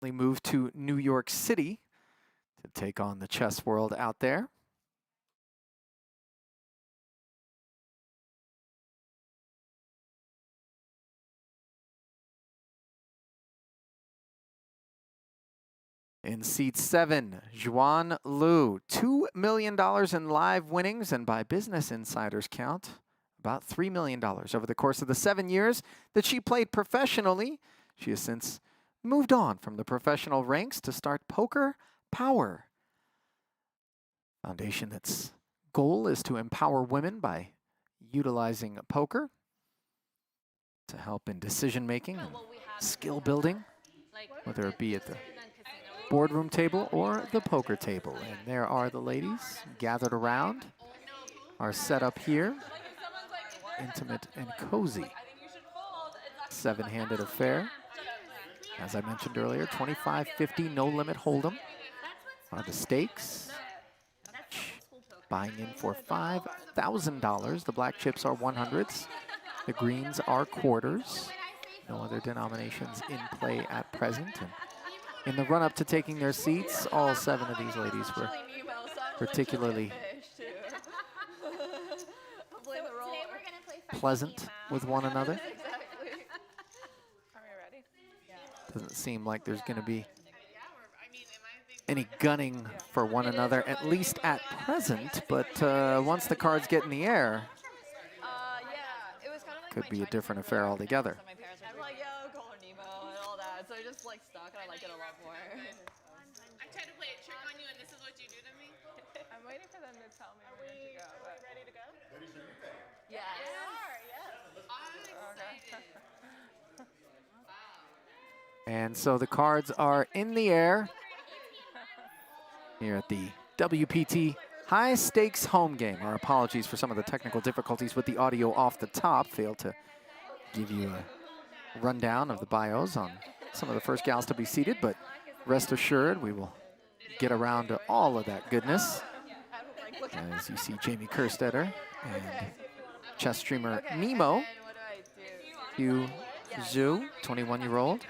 We move to New York City to take on the chess world out there. In seat 7, Juan Liu, $2 million in live winnings, and by Business Insider's count, about $3 million over the course of the 7 years that she played professionally. She has since moved on from the professional ranks to start Poker Power, foundation that's goal is to empower women by utilizing poker to help in decision making and skill building, whether it be at the boardroom table or the poker table. And there are the ladies gathered around our setup here. Intimate and cozy 7-handed affair. As I mentioned earlier, 25-50 no limit hold'em are the stakes. Buying in for $5,000. The black chips are 100s. The greens are quarters. No other denominations in play at present. And in the run-up to taking their seats, all 7 of these ladies were particularly pleasant with one another. Doesn't seem like there's going to be any gunning for one another, at least at present, but once the cards get in the air, could be a different affair altogether. I'm like, yo, call Nemo and all that, so I just like stuck and I like it a lot more. I tried to play a trick on you and this is what you do to me? I'm waiting for them to tell me where to go. Are we ready to go? Yes. We are, yes. I'm excited. And so the cards are in the air here at the WPT high stakes home game. Our apologies for some of the technical difficulties with the audio off the top. Failed to give you a rundown of the bios on some of the first gals to be seated, but rest assured we will get around to all of that goodness. As you see Jamie Kerstetter and chess streamer Nemo, Hugh Zhu, 21-year-old,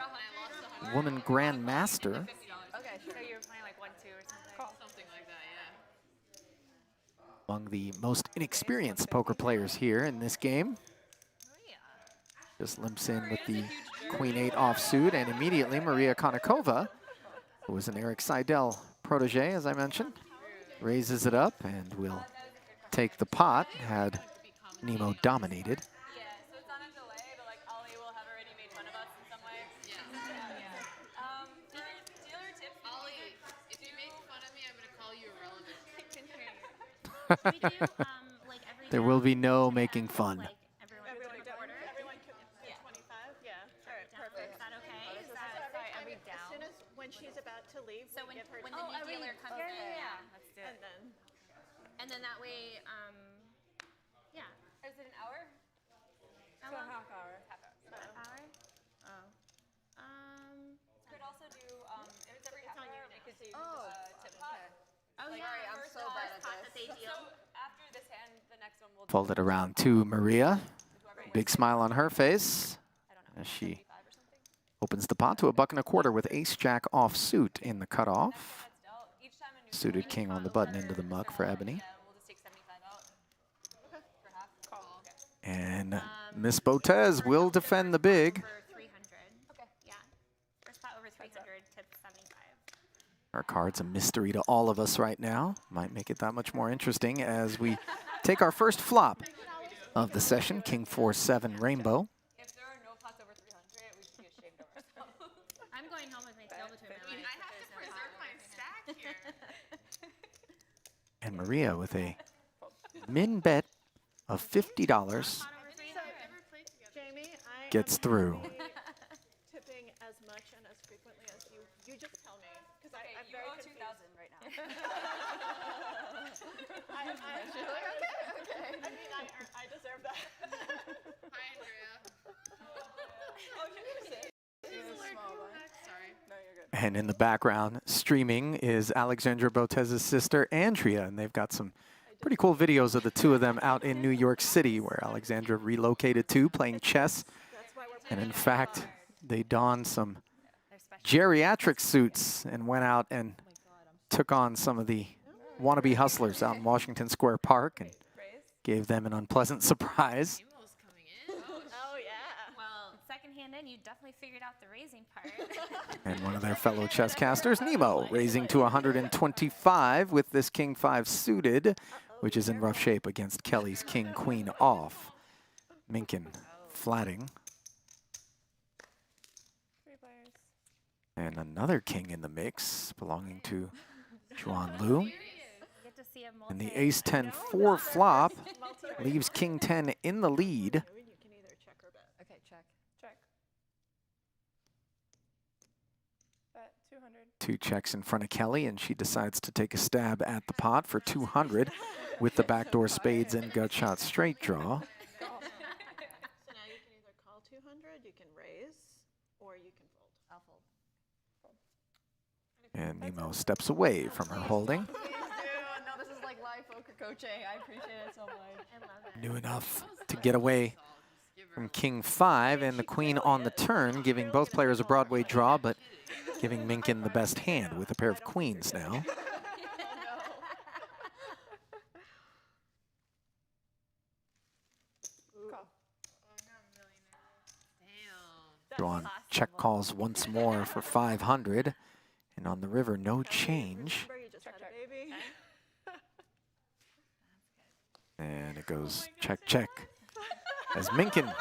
woman grandmaster. Okay, so you're playing like 1-2 or something? Something like that, yeah. Among the most inexperienced poker players here in this game. Just limps in with the Queen-8 offsuit, and immediately Maria Konnikova, who was an Eric Seidel protege, as I mentioned, raises it up and will take the pot, had Nemo dominated. There will be no making fun. Everyone can 25? Yeah. All right, perfect. Is that okay? Is that Are we down? As soon as when she's about to leave, so we give her when the new dealer comes in? Yeah, let's do it. And then that way, yeah. is it an hour? How long? Half hour. Half hour? Oh. Could also do if it's every half hour, we could do tip pot. Oh yeah, Sorry, I'm so bad at pot this. that they deal. So after this hand, the next one will Fold it around to Maria. Big smile on her face as she opens the pot to a $1.25 with ace-jack offsuit in the cutoff. Suited king on the button into the muck for Ebony. And Miss Botez will defend the big. For 300. Okay. Yeah. First pot over 300, tip 75. Our card's a mystery to all of us right now. Might make it that much more interesting as we take our first flop of the session, King 4-7 Rainbow. If there are no pots over 300, we should be ashamed of ourselves. I'm going home with my tail between my legs. I have to preserve my stack here. And Maria with a min bet of $50 Jamie, I gets through. tipping as much and as frequently as you. You just tell me, because I'm You very owe confused. 2,000 right now. Okay. I mean, I deserve that. Hi, Andrea. Sorry. No, you're good. And in the background, streaming is Alexandra Botez's sister, Andrea, and they've got some pretty cool videos of the two of them out in New York City, where Alexandra relocated to, playing chess. And in fact, they don some geriatric suits and went out and took on some of the wannabe hustlers out in Washington Square Park and gave them an unpleasant surprise. Nemo's coming in. Oh, yeah. Well, second hand in, you definitely figured out the raising part. And one of their fellow chess casters, Nemo, raising to 125 with this King 5 suited, which is in rough shape against Kelly's King Queen off. Minkin flatting. And another king in the mix, belonging to Juan Lu. Get to see a And the multi- ace 10 4 flop leaves king 10 in the lead. You can either check or bet. Okay, check. Check. Bet 200. 2 checks in front of Kelly, and she decides to take a stab at the pot for 200 with the backdoor spades and gut shot straight draw. So now you can either call 200, you can raise, or you can fold. I'll fold. And Nemo steps away from her holding. Please do. No, this is like live poker coaching. I appreciate it so much. I love it. Knew enough to get away from King 5 and the Queen on the turn, giving both players a Broadway draw, but giving Minkin the best hand with a pair of queens now. Damn. Juan check calls once more for 500. And on the river, no change. Remember, you just had a baby. And it goes check, check. As Minkin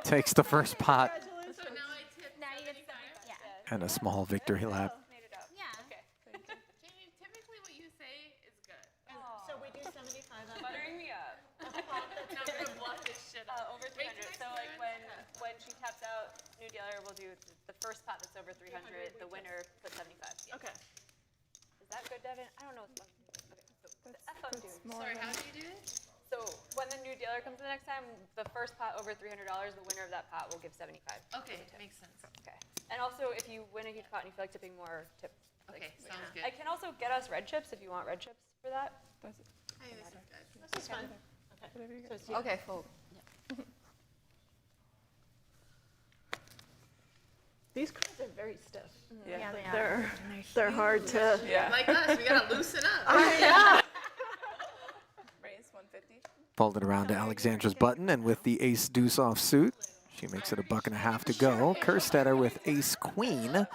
takes the first pot So now I tip Now you get 75? Yeah. and a small victory lap. Made it up. Yeah. Jamie, typically what you say is good. So we do 75 on Buttering me up. Now we're gonna bluff this shit up. Over Wait, 300. can I So like turn? when she taps out, new dealer will do the first pot that's over 300. The winner puts 75. Yeah. Okay. Is that good, Devin? I don't know what the okay. So that's fun, dude. Sorry, how do you do it? So when the new dealer comes the next time, the first pot over $300, the winner of that pot will give 75. Okay, makes sense. Okay. And also, if you win a huge pot and you feel like tipping more, tip. Okay, sounds good. I can also get us red chips if you want red chips for that. Hey, this is good. This is fun. Okay, fold. These cards are very stiff. Yeah, Like they are. they're hard to. Yeah. Like us, we gotta loosen up. Raise 150. Folded around to Alexandra's button, and with the ace deuce off suit, she makes it $1.50 to go. Kerstetter with ace queen,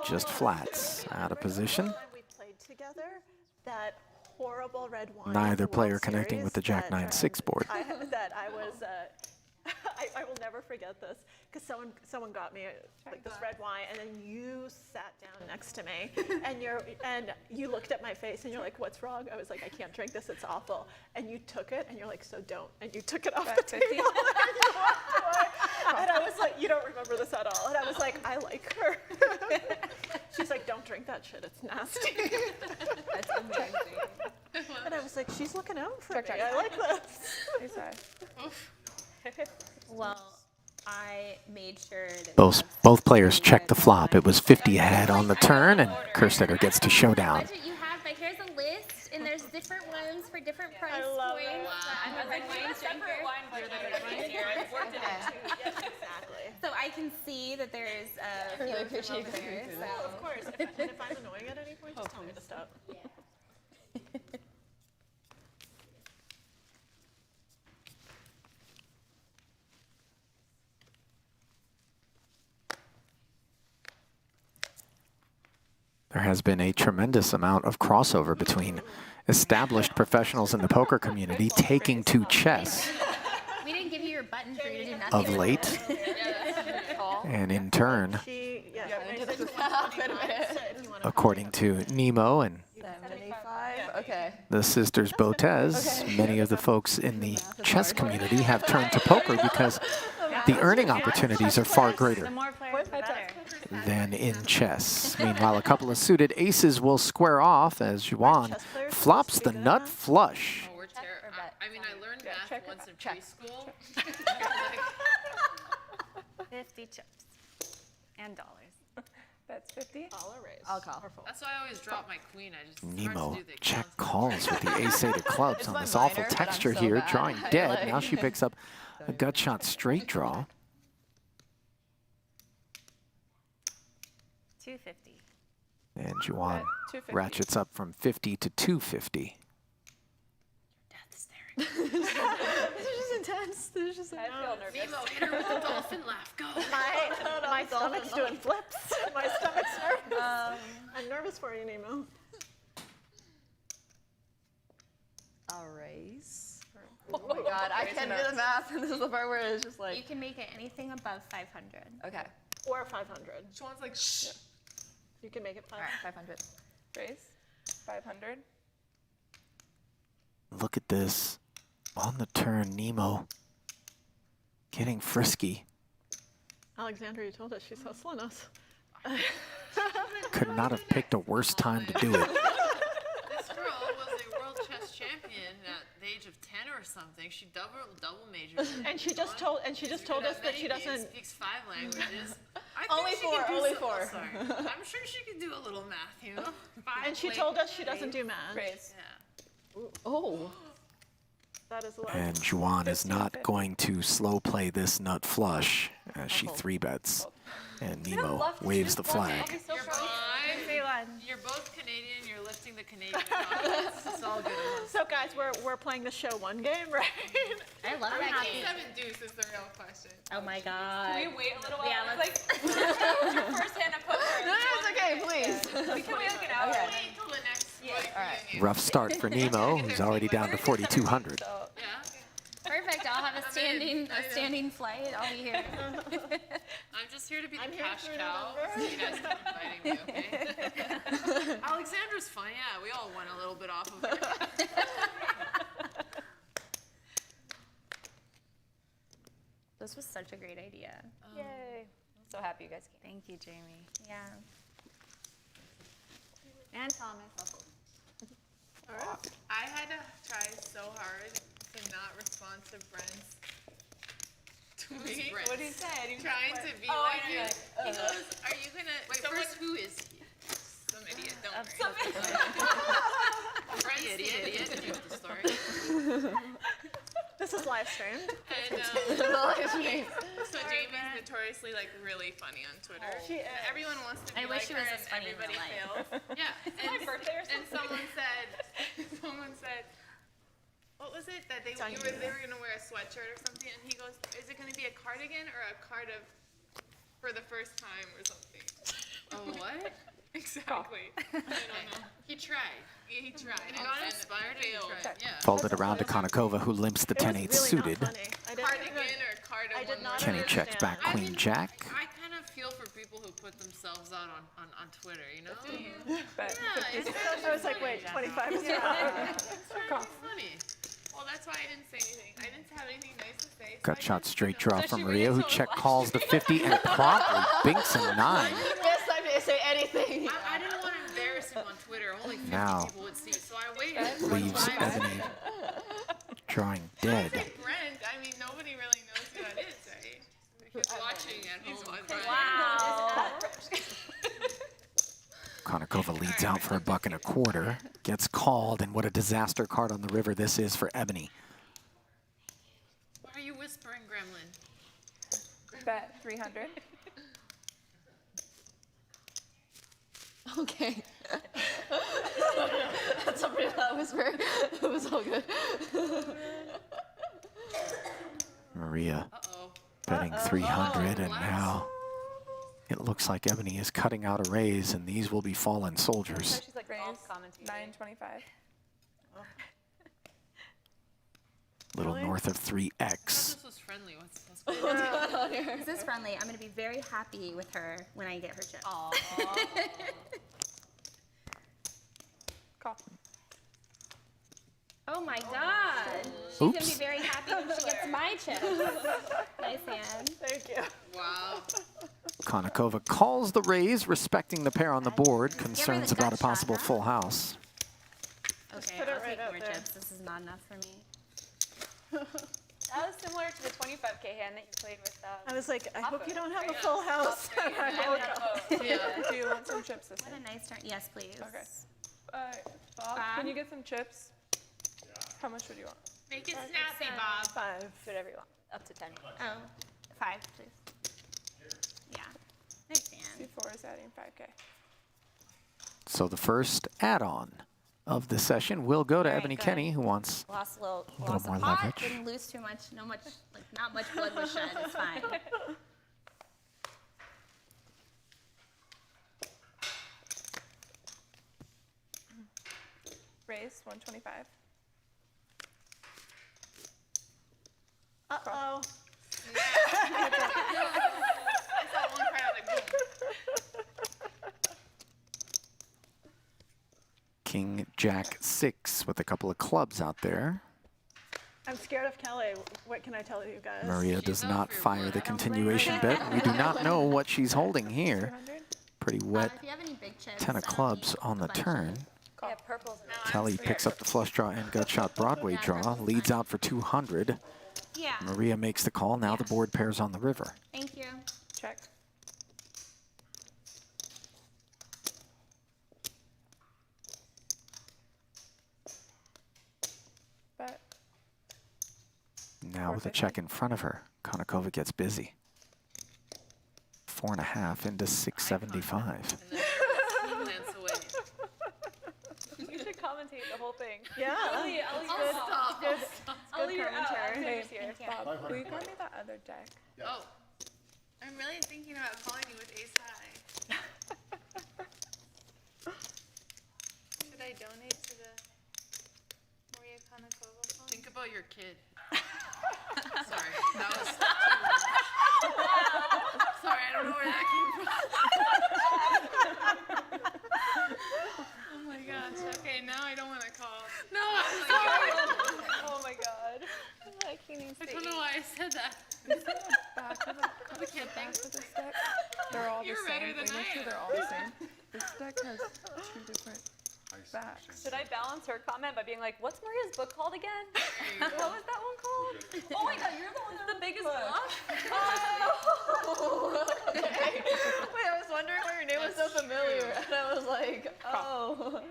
just flats, out of position. We played together that horrible red wine. Neither World player connecting Series with the Jack that, 9-6 board. that I was. I will never forget this because someone got me like this red wine, and then you sat down next to me, and you looked at my face, and you're like, "What's wrong?" I was like, "I can't drink this. It's awful." And you took it, and you're like, "So don't." And you took it off the table, and you walked away. And I was like, "You don't remember this at all?" And I was like, "I like her." She's like, "Don't drink that shit. It's nasty." That's amazing. And I was like, "She's looking out for me. I like this." Well, I made sure that Both players checked the flop. It was 50 ahead on the turn, and Kerstetter gets to showdown. budget you have, but here's a list, and there's different ones for different price love points. that. I'm a red wine drinker, wine budget here. I've worked it in. Yes, exactly. so I can see that there's a few of them over there. Well, of course. If I'm annoying at any point, just tell me to stop. There has been a tremendous amount of crossover between established professionals in the poker community taking to chess We didn't give you your button for you to do nothing. of late, and in turn, according to Nemo and 75. Okay. the sisters Botez, many of the folks in the chess community have turned to poker because the earning opportunities are far greater The more players, the better. than in chess. Meanwhile, a couple of suited aces will square off as Juan flops the nut flush. Oh, we're terrible. I mean, I learned math once in preschool. 50 chips and dollars. That's 50. I'll erase. I'll call. That's why I always drop my queen. I just it's hard Nemo to do the check accounts. calls with the ace-8 of clubs on my this awful minor, but I'm texture so here, bad. drawing I dead. like- Now she picks up a gut shot straight draw. 250. And Juan 250. ratchets up from 50 to 250. Death staring. This is just intense. This is just I feel nervous. Nemo, hit her with the dolphin laugh. Go. my stomach's doing flips. My stomach's nervous. I'm nervous for you, Nemo. A raise. Oh my god, I can't do the math. This is the part where it's just You like. can make it anything above 500. Okay. Or 500. Sean's like, shh. You can make it All 500. right, 500. Raise. 500. Look at this. On the turn, Nemo getting frisky. Alexandra, you told us she's hustling us. Could not have picked a worse time to do it. This girl was a world chess champion at the age of 10 or something. She double majored. And she just told us that she doesn't. Speaks 5 languages. I Only think she four, could do only some- four. oh, sorry. I'm sure she could do a little math, you know. 5 And she languages. told us she doesn't do math. Raise. Yeah. Oh. That is a lot. And Juan is not going to slow play this nut flush as she 3-bets. And Nemo waves the flag. You're both Canadian. You're lifting the Canadian confidence. It's all good. So guys, we're playing the show one game, right? I love that game. 7 deuce is the real question. Oh my god. Can we wait a little while? Yeah, It's like your first hand of poker. No, it's okay, please. Can we like an hour? Okay. Wait till the next All right. Rough start for Nemo, who's already down to 4,200. Yeah. Perfect. I'll have a standing flight. I'll be here. I'm just here to be I'm the here cash for cow. November. So you guys keep inviting me, okay? Alexandra's fun. Yeah, we all won a little bit off of her. This was such a great idea. Yay. I'm so happy you guys came. Thank you, Jamie. Yeah. And Thomas. I had to try so hard to not respond to Brent's tweet. What did he say? Trying to be like you. He goes, "Are you gonna?" Wait, first, who is he? Some idiot. Don't worry. Brent's the idiot. You know the story. This is live streamed. And so Jamie's notoriously like really funny on Twitter. She is. Everyone wants to be I wish like she was her as and funny in everybody real life. fails. Yeah. And, birthday or and someone said, what was it that they were gonna wear a sweatshirt or something? And he goes, is it gonna be a cardigan or a card of for the first time or something? Oh, what? Exactly. I don't know. He tried. Yeah, he tried. And it got inspired and failed. Yeah. Folded around to Konnikova, who limps the It was 10-8 really suited. not funny. I didn't Cardigan even- or card of I did one not word. Kenny checks back understand. Queen Jack. I kind of feel for people who put themselves out on Twitter, you know? But Yeah, it's I was like, wait, 25 is very funny. Well, that's why I didn't say anything. I didn't have anything nice to say. Gut shot straight draw from Maria, who check calls the 50 and promptly binks a 9. Best time to say anything. I didn't want to embarrass him on Twitter. Only 50 Now. people would see. So I waited. Leaves Ebony drawing dead. Brent, I mean, nobody really knows who that is, right? He's watching at home. Wow. Konnikova leads out for $1.25, gets called, and what a disaster card on the river this is for Ebony. Why are you whispering, Gremlin? bet 300. Okay. That's a pretty loud whisper. It was all good. Maria Uh-oh. betting 300, and now it looks like Ebony is cutting out a raise, and these will be fallen soldiers. She's like Raise. golf commentating. 925. Little north of I 3x. thought this was friendly. What's going on? This is friendly. I'm going to be very happy with her when I get her chips. Call. Oh my god. She's going to be Oops. very happy when she gets my chips. Nice hand. Thank you. Wow. Konnikova calls the raise, respecting the pair on the board, concerns about a possible full house. Okay, put it I'll right take out more there. chips. This is not enough for me. That was similar to the 25K hand that you played with. I was like, I hope you don't have a full house. Yeah. Do you want some chips this What time? a nice turn. Yes, please. Okay. Bob, can you get some chips? How much would you want? Make it snappy, Bob. 5. Whatever you want. Up to 10. Oh, 5, please. Yeah. big fan. C4 is adding 5K. So the first add-on of the session will go to Very Ebony good. Kenny, who wants Lost a little more pot. leverage. Didn't lose too much. No much. Like not much blood was shed. It's fine. Raise 125. Uh-oh. I saw one card, I was like, boom. King Jack 6 with a couple of clubs out there. I'm scared of Kelly. What can I tell you guys? Maria does not fire the continuation bet. We do not know what she's holding here. 200. Pretty wet If you have any big chips, 10 of clubs on the turn. Yeah, purple's Kelly picks up the flush draw and gut shot Broadway draw, leads out for 200. Yeah. Maria makes the call. Now the board pairs on the river. Thank you. Check. Bet. Now with a check in front of her, Konnikova gets busy. 4.5 into 675. And then he glance away. You should commentate the whole thing. Yeah. Ellie, Good commentary. Hey, Thank you. Bob, will you call me that other deck? Oh, I'm really thinking about calling you with ace high. Should I donate to the Maria Konnikova fund? Think about your kid. Sorry, that was too much. Sorry, I don't know where that came from. Oh my gosh. Okay, now I don't want to call. No, I'm sorry. Oh my god. I don't know why I said that. Back of the back of this deck. They're all You're the same. better than Wait, make I sure am. they're all the same. This deck has 2 different backs. Should I balance her comment by being like, what's Maria's book called again? There you go. What was that one called? Oh my god, you're the one that's the biggest bluff? Wait, I was wondering why your name was so familiar, and I was like, oh.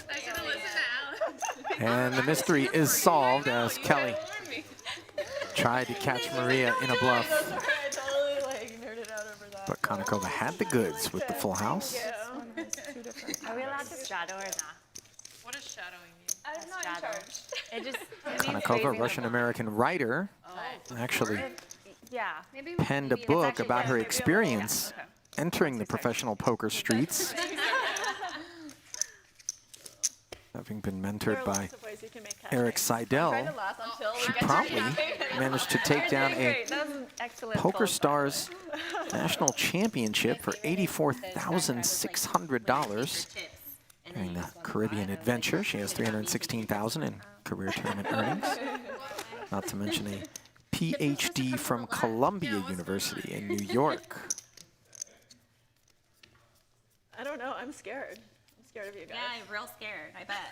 I should have listened to Alex. And the mystery is solved as Kelly tried to catch Maria in a bluff. Sorry, I totally like nerded out over that. But Konnikova had the goods with the full house. This one has 2 different. Are we allowed to shadow or not? What does shadowing mean? I'm not in shadow. charge. It just it means raising Konnikova, the Russian-American writer, actually bluff. Yeah. Maybe penned a maybe book actually about good. her Maybe experience Okay. entering the professional poker streets, having been There mentored are by lots of ways you can make cash. Eric Trying Seidel. to last until we She get to promptly the managed to take down a Great. That was an excellent Poker goal. Stars National Championship for $84,600 during the Caribbean Adventure. She has $316,000 in career tournament earnings. Not to mention a PhD from Columbia University in New York. I don't know. I'm scared. I'm scared of you guys. Yeah, I'm real scared. I bet.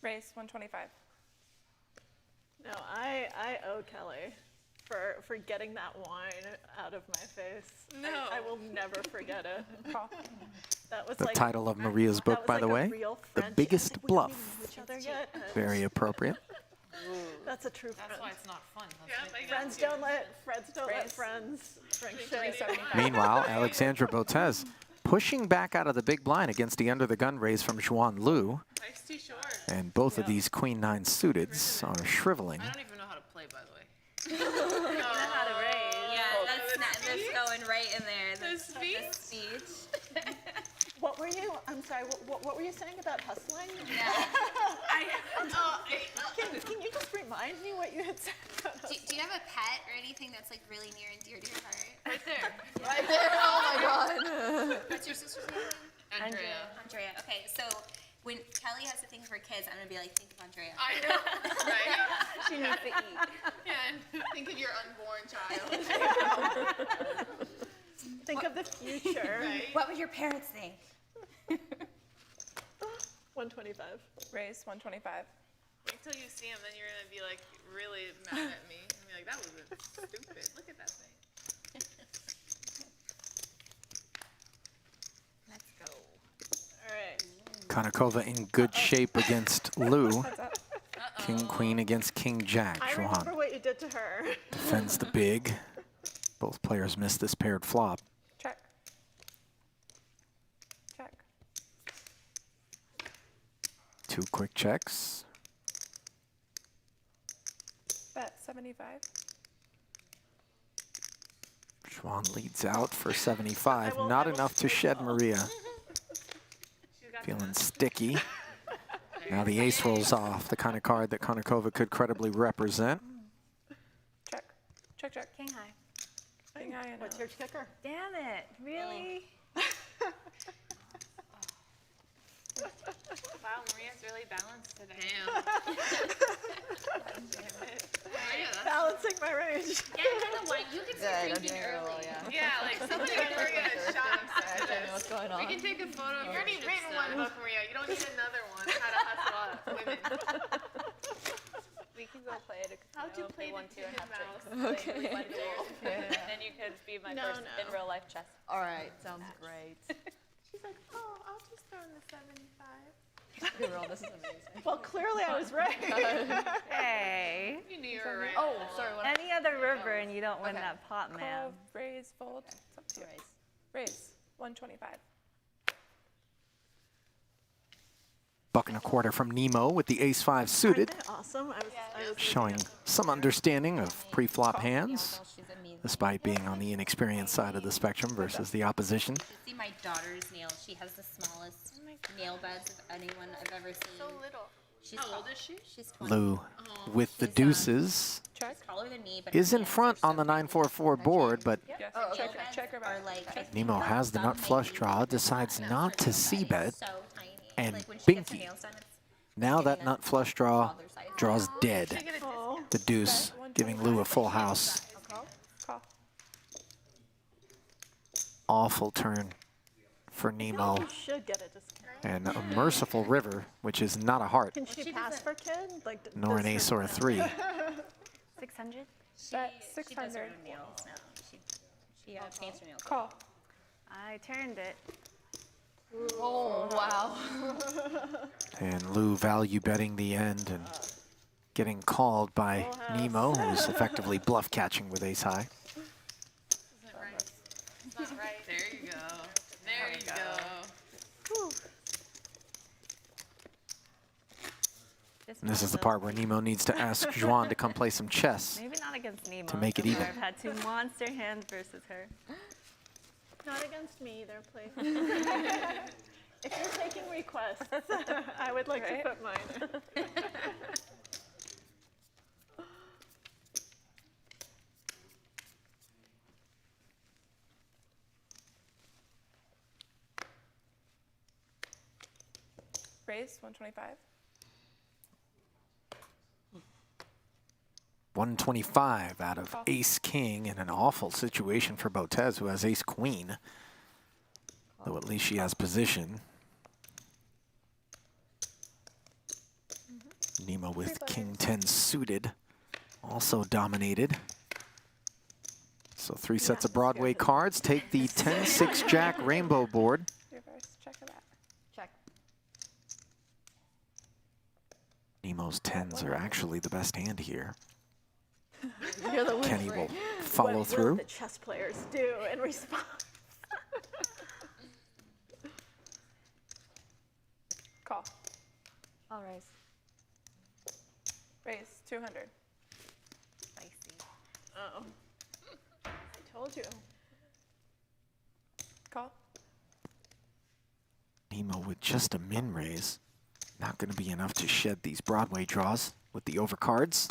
Raise 125. No, I owe Kelly for getting that wine out of my face. No. I will never forget it. Call. That was The like title of Maria's that book, was by like the a way, real The friendship. Biggest Like, we don't Bluff. know each other yet. Very appropriate. That's a true That's friend. why it's not fun. Friends don't let friends drink shit. 375. Meanwhile, Alexandra Botez pushing back out of the big blind against the under-the-gun raise from Juan Liu. Life's too short. And both of these Queen-9 suiteds are shriveling. I don't even know how to play, by the way. How to raise. Yeah, that's going right in there. The speech? The speech. What were you? I'm sorry. What were you saying about hustling? Can you just remind me what you had said? About Do you have a pet or anything that's like really near and dear to your heart? Right there. Right there, oh my god. What's your sister's name? Andrea. Andrea. Okay, so when Kelly has a thing for kids, I'm gonna be like, think of Andrea. I know, right? She needs to eat. Yeah, and think of your unborn child. Think of the future. Right? What would your parents think? 125. Raise 125. Wait till you see him, then you're gonna be like really mad at me. And be like, that was stupid. Look at that thing. Let's go. All right. Konnikova in good shape against Liu. Heads up. King, queen against king, jack. I Juan remember what you did to her. defends the big. Both players miss this paired flop. Check. Check. 2 quick checks. Bet 75. Juan leads out for 75. I will Not enough to shed call. Maria. Feeling sticky. Now the ace rolls off, the kind of card that Konikova could credibly represent. Check. Check, check. King high. King high and What's your kicker? Damn it. Really? Wow, Maria's really balanced today. Balancing my rage. Yeah, you know what? You can Good, start I'm drinking doing real well, early. yeah. Yeah, like somebody can bring in a shot I don't know what's going on. We can take a photo. You already written one book, Maria. You don't need another one. How to hustle up women. We can go play at a casino. How'd you play play the 1, 2, and Hidden have Mouse? drinks. Okay. Play really fun games. And then you could be my No, first no. in real life chess. All right, sounds great. She's like, oh, I'll just throw in the 75. Girl, this is amazing. Well, clearly I was right. Hey. You knew you were right. Oh, sorry. What? Any other river and you don't win Okay. that pot, man. call, raise, fold. It's up to you. Raise. 125. Buck and a quarter from Nemo with the ace-5 suited, Isn't that awesome? I was showing some understanding of pre-flop hands, despite being on the inexperienced side of the spectrum versus the opposition. See my daughter's nails. She has the smallest nail beds of anyone I've ever seen. So little. She's How old is she? She's 20. Lou with the deuces Check. She's taller than me, but is her in hands front are on the so big. 9-4-4 board, but Yes. Her Oh, check. nail beds Check her are back. like just Nemo has the thumb nut flush height. draw, decides Not not for to anybody. c-bet, So tiny. and Like when she gets her binky. nails done, it's Now that nut flush draw father size. draws dead. Oh, The deuce giving Lou a full house. Call. Awful turn for Nemo. you should get a discount. And a merciful river, which is not a heart, Can she pass for kid? Like, nor does an her- ace or a 3. 600? Bet She does her 600. own nails now. She paints her nails. Call. I turned it. Oh, wow. And Lou value betting the end and getting called by Nemo, who's effectively bluff catching with ace high. Isn't right. It's not right. There you go. There you go. And this is the part where Nemo needs to ask Juan to come play some chess. Maybe not against Nemo. To make it so even. far I've had 2 monster hands versus her. Not against me either, please. If you're taking requests, I would like Right? to put mine. Raise. 125. 125 out of ace king in an awful situation for Botez, who has ace queen. Though at least she has position. Nemo with king 10 suited, also dominated. So 3 sets of Broadway cards take the 10-6 jack rainbow board. Reverse. Check her back. Check. Nemo's 10s are actually the best hand here. You're the Kenny whisperer. will follow What through. will the chess players do in response? Call. I'll raise. Raise. 200. Spicy. Oh. I told you. Call. Nemo with just a min raise. Not going to be enough to shed these Broadway draws with the overcards.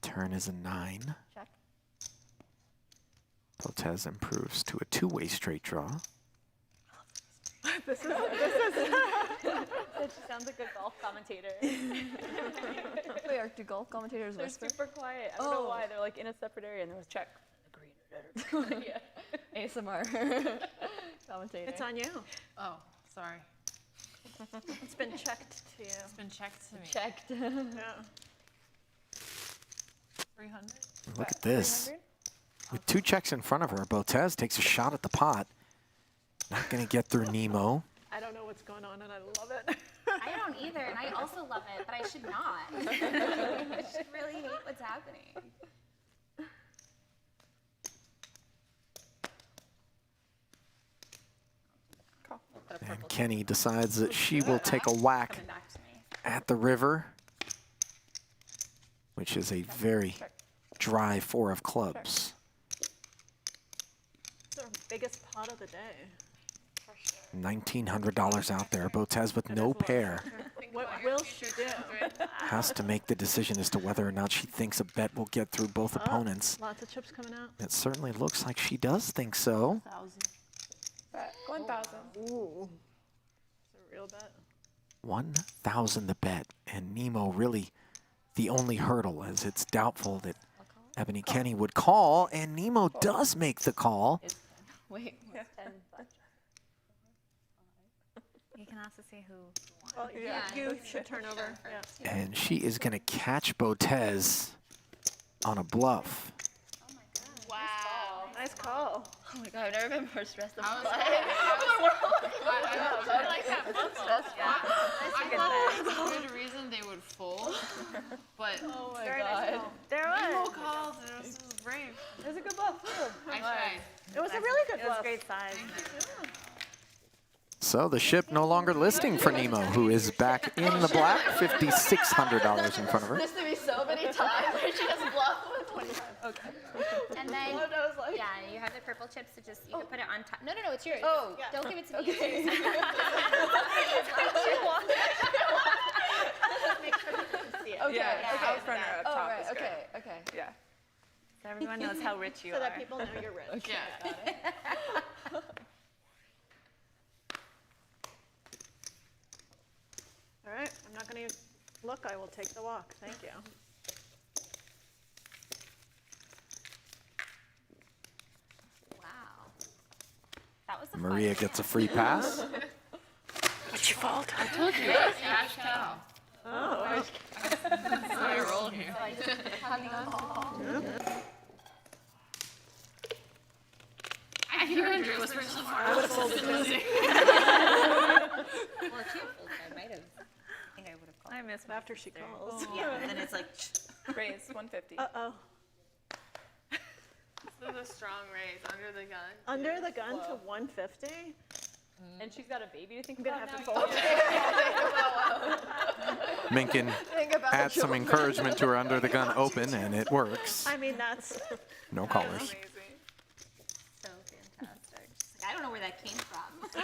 Turn is a 9. Check. Botez improves to a 2-way straight draw. She sounds like a golf commentator. Wait, are the golf commentators They're whisper? super quiet. I don't know Oh. why. They're like in a separate area and there was check. Agreed. Yeah. ASMR commentator. It's on you. Oh, sorry. It's been checked to you. It's been checked to me. Checked. Yeah. 300. Look at this. 300. With 2 checks in front of her, Botez takes a shot at the pot. Not going to get through Nemo. I don't know what's going on, and I love it. I don't either, and I also love it, but I should not. I should really hate what's happening. And Kenny decides that she will take a whack Coming back to me. at the river, which is a very dry 4 of clubs. It's our biggest pot of the day. $1,900 out there. Botez with no pair What will she do? has to make the decision as to whether or not she thinks a bet will get through both opponents. Lots of chips coming out. It certainly looks like she does think so. 1,000. Bet 1,000. Ooh. It's a real bet. 1,000 the bet, and Nemo really the only hurdle, as it's doubtful that Ebony Kenny would call, and Nemo does make the call. Wait. You can also see who won. Well, Yeah. you should turn over. Yeah. And she is going to catch Botez on a bluff. Wow. Nice call. Oh my god, I've never been more stressed in my I was life. I like that book. I thought it was a good reason they would fold, but Oh my god. There Nemo was. called. It was brave. It was a good bluff. I tried. It was a really good It was bluff. great size. So the ship no longer listing for Nemo, who is back in the black, $5,600 in front of her. This to be so many times where she just bluffed with 25. Okay. And then, I was like, yeah, you have the purple chips, so just, you can put it on top. No, it's yours. Oh, Don't give it to me. okay. Make sure people can see it. Okay. Yeah, I was runner up Oh, top. right. is good. Okay. Okay. Yeah. So everyone knows how rich you so are. that people know you're rich. Yeah. All right, I'm not going to look. I will take the walk. Thank you. Wow. That was a Maria gets a free pass. What's your fault? I told you. Cash cow. Oh, I roll here. I hear Andrew was so far. I would have folded too. Well, if you fold, I might have. I think I would have called. I miss After she calls. Yeah, and then it's like, Raise 150. Uh-oh. This is a strong raise under the gun. Under the gun to 150? And she's got a baby to think I'm going to about have to fold. Minkin Think about adds some encouragement to her under the gun open, and it works. I mean, that's... No callers. Amazing. So fantastic. Just like, I don't know where that came from.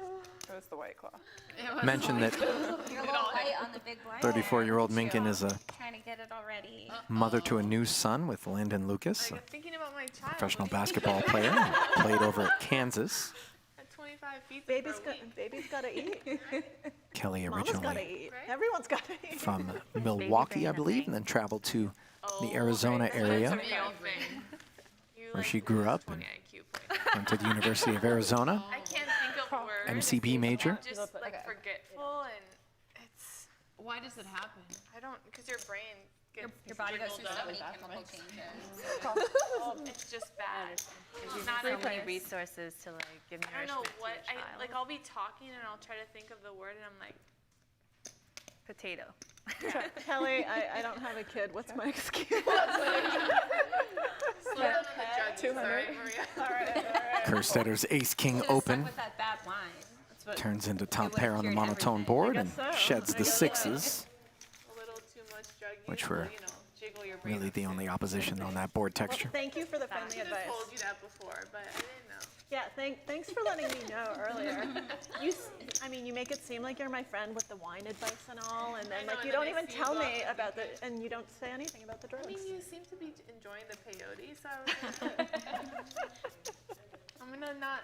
It was the White Claw. It was Mention that You're a little light on the big blind. 34-year-old Minkin is a Trying to get it already. mother to a new son with Landon Lucas, a I'm thinking about my child. professional basketball player, and played over at Kansas. At 25 feet. Baby's got to eat. Kelly Mama's got to originally eat. Right? Everyone's got to eat. from Milwaukee, I believe, and then traveled to the Arizona area, where she grew up and went to the University of Arizona. I can't think of words. MCB major. I'm just like forgetful, and it's. Why does it happen? I don't, because your brain gets Your body goes through jiggled so up. many chemical changes. It's just bad. It's there's not so a many nice- resources to like give I don't know nourishment what to your child. like. I'll be talking and I'll try to think of the word, and I'm like, Potato. Kelly, I don't have a kid. What's my excuse? slow down on the judges. 200. Sorry, Maria. All right. Kerstetter's ace-king Should've open stuck with that bad wine. That's what turns into it top would've pair on the cured monotone everything. board I and guess so. sheds I the guess so. sixes. A little too much drug use. Which will, were you know, jiggle your brain. Really the only opposition on that board Well, texture. thank you for the I friendly should have advice. told you that before, but I didn't know. Yeah, thanks for letting me know earlier. I mean, you make it seem like you're my friend with the wine advice and all, and then I know, like you and don't then I even see you tell go me out about the, and you don't say anything about the drugs. I mean, you seem to be enjoying the peyote, so I was like, I'm gonna not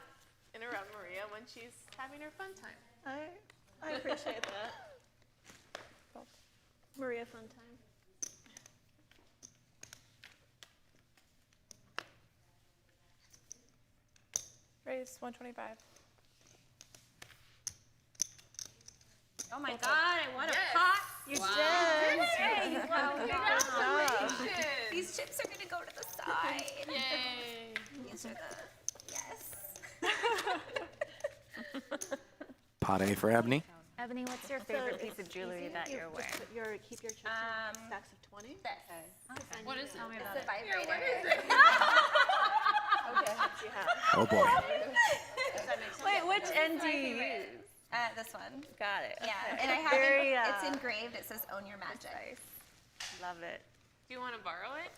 interrupt Maria when she's having her fun time. I appreciate that. Maria, fun time. Raise 125. Oh my God, I want a Yes. pot. You Wow. did. Yay. Wow. Congratulations! These chips are gonna go to the side. Yay! These are the, yes. Pate for Ebony. Ebony, what's your favorite piece of jewelry that you're wearing? Keep your chips in stacks of 20. What is it? Tell me about It's a it. vibrator. Oh boy. Wait, which end do you use? This one. Got it. Yeah, and I have Very, it, it's engraved. It says "Own Your Magic." Love it. Do you want to borrow it?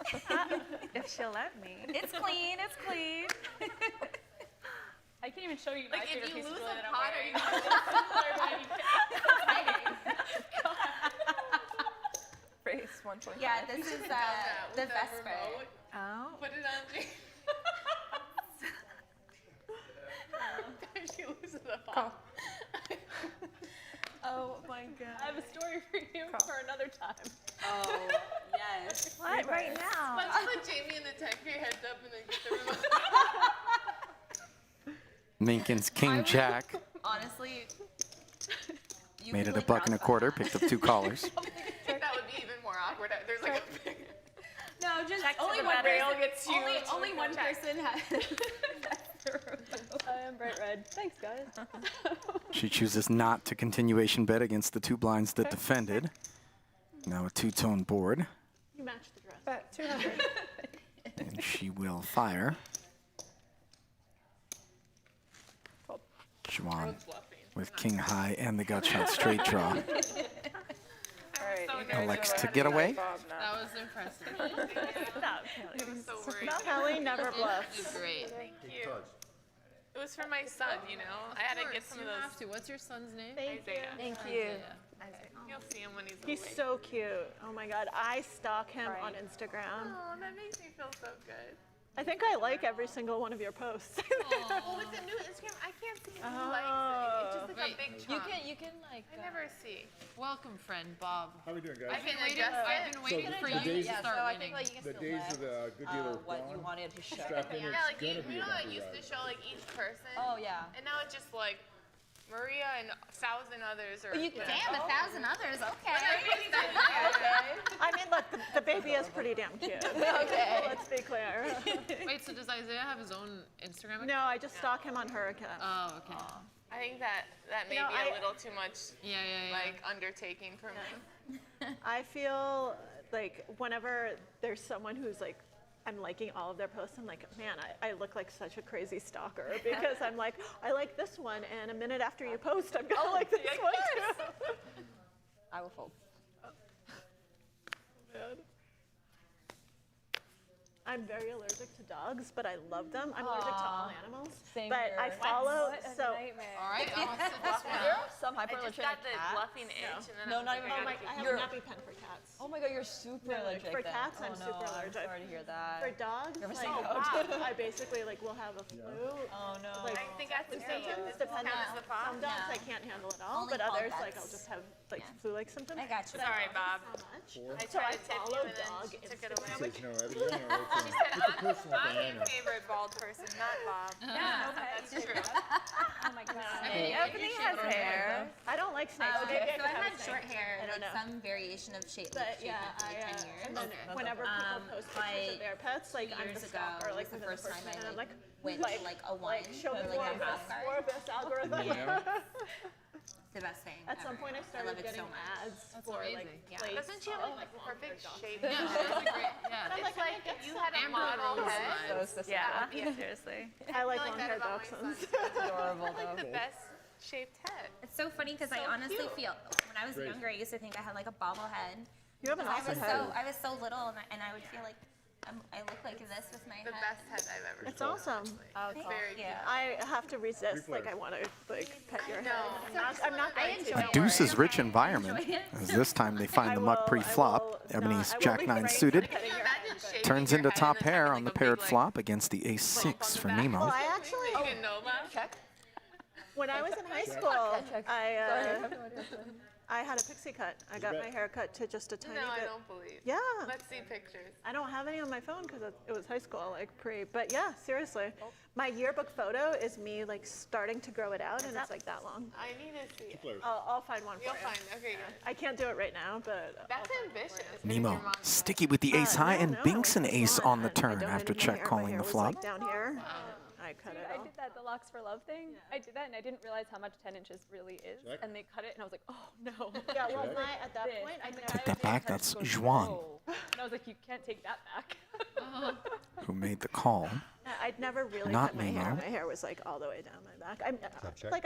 If she'll let me. It's clean. It's clean. I can't even show you my Like favorite if you piece of lose jewelry a that I'm pot, are wearing. you gonna Face 1.5. Yeah, this is the with that Vesper. remote? Oh. Put it on me. If she loses a pot. Oh my god. I have a story for you for another time. Oh, yes. What? Right now? Let's put Jamie in the tech for your heads up and then get the remote. Minkin's King Jack Honestly, you made could, it a like, buck and a cross quarter, picked up 2 callers. That would be even more awkward. There's like a big. No, just Check to only the one better. person. Gets huge. Only one person has. I am bright red. Thanks, guys. She chooses not to continuation bet against the 2 blinds that defended. Now a 2-tone board, You match the dress. Bet 200. and she will fire. Juan with king high and the gut shot straight draw. All right, you guys Elects are to allowed get be away. like Bob now. That was impressive. Stop. So worried. Mount Holly never bluffs. Did great. Thank you. It was for my son, you know. I had to get some of You those. have to. What's your son's name? Isaiah. Thank you. You'll see him when he's He's awake. so cute. Oh my God, I stalk him on Right. Instagram. Oh, that makes me feel so good. I think I like every single one of your posts. Well, with the new Instagram, I can't see who likes it. It's just like a big chunk. You can like. I never see. Welcome, friend Bob. How we doing, I guys? can adjust I've been it. waiting for the you days- to start winning. The days of the good dealer what you gone. wanted to show. Strap in, Yeah, like it's gonna be you a know, it bumpy used to ride. show like each person. Oh yeah. And now it's just like Maria and 1,000 others. Or You damn 1,000 others. Okay. I mean, look, the baby is pretty damn cute. Okay. Let's be clear. Wait, so does Isaiah have his own Instagram account? No, I just stalk him on her account. Oh, okay. I think that may know, be I- a little too much Yeah. like undertaking for me. I feel like whenever there's someone who's like, I'm liking all of their posts, I'm like, man, I look like such a crazy stalker because I'm like, I like this one, and a minute after you post, I'm gonna like this one too. I will fold. I'm very allergic to dogs, but I love them. I'm allergic to all animals. Same but I here. follow, so All right, I'll sit this one out. Some I just got the bluffing itch, and then No, I was not like, even- I oh my, gotta I have keep- a nappy pen for cats. Oh my God, you're super No, like, allergic. for then. cats, I'm Oh, super no, allergic. I'm sorry to hear that. For dogs, You're like, missing out. I basically like will have a flu. Oh no. Like, I think that's the symptoms symptoms. depending Counts on the pot. some dogs Yeah. I can't handle at all, Only but others called like I'll vets. just have like Yeah. flu-like symptoms. I got you. Sorry, Bob. So much. I So I tried to tip follow you and then dog she took it Instagram. away. Says no, everything. It's a personal I'm thing, I your know. favorite bald person, not Bob. Yeah, That's true. Oh my God. Ebony has hair. I don't like snakes. Okay, Maybe I so could I've have had snakes. short hair, I don't like know. some variation of shape. But shape yeah, for like 10 years. and then whenever people post like, pictures of their pets, like I'm years the ago stalker, like was the within first time minute, I and I'm like, went to like a one, show me like more a of this, half card. more of this algorithm. Yeah. The best thing. At some ever. point, I love started it getting so much. ads for like amazing. Yeah. plates. Doesn't she have like the perfect shape? Yeah, that's a great. Yeah. It's like if you had a Amber model Rose head. vibes. Yeah, seriously. I like like that long-haired about my dachshunds. Adorable Like though. the best shaped head. It's so funny because I honestly cute. feel when I was Great. younger, I used to think I had like a bobblehead. You have an I awesome was head. I was so little, and I would feel like I look like this with my The head. best head I've ever It's seen. awesome. Thank Very you. I have to resist. Like I want to like pet your head. I'm not going to. A deuce's rich environment, as this time they find the muck pre-flop. Ebony's Jack-9 suited. Can you imagine shaping Turns your into head top and pair having, on the like, a paired big, like, flop against the ace-6 for Nemo. Well, I actually, You didn't know that? when I was in high school, I had a pixie cut. I got my hair cut to just a tiny No, I bit. don't believe. Yeah. Let's see pictures. I don't have any on my phone because it was high school, like pre. But yeah, seriously, my yearbook photo is me like starting to grow it out, and it's like that long. I need to see it. Players. I'll find one for You'll you. find. Okay, good. I can't do it right now, but That's ambitious. Nemo sticky with the ace high and binks an ace on the turn after check calling the flop. Like down here. I cut Dude, it I off. did that, the locks for love thing. Yeah. I did that and I didn't realize how much 10 inches really is. Check. And they cut it and I was like, oh no. Yeah, well, Check. at that This. point, I And the never. guy Take that was being back, cut that's goes, Juan. "No." And I was like, you can't take that back. who made the call. I'd never really Not cut my me, hair. no. My hair was like all the way down my back. check? Like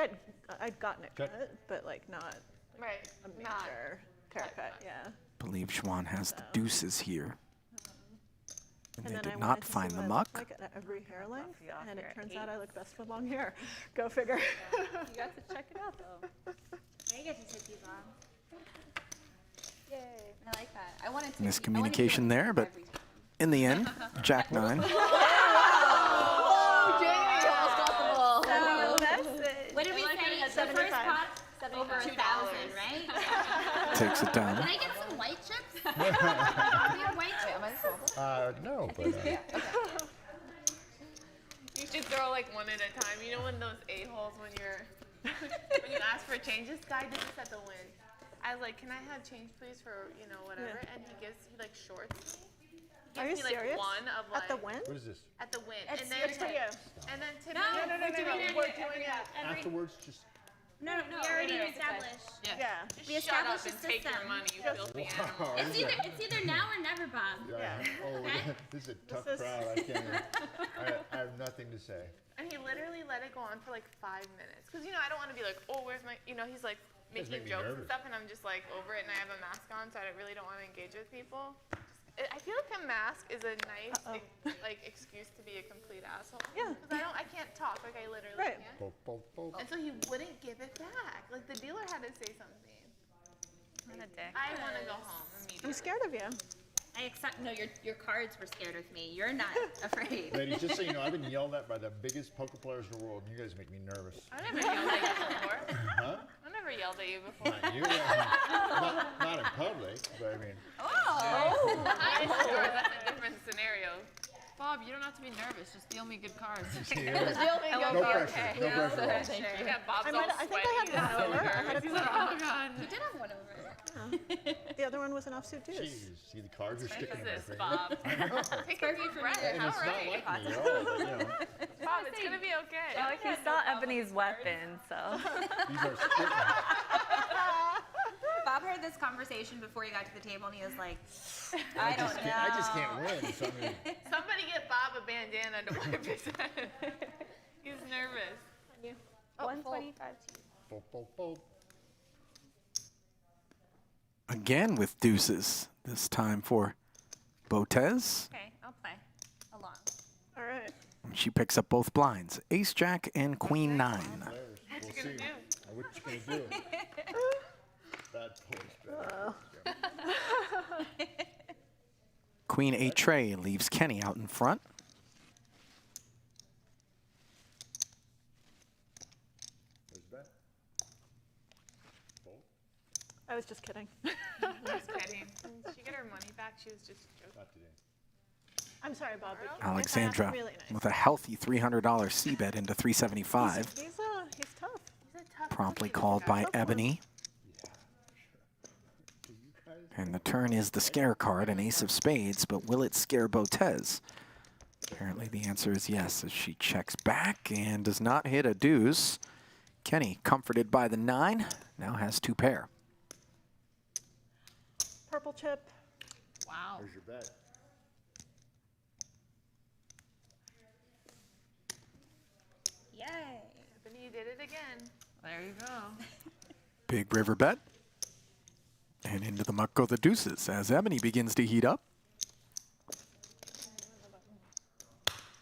I'd gotten it Check. cut, but like not Right. a major haircut. Yeah. Believe Juan has the deuces here. And they then did I not wanted to see find the what I muck. looked like at every hair length, you off and it your turns out I eights. look best with long hair. Go figure. You got to check it out though. I get to take these off. Yay. I like that. I wanted to. Miscommunication there, but in the end, Jack 9. Oh, Jamie almost got the ball. What did we say? The first pot over 1,000, right? Takes it down. Can I get some white chips? We have white chips. No, but You should throw like one at a time. You know when those a-holes when you're when you ask for change. This guy did this at the win. I was like, can I have change please for whatever? Yeah. And he like shorts me. He Are you gives me like serious? one of like At the win? what is this? at the win. It's and then for you. and then to No, me, we're doing it. We're doing it. Afterwards, just No, we already established. Yeah. We just shut up established and a take your system. money, you filthy animal. It's either now or never, Bob. yeah. Oh, this is a tough is- crowd. I can't. I have nothing to say. And he literally let it go on for like 5 minutes. Because, I don't want to be like, oh, where's my, he's like Guys making make me jokes and nervous. stuff. And I'm just like over it and I have a mask on. So I really don't want to engage with people. I feel like a mask is a nice excuse to be a complete asshole. Yeah. Because I can't talk. Like I literally Right. can't. Boop, boop, boop. And so he wouldn't give it back. Like the dealer had to say something. What a dick. I want to go home I'm immediately. scared of you. I accept. No, your cards were scared of me. You're not afraid. Ladies, just so you know, I've been yelled at by the biggest poker players in the world, and you guys make me nervous. I never yelled at you before. Huh? I never yelled at you before. Not you. Not in public, but I mean. I sure that's a different scenario. Bob, you don't have to be nervous. Just deal me good cards. No pressure. No pressure at all. Yeah, Bob's I all think I sweaty. had one over. I had a He's like, oh god. You did have one over. The other one was an offsuit deuce. Jeez, see the cards are sticking in my Jesus, finger. Bob. I know. Take a deep breath. And All it's not right. like me at all, but, you know, Bob, it's gonna be okay. Like he saw Ebony's weapon, so. these are sticking. Bob heard this conversation before he got to the table, and he was like, "I don't know." I just can't win. So I mean, Somebody get Bob a bandana to wipe his head. He's nervous. 125. boop, boop, boop. Again with deuces. This time for Botez. Okay, I'll play along. All right. She picks up both blinds. Ace, Jack, and Queen 9. Players, we'll you see. gonna do? What you gonna do? Bad post, bad. Queen 8 tray leaves Kenny out in front. Where's that? Fold? I was just kidding. Just kidding. Did she get her money back? She was just joking. Not today. I'm sorry, Bob. but Alexandra really nice. with a healthy $300 C bet into 375. He's tough. He's a tough Promptly cookie, called this by guy. Ebony. Do you guys? And the turn is the scare card, an ace of spades, but will it scare Botez? Apparently the answer is yes, as she checks back and does not hit a deuce. Kenny, comforted by the 9, now has 2 pair. Purple chip. Wow. Where's your bet? Yay! Ebony did it again. There you go. Big river bet. And into the muck go the deuces as Ebony begins to heat up.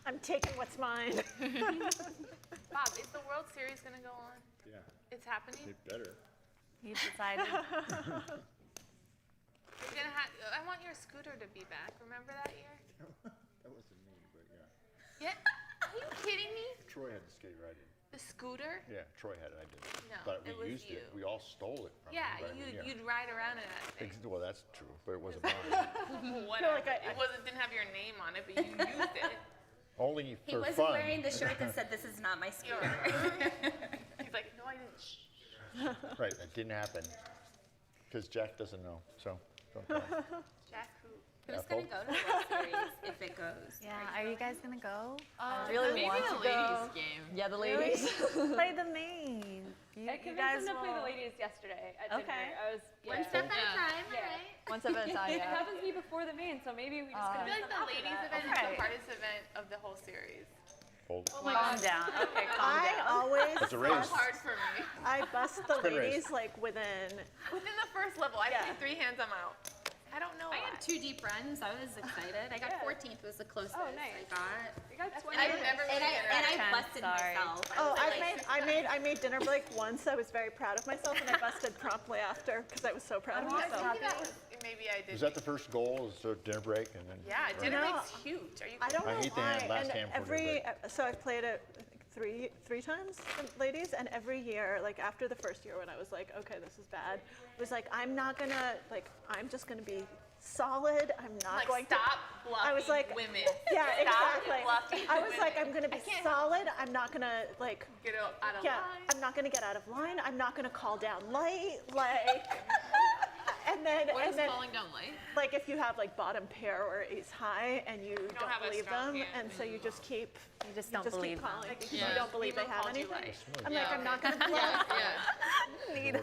I'm taking what's mine. Bob, is the World Series gonna go on? Yeah, It's happening. it better. He decided. You're gonna have. I want your scooter to be back. Remember that year? That wasn't me, but yeah. Yeah. Are you kidding me? Troy had to skate right in. The scooter? Yeah, Troy had it. I didn't. No, But we it was used you. it. We all stole it from Yeah, him. but I mean, you'd ride around in that thing. Well, that's true, but it wasn't mine. Whatever. like It wasn't. Didn't have your name on it, but you used it. Only He for wasn't fun. wearing the shirt that said, "This is not my scooter." He's like, no, I didn't. Shh. Right, that didn't happen. Because Jack doesn't know. So, go Jack who? Who's going to go to the World Series if it goes? Yeah, are you guys gonna go? I really Maybe want the to ladies' go. game. Yeah, the ladies. Play the main. I You convinced guys him to play the will- ladies yesterday at Okay. dinner. I was One step at a time, Yeah. right? One step at a time, It yeah. happens to be before the main, so maybe we just I convince feel like them the after ladies that. event is Okay. the hardest event of the whole series. Hold. Calm down. Okay, calm I down. always It's a So race. hard for me. I bust the Spin race. ladies like within. Within the first level, I Yeah. play 3 hands, I'm out. I don't know I why. had 2 deep runs. I was excited. I got 14th was the closest nice. I got. We got 20 And I, I've never and made I, dinner and I at 10, busted sorry. myself. Oh, was like- I made dinner break once. I was very proud of myself, and I busted promptly after because I was so proud of I was myself. thinking that was, maybe I did. Was that the first goal? Is the dinner break and then? Yeah, dinner No. break's huge. Are you I don't I know hate the why. hand- last and hand for dinner so I've played it three times, ladies, and every year, like after the first year when I was like, okay, this is bad, it was like I'm just gonna be solid. I'm not like going stop to. bluffing I was like, women. yeah, Stop exactly. bluffing I was like, women. I'm gonna be I can't solid. I'm not gonna like. Get out of Yeah, line. I'm not gonna get out of line. I'm not gonna call down light. Like, and then Falling down light? like if you have like bottom pair or ace high and you don't have a believe strong them, hand. and so you just keep You just don't keep believe them. calling because Yeah. you don't believe People they have called you anything. light. I'm like, I'm not gonna bluff. Yeah.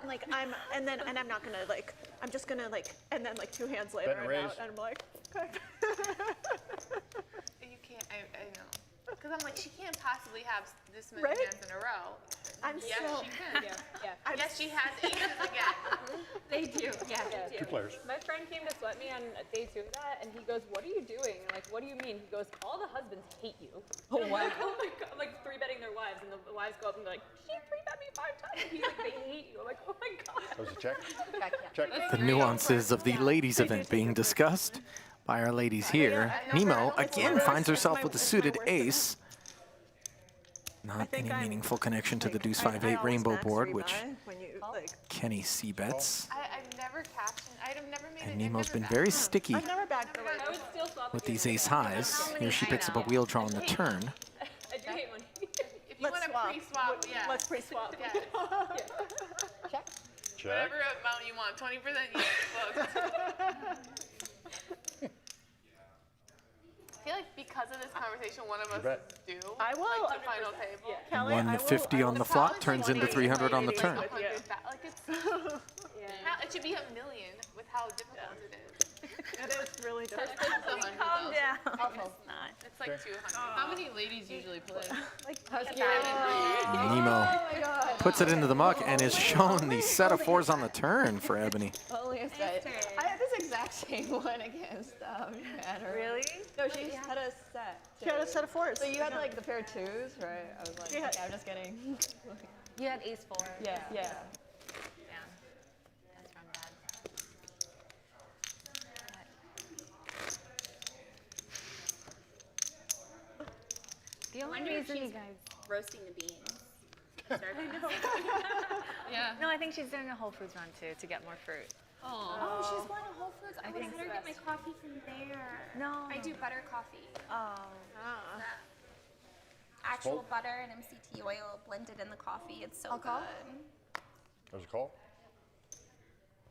Like I'm I'm not gonna like. I'm just gonna like, and then like 2 hands later, Bet and I'm raise. out, and I'm like, okay. You can't, I know. Because I'm like, she can't possibly have this many Right? hands in a row. I'm Yes, so. she can. Yeah. Yes, she has aces again. They do, yeah. Yeah. 2 players. My friend came to sweat me on day 2 of that, and he goes, "What are you doing?" I'm like, "What do you mean?" He goes, "All the husbands hate you." Oh, I'm wow. like, oh my god! I'm like 3-betting their wives, and the wives go up and they're like, "She 3-bet me 5 times." And he's like, "They hate you." I'm like, "Oh my god." That was a check? Check, Check. The nuances of the ladies event being discussed by our ladies here. Nemo again finds herself with a suited ace. Not any meaningful connection to the deuce 5-8 rainbow board, which When you like. Kenny c-bets. I've never cashed, I've never made it. And Nemo's been very sticky I've never bagged the I would still swap with you. these ace highs. Here she picks up a wheel draw on the turn. I do hate money. If you want to pre-swap, yeah. Let's pre-swap. Yeah. Check. Whatever amount you want, 20% each booked. I feel like because of this conversation, one of us bet. is due. I will. Like, to final table. Kelly, I will- 150 on the flop turns into 300 on the turn. with you. Like it's, it should be $1 million with how difficult it is. It is really difficult. Calm down. It's like 200. How many ladies usually play? Nemo puts it into the muck and is shown the set of 4s on the turn for Ebony. Only a set. I had this exact same one against Shannon. Really? No, she had a set. She had a set of 4s. So you had like the pair of 2s, right? I was like, Yeah. okay, I'm just kidding. You had ace 4. Yeah. Yeah. That's from bad. The only wonder if reason you she's guys. roasting the beans. Yeah. No, I think she's doing a Whole Foods run too to get more fruit. Oh, she's going to Whole Foods. I think better get my coffee from there. No. I do butter coffee. Oh. Actual butter and MCT oil blended in the coffee. It's so Alcohol? good. There's a call.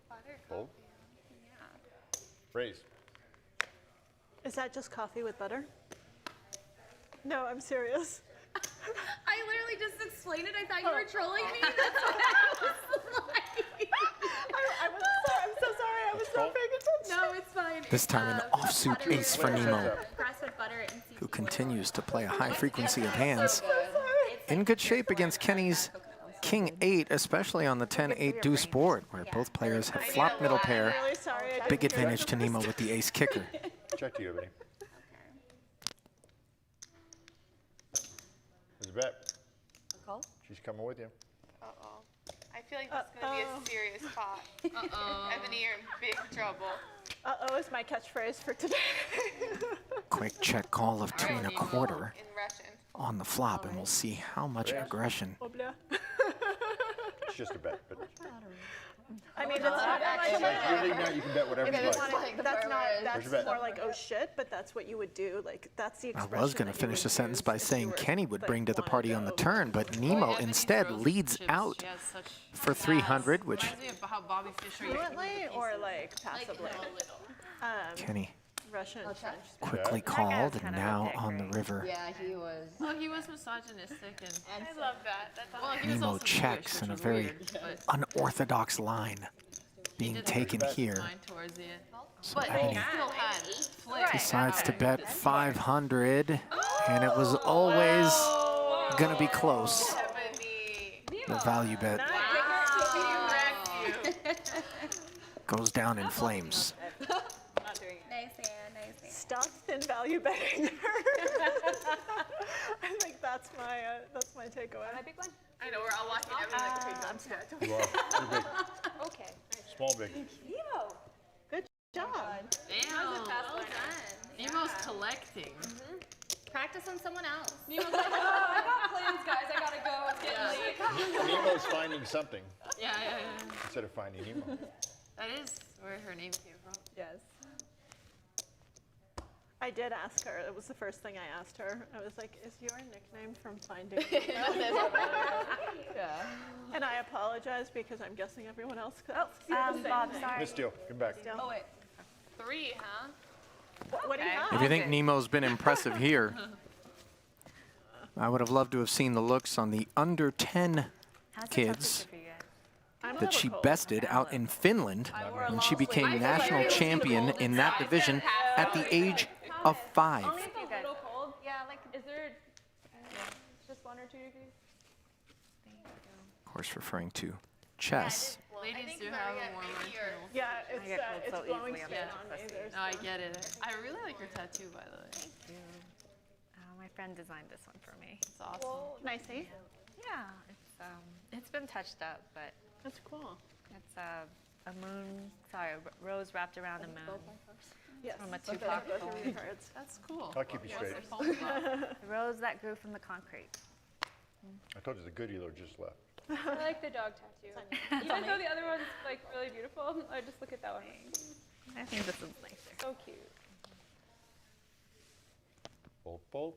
Butter Fold. coffee. Yeah. Raise. Is that just coffee with butter? No, I'm serious. I literally just explained it. I thought you were trolling me. That's what I was like. I'm so sorry. I was not paying attention. No, it's fine. This time an offsuit Butter- ace for Nemo, Grass-fed butter and MCT who oil. continues to play a high frequency of hands. It's In good shape against Kenny's King 8, especially on the 10-8 deuce board, where both players have flopped middle pair. I'm really sorry. I Big didn't hear advantage to Nemo with the ace kicker. Check to you, Ebony. There's a bet. Call? She's coming with you. Uh-oh. I feel like this is going to be a serious spot. Uh-oh. Ebony, you're in big trouble. Uh-oh is my catchphrase for today. Quick check call of 2 1/4 In Russian. on the flop, and we'll see how much aggression Oh, blah. It's just a bet, but I mean, it's not Usually now you can bet whatever you like. Like the that's not, Poker-Turnier. that's Where's your bet? more like, oh shit, but that's what you would do. Like, that's the I expression. was going to that you finish the would sentence use by if you saying were, Kenny would like, bring to the wanted party to on the go turn, but Nemo instead leads out for 300, which Reminds me of how Bobby Fischer used to do fluently or like passively. Kenny Russian, French. quickly called and now on the river. Yeah, he was. Well, he was misogynistic and I love that. That's well, he was Nemo also checks Jewish, in a which was very weird, but unorthodox line being didn't taken here. mind towards the end. So But Kenny he still had flair. decides to bet 500, and it was always going to be close. The value bet goes down in flames. Nice there, nice there. Stop thin value betting. I think that's my takeaway. My big one? I know, we're all watching everything like, okay, don't start. You are. You're big. Okay. Small, big. Nemo. Good job. Damn. Nemo's collecting. Practice on someone else. Nemo's like, oh, I got plans, guys. I gotta go. It's getting late. Nemo's finding something Yeah. instead of finding Nemo. That is where her name came from. Yes. I did ask her. It was the first thing I asked her. I was like, "Is your nickname from Finding Nemo?" Yeah. And I apologize because I'm guessing everyone else. Bob, sorry. Miss Steele, come back. Oh, wait. 3, huh? What do you have? If you think Nemo's been impressive here, I would have loved to have seen the looks on the under 10 kids that she bested out in Finland when she became national champion in that division at the age of 5. Only if it's a little cold. Yeah, like, is there just 1 or 2 degrees? Of course, referring to chess. Ladies do have a warmer internal. Yeah, it's blowing straight on me. There's No, I get it. I really like your tattoo, by the way. My friend designed this one for me. It's awesome. nicey. Yeah, it's been touched up, but That's cool. it's a moon, sorry, a rose wrapped around a moon. Yes. From a Both Tupac of your poem. cards. That's cool. I'll keep you straight. The rose that grew from the concrete. I told you the good healer just left. I like the dog tattoo. Even though the other one's like really beautiful, I just look at that one. I think this one's nicer. So cute. Bolt, bolt.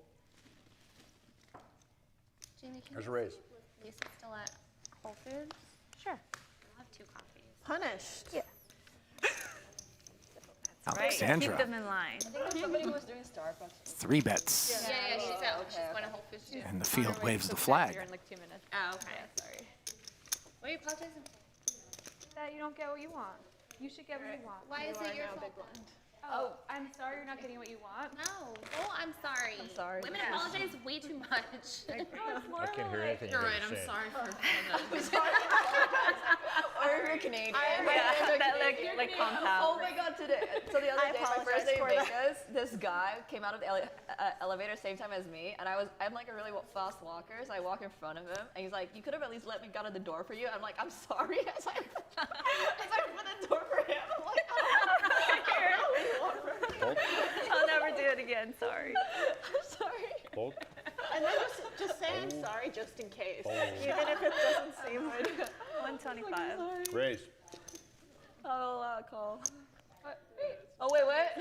Jamie, can There's a you raise. see Lisa's still at Whole Foods? Sure. I'll have 2 coffees. Punished. Yeah. Alexandra, Keep them in line. Somebody was doing Starbucks. 3 bets, Yeah, she's out. She's going to Whole Foods too. and the field waves the flag. Here in like 2 minutes. Oh, okay. Sorry. What are you apologizing? That you don't get what you want. You should get what you want. Why is it your fault? Oh, I'm sorry you're not getting what you want. No. Oh, I'm sorry. sorry. Women apologize way too much. No, it's more I can't hear like, anything You're you're right. I'm saying. sorry for apologizing. Or if you're Canadian. That like compound. Oh my god, today. So the other I day, my apologize first day in for that. Vegas, this guy came out of the elevator same time as me, and I'm like a really fast walker, so I walk in front of him, and he's like, "You could have at least let me get out of the door for you." I'm like, "I'm sorry." As I open the door for him, I'm like, Bolt, I'll never do it again, sorry. I'm sorry. bolt. And then just say I'm sorry just in case. Oh. Even if it doesn't seem like 125. Raise. I'll call. Oh wait, what?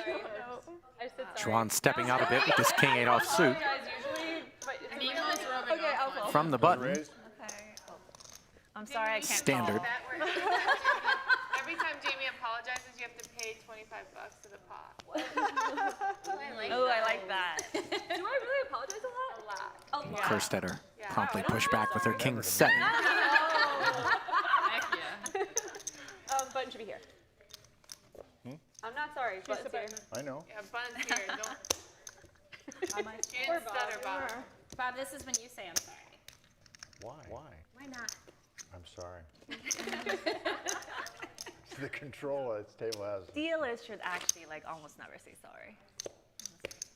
I just said sorry. Juan stepping out a bit with this king-8 offsuit. Guys, usually, but it's Nemo's rubbing Okay, I'll off call. on From the button, Raise. I'm sorry, I can't standard. Every time Jamie apologizes, you have to pay $25 to the pot. Oh, I like that. Do I really apologize a lot? A lot. Kerstetter promptly pushed back with her king-7. Heck yeah. Button should be here. I'm not sorry, button's here. I know. Yeah, Bun's here. Don't. She didn't stutter, Bob. Bob, this is when you say I'm sorry. Why? Why? Why not? I'm sorry. The control at this table has. Dealers should actually like almost never say sorry.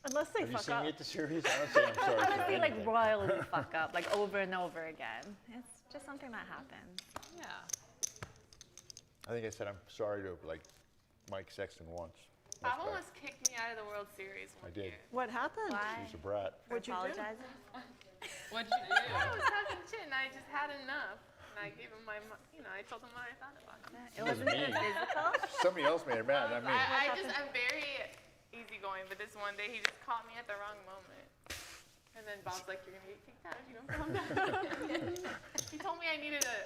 unless they Have you fuck seen up. me at the series? I don't say I'm sorry for Honestly, like anything. royally fuck up, like over and over again. It's just something that happens. Yeah. I think I said I'm sorry to like Mike Sexton once. Bob That's almost kicked me out of the World Series one I did. year. What happened? Why? She's a brat. For What'd you do? apologizing? What'd you do? I was talking shit and I just had enough. And I gave him I told him what I thought about him. It wasn't even physical. Somebody else made her mad, not me. I'm very easygoing, but this one day he just caught me at the wrong moment. And then Bob's like, you're going to get kicked out if you don't calm down. He told me I needed to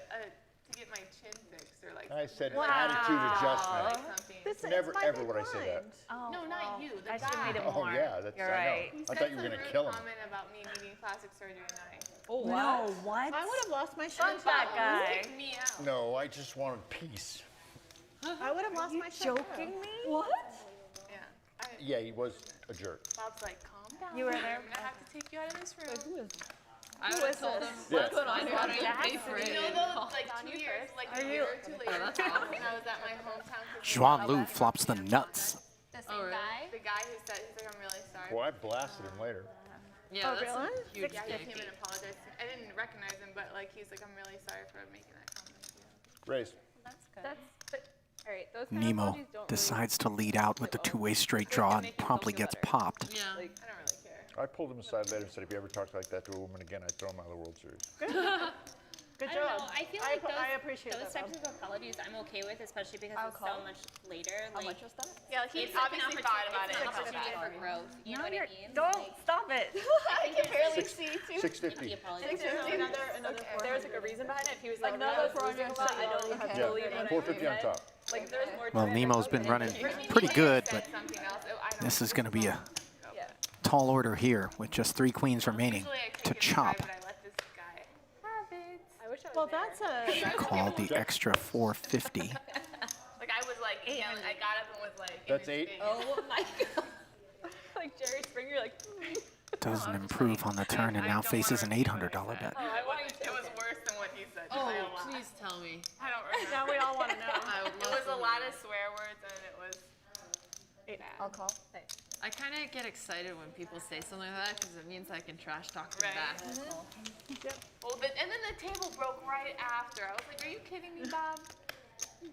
get my chin fixed or like. I said attitude adjustment. Something. Never, ever would I say that. Oh, No, not you. The I should have made it guy. more. Oh, yeah, that's, You're I right. know. I thought you were going to kill him. Comment about me needing plastic surgery and No, what? I would have lost my shirt. Fuck that guy. kicked me out. No, I just wanted peace. I would have lost my shirt. Joking me? What? Yeah. Yeah, he was a jerk. Bob's like, calm down. You were there? I'm gonna have to take you out of this room. I would have told him, Yeah. why don't you pay for it? You know those like 2 years, like a year or two later, when I was at my hometown. Juan Lu flops the nuts. The same guy. The guy who said, he's like, I'm really sorry. Boy, I blasted him later. Yeah, that's really? a huge Yeah, I dick. came in and apologized. I didn't recognize him, but like he's like, I'm really sorry for making that comment. Raise. All right, those kind of Nemo apologies don't decides to lead out with the two-way straight draw and promptly gets popped. Yeah. I don't really care. I pulled him aside later and said, if you ever talk like that to a woman again, I'd throw him out of the World Series. Good I don't job. know. I feel like I appreciate those that, types of apologies I'm okay with, especially because I'll it's call. so much later. How Like, much was that? Yeah, he it's like an obviously thought about it. It's an and felt opportunity bad. for growth. You know what I mean? Don't stop it. I can barely see too. 650. There's like a reason behind it. If he was like, Another no, losing a project lot, I don't shut have down. to believe Yeah, what 450 on top. Like there's more to Well, it. Nemo's been running pretty good, but Something else. I don't this is going to be a tall order here with just 3 queens remaining usually I to take it in chop. stride, but I let this guy have it. I wish I was Well, there. that's a. She called the extra 450. Like I was like, yelling. I got up and was like. in That's his 8. face. Oh my god. Like Jerry Springer, like. Doesn't improve on the turn and now faces an $800 bet. It was worse than what he said. Oh, by a lot. please tell me. I don't remember. Now we all want to know. I would It love was to a lot of swear words and it was. I'll call. I kind of get excited when people say something like that because it means I can trash talk them Right. back. Well, and then the table broke right after. I was like, are you kidding me, Bob?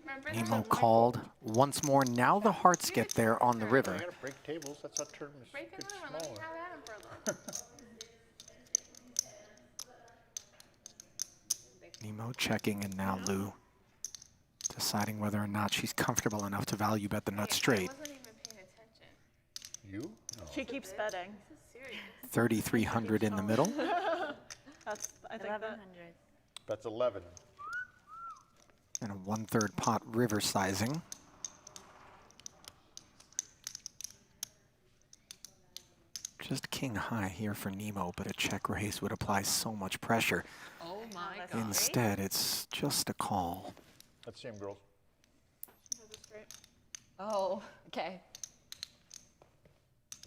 Remember that? Nemo called once more. Now the hearts get there on the river. I gotta break tables. That's how tournaments Break get another one. Let me smaller. have at him for a little. Nemo checking, and now Lou deciding whether or not she's comfortable enough to value bet the nuts straight. I wasn't even paying attention. You? No. She keeps betting. This is serious. 3,300 in the middle. That's. I think 1100. That's 11. And a 1/3 pot river sizing. Just king high here for Nemo, but a check raise would apply so much pressure. Oh my god. Instead, it's just a call. Let's see him, girls. Oh, okay.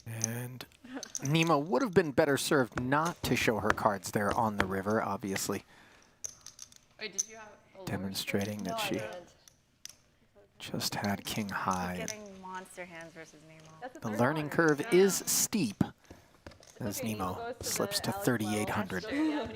And Nemo would have been better served not to show her cards there on the river, obviously, Wait, did you have a lower demonstrating that she just had king high. Getting monster hands versus Nemo. The learning curve is steep as Nemo slips to 3,800. Yeah.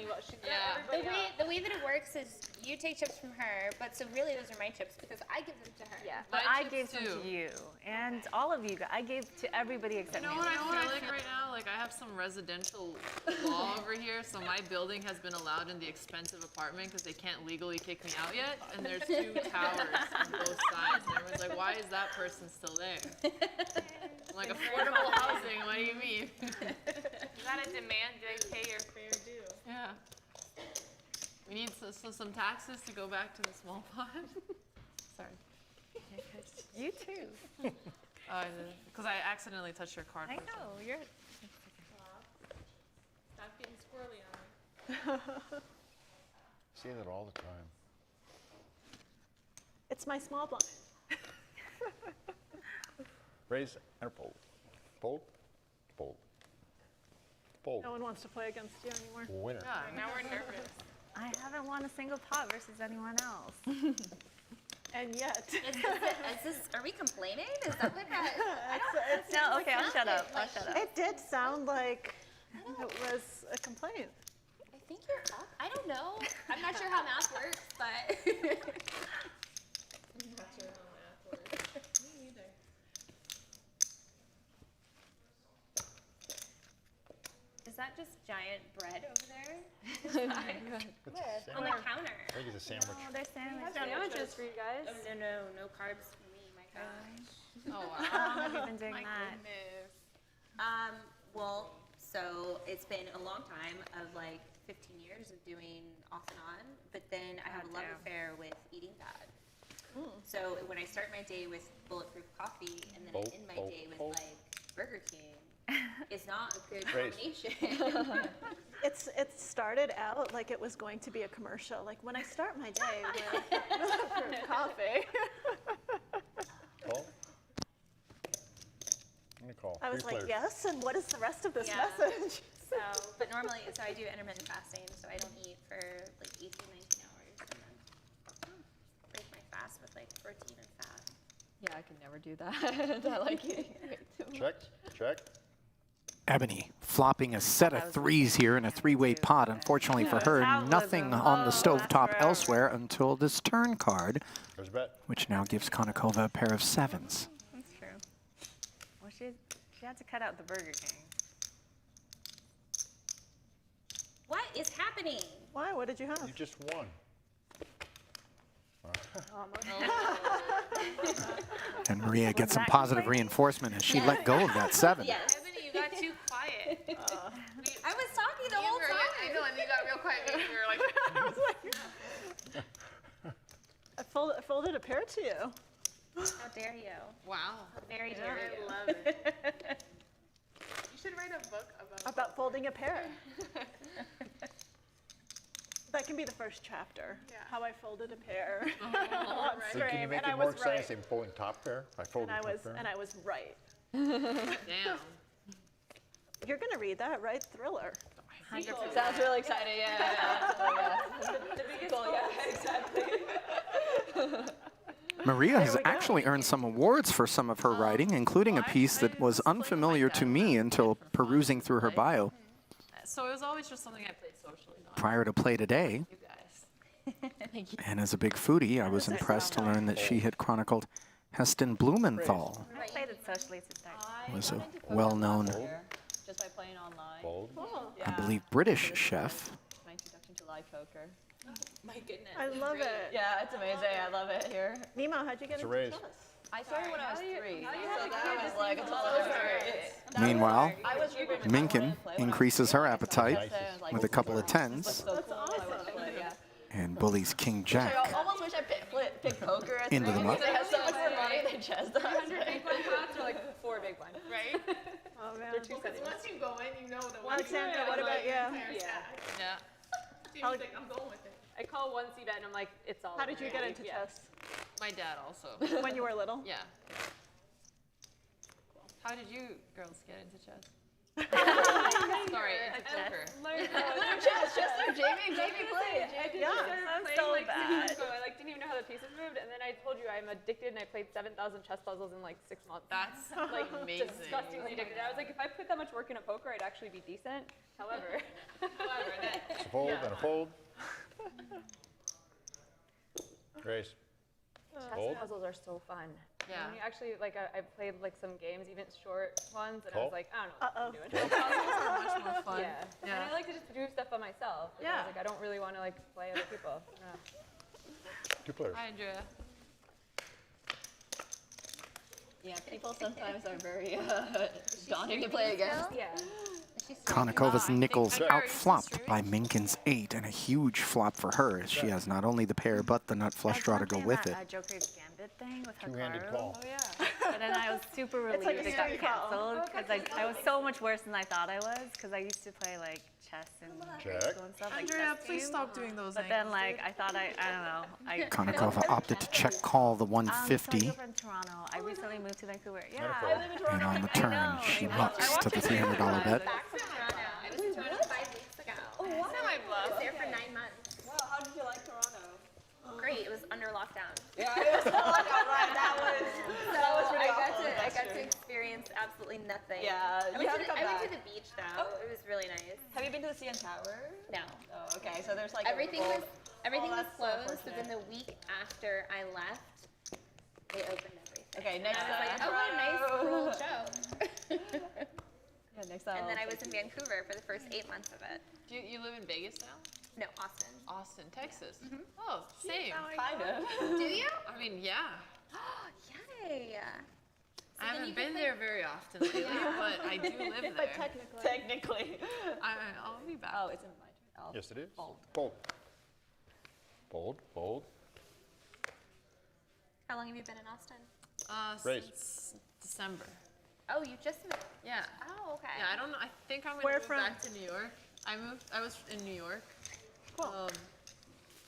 The way that it works is you take chips from her, but so really those are my chips because I give them to her. Yeah, but My I chips gave some too. to you and all of you. I gave to everybody except You know Nemo. what I feel like right now? Like I have some residential law over here, so my building has been allowed in the expensive apartment because they can't legally kick me out yet, and there's 2 towers on both sides, and everyone's like, why is that person still there? I'm like, affordable housing, what do you mean? Is that a demand? They pay your fair due. Yeah. We need some taxes to go back to the small pot. Sorry. You too. Because I accidentally touched your card. I for a second. know, you're. Stop getting squirrely on me. Say that all the time. It's my small blind. Raise and a fold. Fold. Fold. Fold. No one wants to play against you anymore. Winner. Yeah, Now we're nervous. I haven't won a single pot versus anyone else. And yet. Are we complaining? Is that what that? No, okay, I'll shut up. I'll shut up. It did sound like it was a complaint. I think you're up. I don't know. I'm not sure how math works, but. Is that just giant bread over there? It's a On the sandwich. counter. I think it's a sandwich. Oh, there's sandwiches. Sandwiches for you guys. Oh, no carbs for me, my gosh. Oh, wow. How long have you been doing My that? goodness. Well, so it's been a long time of like 15 years of doing off and on, but then I have a love affair with eating bad. So when I start my day with bulletproof coffee and then I end my day with like Burger King, it's not a good Great. combination. It started out like it was going to be a commercial. Like when I start my day with bulletproof coffee. Call? I'm gonna call. I was Three like, players. yes, and what is the rest of this Yeah. message? But normally, so I do intermittent fasting, so I don't eat for like 18, 19 hours, and then break my fast with like protein and fat. Yeah, I could never do that. I like eating way too much. Check. Ebony flopping a set of threes here in a three-way pot. Unfortunately for her, nothing on the stovetop elsewhere until this turn card, There's a bet. which now gives Konnikova a pair of sevens. That's true. Well, she had to cut out the Burger King. What is happening? Why? What did you have? You just won. And Maria gets some positive reinforcement as she let go of that seven. Yes. Ebony, you got too quiet. I was talking the whole time. I know, and you got real quiet. And you were like, I folded a pair to you. How dare you? Wow. How very dare you? I love it. You should write a book About folding a pair. That can be the first chapter. Yeah. How I folded a pair on right. Wait, can you stream, make and it I more was exciting? right. Say folding top pair. I folded top pair. And I was right. Damn. You're gonna read that, right? Thriller. 100%. Sounds really exciting. Yeah. Cool, yeah, exactly. Maria has we go. actually earned some awards for some of her writing, including a piece that was unfamiliar to me until perusing through her bio. So it was always just something I played socially, not Prior to play today, you guys. Thank you. and as a big foodie, I was impressed to learn that she had chronicled Heston Blumenthal, I played it socially to start. was a well-known, Just by playing online. Fold. I believe, British chef. My introduction to live poker. My goodness. I love it. Yeah, it's amazing. I love it here. Nemo, how'd you get It's a into raise. chess? I started when I was 3. how do you so have a that kid was just like a named total Bluffs? different. Meanwhile, I was really Minkin increases her appetite like, with a couple of tens so cool. I wanna play, yeah. and bullies King I Jack almost wish I picked poker at into the 3 muck. because they have so much more money than chess does. 100 big blind pots or like 4 big blind? right? Oh man. They're 2 Because cents. once you go in, you know the Alexandra, what about you? Yeah. Yeah. Jimmy's like, I'm going with it. I call one C bet and I'm like, it's all How did you get into Yeah. chess? My dad also. When you were little? Yeah. How did you girls get into chess? Sorry, into poker. Jamie played. Yeah. I'm so like 6 bad. months ago. I like didn't even know how the pieces moved, and then I told you I'm addicted, and I played 7,000 chess puzzles in like 6 months. That's like amazing. disgustingly addicted. I was like, if I put that much work into poker, I'd actually be decent. However, It's a fold and a fold. Raise. Fold. puzzles are so fun. Yeah. And you actually like I played like some games, even short ones, and I Call. was like, I don't know what I'm doing. Puzzles are much more fun. Yeah. And I like to just do stuff by myself. because I was like, I don't really want to like play other people. No. 2 players. Hi, Andrea. Yeah, people sometimes are very daunting to play against. Yeah. Konikova's nickels Andrea, are you still outflopped streaming? by Minkin's 8, and a huge flop for her as she has not only the pair but the nut flush draw to go with it. Joker's Gambit thing with Two-handed Hikaru. call. Oh yeah. And then I was super relieved like a it got street call. canceled because I was so much worse than I thought I was because I used to play like chess and Check. school and stuff. Like Andrea, chess please games. stop doing those But things. then like I thought I don't know. Konnikova opted to check call the So I 150, grew up in Toronto. I recently moved to Vancouver. Yeah. fold. and on the turn, she mucks to the $300 bet. I was in Toronto 5 weeks ago. Oh, wow. my I bluff. was there for 9 months. Wow, how did you like Toronto? Great. It was under lockdown. Yeah, it was that was pretty awful. I That's got true. to experience absolutely nothing. Yeah, I you went, have to, to come I went to back. the beach though. It was really nice. Have you been to the CN Tower? No. Oh, okay. So there's like Everything was everything was that's so closed. So then unfortunate. the week after I left, they opened everything. Okay, next I was like, time. oh, what a nice, cool show. Okay, next time. And then I was in Vancouver for the first 8 months of it. Do you live in Vegas now? No, Austin. Austin, Texas. Oh, same. Kind of. Do you? I mean, yeah. Yay. I haven't been there very often lately, but I do live there. But technically. Technically. I'll be back. Oh, it's in my turn. Oh. Yes, it is. Bold. Bold. Bold, bold. How long have you been in Austin? Raise. Since December. Oh, you just moved. Yeah. Oh, okay. Yeah, I don't know. I think I'm Where gonna move from? back to New York. I was in New York. Cool.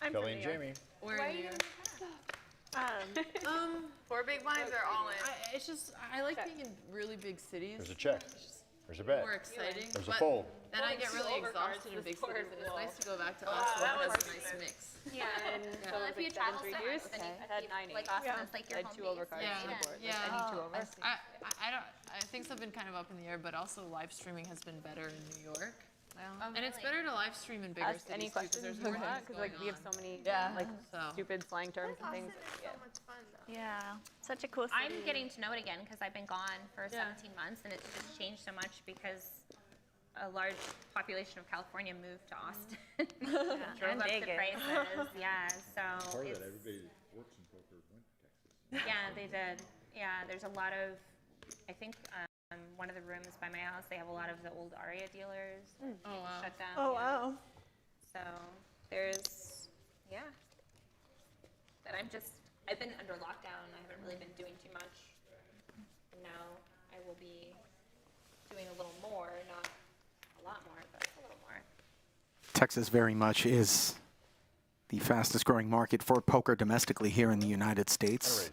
I'm Kelly from and New York. Jamie. Where Why are in New you York? Um, 4 big blinds are all in. It's just I like being in really big cities. There's a check. It's just There's a bet. more exciting. There's a but fold. Then I get really exhausted in big cities, and it's nice to go back to Austin. It has a nice mix. Yeah. So Well, if you travel so much, then you I had 9-8. like Austin Yeah. is like I your had home 2 base. overcards Yeah, on the board. yeah. Like, I need 2 over. I don't. Things have been kind of up in the air, but also live streaming has been better in New York. Oh, And it's really? better to live stream in bigger Ask cities any too, because questions there's you more want, things because going like we have on. so many Yeah. like So. stupid slang terms and things. Yeah. So much fun though. Yeah, such a cool city. I'm getting to know it again because I've been gone for 17 months, and it's just changed so much because a large population of California moved to Austin. And Drove up the Vegas. prices. Yeah, so Part of it's, that, everybody that works in poker went to Texas. yeah, they did. Yeah, there's a lot of, I think one of the rooms by my house, they have a lot of the old Aria dealers Oh wow. shut down. oh, yeah. wow. So there's, yeah. But I've been under lockdown. I haven't really been doing too much. Now I will be doing a little more, not a lot more, but a little more. Texas very much is the fastest growing market for poker domestically here in the United States.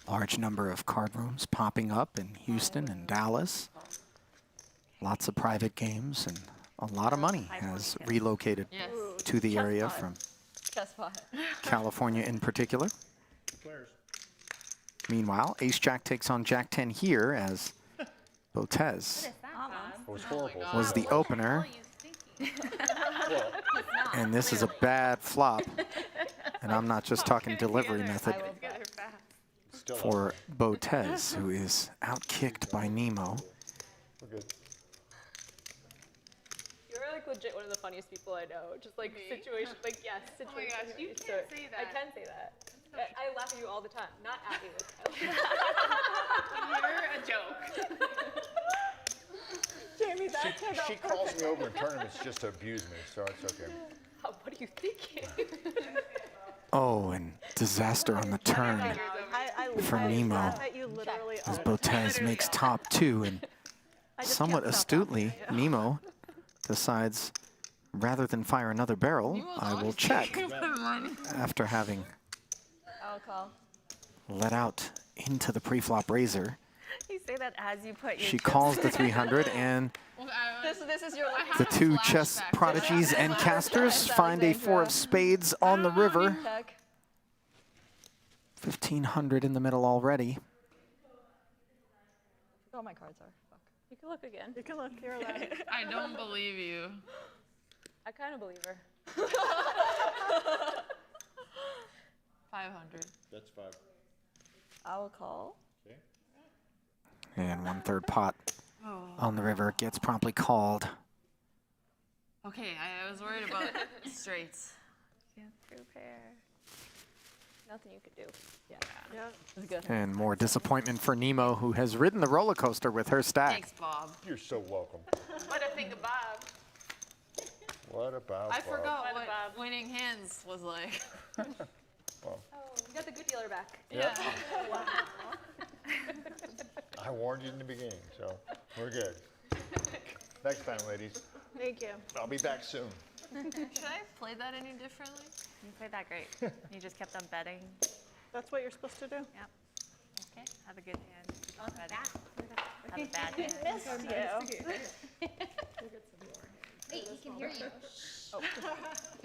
Large number of card rooms popping up in Houston and Dallas. Lots of private games, and a lot of money has relocated Yes. to the area from Chess pot. California in particular. Players. Meanwhile, Ace-Jack takes on Jack-10 here as Botez It was horrible. was the opener. Well, And this is a bad flop. And I'm not just talking delivery method still for Botez, who is outkicked by Nemo. we're good. You're like legit one of the funniest people I know. Just like situation, like yes, Oh my situation. gosh, you can't say I that. can say that. I laugh at you all the time. Not at you. You're a joke. Jamie, that turned out She calls me over in tournaments just to abuse me, so it's okay. What are you thinking? Oh, and disaster on the turn for Nemo laugh at you literally as all Botez makes top 2. And I just somewhat can't stop astutely, Nemo decides, rather than fire another barrel, I will check after having I'll call. let out into the pre-flop razor. You say that as you put your She chips calls the in. 300, and This is your lucky the 2 chess prodigies and casters find a 4 of spades on the river. check. 1,500 in the middle already. All my cards are. Fuck. You can look again. You can look, you're allowed. I don't believe you. I kind of believe her. 500. That's 5. I will call. Okay. And 1/3 pot on the river gets promptly called. Okay, I was worried about straights. Prepare. Nothing you could do. Yeah. This is good. And more disappointment for Nemo, who has ridden the roller coaster with her stack. Thanks, Bob. You're so welcome. What a thing of Bob. What about I Bob? forgot what Bob. winning hands was like. Well, Oh, you got the good dealer back. yeah. I warned you in the beginning, so we're good. Next time, ladies. Thank you. I'll be back soon. Should I have played that any differently? You played that great. You just kept on betting. That's what you're supposed to do. Yep. Okay. Have a good hand. Keep on betting. Have a bad hand. Missed you. Wait, he can hear you.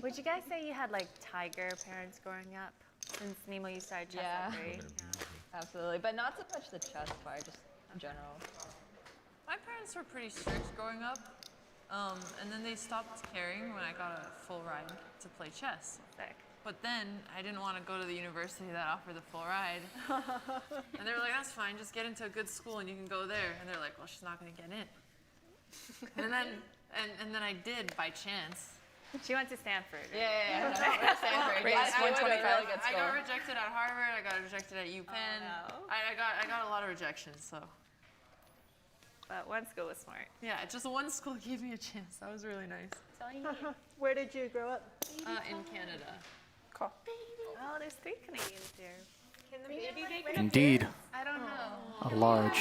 Would you guys say you had like tiger parents growing up? Since Nemo, you started chess Yeah. at 3. Absolutely. But not so much the chess part, just in general. My parents were pretty strict growing up. And then they stopped caring when I got a full ride to play chess. Sick. But then I didn't want to go to the university that offered the full ride. And they were like, that's fine, just get into a good school and you can go there. And they're like, well, she's not going to get in. And then I did by chance. She went to Stanford. Right? Yeah. Stanford. Raised I would 125. really good I got score. rejected at Harvard. I got rejected at UPenn. no. I got a lot of rejections. So But one school was smart. yeah, just one school gave me a chance. That was really nice. Where did you grow up? In Canada. Oh, there's 3 Canadians here. Can the baby bake? Indeed, I don't know. a large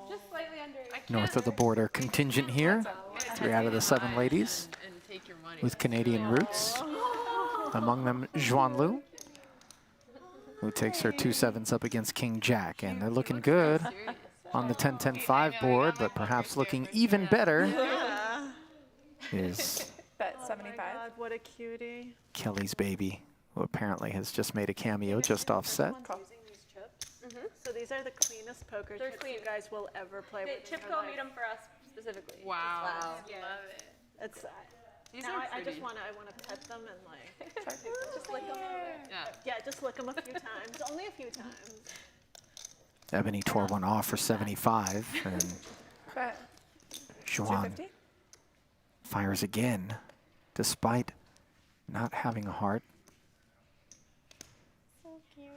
Just slightly under. north of the border contingent here. 3 out of the 7 ladies And take your money. with Canadian roots. Among them, Juan Lu, who takes her 2 7s up against King Jack. And they're looking good on the 10-10-5 board, but perhaps looking even better is Bet Oh my 75. God, what a cutie. Kelly's baby, who apparently has just made a cameo just offset. Using these chips. So these are the cleanest poker They're chips clean. you guys will ever play with. in Chip your Co life. made them for us specifically. Wow. Yeah. Love it. It's These now are I just pretty. want to pet them and like Just lick them. Yeah. just lick them a few times, only a few times. Ebony tore one off for 75, and Bet Juan 250. fires again, despite not having a heart. So cute.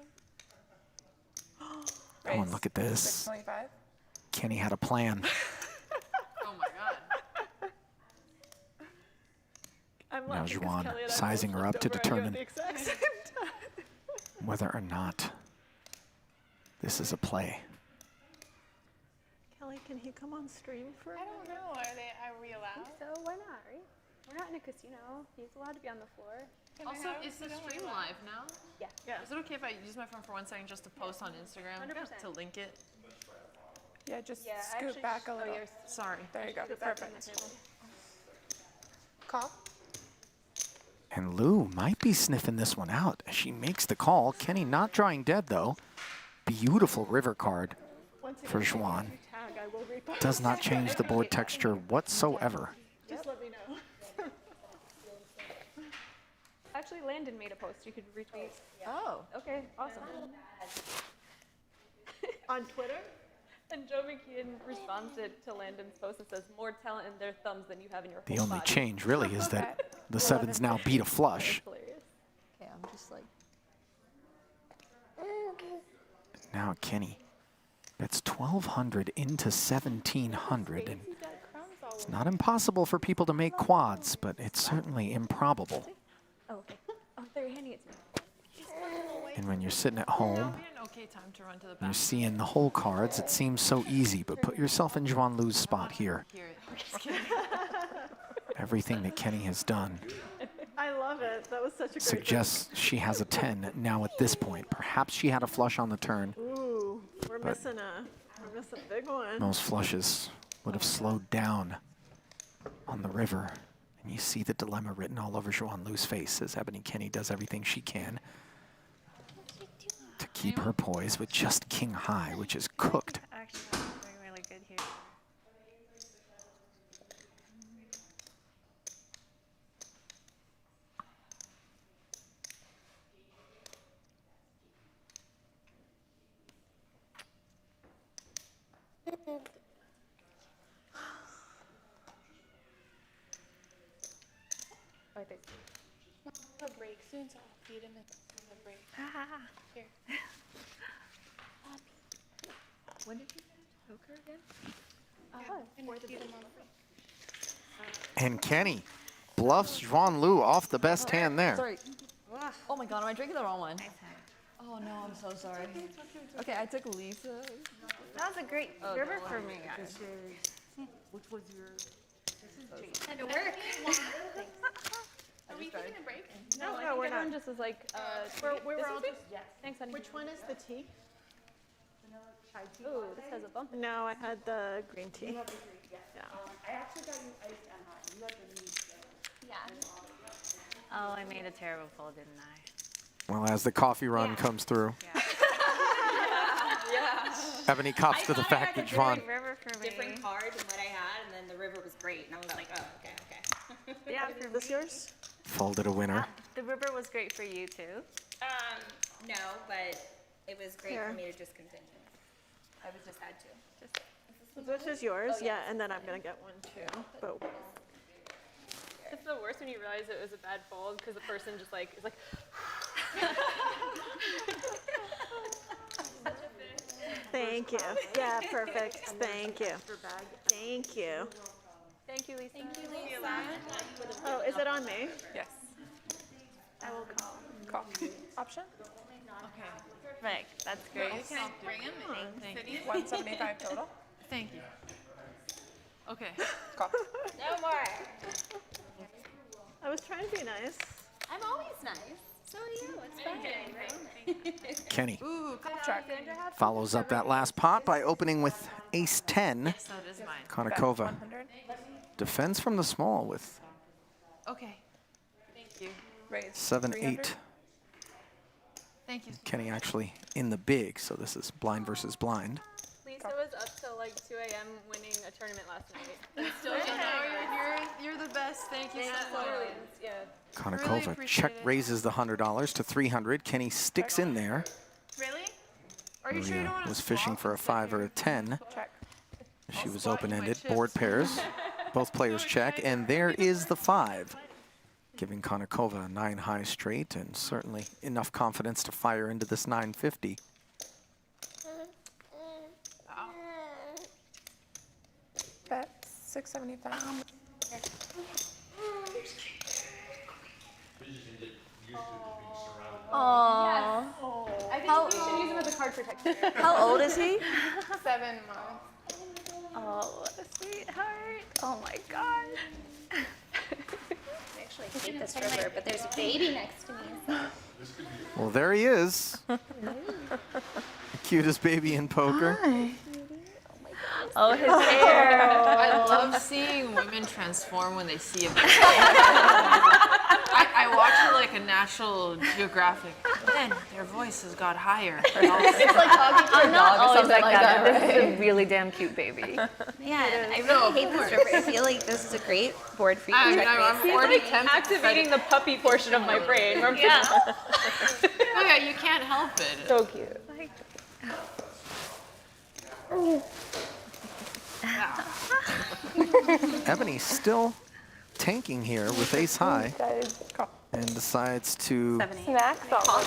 Oh, and look at this. 625. Kenny had a plan. Oh my God. I'm Now laughing 'cause Juan Kelly and I sizing both her up looked to over at you at determine the exact same time. whether or not this is a play. Kelly, can he come on stream for? I don't know. Are we allowed? So why not, right? We're not in a casino. He's allowed to be on the floor. Also, is the stream live now? Yeah. Yeah. Is it okay if I use my phone for 1 second just to post on Instagram 100%. to link it? Yeah, just Yeah, scoot actually, back a little. Sorry. There you go. Put it back on the Perfect. table. Call. And Lou might be sniffing this one out as she makes the call. Kenny not drawing dead, though. Beautiful river card Once for again, Juan. if you tag, I will repost. Does not change the board texture whatsoever. Just let me know. Actually, Landon made a post. You could retweet. Oh. Okay, awesome. On Twitter? And Joe McKeon responded to Landon's post and says, "More talent in their thumbs than you have in your The whole only body." change really is that the 7s now beat a flush. That's hilarious. Okay, I'm just like. Now Kenny bets 1,200 into 1,700, and it's not impossible for people to make quads, but it's certainly improbable. Oh, okay. Oh, they're handing it to me. And when you're sitting at home, That'll be an okay time to run to the you're bathroom. seeing the whole cards, it seems so easy, but put yourself in Juan Lu's spot here. Hear it. Just kidding. Everything that Kenny has done I love it. That was such a great suggests she has a 10 now at this point. Perhaps she had a flush on the turn. Ooh, we're But- missing a big one. Those flushes would have slowed down on the river. And you see the dilemma written all over Juan Lu's face as Ebony Kenny does everything she can to keep her poise with just king high, which is cooked. Actually, I'm doing really good here. Oh, thanks. A break soon, so I'll feed him a break. Here. When did you poker again? And feed him on. And Kenny bluffs Juan Lu off the best hand there. Sorry. Oh my God, am I drinking the wrong one? Oh no, I'm so sorry. Okay, I took Lisa. That was a great Oh, river no. for me, actually. Which was your? Had to work. Are we taking a break? No, I no, think we're everyone not. just was like, We were all just. thanks, honey. Which one is the tea? Ooh, this has a bump. No, I had the green tea. Yeah. Oh, I made a terrible pull, didn't I? Well, as the coffee run comes through, Ebony cops to the fact that Juan Great river for me. Different card than what I had, and then the river was great, and I was like, oh, okay. Yeah, Is for this me. yours? folded a winner. The river was great for you too. No, but it was great Here. for me to just continue. I was just had to. Just, is this Which is yours? Yeah, and then I'm gonna get one too. But It's the worst when you realize it was a bad fold because the person just like is like. thank you. Yeah, perfect. Thank you. Thank you. Thank you, Lisa. Oh, is it on me? Yes. I will call. Call. Option? Perfect. That's great. You can bring him in. Thank City. you. 175 total. Thank you. Okay. Call. No more. I was trying to be nice. I'm always nice. So are you. It's fine. Kenny Ooh, Check. follows up that last pot by opening with ace 10. yes, that is mine. Konnikova 100. defends from the small with Okay. Thank you. Raise. 7, 300. 8. Thank you. Kenny actually in the big, so this is blind versus blind. Lisa was up till like 2 a.m. winning a tournament last night. Still, you're the best. Thank you so much. Yeah. Konnikova appreciate check it. raises the $100 to 300. Kenny sticks in there. Really? Are you sure you Maria don't want to was fishing for a 5 or a 10. Check. She was spot you my open-ended, chips. board pairs. Both players check, and there is the 5, giving Konnikova a 9 high straight and certainly enough confidence to fire into this 950. Bet 675. Aww. I think we should use him as a card protector. How old is he? 7 months. Oh, what a sweetheart. Oh my God. I actually hate this river, but there's a baby next to me. So. Well, there he is. Cutest baby in poker. Oh, his hair. I love seeing women transform when they see a baby. I watch it like a National Geographic. Then their voices got higher. It's like talking to a dog or something like that. This is a really damn cute baby. Man, I really hate this river. I feel like this is a great board for you to check I'm raise. already Like activating the puppy portion of my brain. Where I'm Yeah. Oh yeah, you can't help it. so cute. Ebony still tanking here with ace high Call. and decides to Snacks all.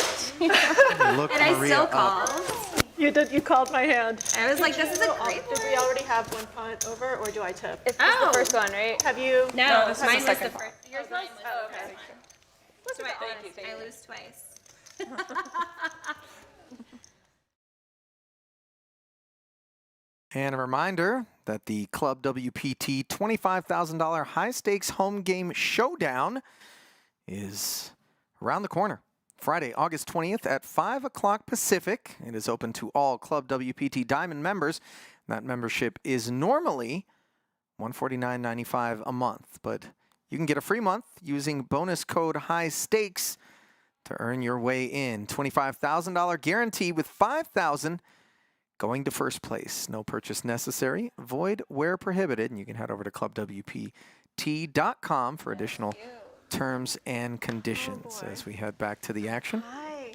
look And I Maria still up. call. You did. You called my hand. I was like, this is a great Did we already have one pot over, or do I tip? It's the first one, right? Have you? No, this is mine the was second the first. Yours was? Oh, okay. I lose twice. And a reminder that the Club WPT $25,000 high stakes home game showdown is around the corner. Friday, August 20th at 5 o'clock Pacific. It is open to all Club WPT Diamond members. That membership is normally $149.95 a month, but you can get a free month using bonus code high stakes to earn your way in. $25,000 guarantee with $5,000 going to first place. No purchase necessary. Void where prohibited. And you can head over to clubwpt.com for additional terms and conditions as we head back to the action. Hi.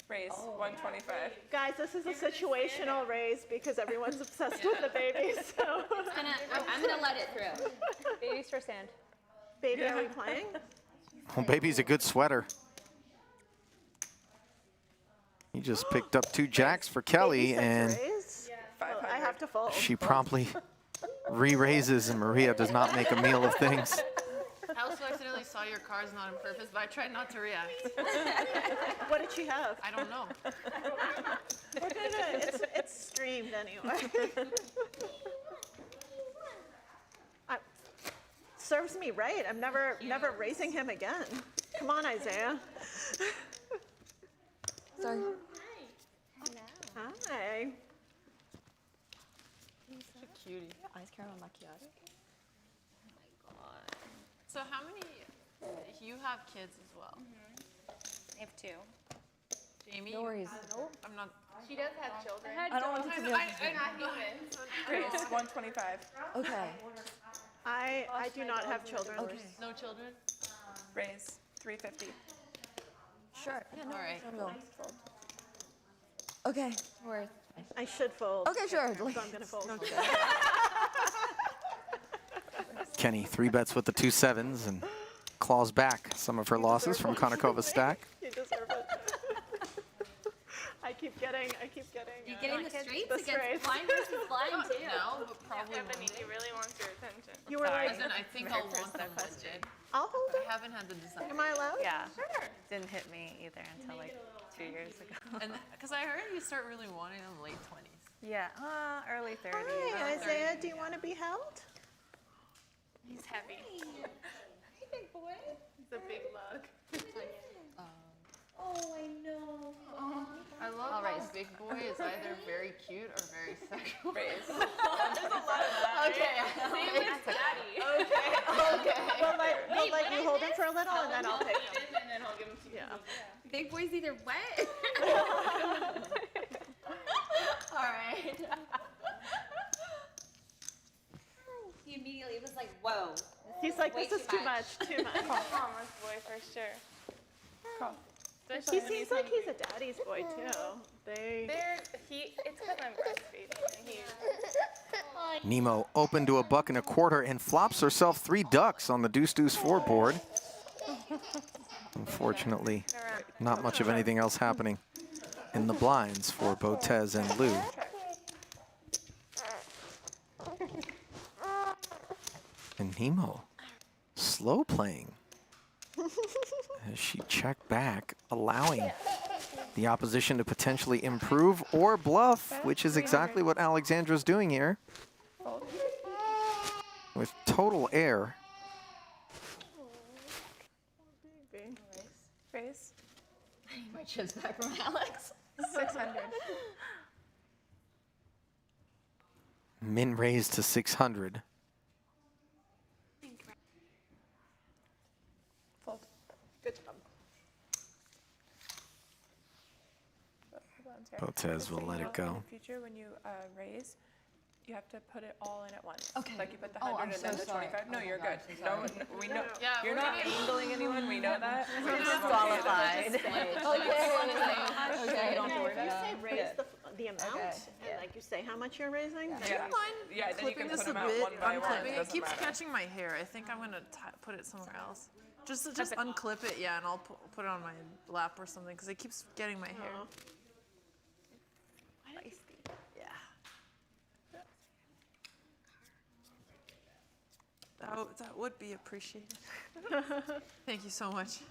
Raise 125. Guys, this is a situational raise because everyone's obsessed with the baby. So, I'm gonna let it through. Babies for sand. baby, are we playing? Oh, baby's a good sweater. He just picked up 2 jacks for Kelly, Baby said to and raise? Well, I have to fold. she promptly re-raises, and Maria does not make a meal of things. I also accidentally saw your cards not on purpose, but I tried not to react. What did she have? I don't know. We're gonna, it's streamed anyway. Serves me right. I'm never raising him again. Come on, Isaiah. Sorry. Hi. Cutie. Ice caramel macchiato. So how many? You have kids as well. I have 2. Jamie. No worries. I'm not. She does have children. I don't want it to be. I'm not human. So Raise 125. Okay. I do not have children. Okay. No children. Raise 350. Sure. Yeah, no, All right. no. Okay. Worth. I should fold. Okay, sure. So I'm gonna fold. Kenny 3-bets with the 2 sevens and claws back some of her losses from Konakova's stack. You deserve it. I keep getting. You're getting the straights the against straights. blind versus blind too. No, but probably Ebony, he really wants your attention. You were like, And I think I'll want them legit. I'll hold I it. haven't had the desire. Am I allowed? Yeah. Sure. Didn't hit me either until like 2 years ago. And because I heard you start really wanting them late 20s. Yeah, early 30s. Hi, Isaiah. Do you want to be held? He's heavy. Hey, big boy. He's a big lug. Oh, I know. I love how big boy is either very cute or very sexual. Raise. Okay. Same with daddy. Okay. We'll let you hold him for a little, and then I'll take him. And then I'll give him to you. Yeah. Big boy's either wet. All right. He immediately was like, whoa. He's like, Way this is too too much. much, too much. Mama's boy for sure. Call. He seems like he's a daddy's boy too. It's because I'm breastfeeding and he's Nemo open to a buck and a quarter and flops herself 3 ducks on the deuce-deuce-4 board. Unfortunately, not much of anything else happening in the blinds for Botez and Lou. And Nemo slow playing as she checked back, allowing the opposition to potentially improve or bluff, which is exactly what Alexandra's doing here. With total air. raise. I need my chips back from Alex. 600. Min raised to 600. Fold. Good job. Botez will let it go. In the future, when you raise, you have to put it all in at once. Okay. Like you put the Oh, 100 I'm and then so the sorry. 25. No, Oh my you're gosh, good. I'm No, sorry. we know. Yeah, You're we're not gonna- angling anyone. We know that. We're disqualified. Okay. Don't worry about it. You say raise the amount, Okay, and like you say how much you're raising. Yeah. Mind Yeah, then you clipping can this put a them out bit? one by one. Unclipping it Doesn't keeps matter. catching my hair. I think I'm gonna put it somewhere else. Just unclip it, yeah, and I'll put it on my lap or something because it keeps getting my hair. Yeah. That would be appreciated. Thank you so much.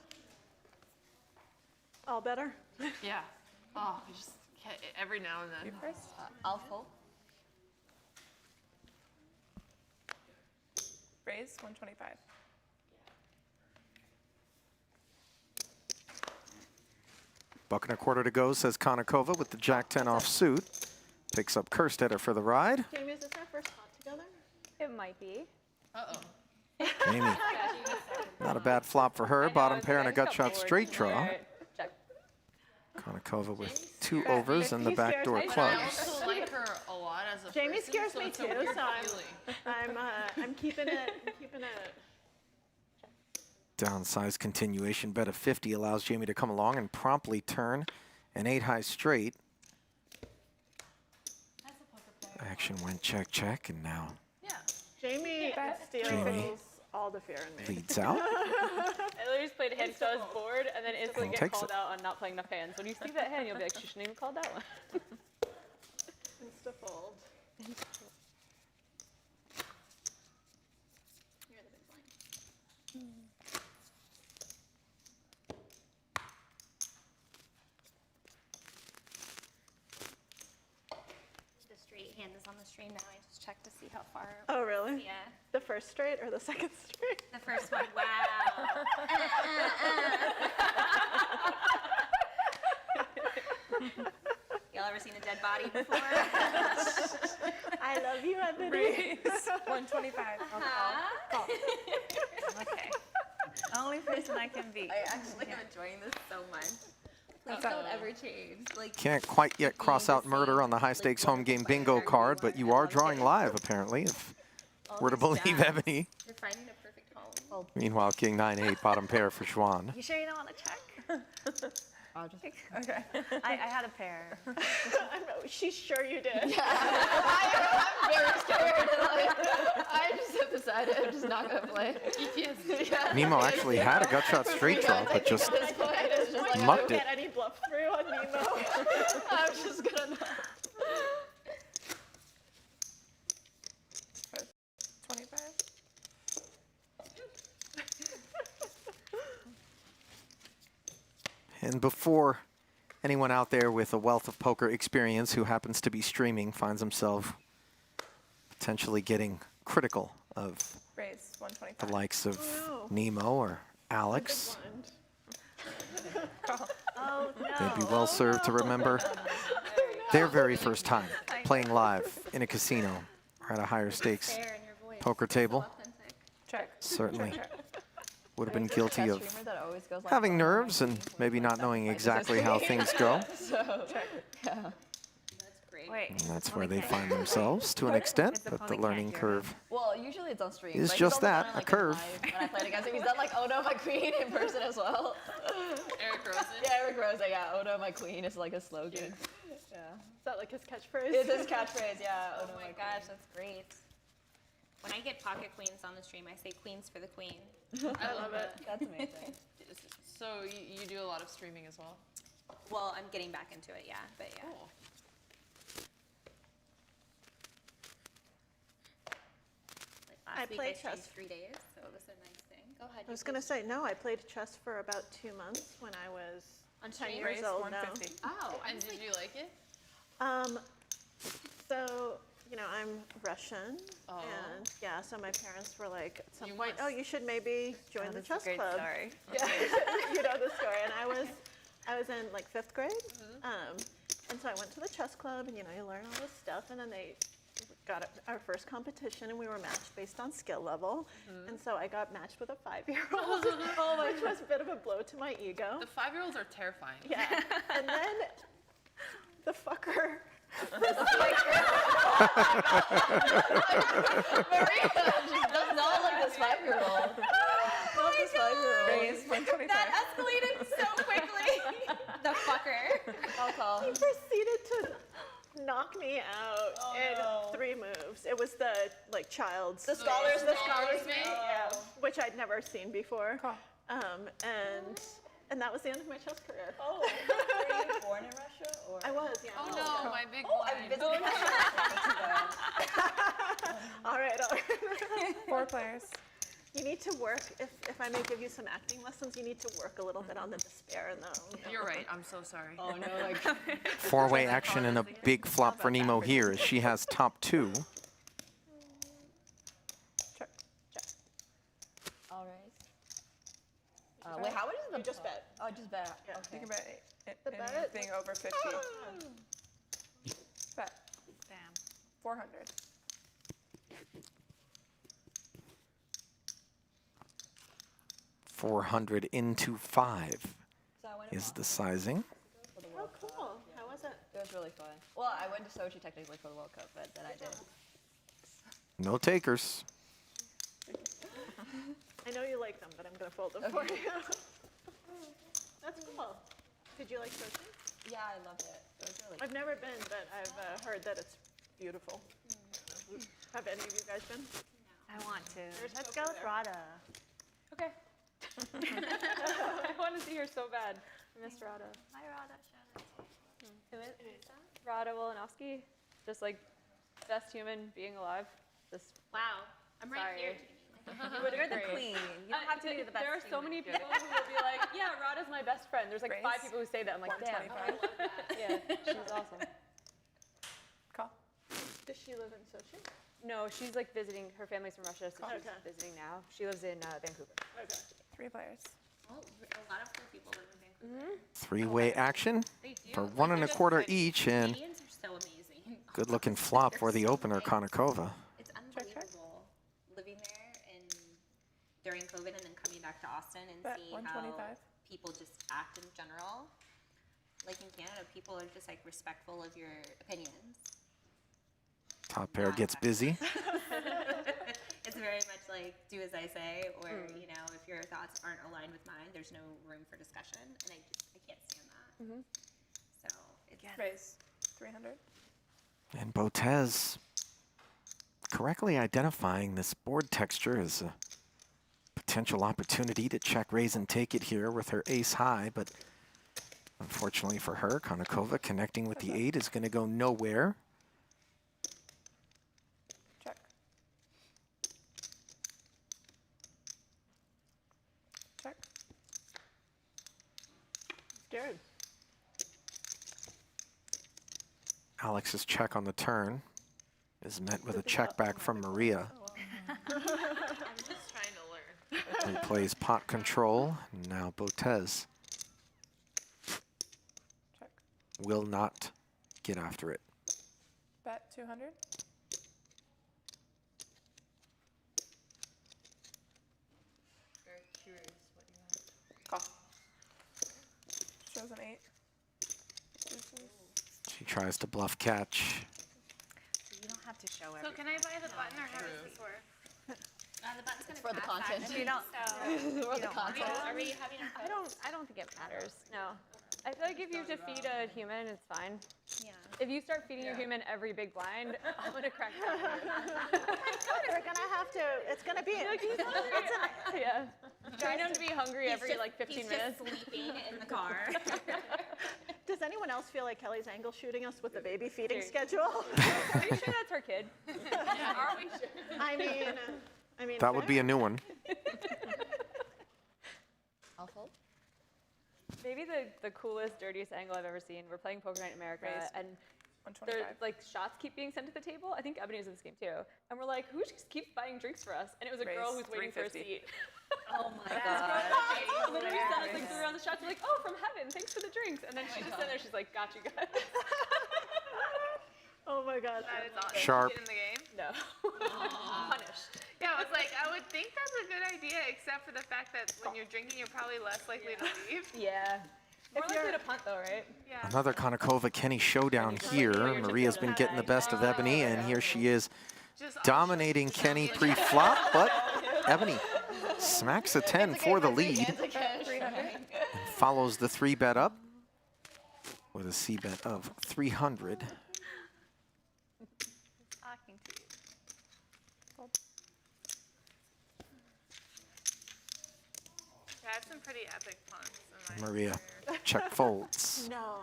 All better. Yeah. Oh, I just every now and then. You first. I'll fold. Raise 125. Buck and a quarter to go, says Konnikova with the Jack-10 off suit. Picks up Kerstetter for the ride. Jamie, is this our first pot together? It might be. Uh-oh. Amy, not a bad flop for her. Bottom pair and a gut shot straight draw. Check. Konnikova with 2 overs and the backdoor I clubs. also like her a lot as a Jamie person, scares so me it's a too, weird so feeling. I'm keeping it. I'm keeping it. Downsized continuation bet of 50 allows Jamie to come along and promptly turn an 8-high straight. Action went check, check, and now Yeah. Jamie steals Jamie. all the fear in me. leads out. I literally just played a hand because I was bored and then instantly And get takes called it. out on not playing enough hands. When you see that hand, you'll be like, you shouldn't even call that one. Insta fold. The straight hand is on the stream now. I just checked to see how far. Oh really? Yeah. The first straight or the second straight? The first one. Wow. Y'all ever seen a dead body before? I love you, Ebony. Raise 125. Okay. Only person I can beat. I actually am enjoying this so much. Please don't ever change. Like, Can't quite yet cross out murder on the high-stakes home game bingo card, but you are drawing live, apparently, if we're to believe Ebony. You're finding a perfect home. Meanwhile, King 9-8, bottom pair for Schwan. You sure you don't want to check? I'll just. Okay. I had a pair. She's sure you did. I'm very scared. I just have decided I'm just not gonna play. Yeah. Nemo actually had a gut shot straight draw, but just At this point, it's just like, I mucked don't it. get any bluff through on Nemo. I'm just gonna not. 25. And before anyone out there with a wealth of poker experience who happens to be streaming finds himself potentially getting critical of Raise the 125. likes of Oh, Nemo or Alex, Oh no. they'd be well served to remember their very first time playing live in a casino or at a higher stakes poker table. Check. Certainly Check. would have been That guilty of streamer that always goes like having that on my nerves and screen, maybe like not that knowing was my exactly how screen. things go. So, yeah. That's great. Wait. And that's Well, where we they can't find hear themselves to an extent, His but the opponent learning can't hear him. curve Well, usually it's on stream. is but he's just also that, done it, a like, curve. live When I played against him, he's done like, oh no, my queen in person as well. Eric Rosen. Yeah, Eric Rose, yeah, oh no, my queen is like a slogan. Yeah. Is that like his catchphrase? It's his catchphrase, yeah, oh Oh no, my my gosh, that's great. When I get pocket queens on the stream, I say queens for the queen. I love it. That's amazing. So you do a lot of streaming as well? Well, I'm getting back into it, yeah, but yeah. Cool. Like I last week played I streamed chess. 3 days, so it was a nice thing. Go ahead. I was going to say, no, I played chess for about 2 months when I was On 10 stream? years Raise old now. 150. Oh, And did you like it? So, you know, I'm Russian, Oh. and yeah, so my parents were like, at some You point, must. oh, you should maybe join the That's a chess great club. story. Yeah, you know the story. And I was in like 5th grade, and so I went to the chess club, and you know, you learn all this stuff, and then they got our first competition, and we were matched based on skill level, and so I got matched with a 5-year-old, which was a bit of a blow to my ego. The 5-year-olds are terrifying. Yeah, and then the fucker. Maria just does not like this 5-year-old. Not this 5-year-old. Raise 125. that escalated so quickly. The fucker. I'll call. He proceeded to knock me out in 3 moves. It was the like child's The scholars, the mate. scholars mate, yeah, which I'd never seen before. Call. And that was the end of my chess career. Oh, were you born in Russia or? I was, yeah. Oh no, my big I've blind. visited Russia. All right, all right. 4 players. You need to work. If I may give you some acting lessons, you need to work a little bit on the despair and the. You're right. I'm so sorry. Oh no, like. 4-way action and a big flop for Nemo here as she has top 2. Check. All right. Wait, how much is the? You just bet. Oh, just bet. Yeah. You Okay. can bet The bet? anything over 50. Bet. Damn. 400. $400 into 5 So I went is the sizing. for the Oh, World Cup. cool. How was it? It was really fun. Well, I went to Sochi technically for the World Cup, but then I did. No takers. I know you like them, but I'm gonna fold them for you. That's cool. Did you like Sochi? Yeah, I loved it. It was really. I've never been, but I've heard that it's beautiful. Have any of you guys been? I want to. There's Let's poker go with there. Rada. Okay. I want to see her so bad. I missed Rada. Hi, Rada. Shout out to you. Who is Rada Wolanowski. Just like best human being alive. Just Wow. I'm right Sorry. here. You're the queen. You don't have to be the best. There are so human. many people who will be like, yeah, Rada's my best friend. There's like Raise. 5 people who say that. I'm like, damn. 125. Yeah, she's awesome. Call. Does she live in Sochi? No, she's like visiting. Her family's from Russia, so she's Okay. visiting now. She lives in Vancouver. Okay. 3 players. Well, a lot of cool people live in Vancouver. 3-way action They do. for Like, 1 they're $1/4 just- each, and Canadians are so amazing. good looking flop for the They're so opener, nice. Konnikova. It's unbelievable living there and during COVID and then coming back to Austin and Bet seeing how 125. people just act in general. Like in Canada, people are just like respectful of your opinions. Top pair gets busy. It's very much like do as I say, or you know, if your thoughts aren't aligned with mine, there's no room for discussion, and I can't stand that. So it's Raise 300. And Botez correctly identifying this board texture as a potential opportunity to check, raise, and take it here with her ace high, but unfortunately for her, Konnikova connecting with the 8 is going to go nowhere. Check. Check. Scared. Alex's check on the turn is met with a check back from Maria. I'm just trying to learn. He plays pot control. Now Botez Check. will not get after it. Bet 200. Very curious what you have. Call. Shows an 8. Deuces. She tries to bluff catch. So you don't have to show So everything. can I buy the button or how does this work? the button's gonna For the crash content. actually, You don't- so For the content. are we having a I don't think it matters. No. I feel like if you have to feed a human, it's fine. Yeah. If you start feeding your human every big blind, I'm gonna crack down. We're gonna have to. It's gonna be. Yeah. Train him to be hungry He's every just- like 15 he's minutes. just sleeping in the car. Does anyone else feel like Kelly's angle shooting us with the baby feeding Dude. schedule? Are you sure that's her kid? Are we sure? I mean. That would be a new one. I'll fold. Maybe the coolest, dirtiest angle I've ever seen. We're playing Poker Night in America, Raise. and 125. there's like shots keep being sent to the table. I think Ebony was in this game too. And we're like, who just keeps buying drinks for us? And it was a girl Raise who's waiting for a 350. seat. Oh my Literally sent us like 3 rounds of shots. We're like, oh, from heaven, thanks for the drinks. And then she's just in there, she's like, got you guys. Oh my God. That is awesome. Sharp. Get in the game? No. Punished. Yeah, I was like, I would think that's a good idea, except for the fact that when you're drinking, you're probably less likely to leave. Yeah. More likely to punt though, right? Yeah. Another Konnikova-Kenny showdown here. Maria's been getting the best of Ebony, and here she is Just dominating Kenny pre-flop, but Ebony smacks a 10 for the lead and follows the 3-bet up with a C-bet of 300. Talking to you. I had some pretty epic punts in my Maria career. check folds. No.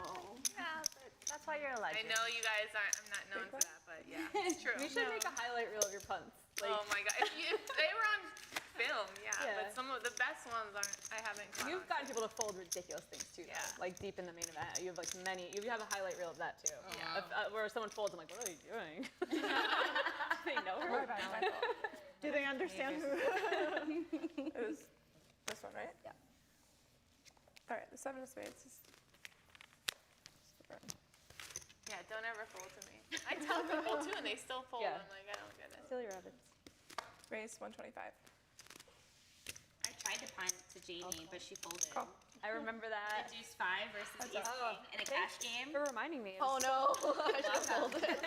Yeah, but that's why you're a I legend. know you guys aren't, I'm not known for that, but yeah, it's true. We should make a highlight reel of your punts. Like, Oh my God, if they were on film, yeah, Yeah. but some of the best ones I haven't caught you've on gotten people to fold ridiculous things too. Though. Yeah. Like deep in the main event, you have like many. You have a highlight reel of that too. Yeah. Where someone folds, I'm like, what are you doing? They know her. Do they understand who? It was this one, right? Yeah. All right, the 7 of spades is. Yeah, don't ever fold to me. I tell people too, and they still fold. Yeah. I'm like, I don't get it. Steal your rabbits. Raise 125. I tried to punt to Jamie, but she folded. Call. I remember that. The deuce 5 versus ace Oh, king in a cash game. For reminding me. Oh no! I should have folded. It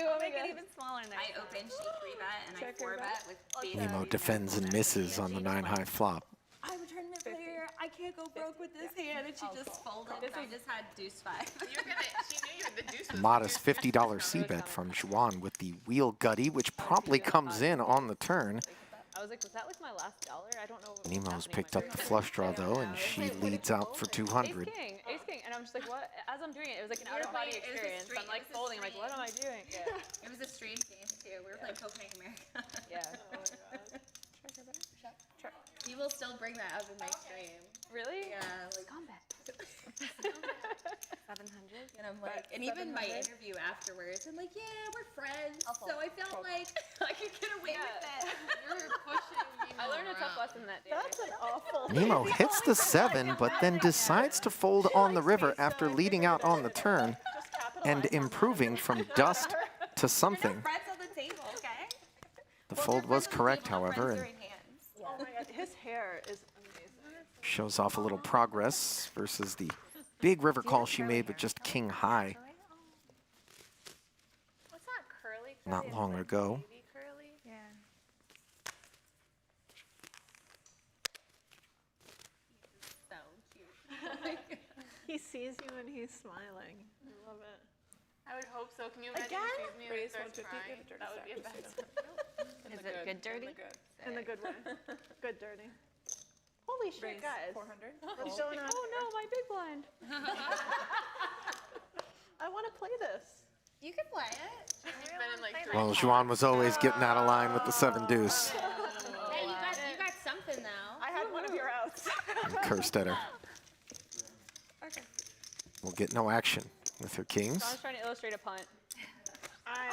was, Make it even smaller next I opened, she 3-bet, and Check I your 4-bet with base Nemo queen defends and misses on the 9-high flop. I'm a tournament player. I can't go broke with this hand, and she just folded. And I just had deuce 5. You're gonna. She knew you were the deuce. Was Modest $50 C-bet from Juan with the wheel gutty, which promptly comes in on the turn. I was like, was that like my last dollar? I don't know. What was Nemo's happening. picked My up the brain- flush draw though, and she leads out for 200. Ace king, and I'm just like, what? As I'm doing it, it was like an out of body It was a experience. stream- I'm like it was a folding. I'm like, what am I doing? Yeah. It was a stream game, too. We were playing Poker-Night in America. Yeah. Check your bet. Check. He will still bring that up in my stream. Really? Yeah, like, Combat. 700. and I'm like, and even my interview afterwards, I'm like, yeah, we're friends. I'll So I felt like I could get away with it. You're pushing me. I learned a tough lesson that day. That's an awful. Nemo hits the 7, but then decides to fold on the river after leading out on the turn and improving from dust to something. Friends on the table, okay? The fold was correct, however, and Oh my God, his hair is amazing. shows off a little progress versus the big river call she made with just king high What's not curly? not Curly, long it's ago. like baby curly. Yeah. So cute. He sees you and he's smiling. I love it. I would hope so. Can you imagine Again? he sees me and Raise starts 150, crying? get a dirty That would be a stack. bad In Is the it good dirty? In the good. In the good way. Good dirty. Holy shit, Raise guys. 400. What's going on? Oh no, my big blind. I want to play this. You can play it. She's been in like 3 Well, Juan was always getting out of line with the 7 deuce. Hey, you got something now. I had one of your outs. Cursed at her. Okay. Will get no action with her kings. I was trying to illustrate a punt. I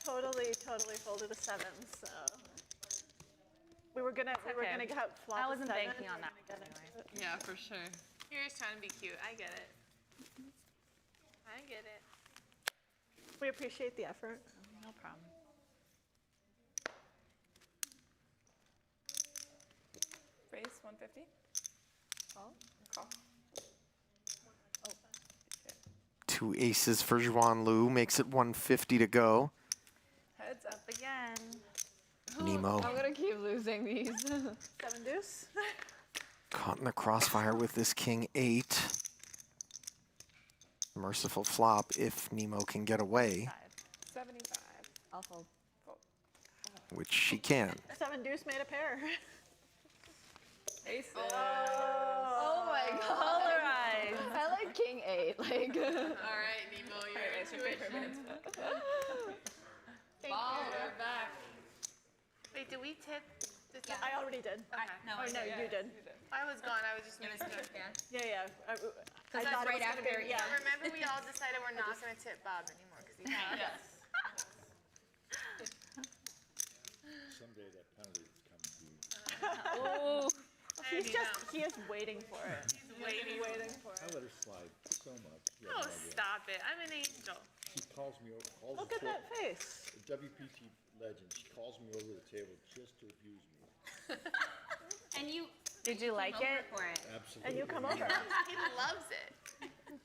totally folded a 7, so. We were gonna okay. have flop. I wasn't a 7 banking on and that get anyway. into it. Yeah, for sure. You're just trying to be cute. I get it. I get it. We appreciate the effort. No problem. Raise 150. Call. 2 aces for Juan Lu, makes it 150 to go. Heads up. Up again. Nemo I'm gonna keep losing these. 7 deuce. caught in the crossfire with this king 8. Merciful flop if Nemo can get away, 75. I'll fold. which she can. 7 deuce made a pair. Aces. Oh my god. Polarized. I like king 8. Like. All right, Nemo, your intuition. Baller back. Wait, did we tip? I already did. No, Oh, no, you did. I was gone. I was just It was making me, sure. yeah. Yeah. I that's thought right it was gonna after- be, yeah. Remember, we all decided we're not going to tip Bob anymore because he's not. Yes. Someday that penalty is coming to you. Oh. He is waiting for it. He's waiting. for I let her slide so much. You Oh, have no idea. stop it. I'm an angel. She calls me over, calls Look the at that face. WPT legend. She calls me over the table just to abuse me. And you Did you like come over it? for it. Absolutely. And you come over. He loves it.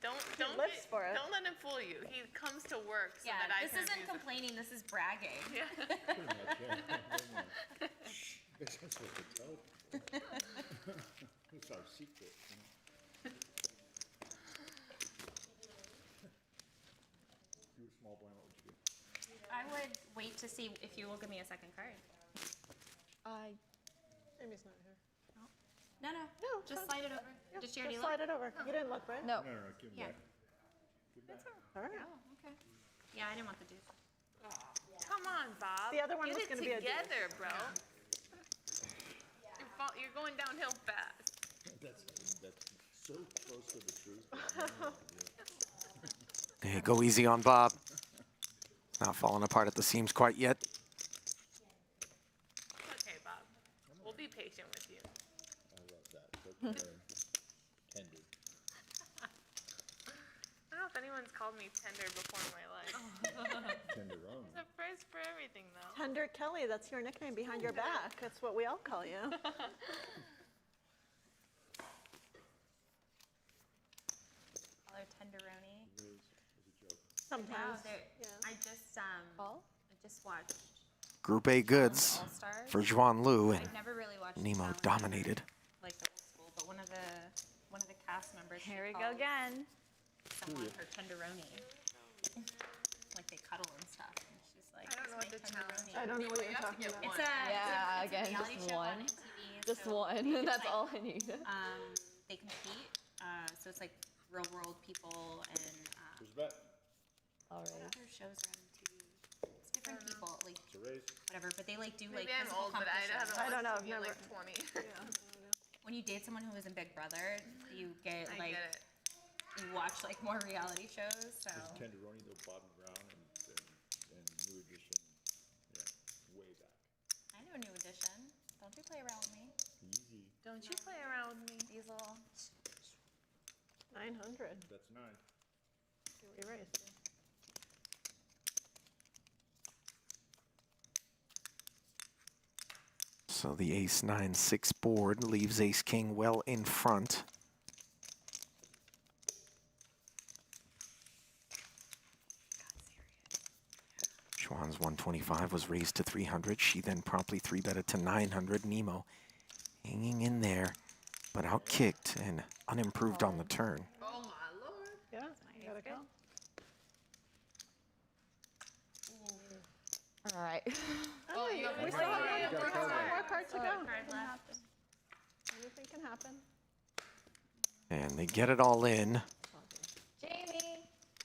Don't lives for it. Don't let him fool you. He comes to work so Yeah, that I this can isn't abuse him. complaining, this is bragging. Pretty much, yeah. That's what they tell people. It's our secret. You know? If you were small blind, what would you do? I would wait to see if you will give me a second card. Amy's not here. No, No, just slide it over. Did she already Just slide look? it over. You didn't look, right? No. No, give him Yeah. back. Give him back. All right. Oh, okay. Yeah, I didn't want the deuce. Come on, Bob. The other one Get was it gonna be a deuce. together, bro. You're going downhill fast. That's so close to the truth. but no, yeah. Hey, go easy on Bob. Not falling apart at the seams quite yet. Okay, Bob. We'll be patient with you. I love that. So tender. I don't know if anyone's called me tender before in my life. Tenderoni. It's a first for everything, though. Tender Kelly, that's your nickname behind your back. That's what we all call you. Call her tenderoni. Sometimes. I just watched Group A goods All-Stars. for Juan Lu, and I've never really watched Nemo Challenge, dominated. like the old school, but one of the cast members. Here we go again. Someone her tenderoni. Like they cuddle and stuff. And she's like, I don't know what "It's the my challenge tenderoni." I don't know what you're talking about. It's a Yeah, it's a again, reality just show one. on MTV. Just so one. it's That's like, all I need. They compete. So it's like real world people and Who's that? All what right. other shows are on TV? It's different people, like It's a raise. whatever. But they like do like Maybe I'm physical old, but I competitions. haven't I don't know, watched TV in I've like 20. When you date someone who is in Big Brother, you get I like get it. you watch like more reality shows. So It's Tenderoni, though, Bobby Brown, and New Edition. Yeah, way back. I know a New Edition. Don't you play around with me? Easy. Don't you play around with me. These little 900. That's 9. See what you raised. So the ace 9-6 board leaves ace king well in front. Juan's 125 was raised to 300. She then promptly 3-betted to 900. Nemo hanging in there, but outkicked and unimproved on the turn. Oh, All right. Oh, you have We more still have cards. one more card to go. Card left. Anything can happen. And they get it all in. Jamie.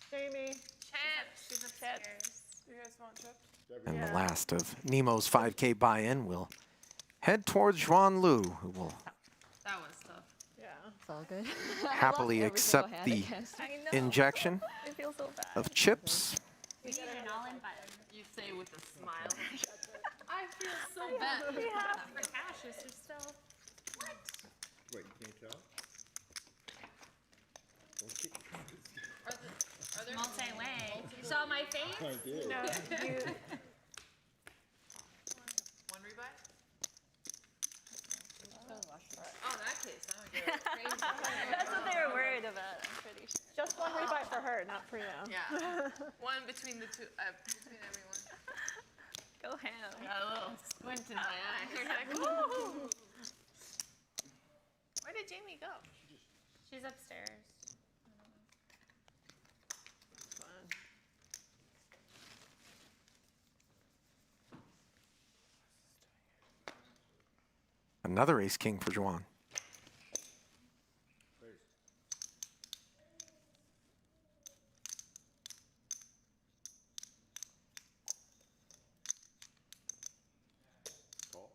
Jamie. Chips. She's upstairs. You guys want chips? And the last of Nemo's 5K buy-in will head towards Juan Lu, who will That was tough. Yeah. It's all good. happily accept the injection I feel so bad. of chips. We need an all-in button. You say with a smile. I feel so bad. For Cassius, you're still. Wait, you can't tell? Are there Multi-way. You saw my face? I did. No, you. one rebuy? Oh, in that case, now I get crazy. That's what they were worried about, I'm pretty sure. Just one rebuy for her, not for you. Yeah. One between the two, between everyone. Go ham. Got a little squint in my eye. You're like, woo! Where did Jamie go? She's upstairs. Another ace-king for Juan. Call.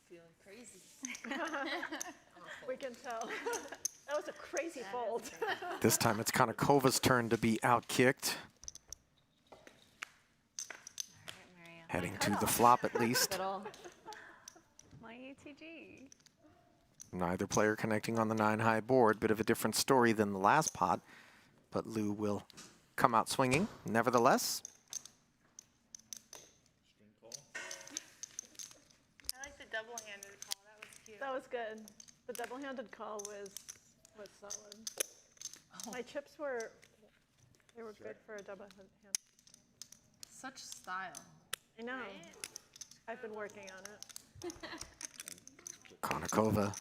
Feeling crazy. We can tell. That was a crazy fold. This time it's Konakova's turn to be outkicked. Heading to the flop at least. At all. My ATG. Neither player connecting on the 9-high board. Bit of a different story than the last pot, but Lou will come out swinging nevertheless. String call. I like the double-handed call. That was cute. That was good. The double-handed call was solid. My chips were good for a double hand. Such style. I know. I've been working on it. Konnikova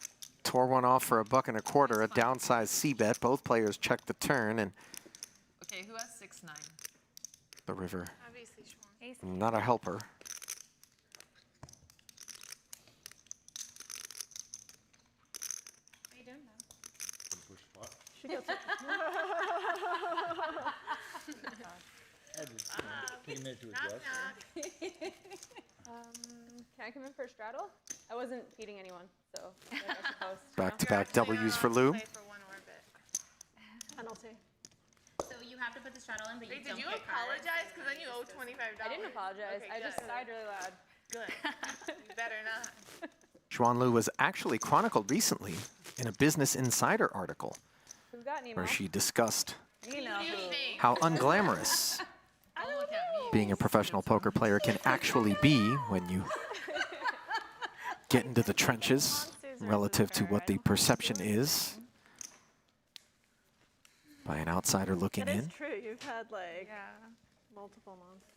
tore one off for $1.25, a downsized C-bet. Both players check the turn, and Okay, who has 6-9? the river, Obviously, Schwan. not a helper. What are you doing now? Push spot. She gets it. I just, take a minute to adjust. Can I come in for a straddle? I wasn't feeding anyone, so I feel like I should post. Back-to-back W's for Lou. Play for one orbit. Penalty. So you have to put the straddle in, but Wait, you did don't you pick cards. apologize? Because then you owe $25. I didn't apologize. Okay, I just good. sighed really loud. Good. You better not. Juan Lu was actually chronicled recently in a Business Insider article Who got Nemo? where she discussed You know You who. think. how unglamorous Don't look at me. being a professional poker player can actually be when you get into the trenches relative to what the perception is by an outsider looking It is in. true. You've had like Yeah. multiple monsters.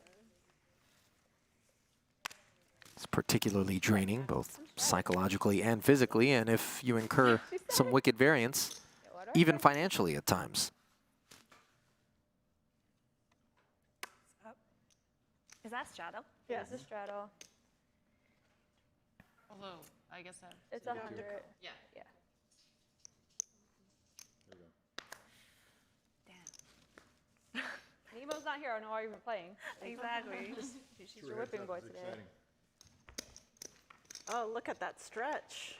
It's particularly draining, both psychologically and physically, and if you incur some wicked variance, even financially at times. Is that straddle? Yes. It's a straddle. Although, I guess that. It's 100. Yeah. Yeah. Nemo's not here. I don't know why you're even playing. Exactly. She's your whipping boy today. Exciting. Oh, look at that stretch.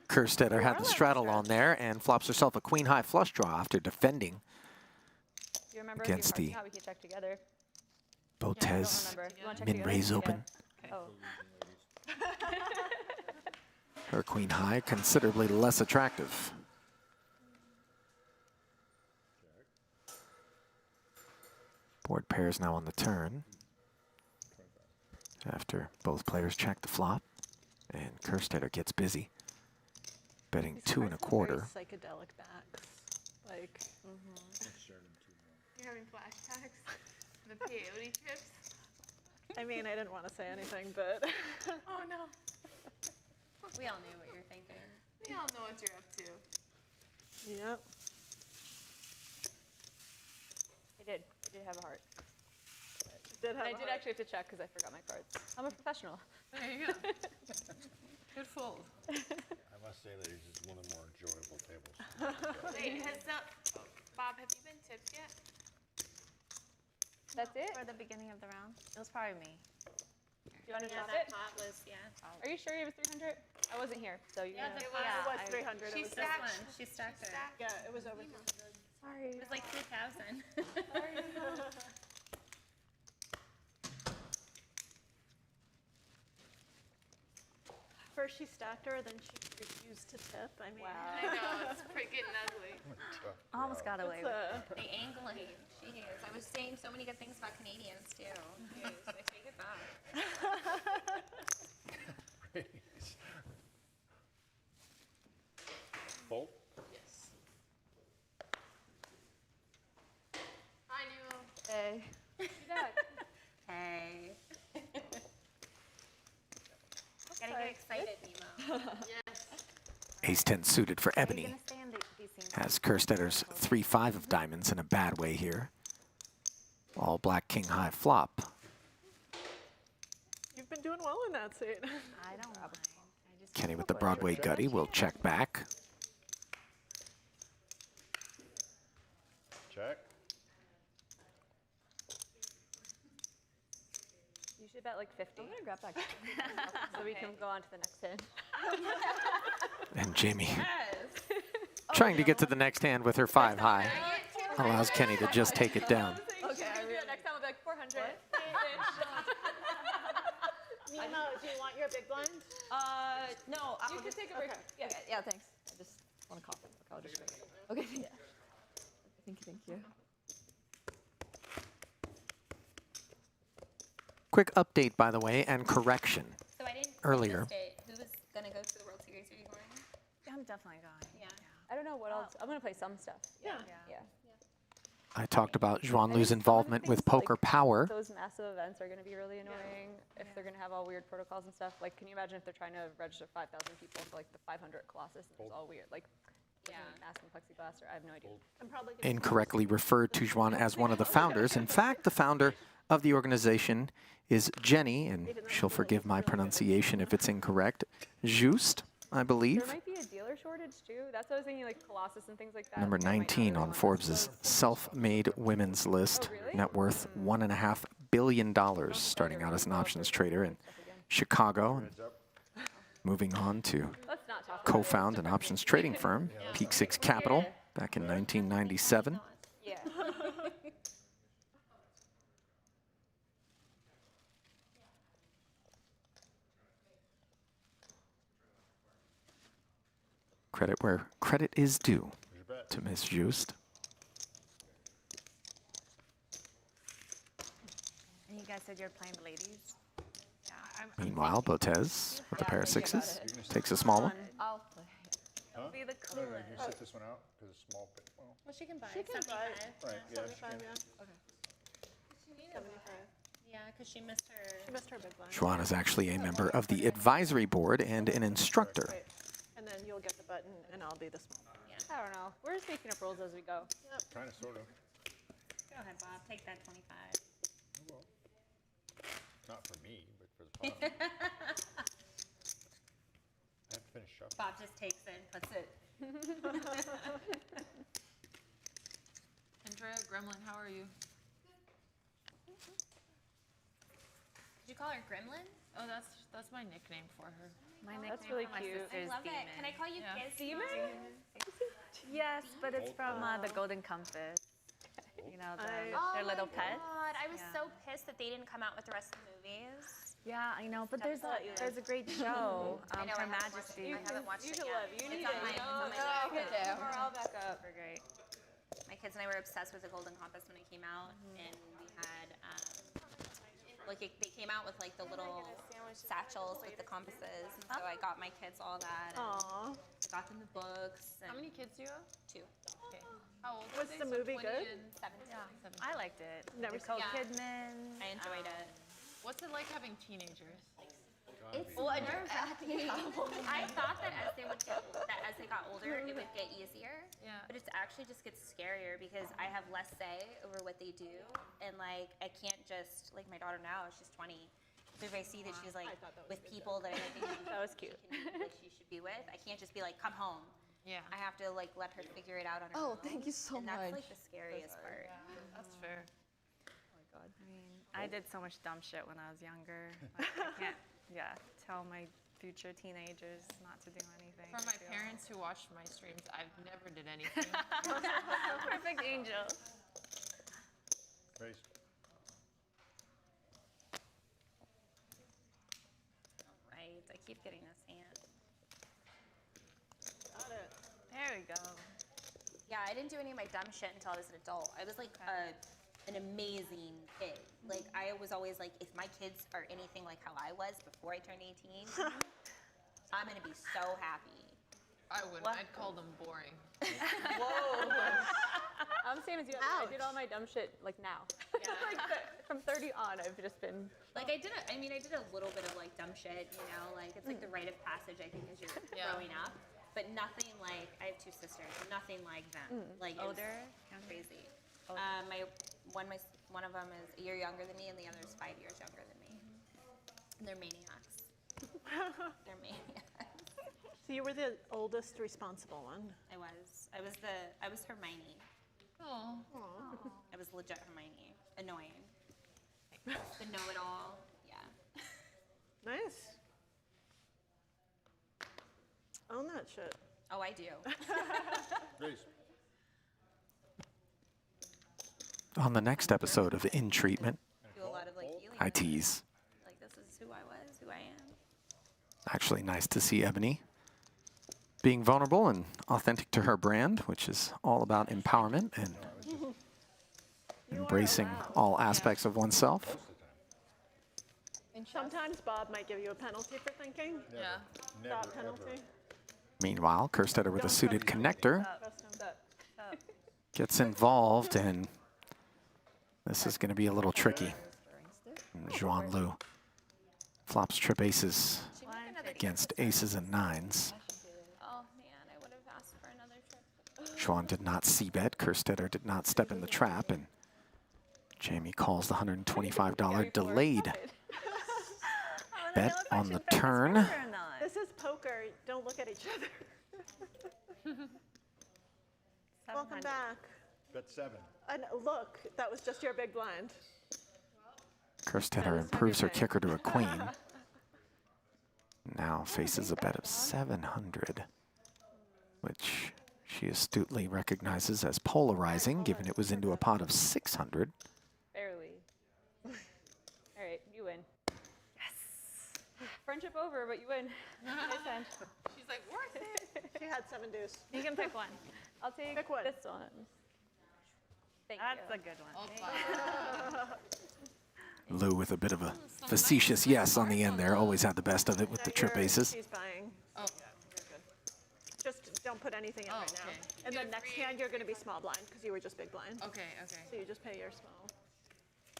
Kerstetter had the straddle on there and flops herself a queen-high flush draw after defending Do you remember against if you the how we can check together? Botez I don't remember. You wanna check min-raise together? open. Okay. Oh. Her queen-high considerably less attractive. Board pairs now on the turn after both players check the flop, and Kerstetter gets busy, betting These 2 cards are1/4. very psychedelic backs. Like, You're having flashbacks. The peyote chips. I mean, I didn't want to say anything, but Oh no. We all knew what you were thinking. We all know what you're up to. Yep. I did have a heart. Did have I a did heart. actually have to check because I forgot my cards. I'm a professional. There you go. Good fold. I must say, ladies, this is one of the more enjoyable tables. Wait, Bob, have you been tipped yet? That's it? For the beginning of the round. It was probably me. Do you want to Yeah, drop that it? pot was, yeah. Are you sure you have 300? I wasn't here, so you Yeah, know. the It pot. was 300. She It was stacked. She stacked it. Yeah, it was over 300. Sorry. It was like 3,000. First she stacked her, then she refused to tip. I mean, I know, it's pretty getting ugly. I almost got away with it. The angling. Jeez. I was saying so many good things about Canadians, too. Jeez, I take it back. Fold? Yes. I knew. Hey. You back. Hey. Gotta get excited, Nemo. Yes. Ace-10 suited for Are you Ebony. gonna stay in these scenes? Has Kerstetter's 3-5 of diamonds in a bad way here. All black king high flop. you've been doing well in that seat. I don't mind. I just Kenny with the Broadway gutty will check back. Check. You should bet like 50. I'm gonna grab back. So we can go on to the next hand. And Jamie, trying to get to the next hand with her 5 high, allows Kenny to just take it down. Okay, next time I'll be like 400. Nemo, do you want your big blind? No. You can take a break. Yeah. Okay, yeah, thanks. I just want to coffee. Okay, I'll just drink it. Okay, thank you. Quick update, by the way, and correction. So I didn't. Earlier. I missed it. Who was gonna go to the World Series? Are you going? I'm definitely going. Yeah. I don't know what else. I'm gonna play some stuff. Yeah. Yeah. I talked about Juan Lu's some of the involvement with things, like, Poker Power. Those massive events are going to be really annoying if they're going to have all weird protocols and stuff. Like, can you imagine if they're trying to register 5,000 people for like the 500 Colossus and it's all weird? Like, Yeah. mask and plexiglass, or I have no idea. I'm probably gonna Incorrectly referred to Juan as one of the founders. In fact, the founder of the organization is Jenny, and she'll forgive my pronunciation if it's incorrect. Just, I There believe. might be a dealer shortage too. That's what I was thinking, like Colossus and things like that. Number They might not 19 really on want Forbes' self-made women's list. Oh, really? Net worth $1.5 billion, starting out as an options trader in Chicago, and Heads up. moving on to Let's not talk about co-found an options trading firm, Peak 6 Capital, back in 1997. it. Yeah. Credit where credit is due Where's your bet? to Miss Just. And you guys said you're playing the ladies? Meanwhile, Botez with a pair of sixes takes a small one. I'll play. Huh? Be the No, no, no, you can sit this one out because it's small. Well, Well, she can buy She it. can buy 75. right, yeah. she 75, can. yeah. 75. Yeah, because she missed her. She missed her big blind. Juan is actually a member of the advisory board and an instructor. Right. And then you'll get the button, and I'll be the small. I don't know. We're just making up rules as we go. Kind of, sort of. Go ahead, Bob. Take that 25. Oh, well. Not for me, but for the pot. I have to finish shuffling. Bob just takes it. Puts it. Andrea Gremlin, how are you? Did you call her Gremlin? Oh, that's my nickname for her. My That's nickname really for my cute. I sister's love Demon. it. Can I call you Yeah. Kiss? Demon? Yes, but it's from the Golden Compass. You know, Oh their little my pet. God, I was Yeah. so pissed that they didn't come out with the rest of the movies. Yeah, I know, but there's Definitely. a great show, I know, Her I haven't watched Majesty. it. I haven't watched You it should yet. live. You It's need on it. my, You it's know? on my Oh, list. okay. We're all back up. Super great. My kids and I were obsessed with the Golden Compass when it came out, and we had they came out with like the little satchels with the compasses, and so I got my kids all that. And Aww. I got them the books. And How many kids do you have? 2. Okay. How old Was are they? the So movie 20 good? and 17. I liked it. Never Nicole seen it. Kidman. I enjoyed it. What's it like having teenagers? It's be. nerve-wracking. I thought that as they got older, it would get easier. Yeah. But it's actually just gets scarier because I have less say over what they do, and like I can't just like my daughter now. She's 20. So if I see that she's like with people that I don't think That was cute. she should be with, I can't just be like, come home. Yeah. I have to like let her figure it out on her own. Oh, thank you so and much. that's like the scariest part. That's fair. I mean, I did so much dumb shit when I was younger. Like, I can't, tell my future teenagers not to do anything. For my parents who watched my streams, I've never did anything. Perfect angel. Raise. Right. I keep getting this hand. Got it. There we go. Yeah, I didn't do any of my dumb shit until I was an adult. I was like an amazing kid. Like I was always like, if my kids are anything like how I was before I turned 18, I'm gonna be so happy. I wouldn't. I'd call them boring. Whoa. I'm same as you. I did all my dumb shit like now. Yeah. Like from 30 on, I've just been. Like I did a little bit of like dumb shit, you know, like it's like the rite of passage I think as you're growing up. But nothing like, I have two sisters, nothing like them. Like Older? Crazy. One of them is a year younger than me and the other is 5 years younger than me. And they're maniacs. They're maniacs. So you were the oldest responsible one. I was Hermione. Oh. I was legit Hermione. Annoying. The know-it-all. Yeah. Nice. Own that shit. Oh, I do. Raise. On the next episode of In Treatment, Do a lot of like healing. I tease. Like this is who I was, who I am. Actually nice to see Ebony being vulnerable and authentic to her brand, which is all about empowerment and embracing all aspects of oneself. Sometimes Bob might give you a penalty for thinking. Yeah. Stop penalty. Meanwhile, Kerstetter with a suited connector Trust him. gets involved, and this is going to be a little tricky. And Juan Lu flops trip aces against aces and nines. Oh man, I would have asked for another trip. Juan did not c-bet. Kerstetter did not step in the trap, and Jamie calls the $125 delayed bet on the turn. This is poker. Don't look at each other. Welcome back. Bet 7. And look, that was just your big blind. Kerstetter improves her kicker to a queen. Now faces a bet of 700, which she astutely recognizes as polarizing, given it was into a pot of 600. Barely. All right, you win. Yes. Friendship over, but you win. Nice hand. She's like, worth it. She had 7 deuce. You can pick one. I'll take Pick one. this one. Thank That's you. a good one. All five. Lou with a bit of a facetious yes on the end there. Always had the best of it with the trip aces. She's buying. Oh. Just don't put anything in right now. okay. And You then have next free- hand, you're going to be small blind because you were just big blind. Okay, okay. So you just pay your small.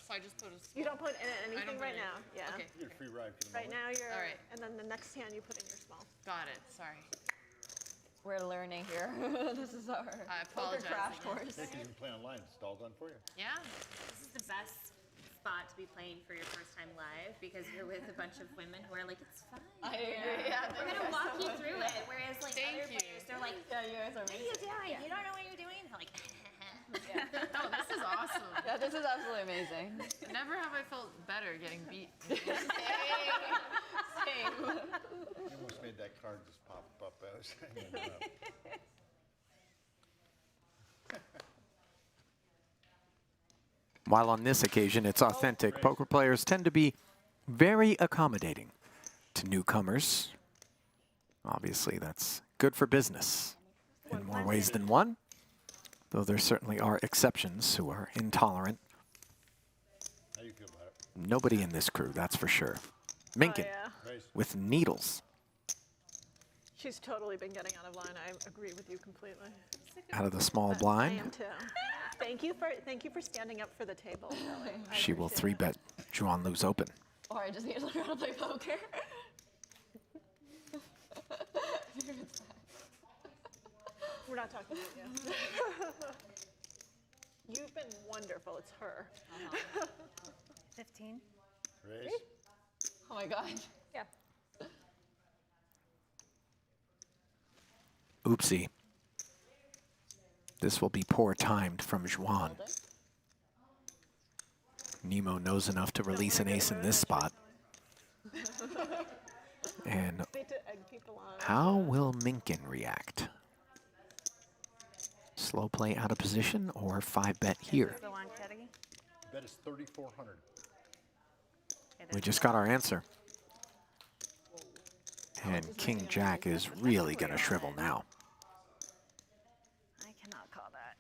So I just put a You don't put in I anything don't put right any- now. Yeah. Okay, You get a free ride for the Right now you're. All right. And then the next hand you put in your small. got it. Sorry. We're learning here. This is our I poker apologize crash again. course. They can even play online. It's all done for you. Yeah. This is the best spot to be playing for your first time live because you're with a bunch of women who are like, it's fine. I agree. Yeah, We're gonna walk you through it. Whereas like Thank other you. players, they're like, Yeah, you guys are what are you doing? You don't know what you're doing? They're like, Oh, this is awesome. Yeah, this is absolutely amazing. Never have I felt better getting beat. Same. You almost made that card just pop up. I was hanging it up. While on this occasion it's authentic, poker players tend to be very accommodating to newcomers. Obviously, that's good for business in more ways than one, though there certainly are exceptions who are intolerant. How do you feel about it? Nobody in this crew, that's for sure. Minkin yeah. Raise. with needles She's totally been getting out of line. I agree with you completely. out of the small I am blind. too. Thank you for standing up for the table, Kelly. I She will appreciate it. 3-bet Juan Lu's open. Or I just need to learn how to play poker. We're not talking about you. You've been wonderful. It's her. 15. Raise. Oh my god. Yeah. Oopsie. This will be poor timed from Juan. Nemo knows enough to release an ace in this spot. And Need to egg people on. how will Minkin react? Slow play out of position or 5-bet here? The one kitty. Bet is 3,400. We just got our answer. And King Jack is really going to shrivel now. I cannot call that.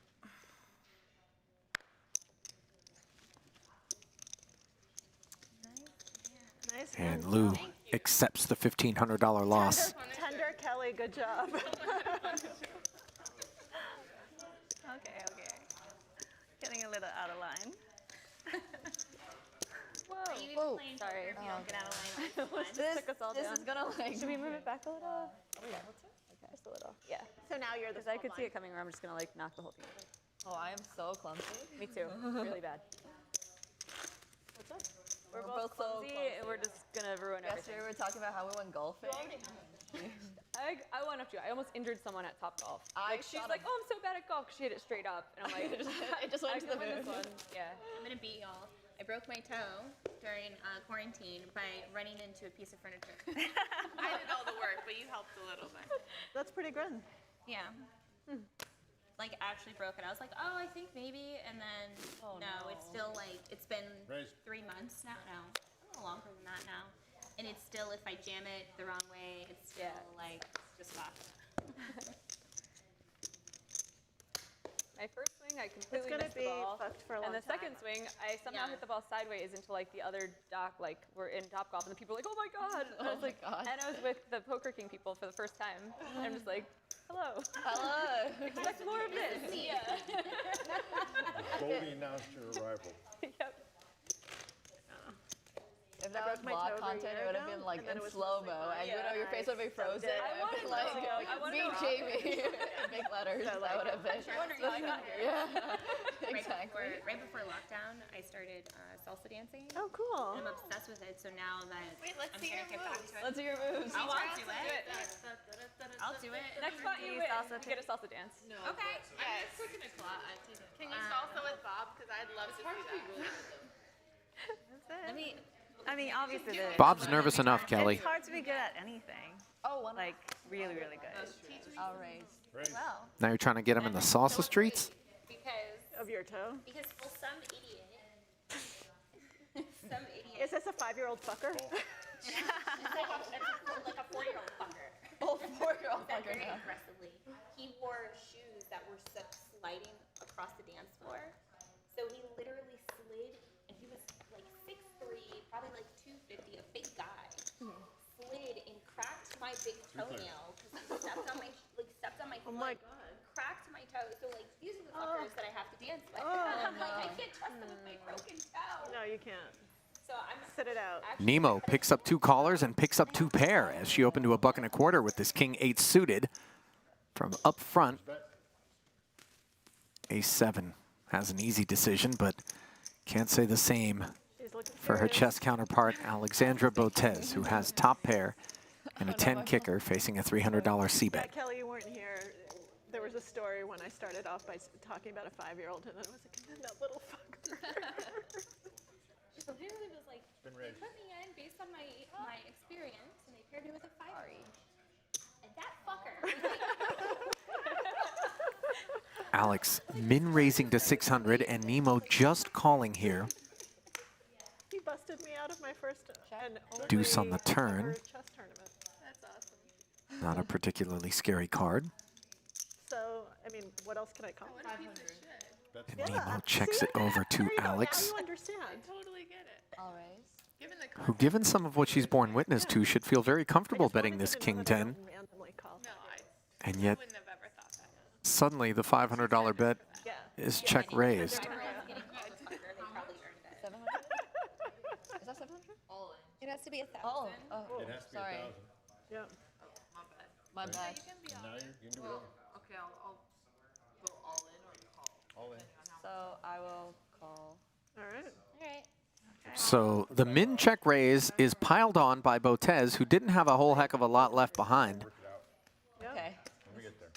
Nice. And Lou accepts the $1,500 loss. Tender Kelly, good job. Okay, okay. Getting a little out of line. Whoa, sorry. If you don't get out of line, it's fine. This took us all This down. is gonna like. Should we move it back a little? Okay, just a little. Yeah. So now you're the Because I could see it coming, or I'm just gonna like knock the whole thing over. Oh, I am so clumsy. Me too. Really bad. What's up? We're We're both both so clumsy, clumsy. and we're just gonna ruin Yesterday everything. we were talking about how we went golfing. I went up to you. I almost injured someone at Top Golf. I Like she's shot like, him. oh, I'm so bad at golf. 'Cause she hit it straight up, and I'm like, It just went I to can the win this moon. one. Yeah. I'm gonna beat y'all. I broke my toe during quarantine by running into a piece of furniture. I did all the work, but you helped a little bit. That's pretty good. Yeah. Like actually broke it. I was like, oh, I think maybe, and then no, it's still like it's been Raise. 3 months now. No, a little longer than that now. And it's still, if I jam it the wrong way, it's still like just off. My first swing, I completely gonna missed the be ball. fucked for a And long the second time. swing, I somehow Yeah. hit the ball sideways into like the other dock, like we're in Top Golf, and the people were like, oh my god. And I was like, and I was with the Poker King people for the first time. And I'm just like, hello. Hello. Expect more of this. Goldie announced your arrival. Yep. If that was broke my vlog toe over a content, year it would have ago, been like and then in it was slow mo, mostly and you fine. know your face would be frozen. did. and I it'd be wanted like, to. I wanted meet to. Jamie in big letters. So, That would have been. Wondering how I got here. Yeah, exactly. Right before lockdown, I started salsa dancing. Oh, cool. I'm obsessed with it. So now that Wait, let's I'm see trying to your get back moves. to it. Let's hear your moves. I'll do it. I'll do it. Next spot you win. You get a salsa dance. No. Okay. Yes. Cooking a class. I take it. Can you salsa with Bob? Because I'd love to see that. Let me. I mean, obviously, Bob's nervous enough, Kelly. it's hard to be good at anything. Oh, one. Like, really, really good. I'll raise. Raise. Well, Now you're trying to get him in the salsa streets? because Of your toe. well, some idiot. Some idiot. Is this a 5-year-old fucker? It's like a 4-year-old fucker. Oh, 4-year-old That fucker very now. aggressively. He wore shoes that were sliding across the dance floor. So he literally slid, and he was like 6'3", probably like 250, a big guy. Slid and cracked my big toenail because he stepped on my Oh foot. my God. Cracked my toe. So like these are the fuckers that I have to dance with. And I'm like, I can't trust them with my broken toe. No, you can't. So I'm Sit it out. Nemo picks up 2 callers and picks up 2 pair as she opened to a $1.25 with this King 8 suited. From up front, Ace-7 has an easy decision, but can't say the same She's looking for her furious. chess counterpart, Alexandra Botez, who has top pair and a 10 kicker facing a $300 C-bet. Yeah, Kelly, you weren't here. There was a story when I started off by talking about a 5-year-old, and then it was like, and then that little fucker. She literally was like, Been they raised. put me in based on my experience, and they paired me with a 5-year-old. And that fucker was like, Alex min raising to 600 and Nemo just calling here. He busted me out of my first and only Deuce on the turn. ever chess tournament. That's awesome. Not a particularly scary card. So, I mean, what else can I call? What a piece of shit. And Nemo checks it over to There you go. Now Alex, you understand. Totally get it. I'll raise. Given the who given some of what she's borne witness to should feel very comfortable I just betting wanted this you to King know that I 10. don't randomly call. No, And I yet wouldn't have ever thought that. suddenly the $500 bet Yeah. is check raised. I realized getting called a fucker, they probably earned it. 700? Is that 700? All in. It has to be 1,000. Oh, It has to be sorry. 1,000. Yeah. My bad. My bad. You can be And all now in. you can do whatever. Okay, Okay, I'll go all in or call. All in. So I will call. All right. All right. So the min check raise is piled on by Botez, who didn't have a whole heck of a lot left behind. Work it out Yep. Okay. when we get there.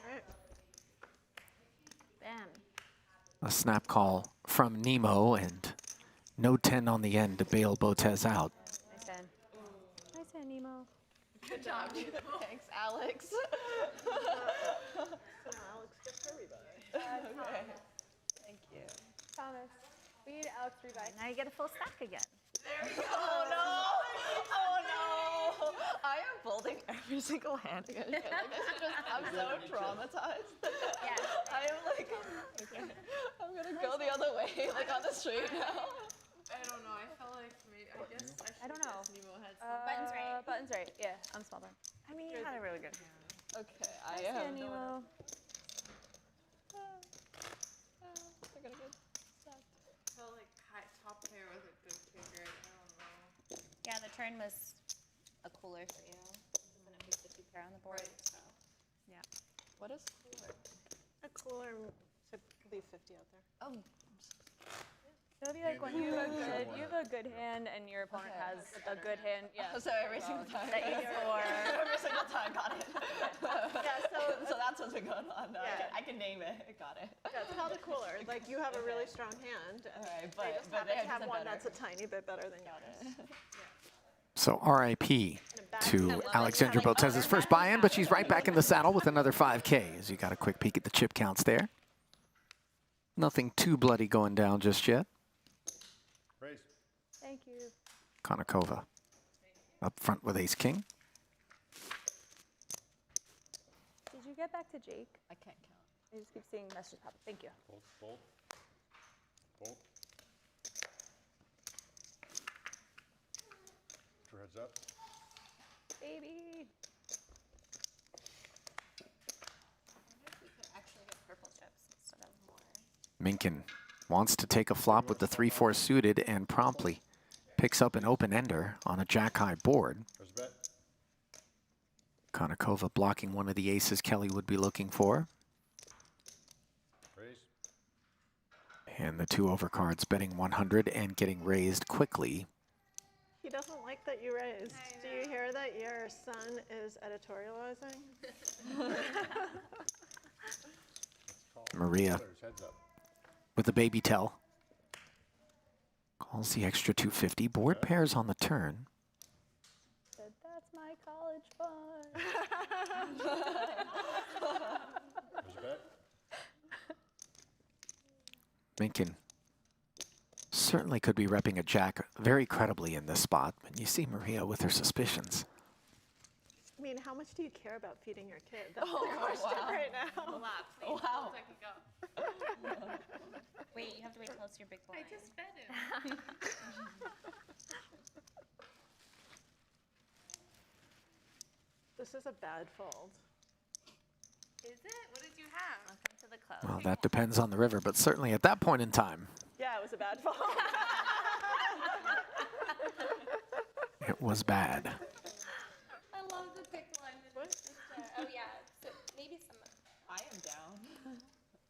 All right. Bam. A snap call from Nemo and no 10 on the end to bail Botez out. Nice hand. Nice hand, Nemo. Good job. Thanks, Alex. So now Alex gets her rebuy. Okay. Thank you. Thomas, we need Alex rebuy. Now you get a full stack again. Oh no! Oh no! I am folding every single hand again. Like, I'm so traumatized. Yeah. I am like, okay, I'm gonna go the other way, like on the street now. I don't know. I felt like maybe, I guess I should I don't know. guess Nemo had some. Buttons right. Buttons right. Yeah, I'm small blind. I mean, you had a really good hand. Okay, I Nice am. hand, Nemo. I got a good stack. I felt like top pair was a good figure. I don't know. Yeah, the turn was a cooler for you. And it was the 2 pair on the board. So. What is cooler? A cooler to leave 50 out there. Oh, It'll be like when you have a good hand and your opponent has a good hand. Yeah. so every single time. That you score. Every single time, got it. Yeah, so that's what's been going on. No, Yeah. I can name it. Got it. Yeah, it's called a cooler. Like you have a really strong hand, and Alright, they just but happen they to have just one better. that's a tiny bit better than yours. So RIP to Alexandra Botez's first buy-in, but she's right back in the saddle with another 5K as you got a quick peek at the chip counts there. Nothing too bloody going down just yet. Raise. Thank you. Konnikova up front with ace-king. Did you get back to Jake? I can't count. I just keep seeing messages pop up. Thank you. Fold, fold. Fold. Two heads up. Baby. Actually get purple chips instead of more. Minkin wants to take a flop with the 3-4 suited and promptly picks up an open ender on a jack-high board. There's a bet. Konnikova blocking one of the aces Kelly would be looking for. Raise. And the 2 overcards betting 100 and getting raised quickly. He doesn't like that you raised. Do you hear that your son is editorializing? Maria Players, heads up. with the baby tell. Calls the extra 250. Board pairs on the turn. Said that's my college fund. There's a bet. Minkin certainly could be repping a jack very credibly in this spot, but you see Maria with her suspicions. I mean, how much do you care about feeding your kid? That's the question right now. A lot, please. Wow. Take a go. Wait, you have to wait till it's your big blind. I just fed him. This is a bad fold. Is it? What did you have? Welcome to the club. Well, that depends on the river, but certainly at that point in time, Yeah, it was a bad fold. it was bad. I love the big blind. Oh yeah. So maybe some. I am down.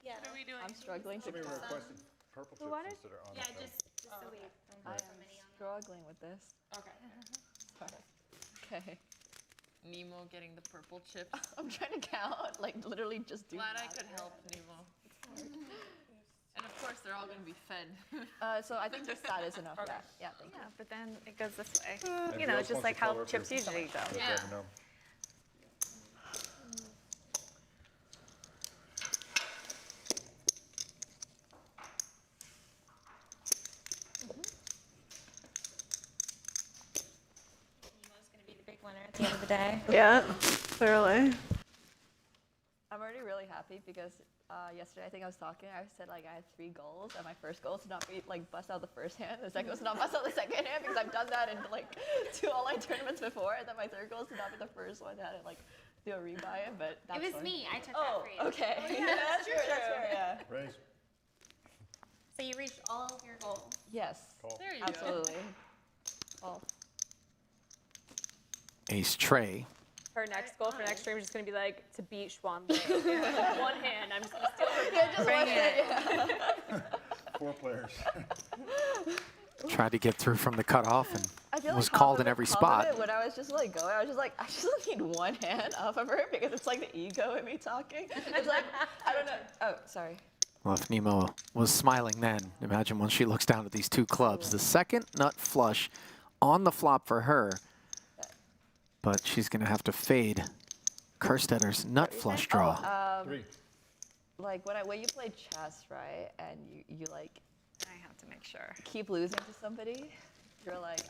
Yeah. What are we doing? I'm struggling to Somebody count. requested purple Who wanted- chips instead of on Yeah, the just so we don't I have so am many on. struggling with this. Okay. Sorry. Okay. Nemo getting the purple chips. I'm trying to count, like literally just do Glad I math. could help, Nemo. And of course, they're all going to be fed. So I think just that is enough. Okay. Yeah, thank you. Yeah, but then it goes this way. Anybody You know, else just wants like to color how up chips your- usually go. Let Yeah. Devin know. Nemo's gonna be the big winner at the end of the day. Yeah, clearly. I'm already really happy because yesterday I think I was talking. I said like I had 3 goals, and my first goal is to not be like bust out the first hand. The second was to not bust out the second hand because I've done that in like 2 online tournaments before. And then my third goal is to not be the first one that like do a rebuy. But that's It was fine. me. I took Oh, that for you. okay. That's true. That's true. Yeah. Raise. So you reached all of your goals. Yes. Call. There you Absolutely. Oh. Ace Trey Her next goal for next stream is just going to be like to beat Schwan. One hand. I'm just going to steal her. Bring it. 4 players. Tried to get through from the cutoff and I feel was like called half in of every half of spot. it, when I was just like going, I was just like, I just need one hand off of her because it's like the ego in me talking. It's like, I don't know. Oh, sorry. Well, if Nemo was smiling then, imagine when she looks down at these 2 clubs. The second nut flush on the flop for her, but she's going to have to fade Kerstetter's nut flush draw. 3. Like when you play chess, right, and you like I have to make sure. keep losing to somebody, you're like,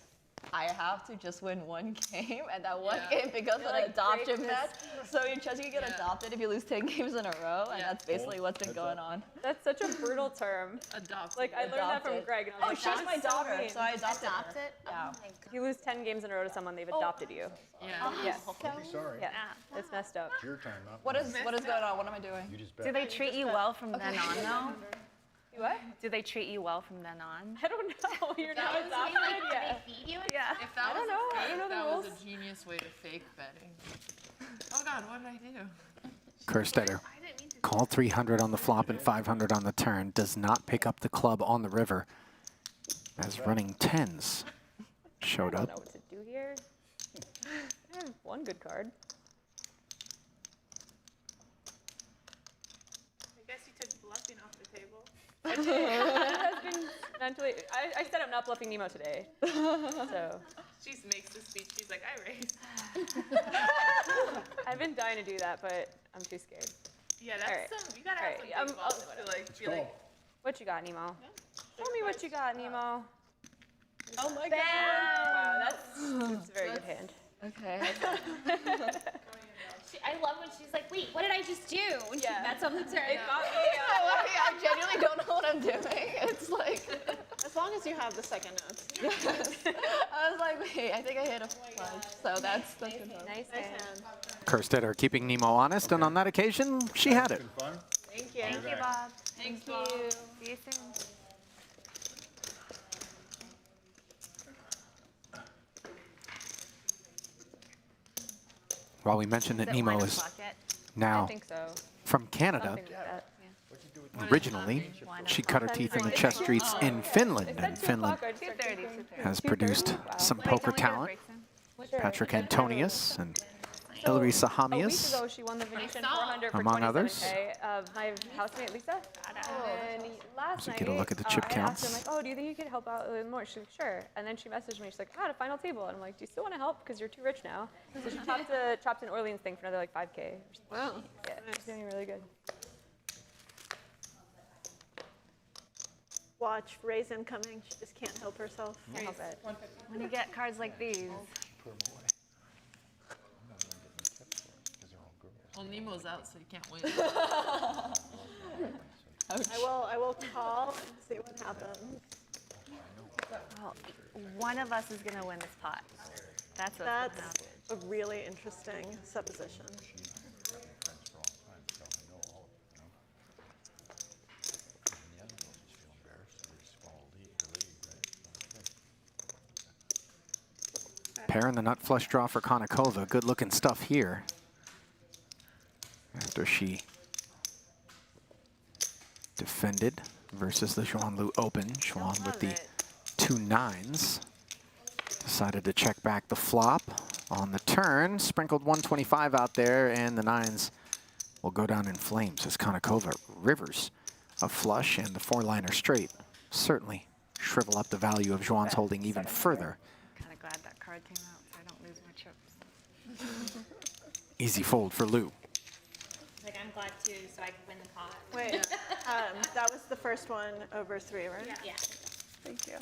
I have to just win one game, and that one game becomes an adoption match. So in chess, you can get adopted if you lose 10 games in a row, and that's basically what's been going on. That's such a brutal term. Adopted. Like, I learned that from Adopted. Greg. And Oh, I was like, she's my that's so daughter, mean. so I adopted her. Adopt it? Yeah. Oh my If you lose 10 games in a row to someone, they've adopted you. Yeah. Yes. Don't be sorry. Yeah, it's messed up. It's your time, not What mine. is going on? What am I doing? You just Do bet. they treat you well from then on, though? You what? Do they treat you well from then on? I don't know. You're not was adopted yet. They feed you? Yeah. If that I don't was know. a I fake, don't know the that was rules. a genius way to fake betting. Oh God, what did I do? Kerstetter called 300 on the flop and 500 on the turn. Does not pick up the club on the river as running 10s showed I up. don't know what to do here. I have one good card. I guess you took bluffing off the table. It has been mentally. I said I'm not bluffing Nemo today. So She just makes the speech. She's like, I raised. I've been dying to do that, but I'm too scared. Yeah, that's Alright. some. You gotta Alright, have some big I'll balls do to like be Go. like. What you got, Nemo? Show me what you got, Nemo. Oh my Wow, that's a very good hand. Okay. I love when she's like, wait, what did I just do? When she bets on the turn. I genuinely don't know what I'm doing. It's like, As long as you have the second note. I was like, wait, I think I hit a flush. So that's good. Nice hand. Kerstetter keeping Nemo honest, and on that occasion, she had it. Been fun? Thank you. Thank you, Bob. Thanks, Bob. See you soon. While we mentioned that Is it Nemo 1 is o'clock yet? I now think so. from Canada, Something like that. originally, she cut her teeth in the chess streets in Finland, It and said 2 Finland o'clock. I just started 2:30, thinking. 2:30. has produced some poker talent. Patrick Antonius and Hilary A week Sahamias. ago, she won the Venetian 400 for Among 27K. others. My housemate Lisa. And last So night, get a look at the chip I asked counts. her, I'm like, oh, do you think you could help out a little more? She's like, sure. And then she messaged me. She's like, I had a final table. And I'm like, do you still want to help? Because you're too rich now. So she chopped an Orleans thing for another like 5K. Wow. Yeah, she's doing really good. Watch Ray's incoming. She just can't help herself. Can't help it. When you get cards like these. Well, Nemo's out, so you can't win. I will call and see what happens. Well, one of us is going to win this pot. That's what's going to happen. That's a really interesting supposition. Pair in the nut flush draw for Konnikova. Good looking stuff here. After she defended versus the Xuanlu Open. Xuan with the 2 9s. Decided to check back the flop on the turn. Sprinkled 125 out there, and the 9s will go down in flames as Konnikova rivers a flush and the 4-liner straight. Certainly shrivel up the value of Xuan's holding even further. Kind of glad that card came out so I don't lose my chips. Easy fold for Lou. Like, I'm glad too, so I can win the pot. Wait, that was the first one over 3, right? Yeah. Thank you.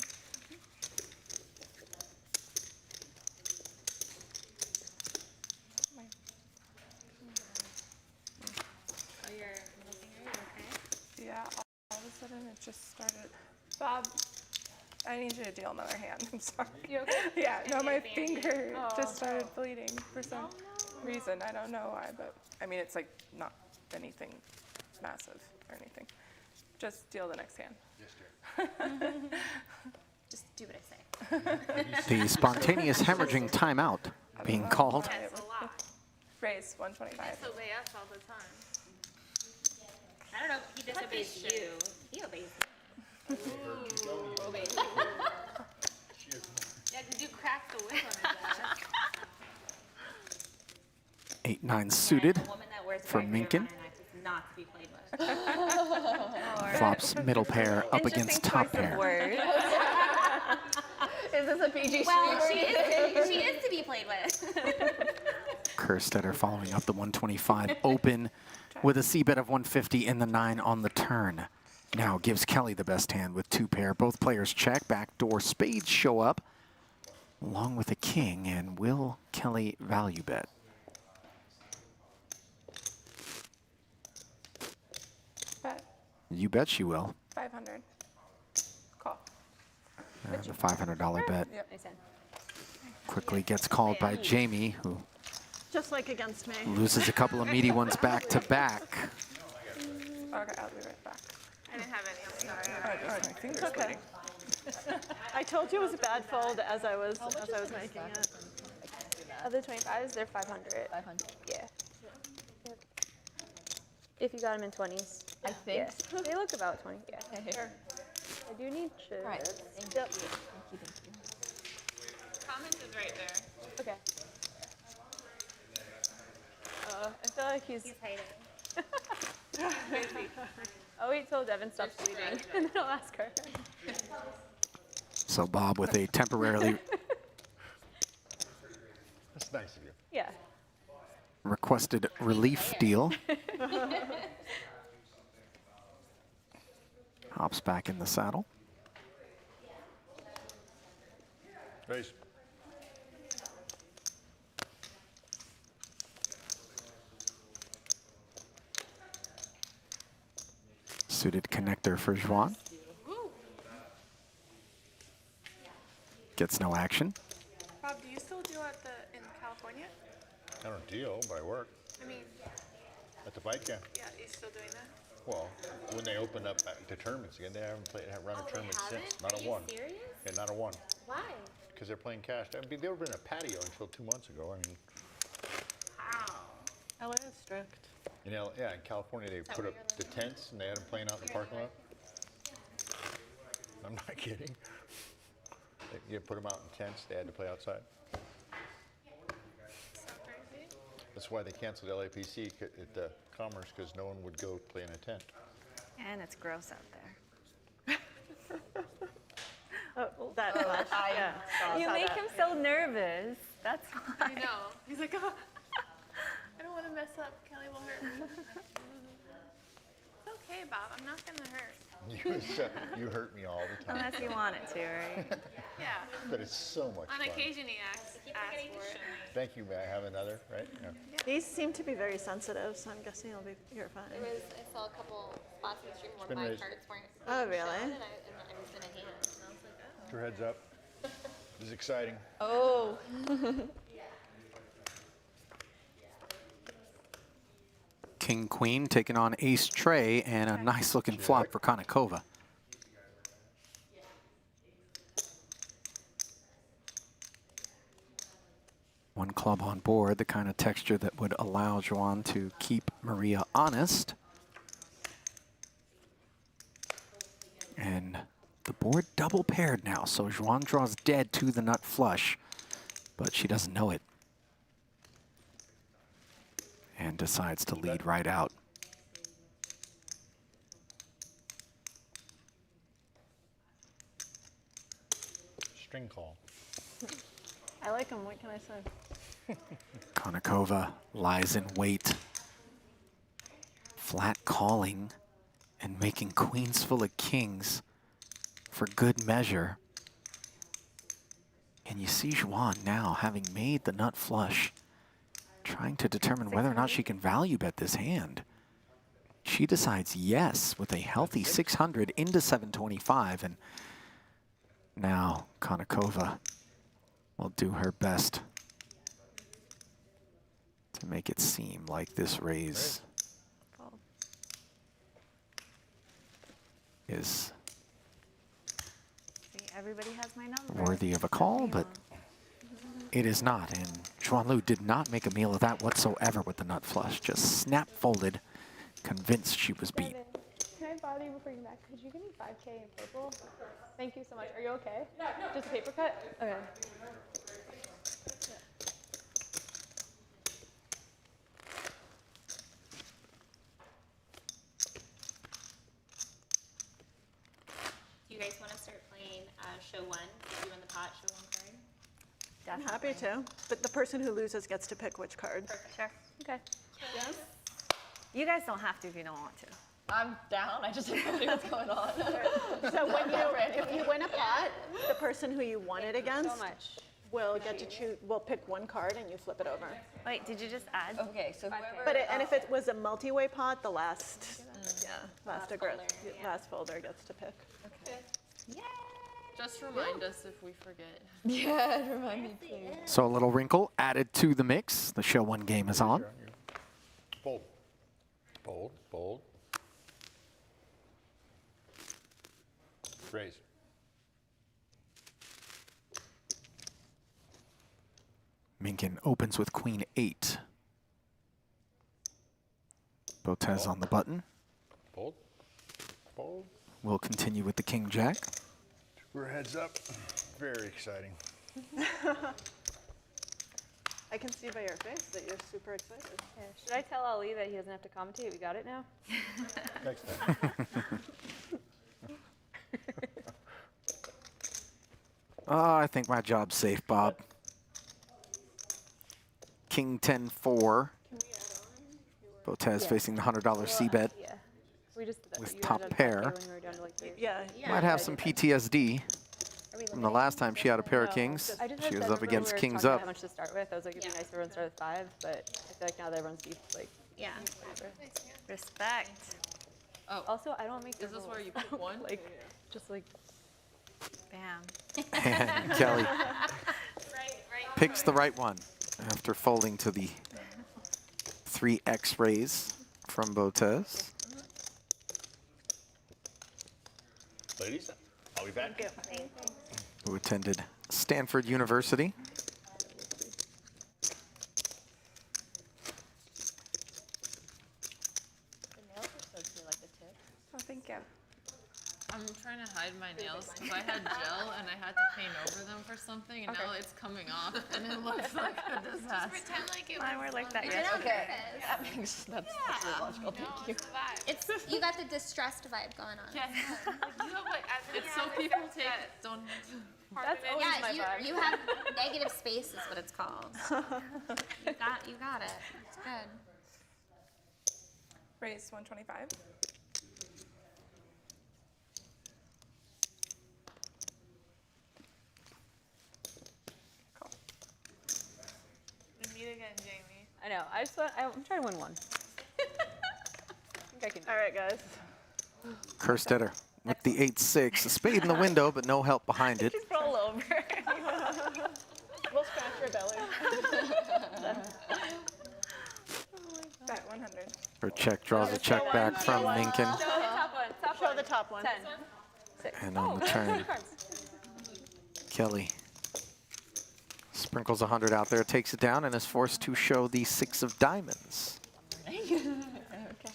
Oh, you're looking, are you okay? Yeah, all of a sudden it just started. Bob, I need you to deal another hand. I'm sorry. You okay? Yeah, no, my finger Oh, just started bleeding for some reason. I don't know why, but I mean, it's like not anything massive or anything. Just deal the next hand. Just do what I say. The spontaneous hemorrhaging timeout being called. That's a lot. Raise 125. He disobeys us all the time. I don't know if he disobeys you. He obeys me. Yeah, did you crack the whip on his ass? 8-9 suited A woman that wears a for red hair Minkin. on her neck is not to be played with. Flops middle pair up against top pair. Is this a PG Well, stream? she is to be played with. Kerstetter following up the 125 open with a c-bet of 150 and the 9 on the turn. Now gives Kelly the best hand with 2 pair. Both players check. Backdoor spades show up along with a king. And will Kelly value bet? Bet You bet she will. 500. Call. And a $500 bet Yep. Nice hand. quickly gets called by Jamie, who Just like against me. loses a couple of meaty ones back to back. Okay, I'll be right back. I didn't have any. I'm sorry. Oh, my finger's Okay. bleeding. I told you it was a bad fold as I was making it. Other 25s, they're 500. 500. Yeah. Yep. If you got them in 20s. I think. Yeah. They look about 20. Yeah. Sure. I do need chips. All right. Thank Yep. you. Thank you. Thank you. Comment is right there. Okay. I feel like he's hiding. I'll wait till Devin stops bleeding, and then I'll ask her. So Bob with a temporarily That's nice of you. Yeah. requested relief deal. Hops back in the saddle. Raise. Suited connector for Juan. Gets no action. Bob, do you still deal in California? I don't deal, but I work I mean, at the fight camp. yeah, you still doing that? Well, when they opened up the tournaments again, they haven't run a tournament since. Not a one. Serious? Yeah, not a one. Why? Because they're playing cash. I mean, they were in a patio until 2 months ago. I mean, LA is strict. in California, they put up the tents and they had them playing out in the parking lot. I'm not kidding. You put them out in tents. They had to play outside. So crazy. That's why they canceled LAPC at the Commerce, because no one would go play in a tent. And it's gross out there. Oh, that flash. Yeah. You Saw make that. him so nervous. That's why. I know. He's like, oh, I don't want to mess up. Kelly will hurt me. It's okay, Bob. I'm not going to hurt. You hurt me all the time. Unless you want it to, right? Yeah. But it's so much On fun. occasion, he asks for it. Thank you. May I have another? Right? Yeah. These seem to be very sensitive, so I'm guessing you're fine. I saw a couple spots in the stream where Spin my raise. cards weren't. Oh, really? shown, and I was in a hand. And I was like, oh. Put your heads up. This is exciting. Oh. King Queen taking on Ace Trey, and a nice looking flop for Konnikova. One club on board, the kind of texture that would allow Juan to keep Maria honest. And the board double paired now, so Juan draws dead to the nut flush, but she doesn't know it. And decides to lead right out. String call. I like them. What can I say? Konnikova lies in wait, flat calling and making queens full of kings for good measure. And you see Juan now, having made the nut flush, trying to determine whether or not she can value bet this hand. She decides yes with a healthy 600 into 725, and now Konnikova will do her best to make it seem like this raise is See, everybody has my number. worthy of a call, but it is not, and Xuanlu did not make a meal of that whatsoever with the nut flush. Just snap folded, convinced she was beat. Can I bother you before you get back? Could you give me 5K in purple? Thank you so much. Are you okay? No. Just a paper cut? Okay. Do you guys want to start playing show one? If you win the pot, show one card. I'm happy to. But the person who loses gets to pick which card. Sure. Okay. Yes? You guys don't have to if you don't want to. I'm down. I just didn't know what's going on. So if you win a pot, the person who you won it against So much. will get to choose. Will pick one card and you flip it over. Wait, did you just add? Okay, so whoever. But and if it was a multi-way pot, the last folder gets to pick. Just remind us if we forget. Yeah, remind me, please. So a little wrinkle added to the mix. The show one game is on. Fold. Fold, fold. Raise. Minkin opens with queen 8. Botez on the button. Fold. Fold. We'll continue with the king jack. We're heads up. Very exciting. I can see by your face that you're super excited. Yeah. Should I tell Ali that he doesn't have to commentate? We got it now? Next time. Oh, I think my job's safe, Bob. King 10-4. Botez facing the $100 C-bet. Yeah. We just did that. With You top had done pair. 5K when we were down to like 3. Yeah. Might have some PTSD from the last time she had a pair of kings. I just She had was said up when against we were kings talking about up. how much to start with. I was like, it'd be nice if everyone started with 5, but I feel like now that everyone's deep, like. Yeah. Respect. Oh, Also, I don't make the is this rules. where you pick one? Like, just like. Bam. And Kelly picks the right one after folding to the 3X raise from Botez. Ladies, I'll be back. Who attended Stanford University. The nails are so cute, like the tip. Oh, thank you. I'm trying to hide my nails because I had gel and I had to paint over them for something, and now it's coming off, and it looks like a disaster. Pretend like it Mine was were like that Is it on yesterday. purpose? That makes that's logical. Thank you. the vibe. It's you got the distressed vibe going on. Yes. Like, you have like, as It's so people don't. That's always Yeah, my vibe. you have negative space is what it's called. You got it. It's good. Raise 125. Call. We meet again, Jamie. I know. I just want, I'm trying to win one. I think I can. All right, guys. Kerstetter with the 8-6. A spade in the window, but no help behind it. Just roll over. We'll scratch your belly. Bet 100. Her check draws a check back from Minkin. Show the top one. Top Show one. the top one. 10. 6. And on the turn, Kelly sprinkles 100 out there, takes it down, and is forced to show the 6 of diamonds.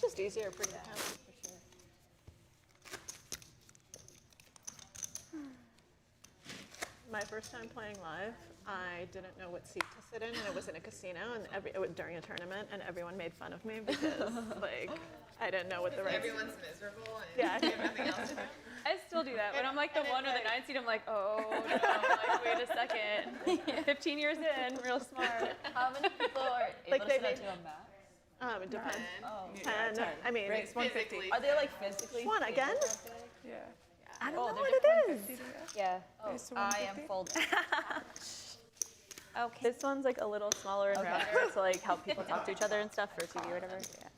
Just easier for you to have. My first time playing live, I didn't know what seat to sit in, and it was in a casino, and it was during a tournament, and everyone made fun of me because, like, I didn't know what the right. Everyone's miserable and Yeah. you have nothing else to do. I still do that. When I'm like the 1 or the 9 seed, I'm like, oh no, like, wait a second. 15 years in, real smart. How many people are able Like to they sit on made- 2 on back? It depends. Oh. 10. I mean, Raise 150. Are they like physically? one again? Yeah. I don't Oh, know they're what it is. Yeah. Yeah. Raise to I am 150. folding. Okay. This one's like a little smaller and rounder to like help people talk to each other and stuff for TV or whatever. Yeah.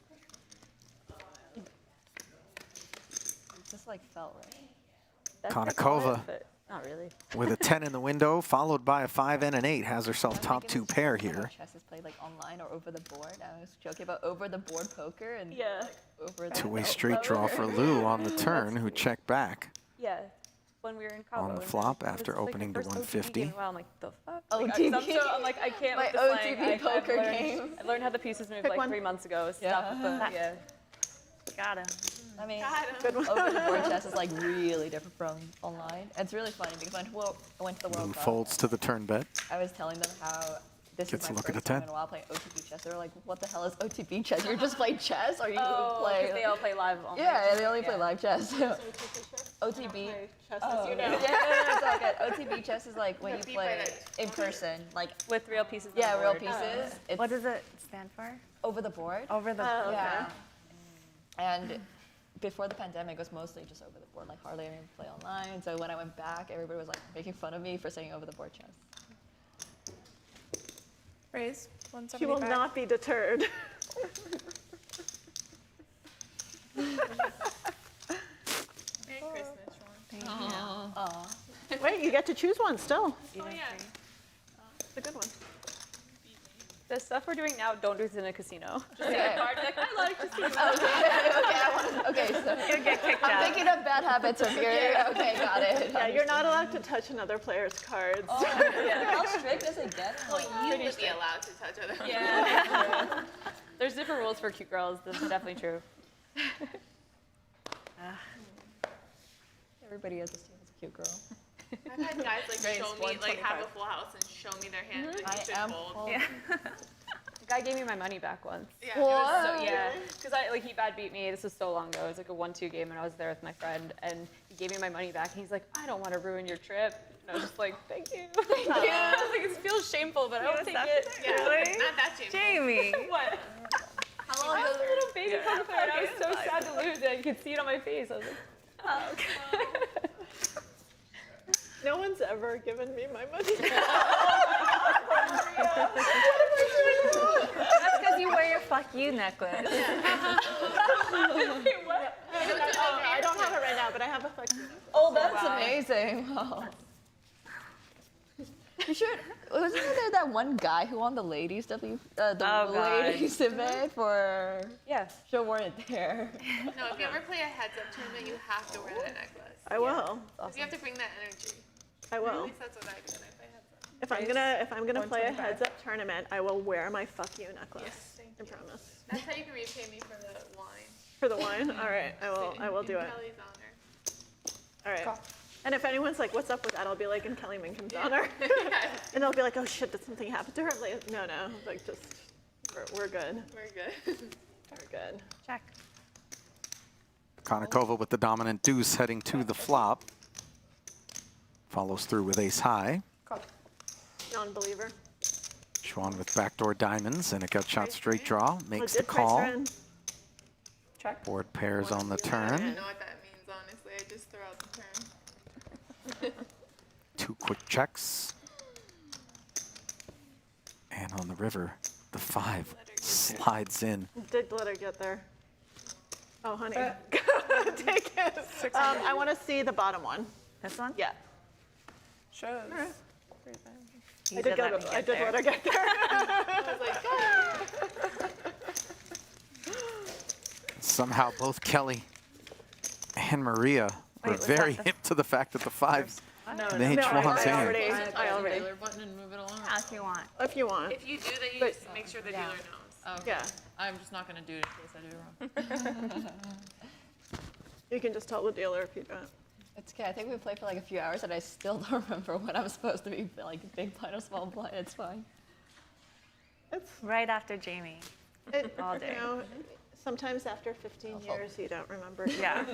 Just like felt right. That's Konnikova. it, but not really. With a 10 in the window, followed by a 5 and an 8, has herself top 2 pair here. Chess is played like online or over the board. I was joking about over the board poker and Yeah. over the Two-way straight draw for Lou on the turn, who checked back. Yeah. when we were in Cabo. On the and flop it was, after like, the opening to first OTB 150. game. Wow, I'm like, the fuck? OTB. I'm like, I can't My with the slang. OTB poker learned, game. I learned how the pieces move Pick like one. 3 months ago. Yeah. Stop with the, yeah. Got him. I mean, Good one. over the board chess is like really different from online. It's really funny because when I went to the World Moon Cup, folds to the turn bet. I was telling them how this Gets is a my look at first a time 10. in a while playing OTB chess. They were like, what the hell is OTB chess? You're just playing chess or you Oh, play... 'cause they all play live online. Yeah, they only play Yeah. live chess. OTB. Chess, Oh, as you know. yeah, it's all good. OTB chess is like when you OTB play by in person, like With real pieces. on yeah, the real board. pieces. It's What does it stand for? over the board. Over the. Oh, okay. Yeah. And before the pandemic, it was mostly just over the board, like hardly anyone play online. So when I went back, everybody was like making fun of me for saying over the board chess. Raise 175. She will not be deterred. Merry Christmas, Sean. Aw. Wait, you get to choose one still. Oh, yeah. It's a good one. The stuff we're doing now, don't do it in a casino. Just Okay. get a card, like, I like casino. Okay, so You'll get kicked I'm out. thinking of bad habits over here. Okay, got it. Yeah, you're not allowed to touch another player's cards. Oh, how strict does it get? Well, you would be allowed to touch other people. Yeah. There's different rules for cute girls. This is definitely true. Everybody has a cute girl. I've had guys like Raise show me, like have a 125. full house and show me their hand. Like, I you should am fold. full. Yeah. The guy gave me my money back once. Yeah. What? So, yeah, because he bad beat me. This was so long ago. It was like a 1-2 game, and I was there with my friend, and he gave me my money back. And he's like, I don't want to ruin your trip. And I was just like, thank you. Thank you. I was like, it feels shameful, but I'll take it. Yeah, Really? not that cheap. Jamie. What? How I long was does a little baby poker player, and I was Okay, so fine. sad to lose it. You could see it on my face. I was like, Oh, okay. No one's ever given me my money. That's because you wear your fuck you necklace. I don't have it right now, but I have a fuck you. Oh, that's amazing. Wow. You should. Wasn't there that one guy who won the ladies God. ladies event for? yeah. Sure weren't there. No, if you ever play a heads-up tournament, you have to wear that necklace. I will. 'Cause you have to bring that energy. I At will. least that's what I do when I play heads-up. If I'm gonna play a 125. heads-up tournament, I will wear my fuck you necklace. Yes, thank I you. promise. That's how you can repay me for the wine. For the wine. All right, I will do In it. Kelly's honor. All right. Call. And if anyone's like, "What's up with that?" I'll be like, "In Kelly Minkham's honor," and they'll be like, "Oh shit, did something happen to her?" I'm like, no, like just we're good. We're good. We're good. Check. Konnikova with the dominant deuce heading to the flop. Follows through with ace high. Non-believer. Schwan with backdoor diamonds and a gut shot straight draw. Makes the Legit price call. her in. Check. Board pairs on the I don't turn. know what that means, honestly. I just throw out the turn. 2 quick checks. And on the river, the 5 slides in. Did let her get there. Oh, honey. Take it. I want to see the bottom one. This one? Yeah. Shows. You I did let me I get did there. let her get there. Somehow both Kelly and Maria were what's very that? hip to the fact that the 5 made No, Schwan's I hand. already. Press the dealer button and move it along. Yeah, if you want. If you want. If you do that, you But- just make sure the dealer knows. Oh, okay. Yeah. I'm just not gonna do it in case I do it wrong. You can just tell the dealer if you don't. It's okay. I think we played for like a few hours and I still don't remember what I'm supposed to be like big blind or small blind. It's fine. It's Right after Jamie. All day. You know, sometimes after 15 years, you don't remember. Yeah.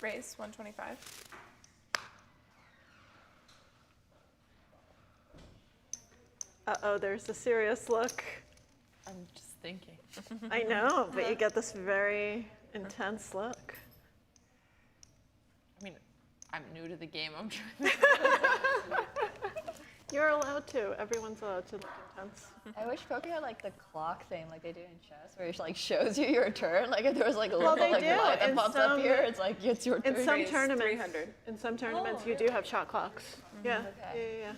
Raise 125. Uh-oh, there's a serious look. I'm just thinking. I know, but you get this very intense look. I mean, I'm new to the game. I'm trying. You're allowed to. Everyone's allowed to look intense. I wish poker had like the clock thing like they do in chess where it like shows you your turn. Like if there was like a Well, little they like do. light that In pops some- up here, it's like it's your turn. In some Raise tournaments, 300. in some tournaments, you do have shot clocks. Yeah, Okay. yeah.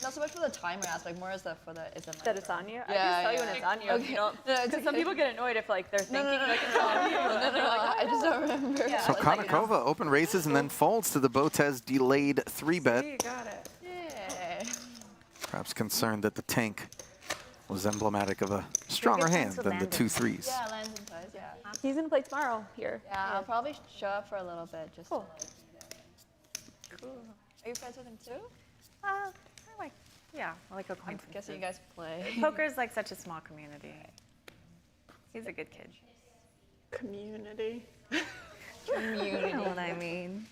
not so much for the timer aspect, more as for the is it That it's on you? I Yeah, just tell you yeah. when it's on you. Okay. You don't, No, it's because some okay. people get annoyed if like they're thinking no, like it's on you. I just don't remember. Yeah. So Konnikova open raises and then folds to the Botez delayed 3-bet. You got it. Yeah. Perhaps concerned that the tank was emblematic of a stronger chance hand with than the landing. 2 threes. Yeah, lands and ties, yeah. He's gonna play tomorrow here. Yeah, I'll probably show up for a little bit. Just Cool. Cool. Are you friends with him too? I like, yeah, I like I acquaintances. guess you guys play. Poker's like such a small community. He's a good kid. Community. You know what I mean.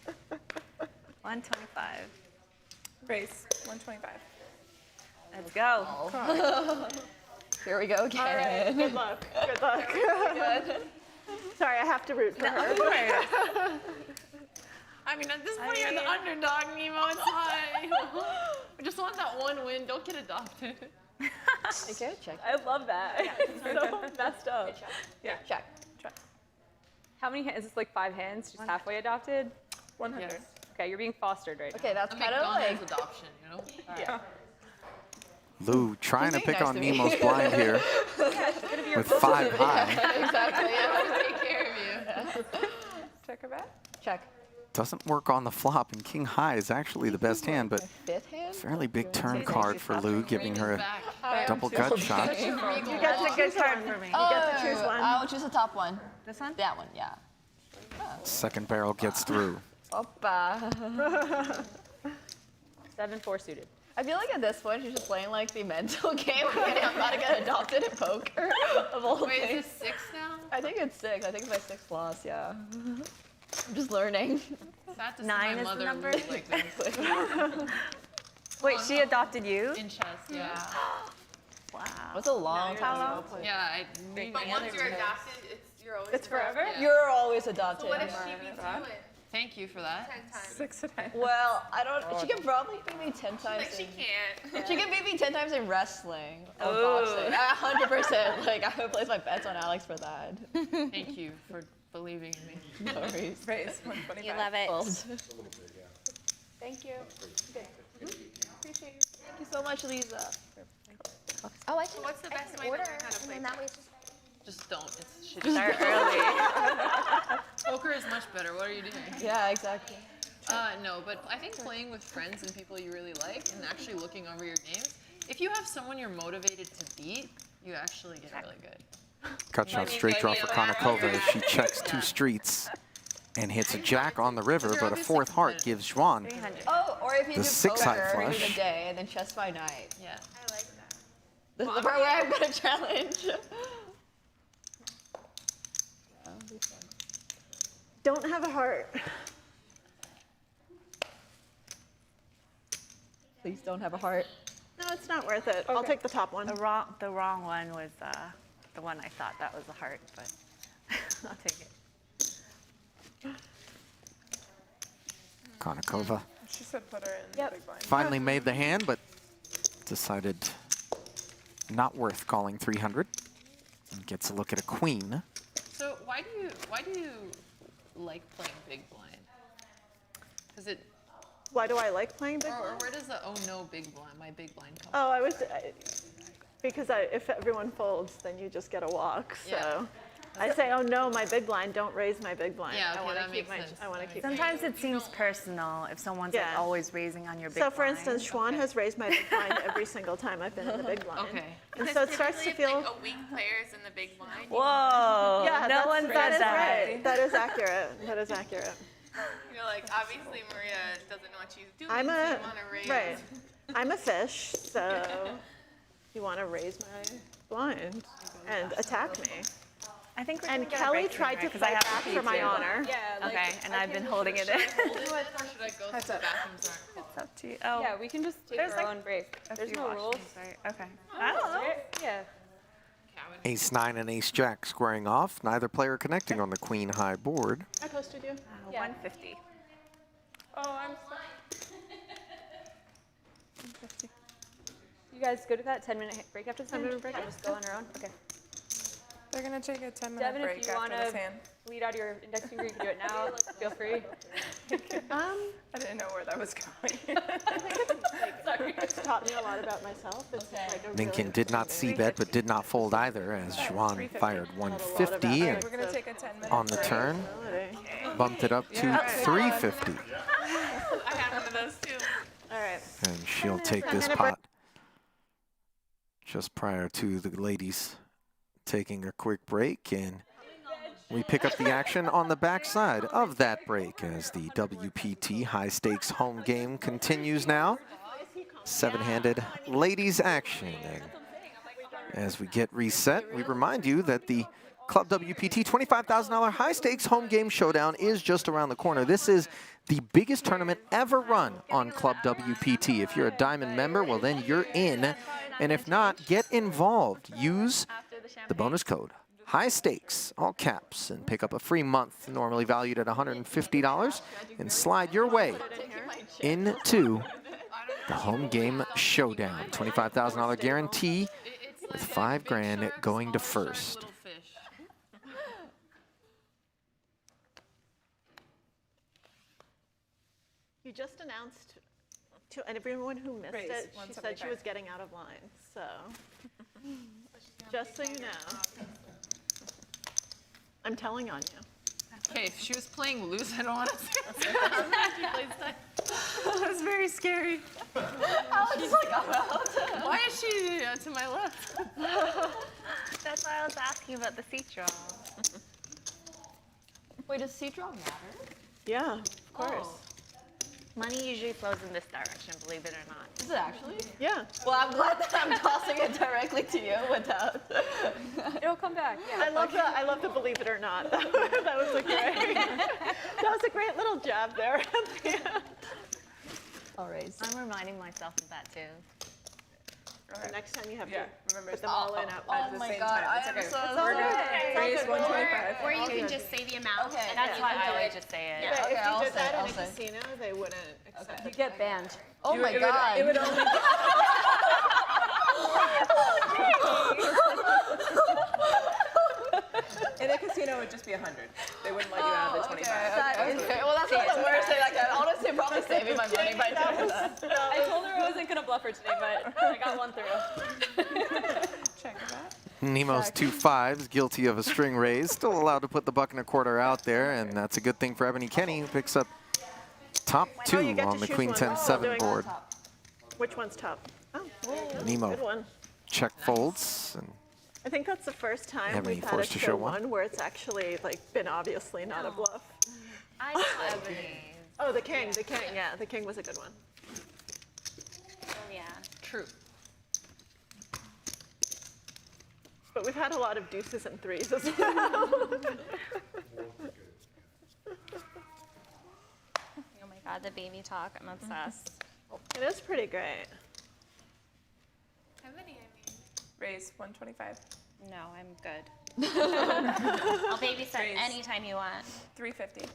125. Race 125. Let's go. Here we go All right. again. Good luck. Good luck. Sorry, I have to root for her. I mean, at this point, you're the underdog, Nemo. It's fine. I just want that one win. Don't get adopted. Okay, check. I love that. It's so messed up. Yeah. Check. How many hands? Is this like 5 hands? Just halfway adopted? 100. Yes. Okay, you're being fostered right Okay, that's A kind of McDonald's like. adoption, you know? Yeah. Lou trying to being pick nice on to me. Nemo's blind here with 5 high. Exactly. Yeah. Take care of you. Check her back. Check. Doesn't work on the flop, and king high is actually the best hand, but Fifth hand. fairly big turn card for Lou, giving her a Back. double gut shot. You get That's to a good choose card one. for me. You get to choose one. I will choose the top one. This one? That one, yeah. Second barrel gets through. Oppa. 7-4 suited. I feel like at this point she's just playing like the mental game. Okay, I'm about to get adopted in poker. Of all Wait, things. is this 6 now? I think it's 6. I think it's my 6th loss. Yeah. I'm just learning. Sad to see 9 my is the mother number? lose like this. Wait, she adopted you? In chess, yeah. Wow. It's a long How time. long? Yeah, I need But once you're adopted, you're always It's forever? Yeah. You're always adopted. So what if she beats you in Thank you for that. 10 times? 6 and 9. Well, I don't. She can probably beat me 10 times. Like she can't. She can beat me 10 times in wrestling or Ooh. boxing. 100%. Like I would place my bets on Alex for that. Thank you for believing in me. No worries. Race 125. You love it. Thank you. Okay. Appreciate you. Thank you so much, Lisa. Oh, I can. What's the I best can way to order, learn how to and play then that way it's just. Just don't. It's shitty. Start early. Poker is much better. What are you doing? Yeah, exactly. No, but I think playing with friends and people you really like and actually looking over your games, if you have someone you're motivated to beat, you actually get really good. Cut shot straight draw for Konnikova as she checks 2 streets and hits a jack on the river, but a 4th heart gives Juan 300. Oh, or if you the do 6-side poker in flush. the day and then chess by night. Yeah. I like that. This is the part where I'm gonna challenge. Don't have a heart. Please don't have a heart. No, it's not worth it. I'll take the top one. The wrong one was the one I thought that was a heart, but I'll take it. Konnikova She said put her in Yep. big blind. finally made the hand, but decided not worth calling 300. And gets a look at a queen. So why do you like playing big blind? Because it Why do I like playing big or blind? where does the oh no big blind my big blind come? Oh, because if everyone folds, then you just get a walk. So Yeah. I say, oh no, my big blind, don't raise my big blind. Yeah, I okay, want to that keep makes my. sense. I want to That keep. makes My, Sometimes it seems personal if someone's like Yeah. always raising on your big so for blind. instance, Schwan has raised my big blind every single time I've been in the big blind. Okay. And so it starts to Typically, feel. if, like a weak player's in the big blind. Whoa! Yeah, no one that said is that. right. That is accurate. That is accurate. You're like, obviously Maria doesn't know what she's doing. I'm so a you want to raise. right. I'm a fish, so you want to raise my blind and attack me. I think we're And gonna get a Kelly breakthrough tried here, to 'cause I fight have back to for pee my too. honor. Yeah. Like, Okay, and I've been holding it in. Should I hold it or should I go to the bathrooms? It's up to you. Oh, Yeah, we can just take There's our like own break. a There's few no rules. washrooms, right? Okay. I don't know. Yeah. Ace 9 and Ace Jack squaring off. Neither player connecting on the queen high board. I posted you. 150. Oh, I'm You guys good with that? 10-minute break after this? 10-minute break? I'll just go on our own. Okay. They're gonna take a 10-minute Devin, break if you after want this to hand. bleed out your index finger, you can do it now. Feel free. I didn't know where that was going. It's taught me a lot about myself. It's like a Minkin really did not see bet, but did not fold either, as Juan fired 150 and We're gonna take a 10-minute on the break. turn, bumped it up to 350. I have one of those too. All right. And she'll take this pot just prior to the ladies taking a quick break, and we pick up the action on the backside of that break as the WPT high stakes home game continues now. 7-handed ladies action. And as we get reset, we remind you that the Club WPT $25,000 high stakes home game showdown is just around the corner. This is the biggest tournament ever run on Club WPT. If you're a Diamond member, well then you're in. And if not, get involved. Use the bonus code high stakes, all caps, and pick up a free month normally valued at $150 and slide your way into the home game showdown. $25,000 guarantee with $5,000 going to first. You just announced to everyone who missed Raise, it, she said she 175. was getting out of line. So, just so you know. I'm telling on you. Okay, if she was playing loose, I don't want to say she plays that. That was very scary. Why is she to my left? That's why I was asking about the seat draw. Wait, does seat draw matter? Yeah, of course. Money usually flows in this direction, believe it or not. Is it actually? Yeah. Well, I'm glad that I'm tossing it directly to you without. It'll come back. Yeah. I love the believe it or not. That was a great little jab there. All right. I'm reminding myself of that too. The next time you have Yeah, to remember. put them all in at at once. the my same God, time. I It's am okay. so We're good. sorry. Raise It's all good. 125. Or you can just say the amount. Okay. And That's you why can I do always it. just say it. Yeah. But Okay, if you I'll did say, that I'll in a say. casino, they wouldn't accept You get banned. Oh my God. It would only be in a casino, it would just be 100. They wouldn't let you out of the 25. Okay. Well, that's not the worst thing. Like, I'm honestly probably saving my money by doing that. I told her I wasn't going to bluff her today, but I got one through. Check that. Nemo's 2 5s, guilty of a string raise, still allowed to put the buck and a quarter out there, and that's a good thing for Ebony Kenny, who picks up top 2 you get on to the choose Queen one. 10-7 board. Which one's top? Oh, Nemo good one. check folds, and I think that's the first time Ebony we've had a forced to show one. one where it's actually like been obviously not a bluff. I know Ebony. Oh, the king, yeah, the king was a good one. Oh yeah. True. But we've had a lot of deuces and threes as well. Oh my God, the baby talk. I'm obsessed. It is pretty great. Raise 125. No, I'm good. I'll babysit Raise. anytime you want. 350.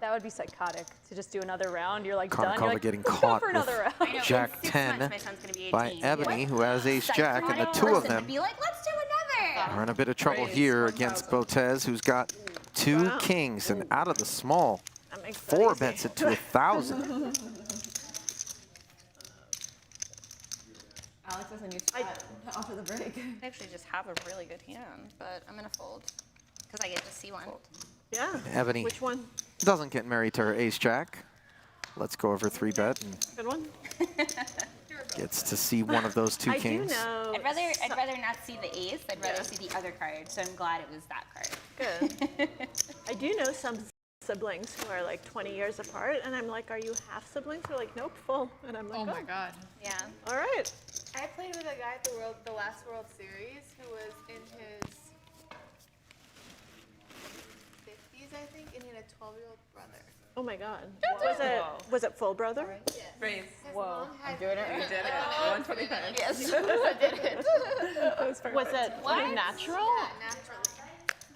That would be psychotic to just do another round. You're like Konnikova done. You're like, getting let's go caught for another round. I know, Jack in 6 10 months, my son's gonna be 18. by Ebony, who has ace jack, and the Psychotic two of person to them be like, let's do another. are in a bit of trouble Raise here 1,000. against Botez, who's got 2 Wow. kings, and out of the small, That makes that 4 easy. bets it to 1,000. Alex has a new spot after the break. I actually just have a really good hand, but I'm gonna fold. Because I get to see one. Yeah. Ebony Which one? doesn't get married to her ace jack. Let's go over 3 bet and Good one? gets to see one of those 2 I kings. do know. I'd rather not see the ace. I'd rather see the other card. So I'm glad it was that card. Good. I do know some siblings who are like 20 years apart, and I'm like, are you half siblings? They're like, nope, full. And I'm like, Oh my God. Yeah. all right. I played with a guy at the last World Series who was in his 50s, I think, and he had a 12-year-old brother. Oh my God. Was it full brother? Raise. His mom had Doing it. You did it. 125. Yes, I did it. Was it natural? Yeah, naturally.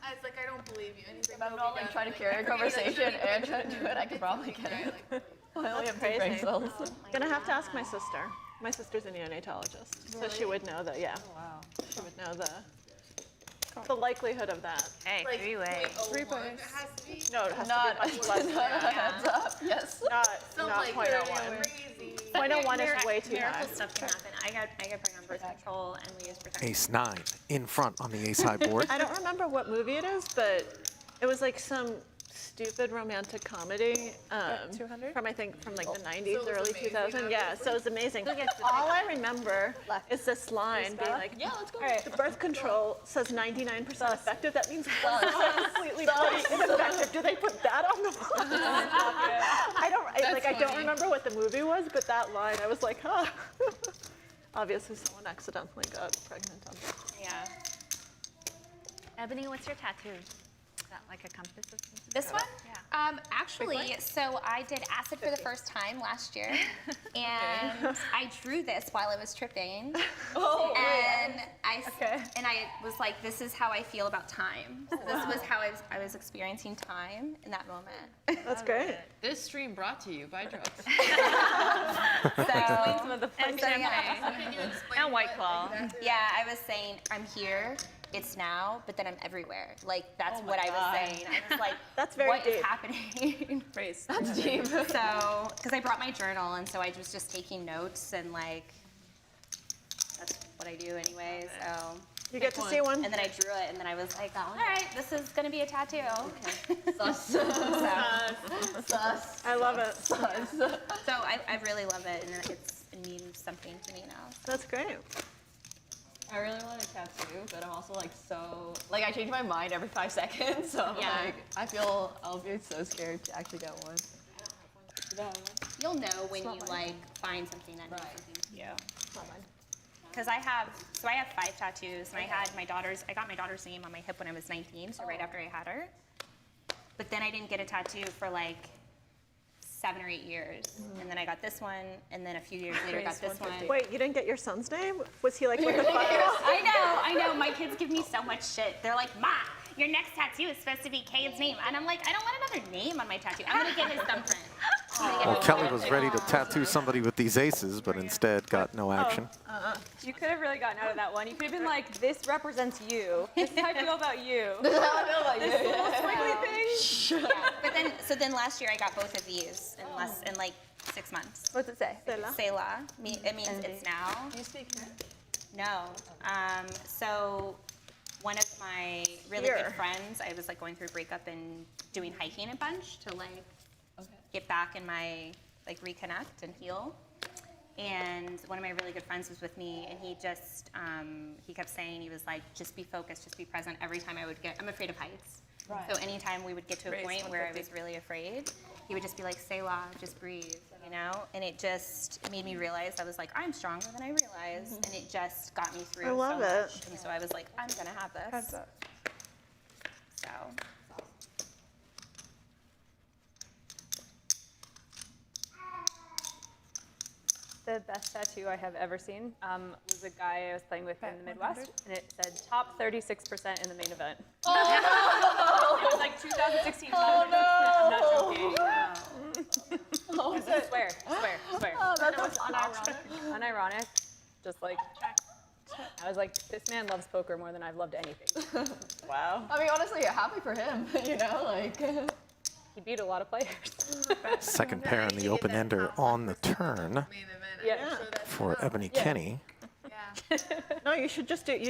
I was like, I don't believe you. And he's like, If I'm "No, not we like don't." trying to Like, carry a I forget conversation that and try to do it, I could probably get it. I only have 2 brain cells. Gonna have to ask my sister. My sister's a neonatologist, so she would know that. Yeah. Oh, wow. She would know the likelihood of that. Hey, Like, three-way. 0.01 it has to be? No, it has to be much less than that. Heads up. Yes. Not Like 0.01. crazy. 0.01 is way too high. Miracle stuff can happen. I got pregnant on birth control, and we used protection. Ace 9 in front on the ace high board. I don't remember what movie it is, but it was like some stupid romantic comedy 200? from I think from like the 90s, So it was early amazing, 2000s. Yeah, so it was amazing. All I remember is this line being like, Yeah, let's go. the birth control says 99% effective. That means 1% completely ineffective. Do they put that on the board? I don't remember what the movie was, but that line, I was like, huh. Obviously, someone accidentally got pregnant on that. Yeah. Ebony, what's your tattoo? Is that like a compass or something? This one? Yeah. Actually, so I did acid for the first time last year, and I drew this while I was tripping. Oh, and I was like, this is how I feel about time. So this was how I was experiencing time in that moment. That's great. This stream brought to you by drugs. So, Some of the and so, yeah. Can you explain And White Claw. Yeah, I was saying I'm here, it's now, but then I'm everywhere. Like that's what I was saying. I was like, That's very what is deep. happening? Race. That's deep. So, because I brought my journal, and so I was just taking notes, and like that's what I do anyway. So. You get to see one. And then I drew it, and then I was like, all right, this is gonna be a tattoo. Sus. I love it. So I really love it, and it means something to me now. That's great. I really want a tattoo, but I'm also like I change my mind every 5 seconds, so I'm I'll be so scared to actually get one. You'll know when you like find something that means something to you. Because I have 5 tattoos, and I got my daughter's name on my hip when I was 19, so right after I had her. But then I didn't get a tattoo for like 7 or 8 years, and then I got this one, and then a few years later got this one. Wait, you didn't get your son's name? Was he like with the file? I know. My kids give me so much shit. They're like, Ma, your next tattoo is supposed to be Cade's name, and I'm like, I don't want another name on my tattoo. I'm gonna get his thumbprint. Well, Kelly was ready to tattoo somebody with these aces, but instead got no action. You could have really gotten out of that one. You could have been like, this represents you. This is how I feel about you. This is how I feel about you. Little squiggly thing. Yeah. But then last year I got both of these in like 6 months. What's it say? Selah. It means it's now. Do you speak French? No. So one of my really good friends, I was like going through a breakup and doing hiking a bunch to like get back in my like reconnect and heal. And one of my really good friends was with me, and he just he kept saying, he was like, just be focused, just be present. Every time I'm afraid of heights. Right. So anytime we would get to a point where I was really afraid, he would just be like, Selah, just breathe, you know? And it made me realize, I was like, I'm stronger than I realized, and it just got me through I love so it. much. And so I was like, I'm gonna have this. So. The best tattoo I have ever seen was a guy I was playing with in the Midwest, and it said top 36% in the main event. Oh, it was like 2016 top 36%. I'm not joking. I swear. Oh, that's unironic. Unironic. Just like, I was like, this man loves poker more than I've loved anything. Wow. I mean, honestly, happy for him, you know, like. He beat a lot of players. Second pair in the open ender on the turn Main event. Yeah. for Ebony Kenny. Yeah. No, you should just get a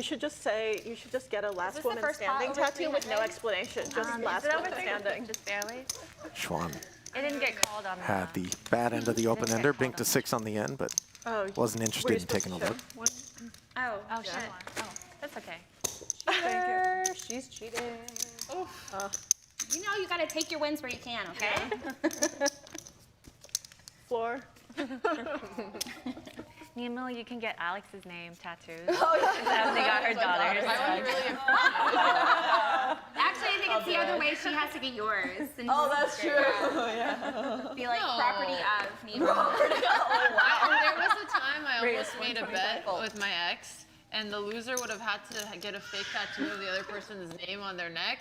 last this the woman first standing pot over tattoo with no 300? explanation. Just last woman standing. Just barely. Schwan It didn't get called on had the bad end of the open ender, binked a 6 on the end, but Oh, wasn't were interested you in taking a supposed look. to show one? Oh, Oh, shit. Oh, that's okay. Cheater. She's cheating. you know you gotta take your wins where you can, okay? Floor. Nemo, you can get Alex's name tattooed. Oh, yeah. Ebony got her daughter's. I would really Actually, I think it's the other way. She has to get yours. And Oh, that's true. Yeah. be like property of Nemo. There was a time I almost made a bet with my ex, and the loser would have had to get a fake tattoo of the other person's name on their neck.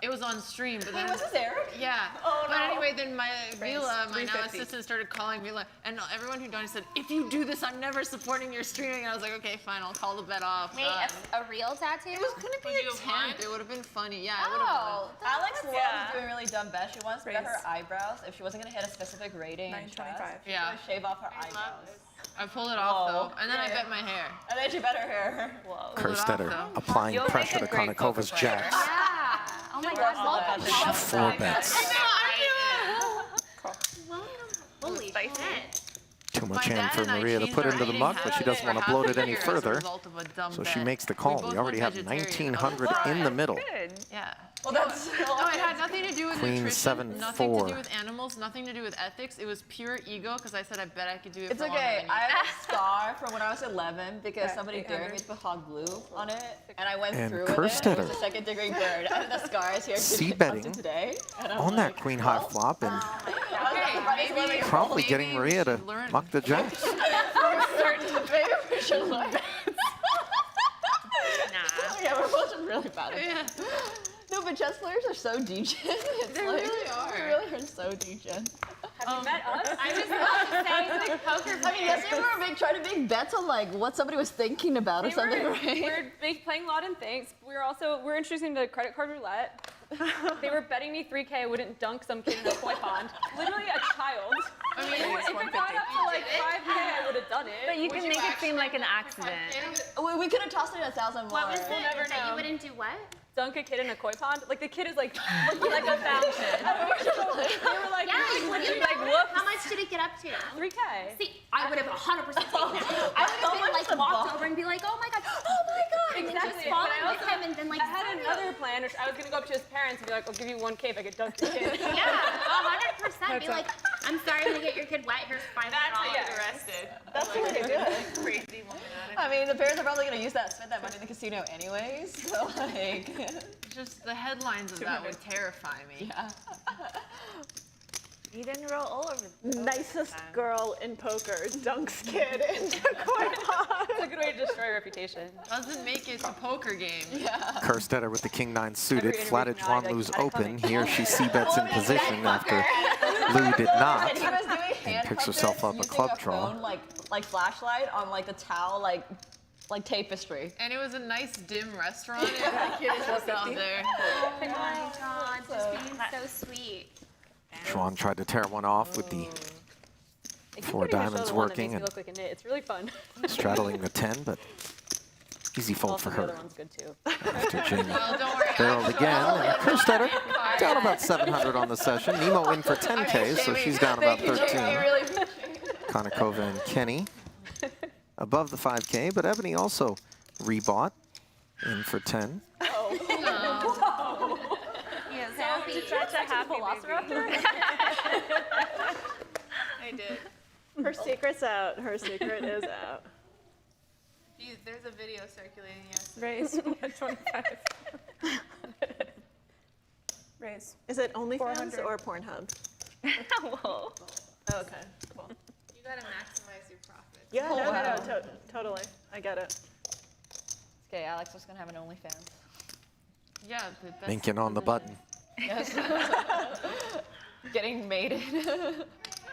It was on stream, but then Was this Eric? yeah. Oh, but no. anyway, then Vila, my now 350. assistant, started calling Vila, and everyone who donated said, "If you do this, I'm never supporting your streaming." And I was like, "Okay, fine, I'll call the bet off." Wait, a real tattoo? It was gonna be Would you a have won? temp. It would have been funny. Yeah, it would have won. Oh, Alex loves doing really dumb bets. She once bet Raise. her eyebrows. If she wasn't gonna hit a specific rating in chess, 925. she Yeah. would shave off her eyebrows. I pulled it off Whoa. though, and then I bet my hair. And then she bet her hair. Pulled it off, Kerstetter though. applying You'll make pressure a to great poker Konakova's player. jacks. Yeah. Oh my God. Welcome. She 4 bets. Holy shit. Too much My hand dad for and I Maria to changed put our into the eating muck, but she habits doesn't for want to half bloat a it any year as a further. result of a dumb So she bet. makes the We call. both We already went have vegetarian. 1900 in the middle. Good. Yeah. Well, that's No, it had nothing to do with Queen nutrition, 7-4. nothing to do with animals, nothing to do with ethics. It was pure ego because I said I bet I could do it It's for longer okay. than you. I have a scar from when I was 11 because Yeah, somebody dared 800. me to put hot glue on it, and I went And through with it. It Kerstetter. was a second-degree burn, and the scar is here C up to betting today. And I'm on that like, queen high flop and Okay, maybe promptly getting maybe Maria to we should learn. muck the jacks. Maybe we should learn. Yeah, we're both really bad at it. Yeah. No, but chess players are so degen. They really are. They really are so degen. Have you met us? I was about to say, like, poker I mean, yesterday we were trying to make bets on like what somebody was thinking about or something, right? We're playing a lot in things. We're introducing the credit card roulette. They were betting me $3K I wouldn't dunk some kid in a koi pond. Literally a child. I mean, If it got up to like 5K, I would have done it. But you can make it seem like an accident. We could have tossed it 1,000 more. What was it never that know. you wouldn't do what? Dunk a kid in a koi pond. Like the kid is like looking like a fountain. They were like, Yeah, like, what do you like know? whoops. How much did it get up to? 3K. See, I would have 100% taken that. I would have been like walked over and be like, oh my god, and then Exactly. just fallen But I with also- him and then like. I had another plan. Which I was gonna go up to his parents and be like, I'll give you 1K if I could dunk your kid. Yeah, 100%. Be like, I'm sorry, I'm gonna get your kid wet. Here's $500. That's how you get arrested. That's the way to do it. Crazy woman attitude. I mean, the parents are probably gonna spend that money in the casino anyways. So like, just the headlines of that would terrify me. yeah. You didn't roll all over the Nicest girl in poker, dunks kid into koi pond. It's a good way to destroy a reputation. Doesn't make it to poker game. Kerstetter with the king 9 suited, Every flatted interview now, Juan I'd Lu's like, open. had it Here she c-bets in position after Lou did not. And he was doing hand picks puppets herself up a using club draw. phone, like flashlight on like the towel, like tapestry. And it was a nice dim restaurant. And the kid is just out there. Oh my god, just being so sweet. Juan tried to tear one off with the I keep 4 putting my show diamonds the one that working makes me and look like a knit. It's really fun. straddling the 10, but easy fold for Also, the her. other one's good too. After Jamie Well, don't worry. barreled again, and Kerstetter down about 700 on the session. Nemo in for 10K, so she's down about 13. Konnikova and Kenny above the 5K, but Ebony also rebought in for 10. Such a happy baby. I did. Her secret's out. Her secret is out. There's a video circulating yesterday. Raise 125. Raise. Is it OnlyFans 400. or Pornhub? Whoa. Oh, okay, cool. You gotta maximize your profits. Yeah, no, totally. I get it. Okay, Alex was gonna have an OnlyFans. Yeah, but that's Minkin on the button, Yes. Getting mated.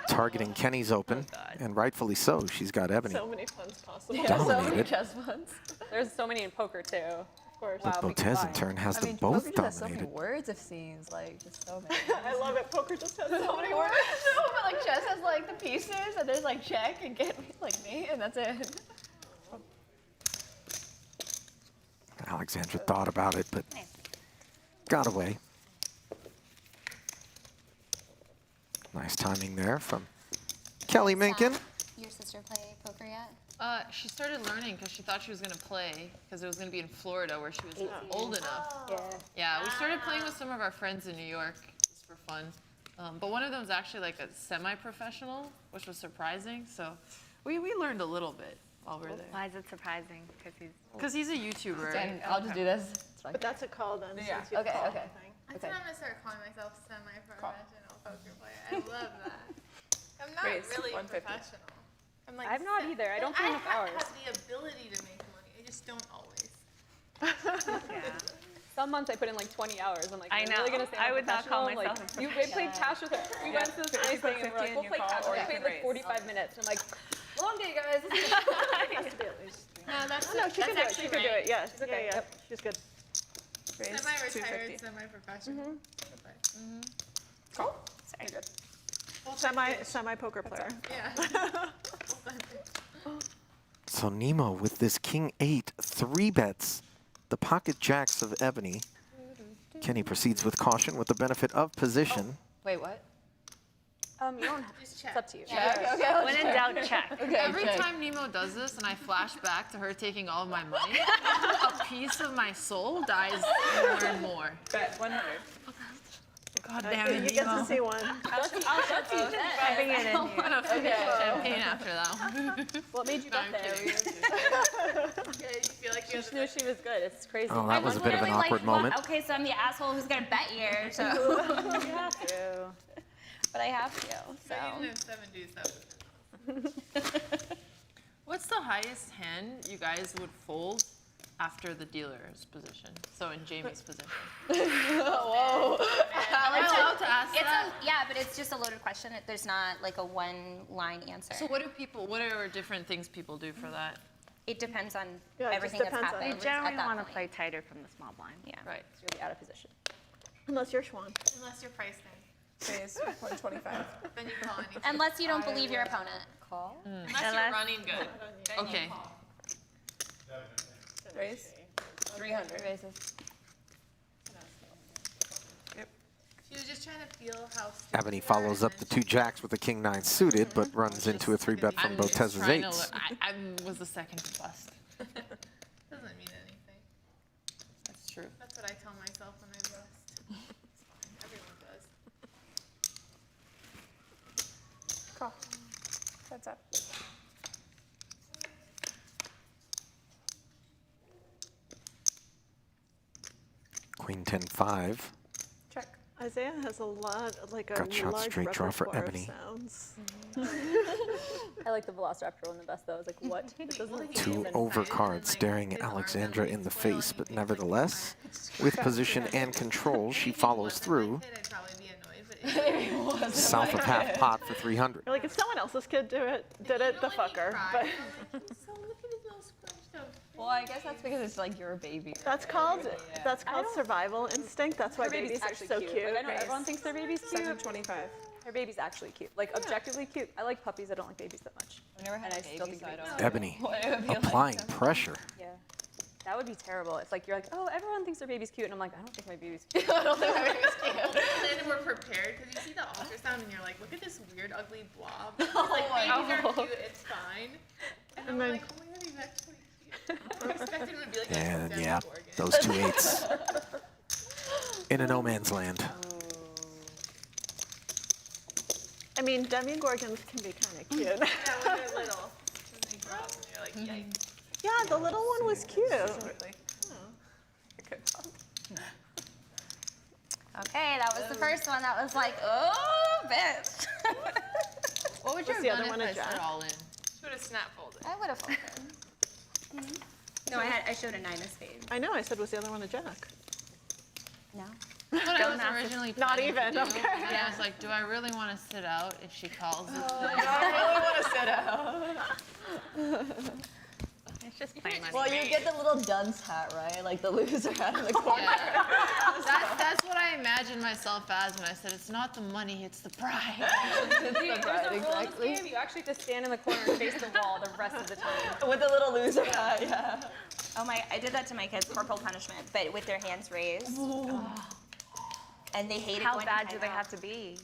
targeting Kenny's open, and rightfully so. She's got Ebony. So many funds possible. Yeah, so many Dominated. chess ones. There's so many in poker too. Of course. But Botez in turn has I them mean, both poker just has so many dominated. words, it seems like just so many. I love it. Poker just has So many words. No, but like chess has like the pieces, and there's like check and get like mate, and that's it. Alexandra thought about it, but got away. Nice timing there from Kelly Minkin. Your sister play poker yet? She started learning because she thought she was going to play because it was going to be in Florida where she was old enough. Yeah, we started playing with some of our friends in New York just for fun. But one of them was actually like a semi-professional, which was surprising. So we learned a little bit while we were there. Why is it surprising? Because he's a YouTuber. And I'll just do this. It's fine. But that's a call then. Yeah. Since you Okay, called, okay. I think. I think I'm gonna start calling myself semi-professional poker player. I love that. I'm not Raise, really 150. professional. I'm like I'm not either. I don't play enough hours. I have the ability to make money. I just don't always. some months I put in like 20 hours. I'm like, I I'm know. really gonna say I I'm would not call professional? myself Like, we played cash with her. We went to this nice thing and we're like, we'll play cash. We played like 45 minutes. And I'm like, long day, guys. Has to be at least. No, that's No, she can do it. She can do it. Yeah. She's okay. Yeah. Yep. She's good. Raise Semi-retired, 250. semi-professional. Cool. You're good. Semi poker player. Yeah. So Nemo with this king 8, 3 bets the pocket jacks of Ebony. Kenny proceeds with caution with the benefit of position. Wait, what? You don't have Just It's check. up to you. Okay. When in doubt, check. Every time Nemo does this and I flash back to her taking all of my money, a piece of my soul dies more and more. Bet 100. God damn it, You get to Nemo. see one. I'll show you Rubbing it in you. I'm gonna finish champagne after that one. What made you bet I'm there? kidding. Yeah, you feel like you She knew she was good. It's crazy. Oh, that was a bit of an Literally awkward like, well, moment. okay, so I'm the asshole who's gonna bet here, so. You have to. But I have to, so. I didn't have 7 deuce. What's the highest hand you guys would fold after the dealer's position? So in Jamie's position. Whoa. Am I allowed to ask that? Yeah, but it's just a loaded question. There's not like a one-line answer. So what are different things people do for that? It depends on Yeah, it just everything that's depends on happened. They generally at that want to point. play tighter from the small blind. Yeah. Right. It's really out of position. Unless you're Schwan. Unless you're priced in. Raise 125. Then you call anything. Unless you don't believe your opponent. Call? Unless you're running good. Then you Okay. call. Raise 300. Raises. Yep. She was just trying to feel how. Ebony follows up the 2 jacks with the king 9 suited, but runs into a 3 bet from I'm just Botez's trying to 8s. I was the second to bust. Doesn't mean anything. That's true. That's what I tell myself when I bust. It's fine. Everyone does. Call. Heads up. Queen 10 5. Check. Isaiah has a lot, like a Gut shot, large straight draw for repertoire of Ebony. sounds. I like the Velociraptor one the best though. I was like, what? It doesn't 2 overcards staring Alexandra in the face, but nevertheless, with position and control, she follows through. I'd probably be annoyed, but South of half pot for 300. You're like, if someone else's kid did it, the fucker. But so look at his little scrunched up. Well, I guess that's because it's like your baby. that's called survival instinct. That's why Her baby's babies are actually so cute. cute. Like, I know everyone thinks their baby's cute. 725. Her baby's actually cute. Like, objectively cute. I like puppies. I don't like babies that much. I've never had And a I still baby, think so I babies don't Ebony know what it would be applying like. pressure. Yeah. That would be terrible. If like you're like, oh, everyone thinks their baby's cute, and I'm like, I don't think my baby's cute. And then we're prepared because you see the ultrasound and you're like, look at this weird, ugly blob. It's like, babies are cute, it's fine. And then we're like, oh my god, he's actually cute. I expected him to be like And a yeah, Demogorgon. those 2 8s. In a no man's land. I mean, Demogorgons can be kind of cute. Yeah, when they're little. When they grow up and you're like, yikes. Yeah, the little one was cute. Absolutely. Good. Okay, that was the first one. That was like, oh, bitch. What would you Was have the done other one if a I said jack? all in? She would have snap folded. I would have folded. No, I showed a 9 of spades. I know. I said, was the other one a jack? No. That's what I was originally Not planning to even, do. okay. And I was like, do I really want to sit out if she calls this thing? It's just plain money. Well, you get the little dunce hat, right? Like the loser hat in the corner. Yeah. That's what I imagined myself as when I said it's not the money, it's the pride. There's a rule in this game. You actually have to stand in the corner and face the wall the rest of the time. With the little loser hat, yeah. Oh my, I did that to my kids, corporal punishment, but with their hands raised. And they hated How going bad to do they timeout. have to be?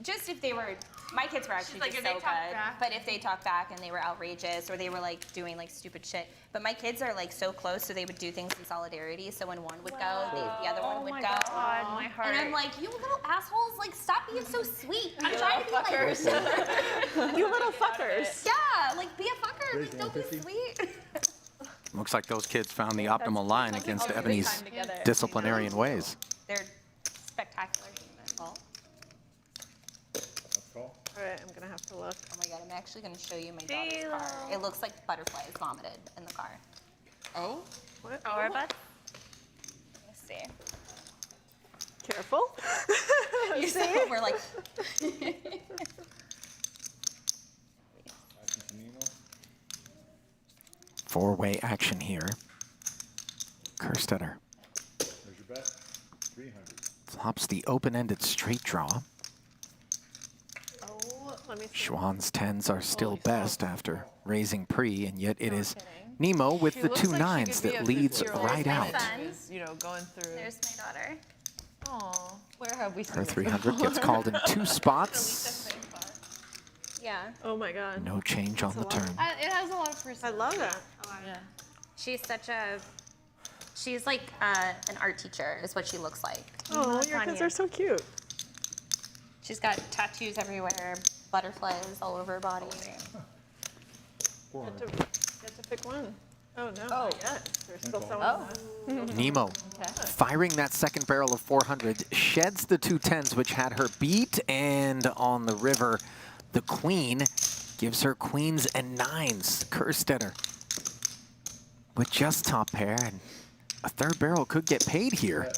Just if they were, my kids were actually like, just if they so talk good. back. But if they talked back and they were outrageous or they were like doing like stupid shit. But my kids are like so close, so they would do things in solidarity. So when one would go, the other one would go. God, my heart. And I'm like, you little assholes, like stop being so sweet. I'm trying to be like, You little fuckers. yeah, like be a fucker, like don't be sweet. Looks like those kids found the optimal line against Ebony's disciplinarian ways. They're spectacular humans. Call? All right, I'm gonna have to look. Oh my god, I'm actually gonna show you my daughter's car. It looks like butterflies vomited in the car. Oh? Or but Let's see. Careful. We're like, Four-way action here. Kerstetter There's your bet. 300. flops the open-ended straight draw. Oh, let me see. Schwann's tens are still best after raising pre, and yet it is Nemo with the looks two like she nines could be that a leads 50-year-old right woman. out. Is, you know, going through. There's my daughter. Aw. Where have we seen Her this 300 gets called in two spots. Yeah. Oh my God. No change on the turn. It has a lot of I personality. love that. Yeah. She's like an art teacher is what she looks like. Oh, your kids are so cute. She's got tattoos everywhere, butterflies all over her body. Get to pick one. Oh no, not yet. There's still someone. Nemo, firing that second barrel of 400, sheds the two tens, which had her beat, and on the river, the queen gives her queens and nines. Kerstetter with just top pair, and a third barrel could get paid here.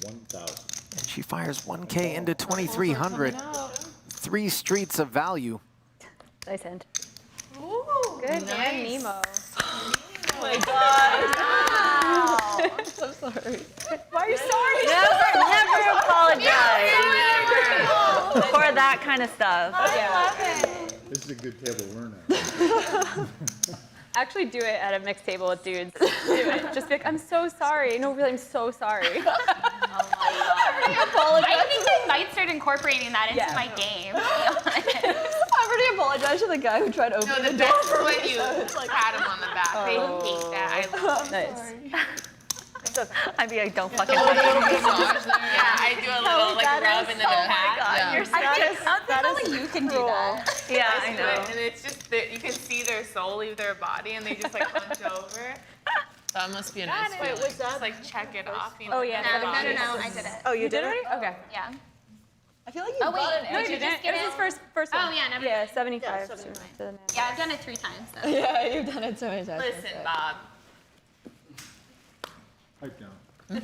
1,000. And she fires 1K into 2,300. 3 streets of value. Nice hand. Ooh, Good man, Nemo. Oh my God. Wow. I'm so sorry. Why are you sorry? Never apologize for that kind of stuff. This is a good table to learn at. Actually do it at a mixed table with dudes. Do it. Just be like, I'm so sorry. No, really, I'm so sorry. I think I might start incorporating that into my game. I already apologized to the guy who tried to open No, the the door. best is when you pat him on the back. They hate that. I love it. Nice. I'd be like, don't fucking Little massage there. Yeah, I do a little like rub and then a pat. Yeah. That is you can do that. Yeah, I I do know. it, and it's just that you can see their soul leave their body, and they just like hunch over. That must be a nice feeling. was that Just like check it off. You know, Oh, yeah. their No, body. I did it. Oh, you did it? Okay. Yeah. I feel like you Oh, got wait. an No, edge. you It just get was it. his first Oh, one. yeah, never. Yeah, 75. Yeah, 75. to the net. Yeah, I've done it 3 times. So. Yeah, you've done it so many times. Listen, Bob. Pipe down. Where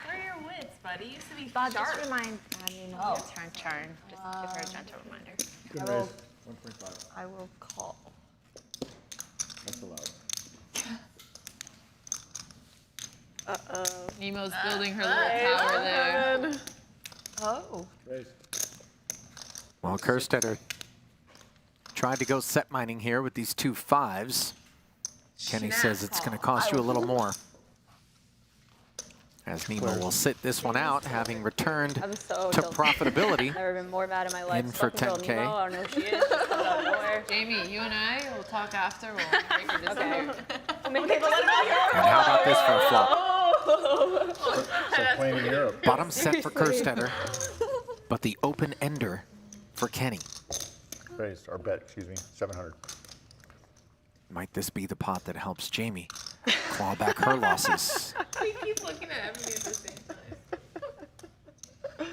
are your wits, buddy? You used to be Bob, sharp. just remind Nemo your turn. Just give her a gentle reminder. Good raise. 125. I will call. That's allowed. Uh-oh. Nemo's building her little tower there. Oh. Raise. Well, Kerstetter tried to go set mining here with these two fives. Kenny says it's going to cost you a little more. As Nemo will sit this one out, having returned I'm so to tilted. profitability. Never been more mad in my life. In for Fucking girl 10K. Nemo, I don't know who she is. Just comes out of nowhere. Jamie, you and I will talk after. We'll break her this Okay. apart. And how about this for a flop? So playing in Europe. Bottom set for Kerstetter, but the open ender for Kenny. Raised, or bet, excuse me, 700. Might this be the pot that helps Jamie claw back her losses? We keep looking at everything at the same time.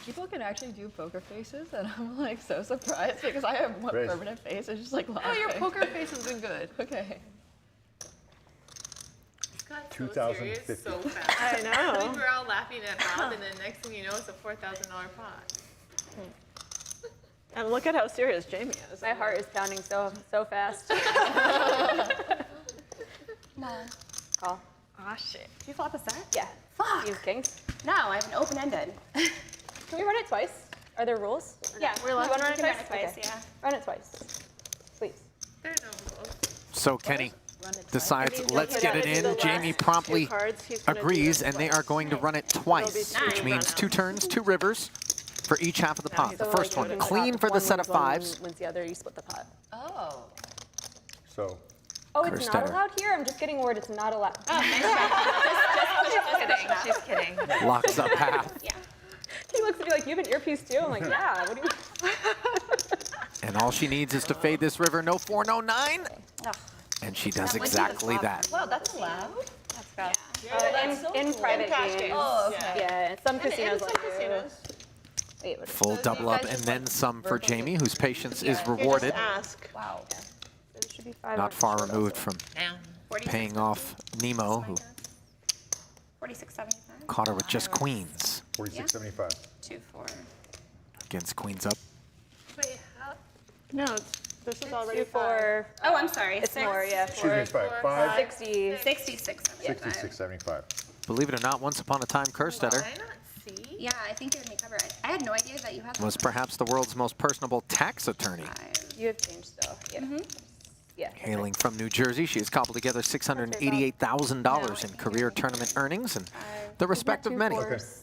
People can actually do poker faces, and I'm like so surprised because I have one Raise. permanent face. It's just like laughing. Oh, your poker face has been good. Okay. It's got so 2,050. serious so fast. I know. We were all laughing at Bob, and then next thing you know, it's a $4,000 pot. And look at how serious Jamie is. My heart is pounding so fast. Call. Ah, shit. Did you flop a set? Yeah. Fuck. Use kings. No, I have an open-ended. Can we run it twice? Are there rules? Yeah, we're allowed You want to run to it run twice? it twice, Okay. yeah. Run it twice. Please. There are no rules. So Kenny decides, He's let's gonna get it do in. the last Jamie 2 promptly cards. He's gonna do agrees, them and they twice. are going to run it twice, It'll be which three means run-outs. 2 turns, 2 rivers for each half of the pot. The So, first like, one if clean for the one set of wins one, fives. Wins the other, you split the pot. Oh. So, Oh, it's not Kerstetter. allowed here? I'm just getting word it's not allowed. She's kidding. Locks up half. He looks at me like, you have an earpiece too? I'm like, yeah, what do you... And all she needs is to fade this river. No 4, no 9. And she does exactly that. Wow, that's allowed. That's fast. that's so in cool. private In cash games. games. Oh, okay. Yeah, some And casinos some like you. casinos. Wait, what is Full So double you up guys and just, then some for Jamie, whose patience is You rewarded. just ask. Wow. it? It should be 5 Not far removed from Down. paying off Nemo, who 46.75. Caught her with just queens 46.75. 2-4. against queens up. Wait, how? No, this is already 2-4. Oh, I'm sorry. It's more, yeah. Excuse me, it's 5. 60. 66.75. 66.75. Believe it or not, once upon a time, Kerstetter Why not see? Yeah, I think you're in the cover. I had no idea that you had was that. perhaps the world's most personable tax attorney. You have changed though. Yeah. Yeah. Hailing from New Jersey, she has cobbled together $688,000 in career tournament earnings and the respect of many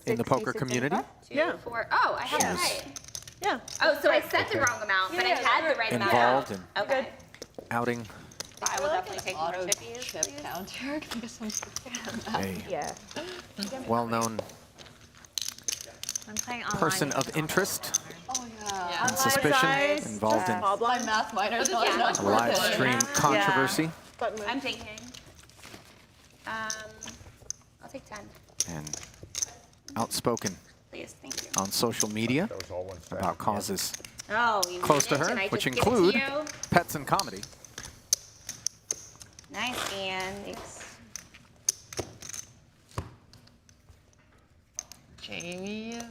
in the poker community. 2-4. Oh, I have it Yes. right. Yeah. Oh, so I said the wrong amount, but I had the right amount. Involved in Okay. outing I will definitely take more Auto chippies. chip counter. a Yeah. well-known I'm playing online. person of interest Oh yeah. and suspicion involved in Small My blind. math minor thought Yeah. not a worth live it. stream controversy I'm thinking. I'll take 10, and outspoken please. Thank you. on social media That was all one stack. about causes Oh, you close need to it, her, and I which just give it to include you. pets and comedy. Nice, and thanks. Jamie is.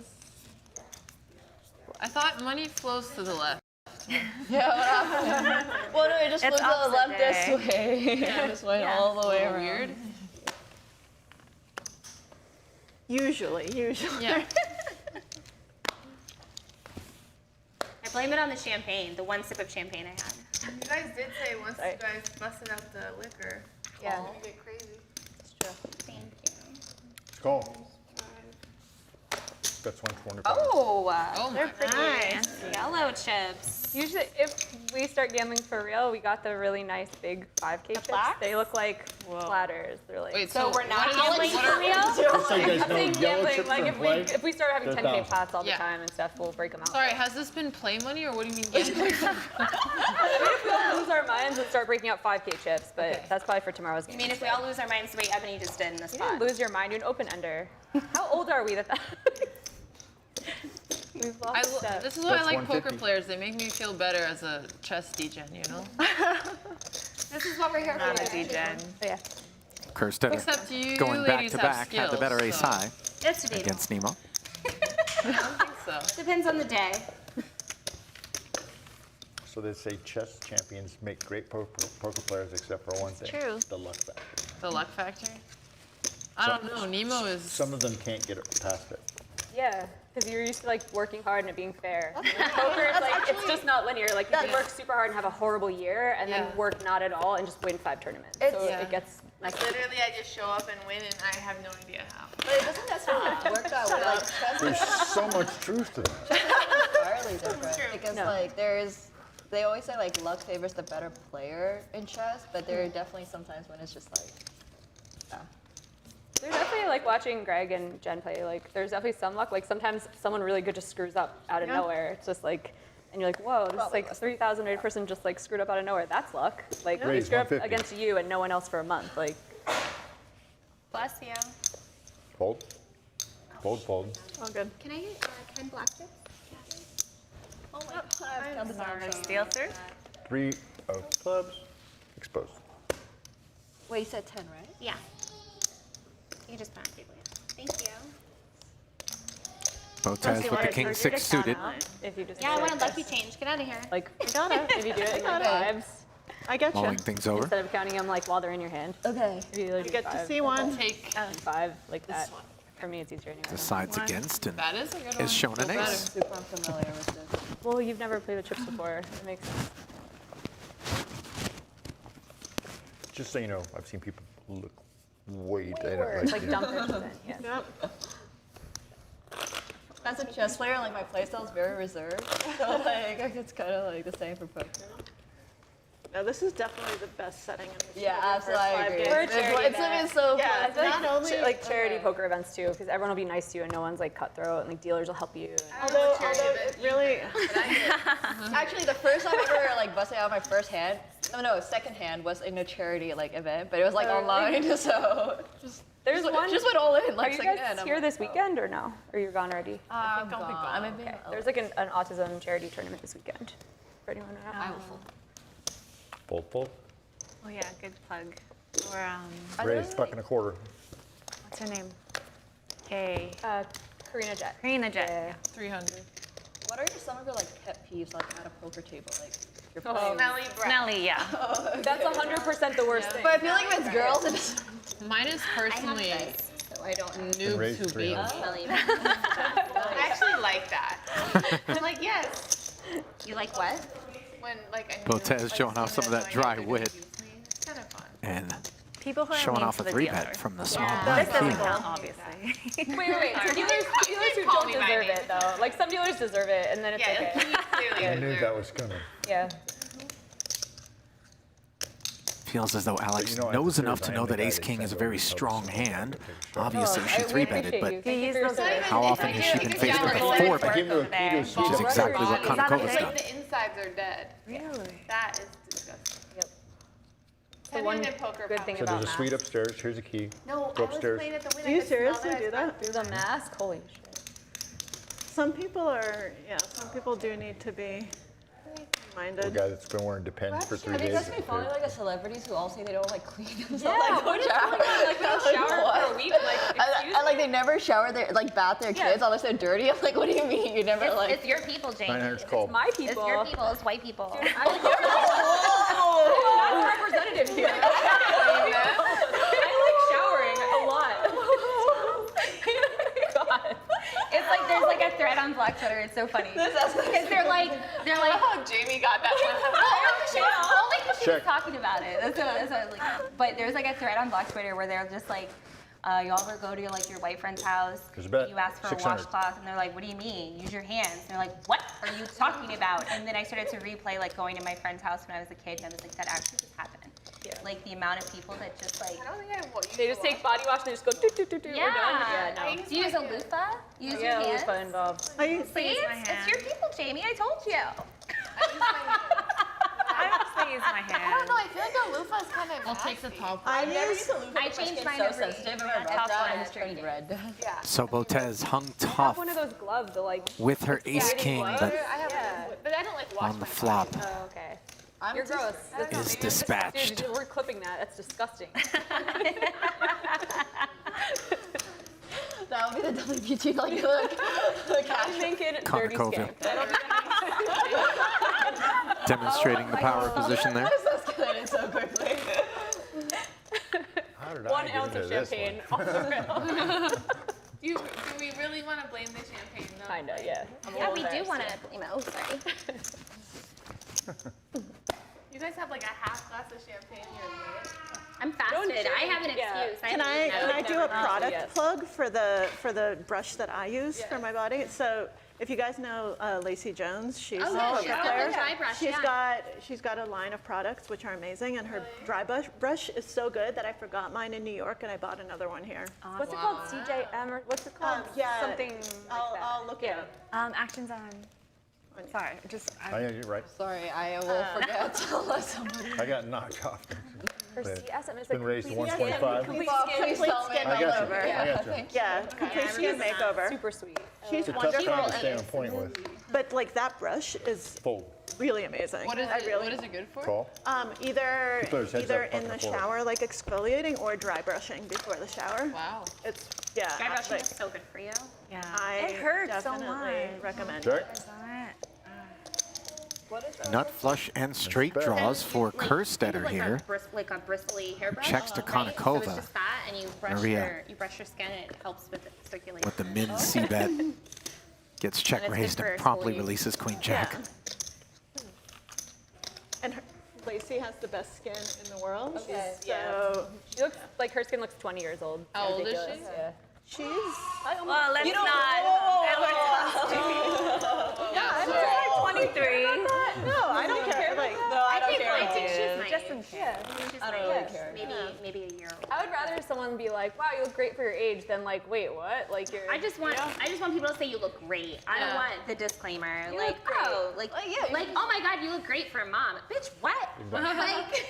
I thought money flows to the left. Yeah, what happened? Well, no, it just It's flipped to the left opposite this way. It just went all the way around. Weird. Usually. Yeah. I blame it on the champagne, the one sip of champagne I had. You guys did say once you guys busted out the liquor, Yeah. you get crazy. Thank you. Let's go. That's 125. Oh, Oh my. Nice. yellow chips. Usually, if we start gambling for real, we got the really nice big 5K chips. plaques? They look like platters. They're like. Wait, So we're not what gambling what for are- real? Just so you guys I'm know, saying yellow gambling, chips like from Play, if we start having they're 10K 1,000. pots all the Yeah. time and stuff, we'll break them out. Sorry, has this been play money or what do you mean gambling? We'll lose our minds and start breaking out 5K chips, but Okay. that's probably for tomorrow's I game. mean, if we all lose our minds the way Ebony just did in this You spot. didn't lose your mind. You're an open ender. How old are we that? We've lost step. This is why I That's like poker 150. players. They make me feel better as a chess degen, you know? This is what we're here Not for. a degen. Yeah. Kerstetter Except you going back ladies to have back had the skills, better ace so- high It's debatable. against Nemo. I don't think so. Depends on the day. So they say chess champions make great poker players except for one thing. True. The luck factor. The luck factor? I don't know. Nemo is. Some of them can't get it past it. Yeah, because you're used to like working hard and it being fair. Poker is like it's just not linear. Like you can work super hard and have a horrible year, and then Yeah. work not at all and just win 5 tournaments. So Yeah. it gets Like literally, I just show up and win, and I have no idea how. But it doesn't necessarily work that way. Like, chess There's so much truth to that. is entirely different. Because, like, they always say, like, luck favors the better player in chess, but there are definitely sometimes when it's just like, There's definitely like watching Greg and Jen play. Like there's definitely some luck. Like sometimes someone really good just screws up out of nowhere. It's just like, and you're like, whoa, this is like a 3,000 rated person just like screwed up out of nowhere. That's luck. Like they Raise screw up 150. against you and no one else for a month. Like Bless you. Fold. Fold, fold. All good. Can I get 10 black chips? oh my god, I'm sorry. Steal through? 3 of clubs. Exposed. Wait, you said 10, right? Yeah. You can just put on the table. Thank you. Botez with the king 6 suited. if you just Yeah, I do want it, a lucky change. Get out of here. like if you do it in like fives I get Mulling you. things over. instead of counting them like while they're in your hand. Okay. If you, You get to see one. Take. and 5 like that. For me, it's easier anyway. Decides against and That is a good one. is shown an Feel better. ace. Super unfamiliar with this. Well, you've never played with chips before. It makes sense. Just so you know, I've seen people look way It's like dump it. Then, yeah. Yep. As a chess player, like my playstyle is very reserved, so like it's kind of like the same for poker. No, this is definitely the best setting in which Yeah, to go for absolutely, I 5 agree. games. For a It's charity it's event. so Yeah, fun. it's not only Like charity poker events too, because everyone will be nice to you and no one's like cutthroat and like dealers will help you. although it really Actually, the first time I ever like busted out my first hand, second hand was in a charity like event, but it was like Oh, online, so There's one. just went all in. Are Like you second guys hand. I'm here like, this weekend or no? Or you're gone already? I'm gone. I'm in Okay. There's like an autism charity tournament this weekend. For anyone who knows. Fold, fold. Oh yeah, good plug. Or Raise, buck and a quarter. what's her name? K. Karina Jet. Karina Jet. Yeah. 300. What are some of your like pet peeves like at a poker table? Like you're Oh, playing. Smelly breath. Smelly, yeah. That's 100% the worst thing. But I feel like if it's girls, it's Mine is personally So I don't. noobs raised who beat me. 300. Smelly. I actually like that. I'm like, yes. You like what? When like I Botez showing off some of that dry wit It's kind of fun. and People who are showing mean off to a the 3-bet dealer. from the small This blind doesn't field. count, obviously. Wait. So dealers who call don't me by deserve name. it though. Like some dealers deserve it, and then it's Yeah, okay. he clearly I knew deserved that was coming. Yeah. Feels as though Alex you know, knows after enough to I know only that got ace it king is a sent very over to strong public hand. school. Obviously, she We 3-betted, appreciate but you. Thank you for your service. how often has she been faced with a 4-bet? I gave him a key to a Which sweet is exactly what Is that a Konakova's thing? done. The insides are dead. Really? That is disgusting. Yep. The one poker good thing So about there's a suite masks. upstairs. Here's a key. No, Go I was upstairs. playing at the window. Do you seriously do that? Through the mask? Holy shit. Some people are, some people do need to be The minded. guy that's been wearing Depends for 3 Have you days. guys been following like a celebrities who all say they don't like clean themselves? Yeah, like, what is shower. going on? Like, we don't shower for a week. Like, excuse And like they never shower their like bath their kids unless they're dirty. I'm like, what do you mean? You never like. It's your people, Jamie. 900's called. my It's people. your people. It's white people. I'm not a representative here. I like showering a lot. God. It's like there's like a thread on Black Twitter. It's so funny because they're like Oh, Jamie got that only because she was Check. talking about it. That's what I was like. But there's like a thread on Black Twitter where they're just like, y'all ever go to like your white friend's house There's a bet. and you ask for a 600. washcloth and they're like, what do you mean? Use your hands. And they're like, what are you talking about? And then I started to replay like going to my friend's house when I was a kid and I was like, that actually just happened. Yeah. Like the amount of people that just like. I don't think I have what you They just take body wash and they just go do do do do. Yeah. We're done. Yeah, Do you use a loofah? Use no. your Yeah, hands? loofah involved. Are you, See, use my it's hand. your people, Jamie. I told you. I mostly use my I don't hand. know. I feel like the loofah is kind of. I'll take the top I one. use, I changed mine so every sensitive. I'm top one I'm is just turning red. So Botez hung I have tough one of those gloves, the like. with her ace king, I but have, but I don't like wash on the my flop Oh, okay. I'm You're just- gross. is dispatched. Dude, we're clipping that. That's disgusting. That would be the WPT like the I'm thinking dirty Konakova. skank. Demonstrating the power position there. escalated so quickly. How did I 1 get ounce into of this champagne one? off the grill. Do we really want to blame the champagne though? Kinda, yeah. I'm a Yeah, little we do embarrassed. want to blame it. Oh, sorry. You guys have like a half glass of champagne here. I'm fasted. I have an Yeah. excuse. can I do a product yes. plug for the brush that I use for my body? So if you guys know Lacey Jones, she's a poker she's got player. the dry brush, She's got a line of products which are amazing, and her dry brush is so good that I forgot mine in New York and I bought another one here. What's it called? CJM or what's it called? Yeah, Something like that. I'll look it up. Actions on. Sorry, Oh, yeah, you're right. Sorry, I will forget to let somebody. I got knocked off. For But CSM, It's been raised to 125. complete Complete skin I got you. makeover. I got you. Yeah, complete skin makeover. super sweet. She's It's a tough wonderful, time to stay and, on point with. but like that brush is Fold. really amazing. What is I it? really, What is it good for? Call. Either He put his heads up in on the the floor. shower, like exfoliating, or dry brushing before the shower. Wow. It's yeah. Dry brushing like, is so good for you. Yeah. I It hurts so definitely much. recommend Check. it. Nut flush and straight better. draws for Like, Kerstetter think of here. like a bristly hairbrush. Checks to right? So Konakova. it's just that, and you brush Maria. your skin, and it helps with the circulation. With the min C-bet. Gets check And it's good raised for and promptly exfoliating. releases Queen Jack. And Lacey has the best skin in the world. Okay. So She looks like her skin looks 20 years old. How old is Ridiculous, she? Yeah. she's Well, let's not. yeah. I'm 23. No, I don't care. Like I think she's my Just age. in case. She's I my don't really age. care. Maybe a year old. I would rather someone be like, "Wow, you look great for your age," than like, "Wait, what?" Like you're. I just want people to say you look great. I don't Yeah. want the disclaimer. You like, look great. oh, like, like, oh my God, you look great for a mom. Bitch, what? like,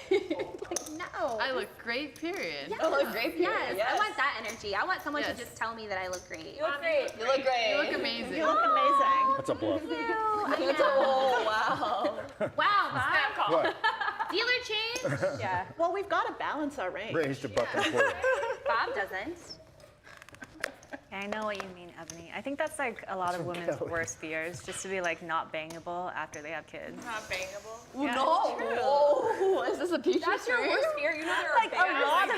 no. I look great, period. Yes. I look great, period. Yes. Yes. I want that energy. I want someone Yes. to just tell me that I look great. You look great. You look great. You look amazing. you look amazing. That's a bluff. Oh, wow. Wow, Bob. What? Dealer change? Yeah. Well, we've got to balance our range. Raised a buck and forth. Bob doesn't. Okay, I know what you mean, Ebony. I think that's like a lot of women's worst fears, just to be like not bangable after they have kids. Not bangable. Yeah, No. it's true. Oh, is this a peach? That's your worst fear. You know there are Like a lot of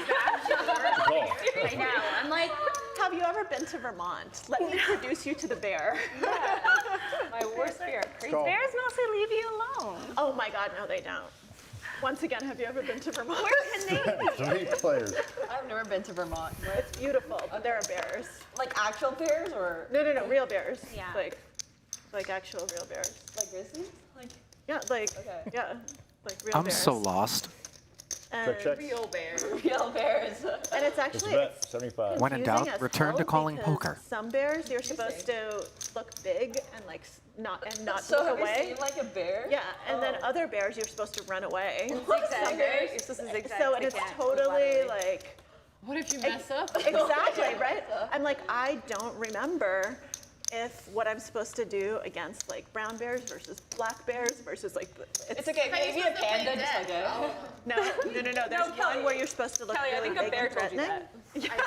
I know. I'm like, Have you ever been to Vermont? Let me introduce you to the bear. My worst fear. Crazy. Call. bears mostly leave you alone. Oh my God, no, they don't. Once again, have you ever been to Vermont? Three players. I've never been to Vermont. It's beautiful, but there are bears. Like actual bears or No, real bears. Yeah. Like actual real bears. like grizzlies? Like Yeah, like Okay. yeah, like real I'm bears. so lost. And, Check. Real bear. real bears. and it's It's actually a bet, 75. When in confusing doubt, as return to hell calling because poker. Some bears you're supposed to look big and like not So look have you away. seen like a bear? Yeah, and then other bears you're supposed to run away. Zigzag bears. You're supposed to zigzag. So and they it's can't totally move like What if you mess up? exactly right. I'm like I don't remember if what I'm supposed to do against like brown bears versus black bears versus like It's okay. Maybe a panda just like it. no. There's one where you're supposed to look Kelly, I really think a big bear and told you threatening.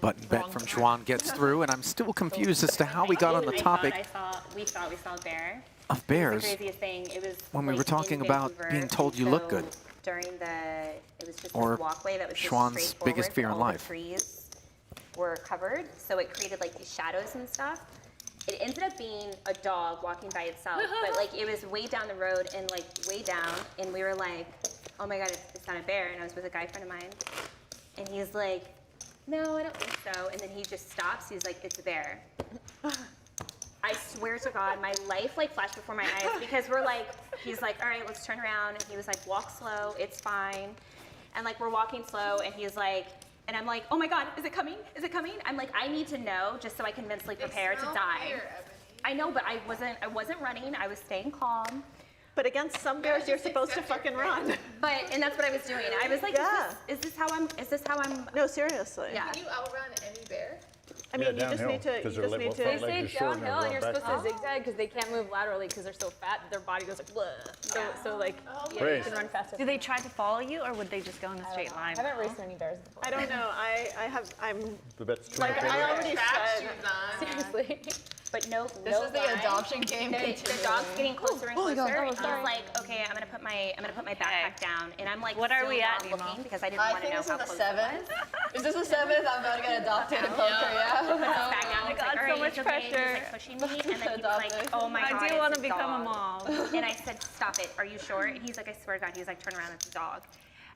Button bet from Juan gets through, and I'm still confused as to how we got on the topic we thought we saw a bear. of The bears. craziest thing, it was when we like, were talking in about Vancouver, being told you look good. During it was just Or this walkway that was just Schwann's straightforward, biggest fear but in all life. The trees were covered, so it created like these shadows and stuff. It ended up being a dog walking by itself, but like it was way down the road and like way down, and we were like, oh my God, it's not a bear. And I was with a guy friend of mine, and he's like, no, I don't think so. And then he just stops. He's like, it's a bear. I swear to God, my life like flashed before my eyes because he's like, all right, let's turn around. And he was like, walk slow, it's fine. And like we're walking slow, and he's like, and I'm like, oh my God, is it coming? Is it coming? I'm like, I need to know just so I can mentally prepare to die. I know, but I wasn't running. I was staying calm. But against some bears you're supposed to fucking run. And that's what I was doing. I was like, Yeah. is this how I'm? No, seriously. Yeah. Can you outrun any bear? I mean, you just need to. Because You just need They to. say downhill and you're supposed to zigzag because they can't move laterally because they're so fat. Their body goes like, bleh. So like, yeah, you Race. can run faster. Do they try to follow you, or would they just go in a straight line? I haven't raced any bears before. I don't know. I'm The bet's like 25. I already Track said. shoes on. Seriously. But no, This no is the lie. adoption game. The dog's getting closer and Oh my closer. God, and I was like, okay, I'm gonna put my backpack down, and I'm like, What are still we at, not Nemo? looking because I didn't I want to think know it's how in the close seventh. it was. Is this the seventh? I'm about to get adopted in poker, yeah? Back down. my It's God, like, so all right, much it's okay. He was, pressure. like pushing me, and then he was like, Adopted. oh my God, I do it's want a to become a dog. mom. And I said, stop it. Are you sure? And he's like, I swear to God. He was like, turn around, it's a dog.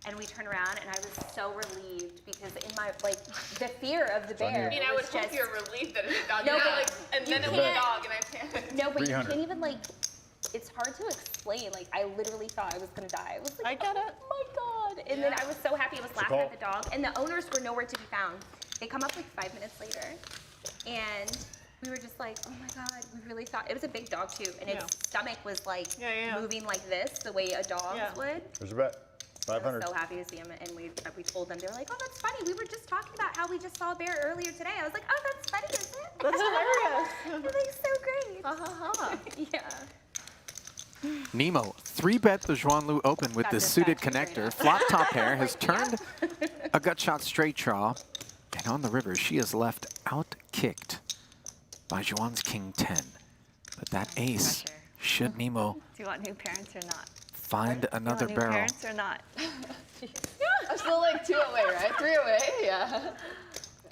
And we turned around, and I was so relieved because in my the fear of the bear. I mean, I would was hope just, you're relieved that it's a dog. No, You're but not like, and then it was a can't- dog, and I panicked. No, but you 300. can't even like. It's hard to explain. Like I literally thought I was gonna die. I was like, I get it. oh my God! And then I was so happy. I was laughing at the dog, and the owners were nowhere to be found. They come up like 5 minutes later, and we were just like, oh my God! We really thought it was a big dog too, and its stomach was like moving like this, the way a dog's would. There's a bet. I was 500. so happy to see him, and we told them. They were like, oh, that's funny. We were just talking about how we just saw a bear earlier today. I was like, oh, that's funny, is it? That's hilarious. It was so great. Yeah. Nemo, 3-bet the Juan-Lu Open with Got the this suited back here connector. Flop top pair has turned a gut shot straight draw. And on the river, she is left out-kicked by Juan's King 10. But that ace, Pressure. should Nemo Do you want new parents or not? find another Do you want new barrel. parents or not? I'm still like 2 away, right? 3 away, yeah.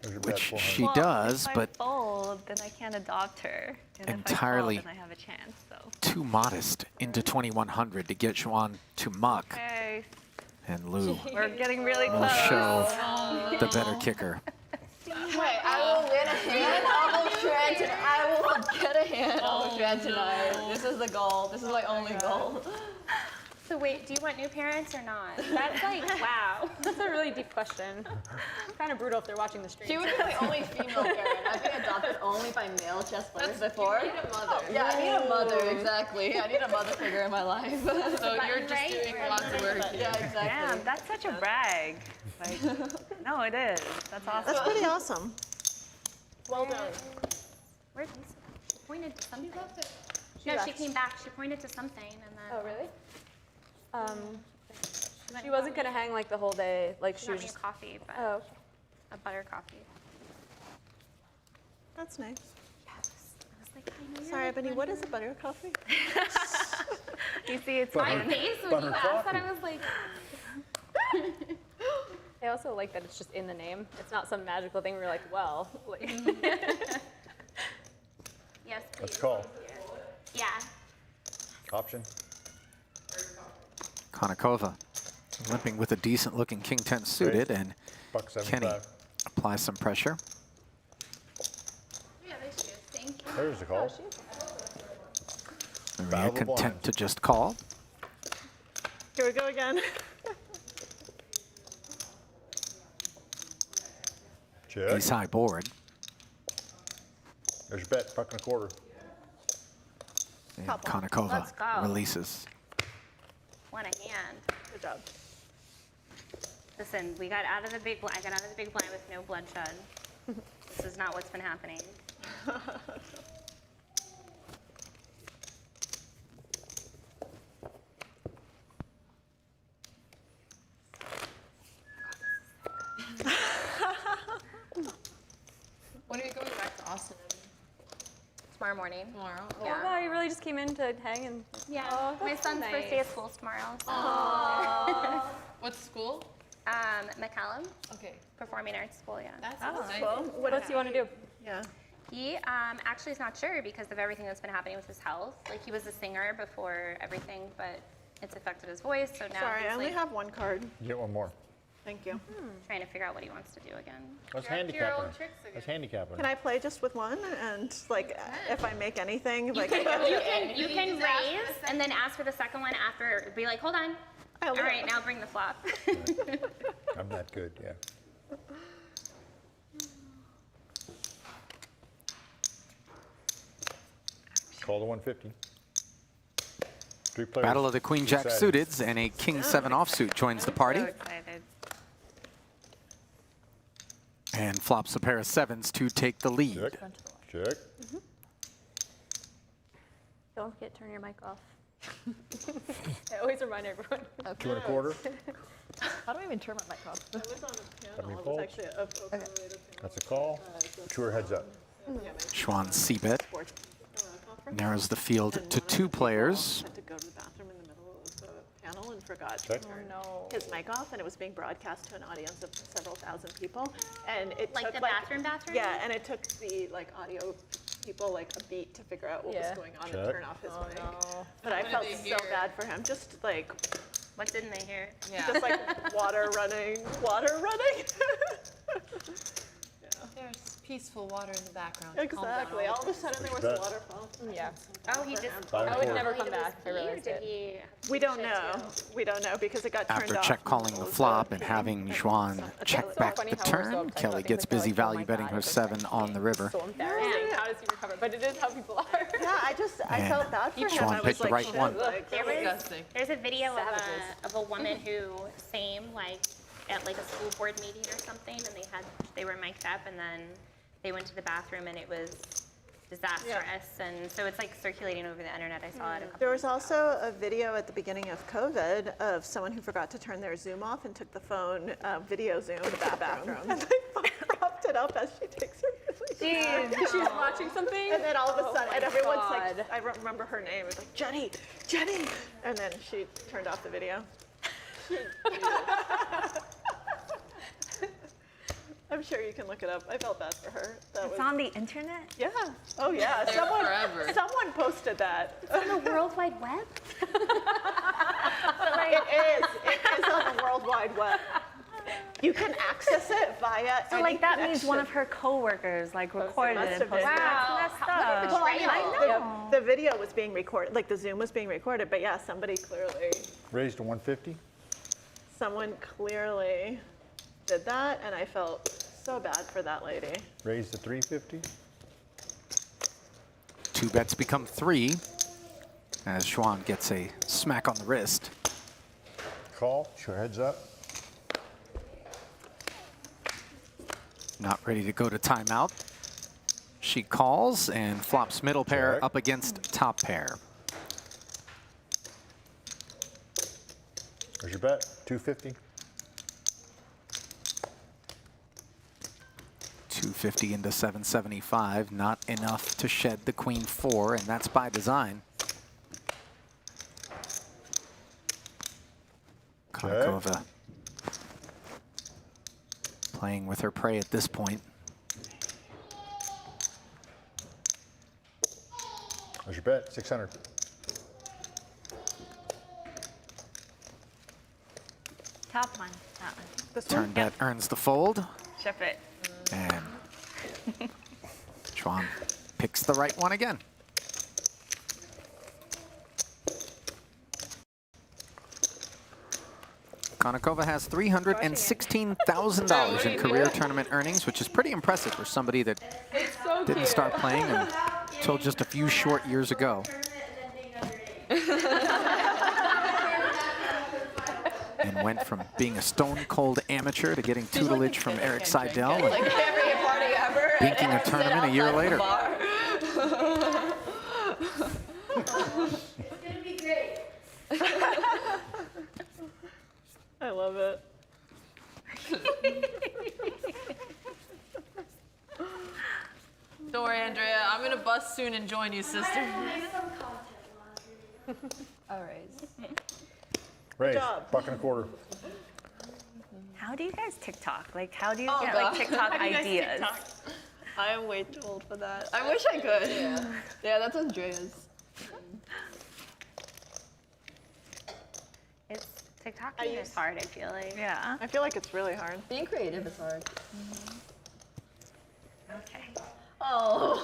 There's your bet, Which 400. she does, if but I fold, then I can't adopt her. And entirely if I fold, then I have a chance. So. too modest into 2100 to get Juan to muck. Okay, And Lou we're getting really will close. show the better kicker. Wait, I will win a hand over Trenton. I will get a hand over Trenton tonight. This is the goal. This is my only goal. So wait, do you want new parents or not? That's like, wow. That's a really deep question. Kind of brutal if they're watching the stream. She would be my only female parent. I've been adopted only by male chess players before. You need a mother. Yeah, I need a mother, exactly. I need a mother figure in my life. So you're just doing lots of work here. Yeah, exactly. Damn, that's such a brag. Like, no, it is. That's awesome. That's pretty awesome. Well done. Where'd Lisa go? She pointed to something. She No, she left. came back. She pointed to something, and then. Oh, really? She wasn't gonna hang like the whole day. Like she She got was me a just. coffee, but. Oh, okay. A butter coffee. That's nice. Yes. I was like, I know you're Sorry, like Ebony, what running is a butter coffee? You see, it's My fine. face when you Butter asked that, coffee. I was like, I also like that it's just in the name. It's not some magical thing where you're like, well, like, yes, please. Let's call. Yeah. Option. Konnikova limping with a decent-looking king 10 suited, and Buck Kenny 75. applies some pressure. Yeah, there she is. Thank you. There's the call. Maria Battle of the content blinds. to just call. Here we go again. Check. Ace high board. There's your bet. Buck and a quarter. And Top one. Konnikova Let's go. releases. What a hand. Good job. Listen, we got out of the big blind. I got out of the big blind with no bloodshed. This is not what's been happening. When are you going back to Austin? Tomorrow morning. Tomorrow? oh wow, you really just came in to hang and. Yeah. Oh, My that's so son's first day nice. of school is tomorrow. So. What school? McCallum, Okay. Performing Arts School, yeah. That's Oh, exciting. cool. What else do you want to do? Yeah. He actually is not sure because of everything that's been happening with his health. Like he was a singer before everything, but it's affected his voice. So now Sorry, he's I only like have one card. You get one more. Thank you. trying to figure out what he wants to do again. Let's You're up to your handicap old him. tricks again. Let's handicap him. Can I play just with one? And like, if I make anything, like, You can raise and then ask for the second one after. Be like, hold on. I'll All do it. right, now bring the flop. I'm that good, yeah. Call the 150. 3 players. Battle of the Queen Jack sides. suiteds, and a King 7 offsuit joins the party So excited. and flops a pair of 7s to take the lead. Check. Check. Don't forget to turn your mic off. I always remind everyone. 2 and a quarter. How do I even turn my mic off? I was on a panel. me It was fold. actually a poker-related panel. That's a call. 2 or heads up. Schwann c-bet Sports conference. narrows the field And to one of the 2 people players. Had to go to the bathroom in the middle of the panel and forgot to Check. turn No. his mic off, and it was being broadcast to an audience of several thousand people. And it Like took the bathroom? Yeah, and it took the audio people a beat to figure out what Yeah. was going on and Check. turn off his Oh mic. no. But I What did felt they so hear? bad for him. Just like What didn't they hear? Yeah. just like water running. There's peaceful water in the background. Exactly. All of a sudden there was Bet. a waterfall. Yeah. Oh, he just. Five and I would quarter. never come back if I Or realized did it. he? We don't know. We don't know because it got turned After off. check calling the in middle of flop and game. having And Juan so- check so back funny the how we're so turn, uptight Kelly about gets things. They're busy like, oh value my betting God, her it's 7 on the river. So embarrassing. How does he recover? But it is how people are. Yeah, I And felt bad for him. Juan I was picked the like, right shit, one. like, There really? was, Disgusting. there's a video Savages. of a woman who same like at like a school board meeting or something, and they were mic'd up, and then they went to the bathroom, and it was disastrous, and so it's like circulating over the internet. I saw it. A couple There was also a video at the beginning of COVID of someone who forgot to turn their Zoom off and took the phone video Zoom to the bathroom. And they propped it up as she takes her really Jeez, she's watching something. And then all of a sudden, and everyone's God. like, I remember her name. It was like, Jenny. And then she turned off the video. I'm sure you can look it up. I felt bad for her. That It's was, on the internet? yeah. Oh, yeah. There forever. Someone posted that. on the World Wide Web. It is on the World Wide Web. You can access it via So any like that means one connection. of her coworkers like recorded must it have and posted been. it. Wow. That's messed How- up. Well, I Betrayal. know the video was being recorded, like the Zoom was being recorded, but yeah, Raised to 150. someone clearly did that, and I felt so bad for that lady. Raised to 350. 2 bets become 3 as Schwann gets a smack on the wrist. Call. Sure heads up. Not ready to go to timeout. She calls and flops middle pair Check. up against top pair. There's your bet. 250. 750 into 775, not enough to shed the queen 4, and that's by design. Konnikova playing with her prey at this point. There's your bet, 600. Top one. That one. This Turn one? bet earns the fold, Ship it. and Schwan picks the right one again. Konnikova has $316,000 in career tournament earnings, which is pretty impressive for somebody that didn't start playing until just a few short years ago. And went from being a stone-cold amateur to getting tutelage from Eric Seidel and Like every party ever. inking a tournament a year later. It's gonna be great. I love it. Don't worry, Andrea. I'm gonna bust soon and join you, sister. All right. Raise, job. $1.25. How do you guys TikTok? Like, how do you Oh, get God. like TikTok How do you guys ideas? TikTok? I am way too old for that. I wish I could. Yeah, that's Andrea's. It's TikToking is hard. I feel like. Yeah. I feel like it's really hard. Being creative is hard. Okay. Oh.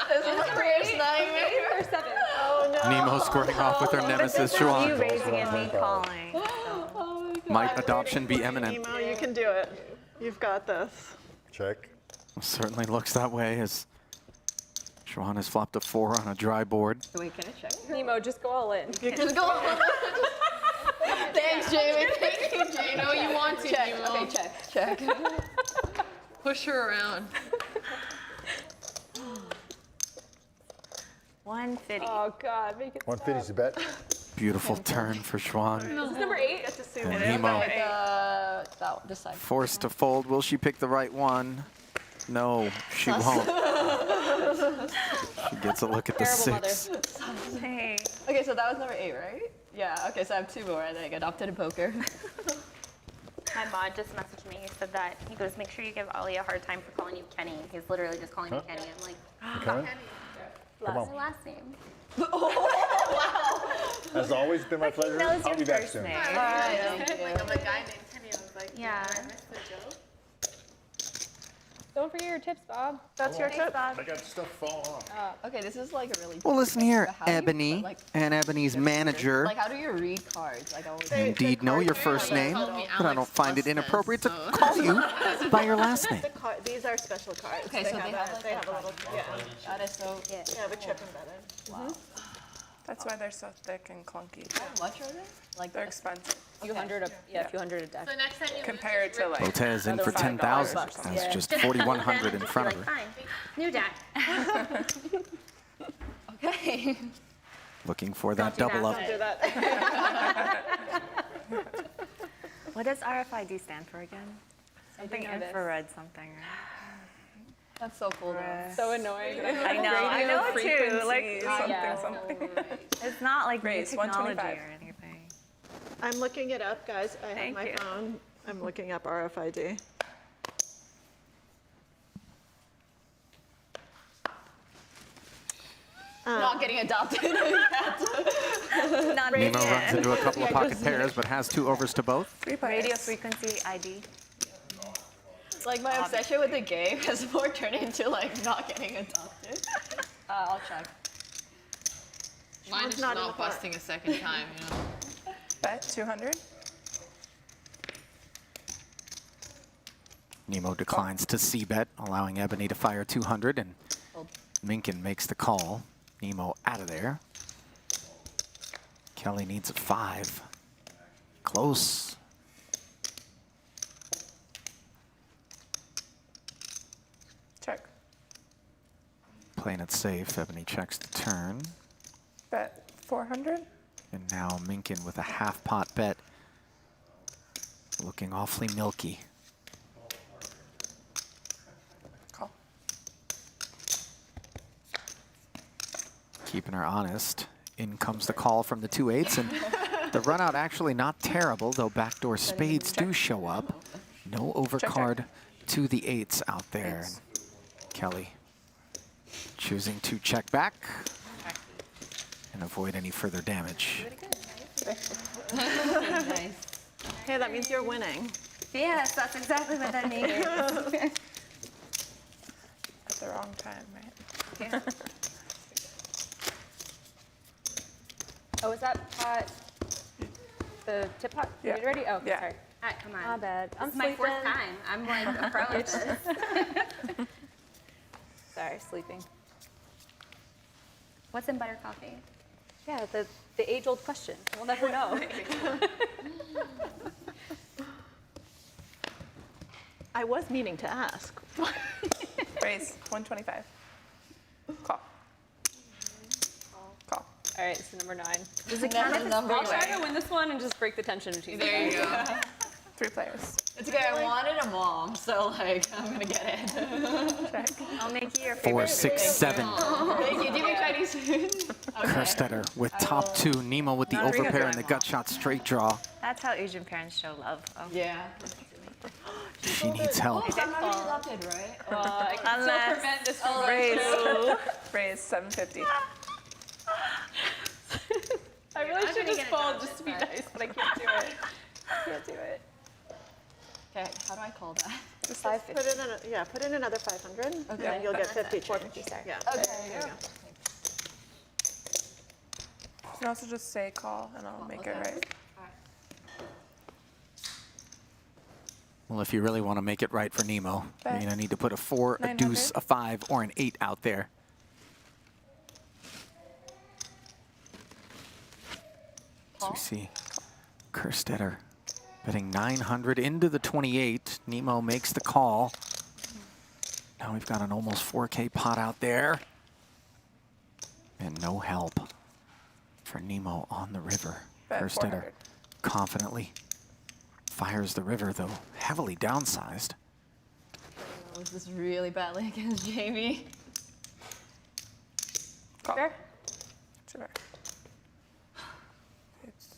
This is my worst nightmare. Or 7. Oh no. Nemo squaring off with her nemesis, You Schwan. raising and me calling. So. Might adoption be imminent? Nemo, you can do it. You've got this. Check. Certainly looks that way as Schwan has flopped a 4 on a dry board. Wait, can I check? Nemo, just go all in. You can go on. Thanks, Jamie. Thank you, Jamie. You know you want to, Check. Nemo. Okay, check. Push her around. 150. Oh God, make it. 150 is the bet. Beautiful turn for Schwan. This is number 8. Get to see And what Nemo This side. forced to fold. Will she pick the right one? No, she won't. She gets a look at the Terrible 6. Hey. Okay, so that was number 8, right? Yeah. Okay, so I have 2 more. I think adopted in poker. My mod just messaged me. He said that he goes, make sure you give Ollie a hard time for calling you Kenny. He's literally just calling me Kenny. I'm like, You coming? Come that's on. my last name. Has always been my pleasure. knows I'll your be back first soon. name. Thank you. Like of a guy named Kenny. I was like, Yeah. I missed the joke. Don't forget your tips, Bob. That's your tip. I got stuff fall off. Okay, this is like a really. Well, listen here, How do you, Ebony like, and Ebony's manager. Like, how do you read cards? Like, always. Indeed know your first name, but I don't find it inappropriate to call you by your last name. These are special cards. Okay, so they have, like, they have a little, yeah, That is so. they have a chip embedded. That's why they're so thick and clunky. How much are they? Like, They're expensive. A few hundred a deck. So next time you Compared to like. Botez in for 10,000. That's just 4,100 in front of her. Fine. New deck. Okay. Looking for that do double up. Do that. What does RFID stand for again? Something know this. infrared something, right? That's so cool. Though. So annoying. I know it too. Like, Something. it's not like new Raise, technology 125. or anything. I'm looking it up, guys. I have Thank my you. phone. I'm looking up RFID. Not getting adopted. Not Nemo runs into a couple of pocket pairs, but has 2 overs to both. 3 players. radio frequency ID. Like, my obsession with the game has more turned into like not getting adopted. I'll check. Mine is not in the not park. busting a second time, you know. Bet 200. Nemo declines to c-bet, allowing Ebony to fire 200, and Minkin makes the call. Nemo out of there. Kelly needs a 5. Close. Check. Playing it safe, Ebony checks the turn. Bet 400. And now Minkin with a half pot bet. Looking awfully milky. Keeping her honest. In comes the call from the 2-8s, and the run out actually not terrible, though backdoor spades do show up. No overcard to the 8s out there. Kelly choosing to check back and avoid any further damage. Nice. Hey, that means you're winning. Yes, that's exactly what that means. At the wrong time, right? Yeah. Oh, is that pot the tip pot? Yeah. You ready? Oh, okay, Yeah. sorry. Come on. My bad. I'm This is my fourth sleeping. time. I'm like a pro at this. Sorry, sleeping. What's in butter coffee? Yeah, the age-old question. We'll never know. I was meaning to ask. Raise 125. Call. Call. All right, so number 9. Does it count as a number? I'll try to win this one and just break the tension between you. There you go. 3 players. It's okay. I wanted a mom, so like I'm gonna get it. Check. I'll make you your 4, favorite. 6, 7. Thank you. Do you make Chinese food? Kerstetter with top 2. Nemo with the Not really overpair good and the mom. gut shot straight draw. That's how Asian parents show love. Oh. Yeah. She needs help. I'm already adopted, right? I can still Unless- prevent this from Raise. Raise 750. I really I'm should gonna just get fall adopted, just to be but- nice, but I can't do it. Can't do it. Okay. How do I call that? Just put in another 500, and then you'll get 50 change. Yeah. Okay. There you go. You can also just say call, and I'll make it right. Well, if you really want to make it right for Nemo, you're Bet. going to need to put a 4, a 900. deuce, a 5, or an 8 out there. So we see Kerstetter betting 900 into the 28. Nemo makes the call. Now we've got an almost 4K pot out there. And no help for Nemo on the river. Bet Kerstetter 400. confidently fires the river, though heavily downsized. Was this really badly against Jamie? Call. Sure. Sure. It's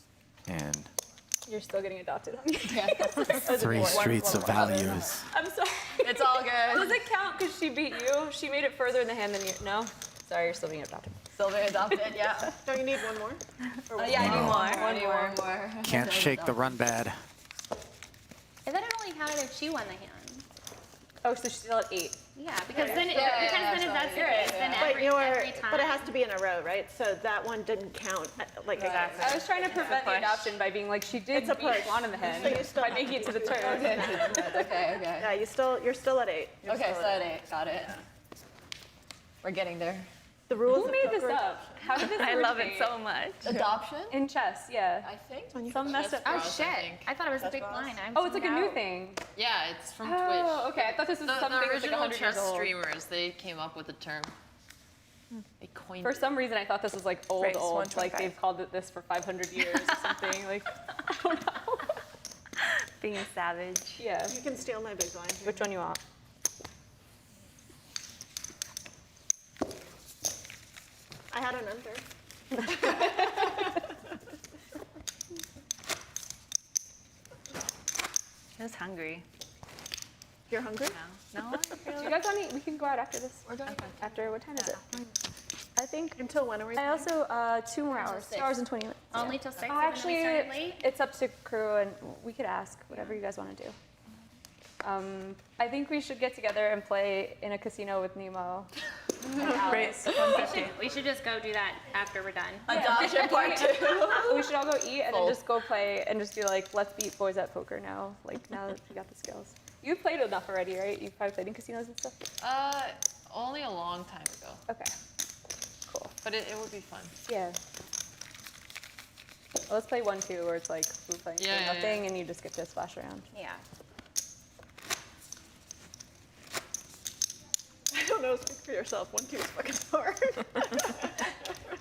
And You're still getting adopted, honey. Yeah. 3 streets of values. I'm sorry. It's all good. Does it count because she beat you? She made it further in the hand than you. No? Sorry, you're still being adopted. Still being adopted, yeah. Don't you need one more? Yeah, I need Wow. more. I need one more. Can't shake the run bad. I thought it only counted if she won the hand. Oh, so she's still at 8. Yeah, because then if that's yours, then But every time. but it has to be in a row, right? So that one didn't count. Like Exactly. I was trying to prevent the push. adoption by being like, she did It's a beat push. Juan in the hand So you still by have making it to the turn. Okay. Yeah, you're still at 8. You're Okay, still so at at 8. Got it. We're getting there. The rules Who of made this poker- up? How did this I love it originate? so much. Adoption? In chess, yeah. I think. Some messed up. Oh Bros, I shit! think. I thought it was a big blind. I'm Oh, it's like a zoned new out. thing. Yeah, it's from Oh, Twitch. okay. I thought this was The something that's like original 100 years chess old. streamers, they came up with the term. They coined For it. some reason, I thought this was like old, Race, old. Like 125. they've called it this for 500 years or something. Like, I don't know. Being savage. Yeah. You can steal my big blind. here. Which one you want? I had an under. She was hungry. You're hungry? No, Do you guys want to? We can go out after this. We're going after. What time is it? I think. Until when are we? I also 2 more hours. 2 hours and 20 minutes. Only till 6. Oh, even though we actually, started late. it's up to crew, and we could ask whatever you guys want to do. I think we should get together and play in a casino with Nemo. Raise 150. We should just go do that after we're done. Adoption part 2. We should all go eat and then just go play and just be like, let's beat boys at poker now. Like now that you got the skills. You've played enough already, right? You've probably played in casinos and stuff. Only a long time ago, Okay. Cool. but it would be fun. Yeah. Well, let's play 1-2 where it's like we're playing for Yeah. nothing and you just get to splash around. Yeah. I don't know. Speak for yourself. 1-2 is fucking hard.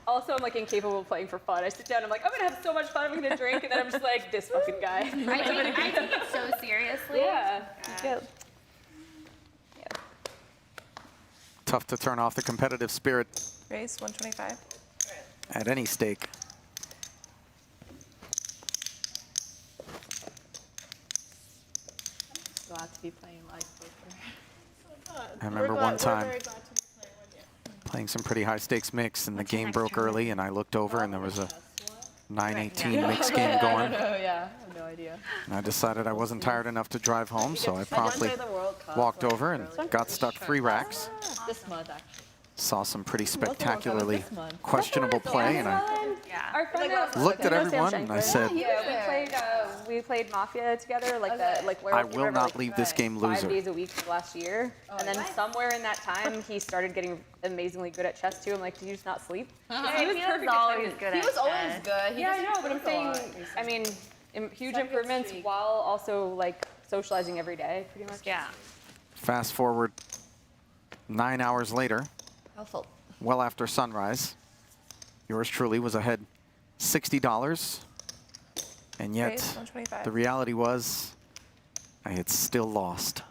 Also, I'm like incapable of playing for fun. I sit down, I'm like, I'm gonna have so much fun, I'm gonna drink, and then I'm just like, this fucking guy. I take it so seriously. Yeah. Yeah. Tough to turn off the competitive spirit. Raise 125. at any stake. Glad to be playing live poker. I remember one time playing some pretty high stakes mix, and the game broke early, and I looked over and there was a 9-18 mix game going. Yeah, I have no idea. And I decided I wasn't tired enough to drive home, so I promptly walked over and got stuck 3 racks. This month, actually. Saw some pretty spectacularly questionable play, and I Our friend looked at everyone and I said, we played Mafia together, where I we will were, not leave this game loser. 5 days a week for last year. And then somewhere in that time, he started getting amazingly good at chess too. I'm like, did you just not sleep? He was always good. He was always good. Yeah, I know, but I'm saying, I mean, huge improvements while also like socializing every day, pretty much. Yeah. Fast forward 9 hours later, Helpful. well after sunrise, yours truly was ahead $60, and yet Raise 125. the reality was I had still lost.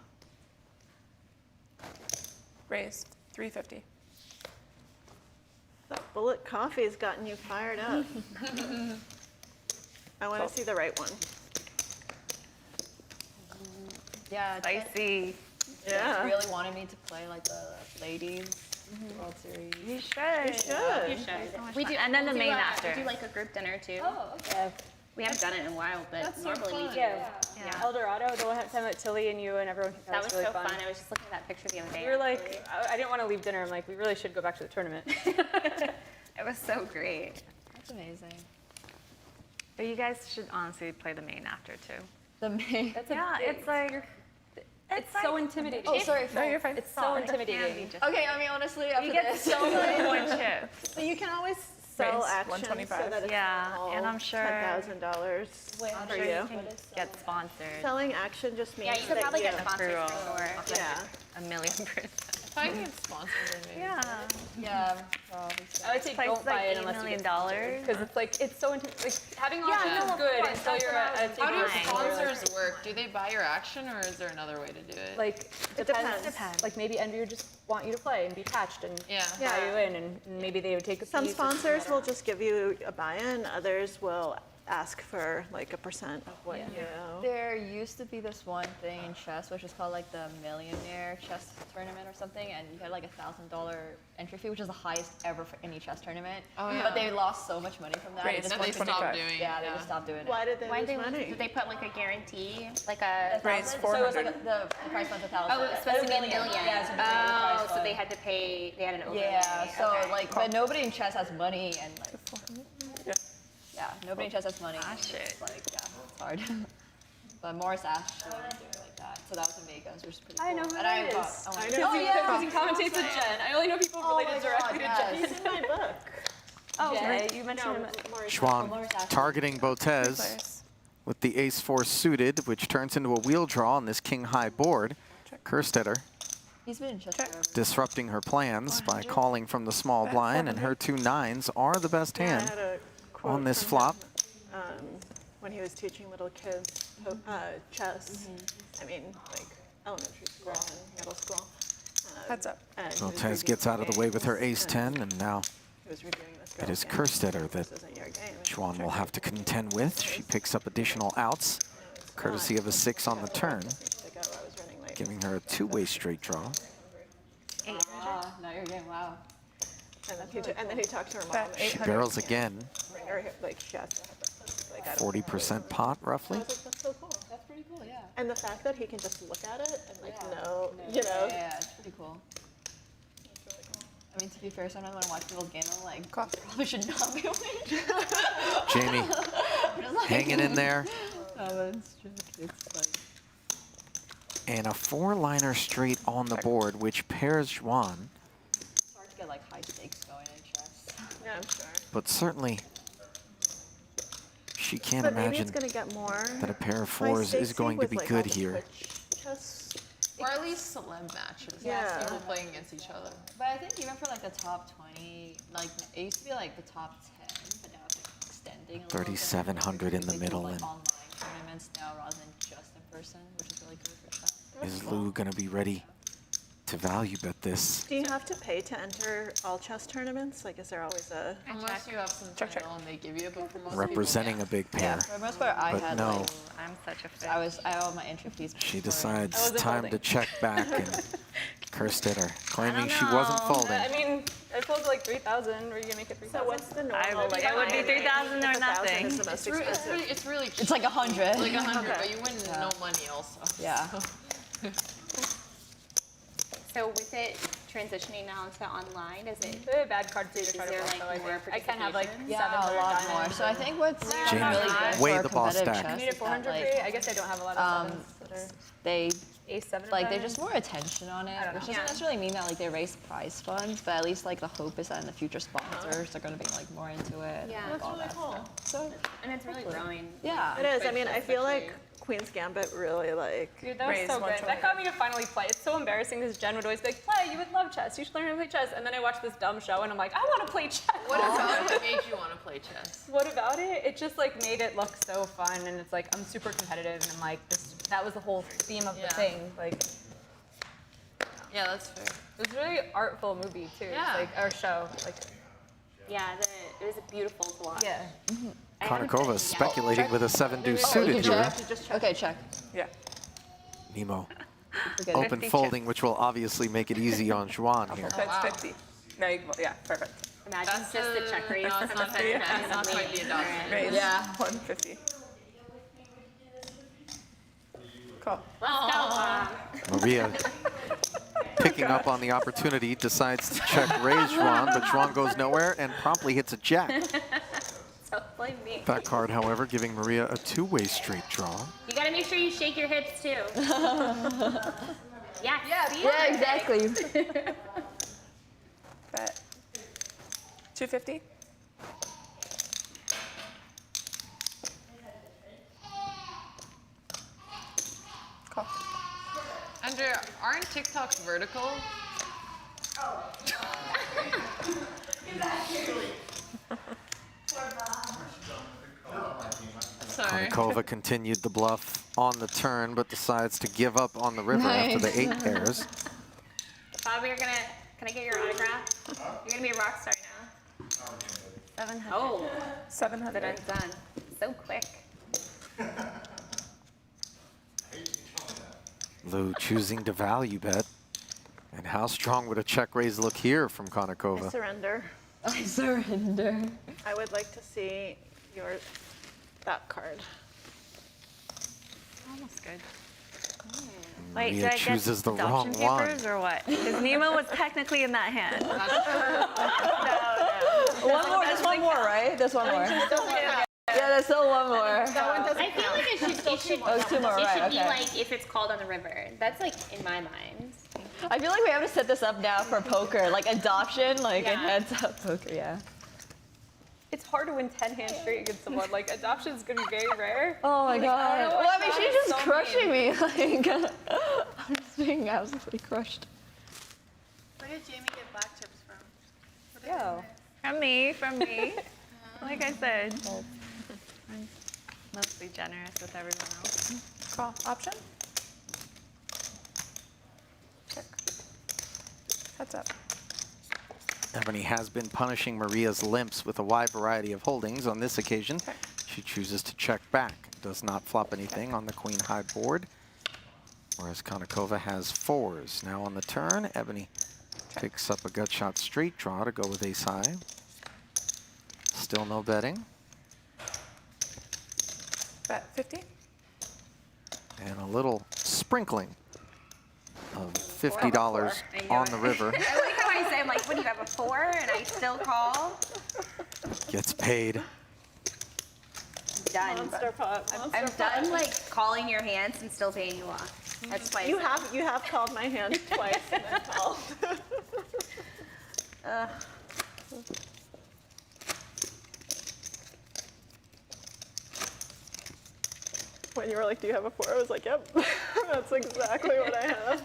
Raise 350. That bullet coffee has gotten you fired up. I want to see the right one. Yeah, Spicy. Yeah. really wanted me to play like the ladies World Series. You should. You should. We do, And then the we'll main do, after. We do like a group dinner too. Oh, okay. We haven't done it in a while, but normally we do. Yeah. Yeah. El Dorado, the one time that Tilly and you and everyone came, That was really so fun. fun. I was just looking at that picture the other day. We were like, I didn't want to leave dinner. I'm like, we really should go back to the tournament. It was so great. That's amazing. But you guys should honestly play the main after too. The main. Yeah, it's like It's so intimidating. Oh, sorry. No, you're fine. It's so intimidating. Okay, I mean, honestly, after you get this. so many more chips. So you can always sell Raise action 125. so that it's Yeah, all and I'm sure- $10,000 I'm for sure you. you can get sponsored. Selling action just means Yeah, you could that probably you, get sponsored for sure. yeah. 1,000,000%. If I get sponsored, then maybe. Yeah. Yeah, probably so. I would say Place don't buy like it $8 unless you million get because it's like it's so like having Yeah, options no, is of good course, until that's you're what I at a was How do table where you're like- sponsors work? Do they buy your action, or is there another way to do it? Like It depends. depends. Like maybe Envy just want you to play and be patched and Yeah. buy you in, and maybe they would take a Some piece or sponsors something. will just give you a buy-in, others will ask for like a percent of what you There used to be this one thing in chess, which is called like the Millionaire Chess Tournament or something, and you had like $1,000 entry fee, which is the highest ever for any chess tournament. Oh, yeah. But they lost so much money from that. Raise just That they went to- stopped 25. doing. Yeah, they just stopped doing it. Why did they Why lose did money? did they put like a guarantee, like a Raise So it was 400. like the price was 1,000. Oh, it was supposed to be a million. Yeah, it's supposed to be the Oh, price so was. they had to pay. They had an overlay. Yeah, so Okay. like, but nobody in chess has money, and like, Yeah. yeah, nobody in chess has money. Ah, It's shit. like, yeah, it's hard. But Morris Ash doing it like that, so that was in Vegas, which is pretty cool. I know who and that I is. bought- I went- know. Oh yeah, because he commentates with Jen. I only know people Oh related my directly God, to Jen. yes. He's in my book. Oh, Jen. okay. You mentioned him. Schwan targeting Botez Players. with the ace-4 suited, which turns into a wheel draw on this king-high board. Kerstetter He's been in chess forever. disrupting her plans by calling from the small blind, and her 2 9s are the best Yeah, I hand had a quote on this from flop. him, when he was teaching little kids chess. I mean, like elementary school and middle school. Heads up. And he was Botez reviewing gets out of the way with her games, ace-10, and now He was reviewing this it girl's is game. Kerstetter that This isn't your game. Schwan will have to contend with. She picks up additional outs, courtesy of a 6 on the turn, Like, oh, I was running late. giving her a 2-way straight draw. Ah, now you're getting wow. And then he talked to her mom. Bet She barrels again, Or like she asked, like, I don't know. 40% pot roughly. I was like, that's so cool. That's pretty cool, yeah. And the fact that he can just look at it and like Yeah. know, you know. Yeah, it's pretty cool. I mean, to be fair, sometimes when I watch people's game, I'm like, Cough. probably should not be winning. Jamie hanging in there, It's just, it's like, and a 4-liner straight on the board, which pairs Schwan, it's hard to get like high stakes going in chess. Yeah, I'm sure. but certainly she can't But maybe imagine it's gonna get more. that a pair of high 4s is stakesy going to with, be like, good all the here. Twitch chess. Or at least celeb matches. Yeah. People playing against each other. But I think even for like the top 20, like it used to be like the top 10, but now it's like extending a little bit. 3,700 in the They do, middle, like, and online tournaments now rather than just in person, which is really good for chess. is Lou going to be ready to value bet this. Do you have to pay to enter all chess tournaments? Like, is there always a? Unless you have some title and they give you it, but for most Representing a big pair. For the most part, I But had no. like, I'm such a fan. I owe my entry fees. She before. decides I wasn't time folding. to check back and cursed at her, claiming she know. wasn't folding. I mean, I pulled like 3,000. Were you gonna make it 3,000? So what's the I normal? would, like, it would be buy-in 3,000 range? or If 1,000 nothing. is the most expensive. It's really cheap. It's like 100. Like 100, Okay. but you win no money also. Yeah. So with it transitioning now to online, is it? It's a bad card too to try to there, block, like, though, I more think. I can have like participation? Yeah, 7 a lot more. diamonds. So I think what's Jamie, really good weigh for the boss competitive stack. chess You need a is 400 that, free? I guess I don't have a lot of sevens that are they ace 7 of like there's diamonds. just more attention on it, which doesn't necessarily mean that like they raise prize funds, but at least like the hope is that in the future sponsors are going to be like more into it. Yeah. and, like, That's all really that cool. stuff. So And it's really growing. yeah. It is. I mean, I feel like Queen's Gambit really like. Dude, that was Raise so good. 120. That got me to finally play. It's so embarrassing because Jen would always be like, play, you would love chess. You should learn how to play chess. And then I watched this dumb show and I'm like, I want to play chess. What about it made you want to play chess? What about it? It just like made it look so fun and it's like, I'm super competitive and I'm like, that was the whole theme of the Yeah. thing. Like, Yeah, that's fair. it was a really artful movie too. Yeah. It's like, or show. Like, Yeah, it was beautiful to watch. yeah. I haven't Konnikova played it yet. speculating with a 7-deuce You suited can here. check. Okay, check. Yeah. Nemo We're good. open 50 folding, which will obviously make it easy on Juan here. That's 50. No, you, yeah, perfect. Imagine That's just the check raise. No, it's not that bad. It's not quite the adoption. Raise. Yeah. 150. Cool. Maria picking up on the opportunity, decides to check raise Juan, but Juan goes nowhere and promptly hits a jack. So blame me. That card, however, giving Maria a two-way straight draw. You gotta make sure you shake your hips too. Yeah. Yeah, exactly. Bet. 250. Cool. Andrea, aren't TikToks vertical? Sorry. Konnikova continued the bluff on the turn, but decides to give up on the river after the 8 pairs. Bobby, can I get your autograph? You're gonna be a rock star now. 700. Oh, 700. I'm done. So quick. Lou choosing to value bet. And how strong would a check raise look here from I Konnikova? surrender. I surrender. I would like to see that card. Almost good. Wait, Maria did I chooses get the wrong adoption one. papers or what? Because Nemo was technically in that hand. One more, there's one more, right? There's one more. Yeah, there's still one more. That one doesn't I feel like it should Oh, it's 2 more, it right, should be okay. like if it's called on the river. That's like in my mind. I feel like we have to set this up now for poker, like adoption, like a Yeah. heads up poker, yeah. It's hard to win 10 hands straight against someone. Like, adoption is gonna be very rare. Oh my god. know Well, why I mean, God she's is just so crushing me. Like, I'm just being absolutely crushed. Where did Jamie get black chips from? What did Yo. From me. Like I said. I'm mostly generous with everyone else. Call. Option. Check. Heads up. Ebony has been punishing Maria's limps with a wide variety of holdings. On this occasion, she chooses to check back. Does not flop anything on the queen high board. Whereas Konnikova has 4s. Now on the turn, Ebony picks up a gut shot straight draw to go with ace high. Still no betting. Bet 50. And a little sprinkling of $50 on the river. I like how I say, I'm like, what do you have, a 4? And I still call? Gets paid. Done. Monster pot. I'm done like calling your hands and still paying you off. That's why You have called my hand twice and then called. When you were like, do you have a 4? I was like, yep. That's exactly what I have.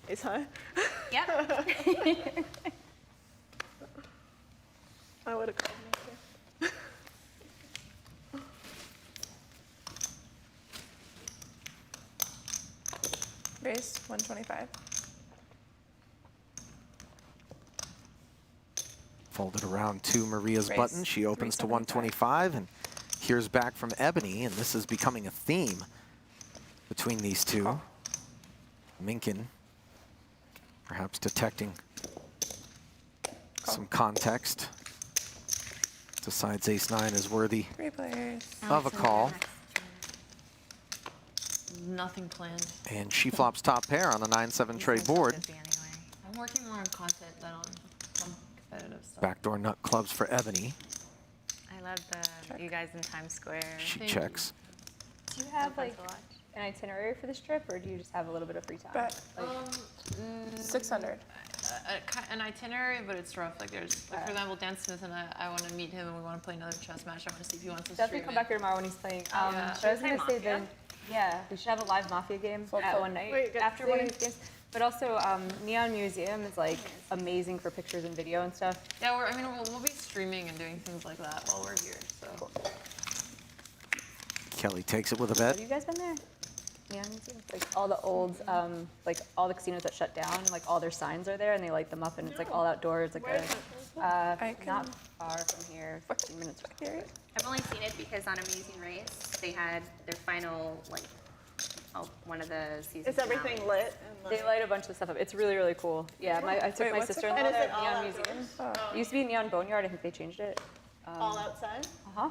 Ace high. Yep. I would have called me too. Raise 125. Folded around to Maria's Raise button. She opens to 125 and hears back from Ebony, and this is becoming a theme between these two. Minkin perhaps detecting some context. Decides ace-9 is worthy 3 players. of a call. Nothing planned. And she flops top pair on the 9-7 trade board. I'm working more on content than on competitive stuff. Backdoor nut clubs for Ebony. I love you guys in Times Square. She checks. Do you have like an itinerary for this trip, or do you just have a little bit of free time? Bet. Like, 600. An itinerary, but it's rough. Like there's, like, for example, Dan Smith and I want to meet him and we want to play another chess match. I want to see if he wants to definitely stream come it. back here tomorrow when he's playing. Yeah. But I was gonna say then, yeah, we should have a live Mafia game at one night after one of these games. But also, Neon Museum is like amazing for pictures and video and stuff. Yeah, we'll be streaming and doing things like that while we're here. So. Kelly takes it with a bet. Have you guys been there? Neon Museum? Like all the old, like all the casinos that shut down, like all their signs are there and they light them up and it's like all outdoors. Like not far from here, 15 minutes from here. I've only seen it because on Amazing Race, they had their final, like, one of the seasons. Is everything finales. lit? And, They light a bunch of stuff up. It's really, really cool. Yeah, I took Wait, my what's it sister-in-law called? there, And is it all Neon Museum. outdoors? It used to be Neon Boneyard. I think they changed it. all outside? Uh-huh.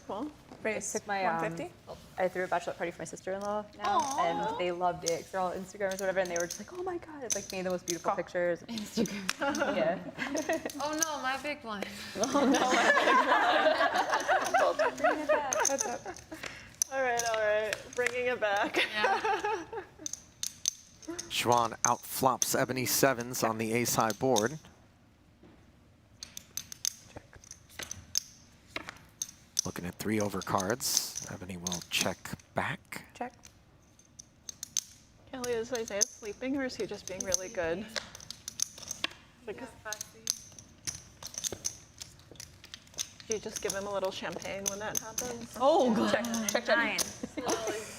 Cool. Raise Took my 150. I threw a bachelorette party for my sister-in-law now, and they loved it. 'Cause they're all Instagrammers or whatever, and they were just like, "Oh my god!" It's like made the most beautiful pictures. Instagram. Yeah. Oh no, my big one. Bring it back. Heads up. All right. Bringing it back. Yeah. Schwan outflops Ebony sevens on the ace-high board. Looking at 3 over cards. Ebony will check back. Check. Kelly, is Isaiah sleeping or is he just being really good? Because do you just give him a little champagne when that happens? Oh, God. Check. 9.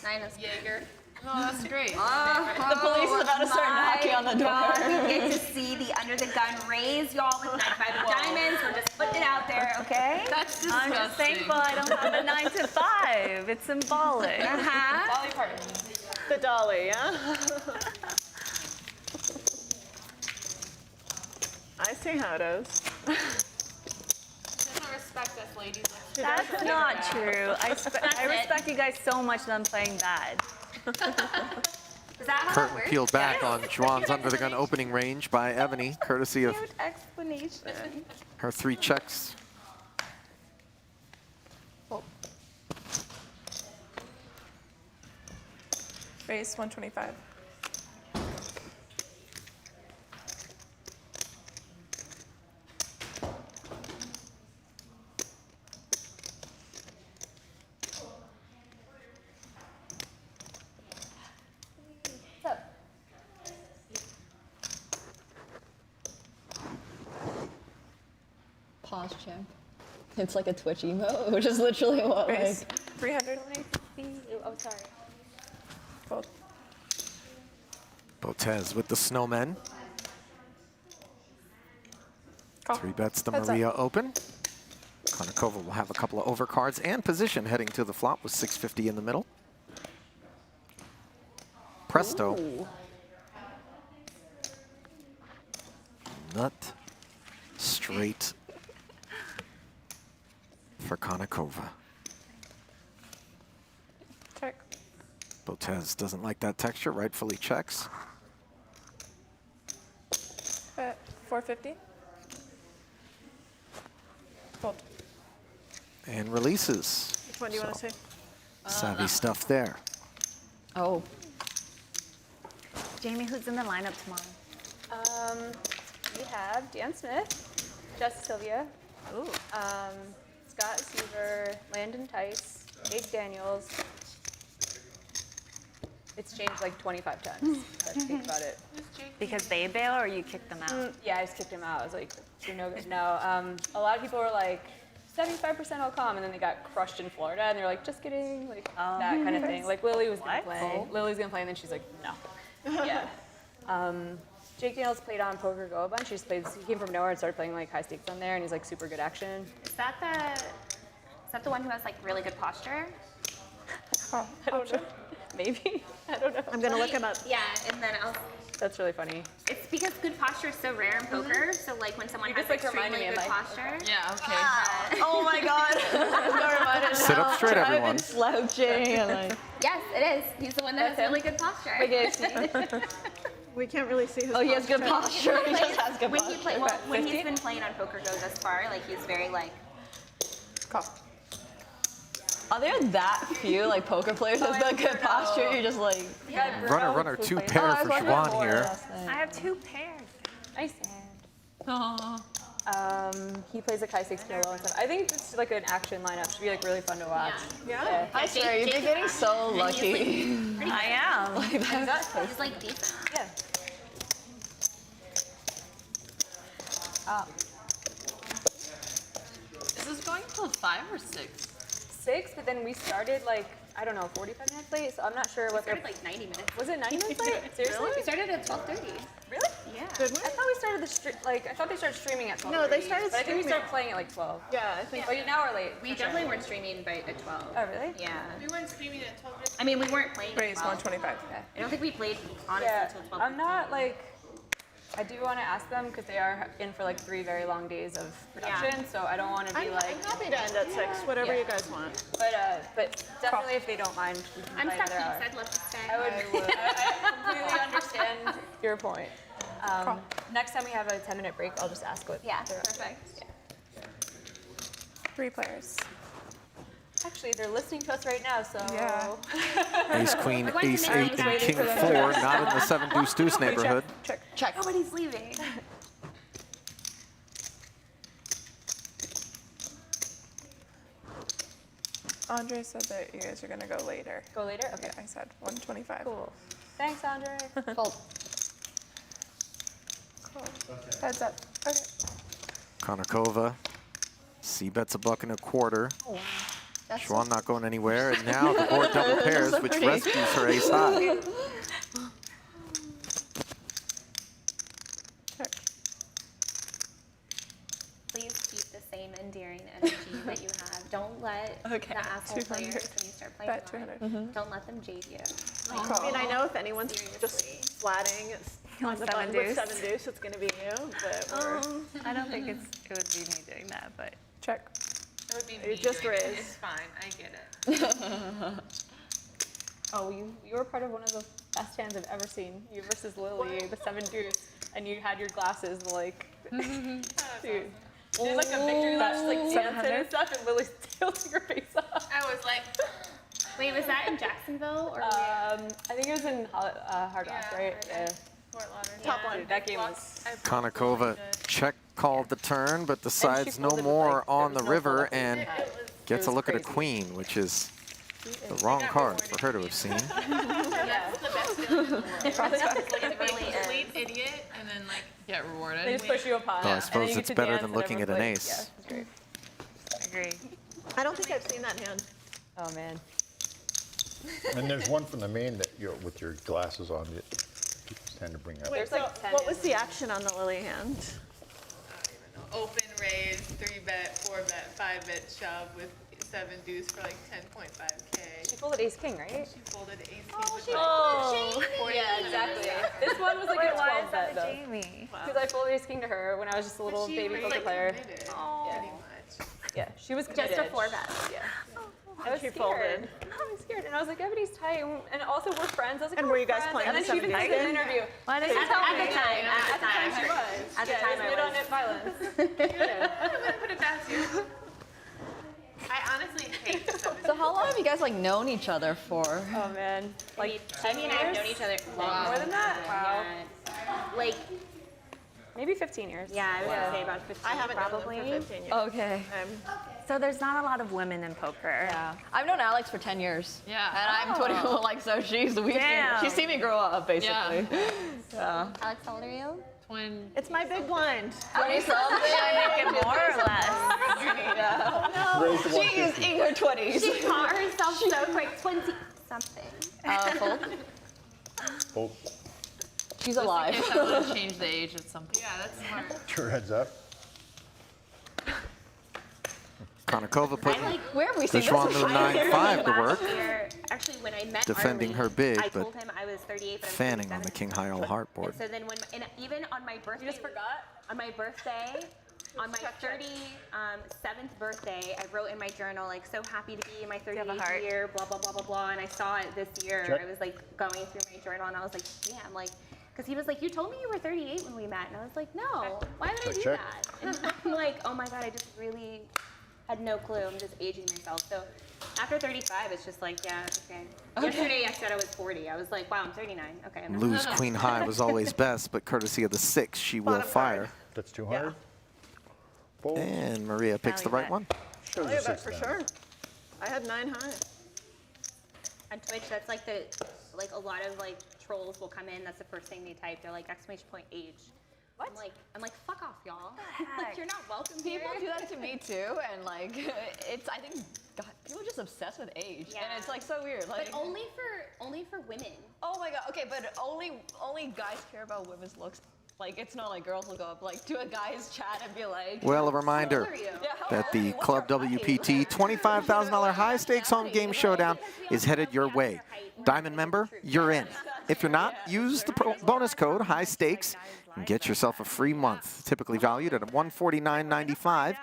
9 is Jaeger. No, that's great. The police is about to start knocking on the door. God, you get to see the under the gun raise, y'all, with 95 of diamonds. We're just putting it out there, okay? That's disgusting. I'm just thankful I don't have a 9 to 5. It's symbolic. Dolly Parton. The dolly, yeah? I see how it is. She doesn't respect us, ladies. That's not true. I respect you guys so much that I'm playing bad. Is that how that Curtain works? peeled back on Schwan's under the gun opening range by Ebony, courtesy of Cute explanation. her 3 checks. Raise 125. Pause champ. It's like a Twitch emote, which is literally what Raise like. 300. Oh, sorry. Fold. Botez with the snowmen. Call. 3 bets to Heads Maria up. open. Konnikova will have a couple of overcards and position heading to the flop with 650 in the middle. Presto. Ooh. Nut straight for Konnikova. Check. Botez doesn't like that texture, rightfully checks. Bet 450. Fold. And releases. Which one do you want to see? Savvy stuff there. Oh. Jamie, who's in the lineup tomorrow? We have Dan Smith, Jess Sylvia, Scott Seaver, Landon Tice, Jake Daniels. It's changed like 25 times. Let's think about it. Because they bail or you kick them out? Yeah, I just kicked him out. I was like, you're no good. No, a lot of people were like, 75% I'll come, and then they got crushed in Florida, and they're like, just kidding, like that kind of thing. Like Lily was gonna play. Lily's gonna play, and then she's like, no. Yeah. Jake Daniels played on Poker Go a bunch. He came from nowhere and started playing like high stakes on there, and he's like super good action. Is that the one who has like really good posture? Oh, I don't know. Maybe. I don't know. I'm gonna look him up. Yeah, and then That's really funny. it's because good posture is so rare in poker. So like when someone You has just, like, extremely reminded me good of my- posture. Yeah, okay. Oh my god. Don't remind us Sit up now. straight, I've everyone. been slouching and like. Yes, it is. He's the one that has really good posture. We can't really see his Oh, he has good posture. He just has good When he posture. when he's been playing on Poker Go thus far, like he's very like. Call. Are there that few like poker players that's got good posture? You're just like. Runner, 2 pair for Schwan here. I have 2 pairs. Nice hand. He plays like high stakes low and stuff. I think it's like an action lineup. Should be like really fun to watch. Yeah. I swear, you've been getting so lucky. I am. He's like decent. Yeah. Is this going till 5 or 6? 6, but then we started like, I don't know, 45 minutes late, so I'm not sure what Started like 90 minutes. Was it 90 minutes late? Seriously? We started at 12:30. Really? Yeah. I thought we started I thought they started streaming at 12. No, they started But I think we streaming. started playing at like 12. Yeah, I think. But now we're late. We definitely weren't streaming by at 12. Oh, really? Yeah. We weren't streaming at 12. I mean, we weren't playing Raise at 12. 125. I don't think we played honestly Yeah. until 12. I'm not like, I do want to ask them because they are in for like 3 very long days of production, so I don't want to be I'm like, happy to end at 6, whatever Yeah. you guys want. but definitely if they don't mind, we can I'm play stuck another hour. because I'd love to stay. I completely understand your point. Next time we have a 10-minute break, I'll just ask what. Yeah, they're up to. perfect. 3 players. Actually, they're listening to us right now, so. Yeah. Ace, queen, going to ace, make 8, them and guys. king 4, not in the 7 deuce deuce neighborhood. Check. Nobody's leaving. Andre said that you guys are gonna go later. Go later? Okay. I said 125. Cool. Thanks, Andre. Fold. Cool. Heads up. Okay. Konnikova, C-bets $1.25. That's Schwan not going anywhere, and now the board double pairs, so which pretty. rescues her ace high. Check. Please keep the same endearing energy that you have. Don't let Okay. the asshole 200. players when you start playing Bet online, 200. don't let them jade you. I mean, I know if anyone's just flatting on the button with 7 deuce, it's gonna be you, but we're. I don't think it would be me doing that, but Check. It would be You me just doing it. raised. It's fine. I get it. Oh, you were part of one of the best hands I've ever seen. You versus Lily, the 7 deuce, and you had your glasses like, dude. You did like a victory lap, just like dancing and stuff, and Lily's tilting her face off. I was like, Wait, was that in Jacksonville or? I think it was in Hard Rock, right? Yeah. Fort Lauderdale. Top one. That game was. Konnikova check called the turn, but decides no folded with, more like, on there the was no river follow-up. and gets a was look at a crazy. queen, which is the wrong card for her to have seen. That's the best feeling in the world. It Like really to be a is. complete idiot and then like Get rewarded. They just push you upon. Well, I and then suppose you get it's to better dance than and looking at an everyone's ace. like, yeah, it's great. agree. I don't think I've seen that hand. Oh man. And there's one from the main that you're with your glasses on that people tend to bring up. There's So like 10 what was hands. the action on the Lily hand? open raise, 3-bet, 4-bet, 5-bet shove with 7 deuce for like 10.5K. She folded ace king, right? She folded ace king with Oh, like yeah, exactly. This one was like a 12 bet though. Jamie? Because I folded ace king to her when I was just a little But she baby was, poker like, player. committed, Yeah. pretty much. Yeah, she was committed. Just a 4-bet. Yeah. I was She scared. folded. I was scared, and I was like, everybody's tight, and also we're friends. I was like, And oh, were you guys friends. playing And then the she even 7 said in an deuce? interview. Why did She you told tell me. me? At the time she was. At the time I Mid on was. net violence. I wouldn't put it past you. I honestly hate the 7 So how long have you guys like known each other for? Oh man, like 10 Jamie and I have years? known each other More than that? Wow. Yeah. Like, Maybe 15 years. yeah, I was gonna say about 15 I haven't probably. known them for 15 years. Okay. So there's not a lot of women in poker. Yeah. I've known Alex for 10 years. Yeah. And I'm 21, like, so she's seen me grow up, basically. Yeah. Alex, how old are you? Twin. It's my big blind. 20 something. Make it more or less. Raise the She is 150. in her 20s. She caught herself so quick, 20 something. Full. Fold. She's alive. Just in case I want to change the age at some point. Yeah, that's smart. Sure, heads up. Konikova putting Where have we seen this? Deshwan with a 9-5 to work. Last year, actually, when I met Defending Arlie, her big, I but told him I was 38, but I'm fanning on 37. the King High All Heart board. And so then and even on my birthday, You just forgot? on my birthday, on my 37th birthday, I wrote in my journal, like, so happy to be in my have a 38th heart? year, blah, blah, blah, blah, blah. And I saw it this year. Check. I was like going through my journal and I was like, damn, like, because he was like, you told me you were 38 when we met. And I was like, no, why would I do Check. that? And I'm like, oh my God, I just really had no clue. I'm just aging myself. So after 35, it's just like, yeah, okay. Yesterday I said I was 40. I was like, wow, I'm 39. Okay. I'm Lose Queen High was always best, but courtesy of the 6, she will fire. That's 200. Fold. And Maria picks the right one. Shows Oh, the yeah, but 6 for down. sure. I had 9 high. On Twitch, that's like like a lot of like trolls will come in. That's the first thing they type. They're like !age. What? I'm like, fuck off, y'all. Like, you're not welcome here. People do that to me too, and like, it's, I think, God, people are just obsessed with age, and it's like so weird. Like, But only for women. oh my God, okay, but only guys care about women's looks. Like, it's not like girls will go up like to a guy's chat and be like, Well, a reminder How old are you? yeah, how that old are the you? What's Club your height? WPT $25,000 high stakes home game showdown is headed your way. Diamond member, you're in. If you're not, use the bonus code high stakes and get yourself a free month, typically valued at $149.95. It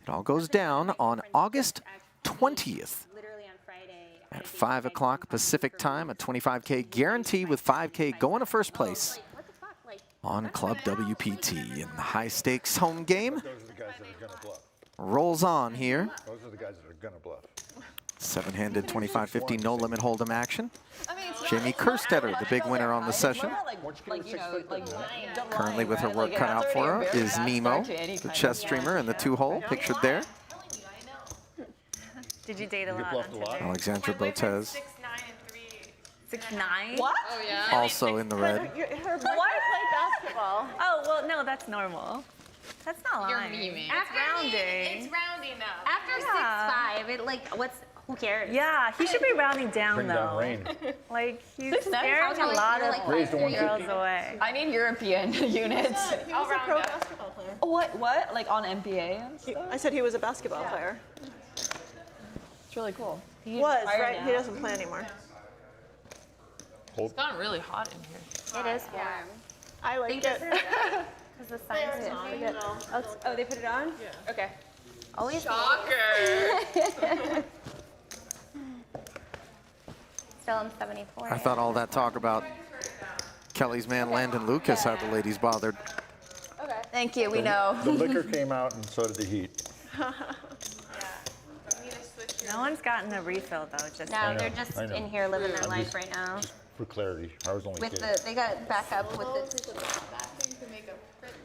all goes down on August 20th Literally on Friday. at 5 o'clock Pacific time, a $25K guarantee with $5K going to first place What the fuck? Like, on Club WPT. And the high stakes home game Those are the guys that are going to bluff. rolls on here. Those are the guys that are going to bluff. 7-handed 25-50 no limit hold'em action. I mean, it's Jamie Kerstetter, the big winner on the session. like, you know, like, the Currently line, with her right? work Like, cut that's out for her already a very is fast Nemo, start to any the kind chess of- streamer in the 2-hole, pictured there. Did you date a You lot bluffed on a lot? Tinder? Alexandra My boyfriend's Botez, 6'9" and 3. 6'9"? What? Oh yeah. also in the red. Her boyfriend played basketball. Oh, well, no, that's normal. That's not You're lying. memeing. Rounding. It's rounding up. after Yeah. 6'5", it like, who cares? Yeah, he should be rounding down, Bring though. down rain. Like, he's 6'9"? scaring a Like, lot you're of like Raised to 150. girls away. I need European units. He was a pro basketball player. What? Like on NBA and stuff? I said he was a basketball player. It's really cool. He was, retired right? He now. doesn't play anymore. It's gotten really hot in here. It is warm. I like it. Because the sun's on. Oh, they put it on? Yeah. Okay. Always Shocker. Still in 74. I thought all that talk about Kelly's man Landon Lucas had the ladies bothered. Thank you, we know. The liquor came out and so did the heat. No one's gotten a refill, though. Just No, know, they're just I know. in here living their life right now. For clarity, I was only With kidding. they got back up with the. To make a pretty.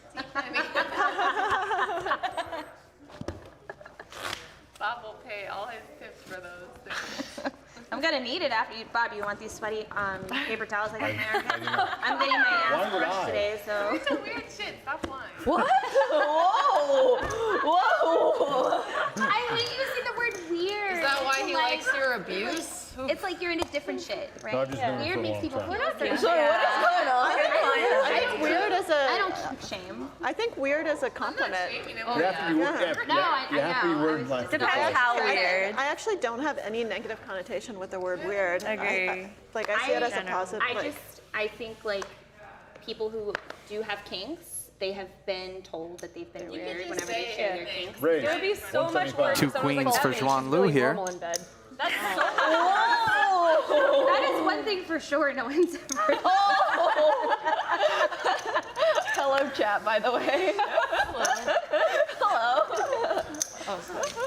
Bob will pay all his tips for those things. I'm gonna need it after you, Bob. You want these sweaty paper towels I got in there? I didn't know. I'm getting my Why ass would brushed I? today, so. It's a weird shit. Stop lying. What? Whoa! Whoa! I hate using the word weird. Is that why he Like, likes your abuse? It's like you're into different shit, right? No, I've just known him Weird for a makes long people time. feel certain. Sorry, what is going on? I think weird is I a. don't kink shame. I think weird is a compliment. Shaming him. You have to be Yeah. No, you have to be I word was like just- depends how weird. I actually don't have any negative connotation with the word weird. Agree. Like I see it as a General. positive. like, I think like people who do have kinks, they have been told that they've been weird just whenever say they share their anything. kinks. Raise. It would be so much worse. 175. if Two someone was queens like, for "Oh, she's Juan Lu really here. normal in bed." That's so That is one thing for sure. No one's ever. Hello, chat, by the way. Hello.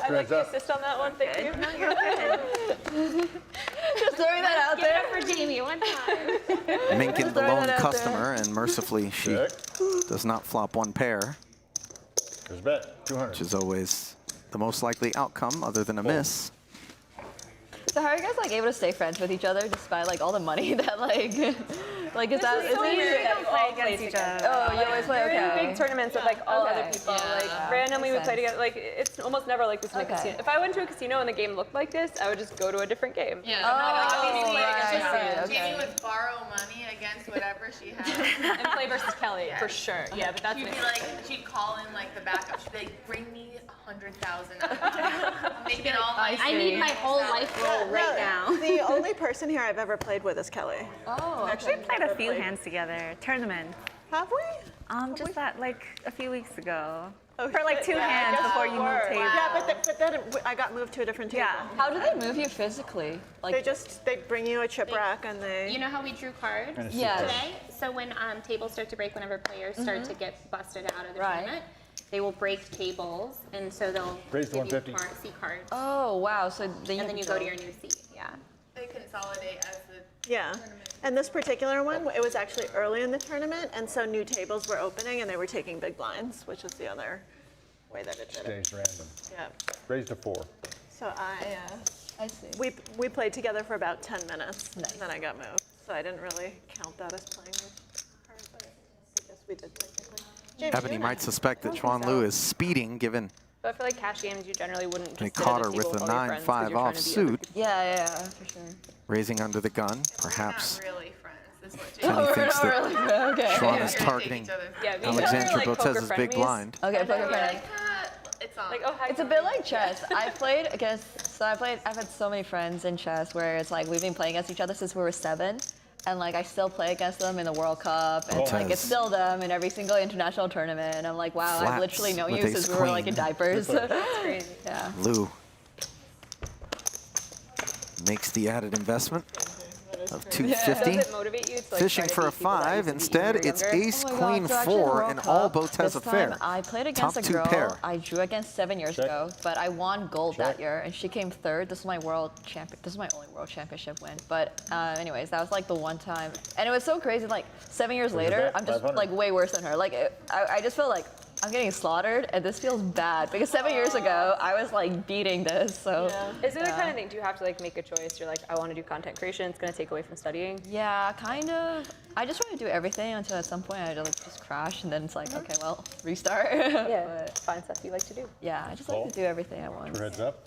I'd like to up. assist on that one. Thank you. No, you're good. Just throwing that out Give it there. up for Jamie one time. Minkin, the lone customer, and mercifully she Check. does not flop one pair, There's bet, 200. which is always the most likely outcome other than a miss. So how are you guys like able to stay friends with each other despite like all the money that like is that so it weird. We that don't you play all against each other. Oh, you always play, We're in okay. big tournaments with like all Okay. other people. Yeah. Like Yeah. randomly we Makes play sense. together. Like it's almost never like this in a Okay. casino. If I went to a casino and the game looked like this, I would just go to a different game. Yeah. Oh, Obviously, right, I it's just see, okay. Jamie would borrow money against whatever she has. And play versus Kelly, for sure. Yeah, but that's She'd me. be like, she'd call in like the backup. She'd be like, bring me 100,000. Make it all my I need my whole life roll right now. The only person here I've ever played with is Kelly. Oh, We played a few hands together, tournament. Have we? Just that like a few weeks ago. Oh, For like shit, 2 yeah, I hands guess before we you were. move tables. Yeah, but then I got moved to a different table. Yeah. How do they move you physically? Like, They bring you a chip rack and they. You know how we drew cards Yes. today? So when tables start to break, whenever players start to get busted out of the Right. tournament, they will break tables, and so they'll Raise to give you 150. C cards, oh wow, so then and then you go to your new seat. Yeah. They consolidate as the Yeah. And this particular one, it was actually early in the tournament, and so new tables were opening and they were taking big blinds, which is the other way that it did it. Stays random. Yeah. Raise to 4. So I see. we played together for about 10 minutes, and then I got moved. So I didn't really count that as playing with her, but I guess we did technically. Jamie, Ebony you're might next. suspect that Chuan Lu is speeding, given But I feel like cash games, you generally wouldn't they just sit caught at her a with table the with all your friends 'cause 9-5 you're trying to beat other offsuit, Yeah, for sure. raising under the gun. We're Perhaps not really friends. Is what Kenny Jamie thinks that Okay. Chuan We're is gonna take targeting each other. Yeah, me and her are, Alexandra like, poker Botez's big frenemies. blind. Okay, poker We're friend. like, it's on. Like, oh, hi. It's a bit like chess. I've had so many friends in chess where it's like we've been playing against each other since we were 7. And like I still play against them in the World Cup, and like it's still them in every single international tournament. And I'm like, wow, I've literally known with you ace since we were like in queen. diapers. That's crazy. Yeah. Lu makes the added investment of Does 250. it motivate you to like Fishing try to for a beat people that 5. used to beat you Instead, when you it's were younger? ace, Oh my queen, God, so actually in the 4, World and all Cup, Botez this affair. time I played against Top a 2 girl pair. I drew against 7 years Check. ago, but I won gold that Check. year, and she came 3rd. This is my world champion. This is my only world championship win. But anyways, that was like the one time, and it was so crazy. Like 7 years Where's later, that? I'm just 500? like way worse than her. Like I just feel like I'm getting slaughtered, and this feels bad because 7 years ago I was like beating this. So Is it the kind of thing, do you have to like make a choice? You're like, I want to do content creation, it's going to take away from studying? yeah, kind of. I just want to do everything until at some point I just crash, and then it's like, okay, well, restart. Yeah, But, find stuff you like to do. yeah, I just like Call. to do everything I want. 2 heads up.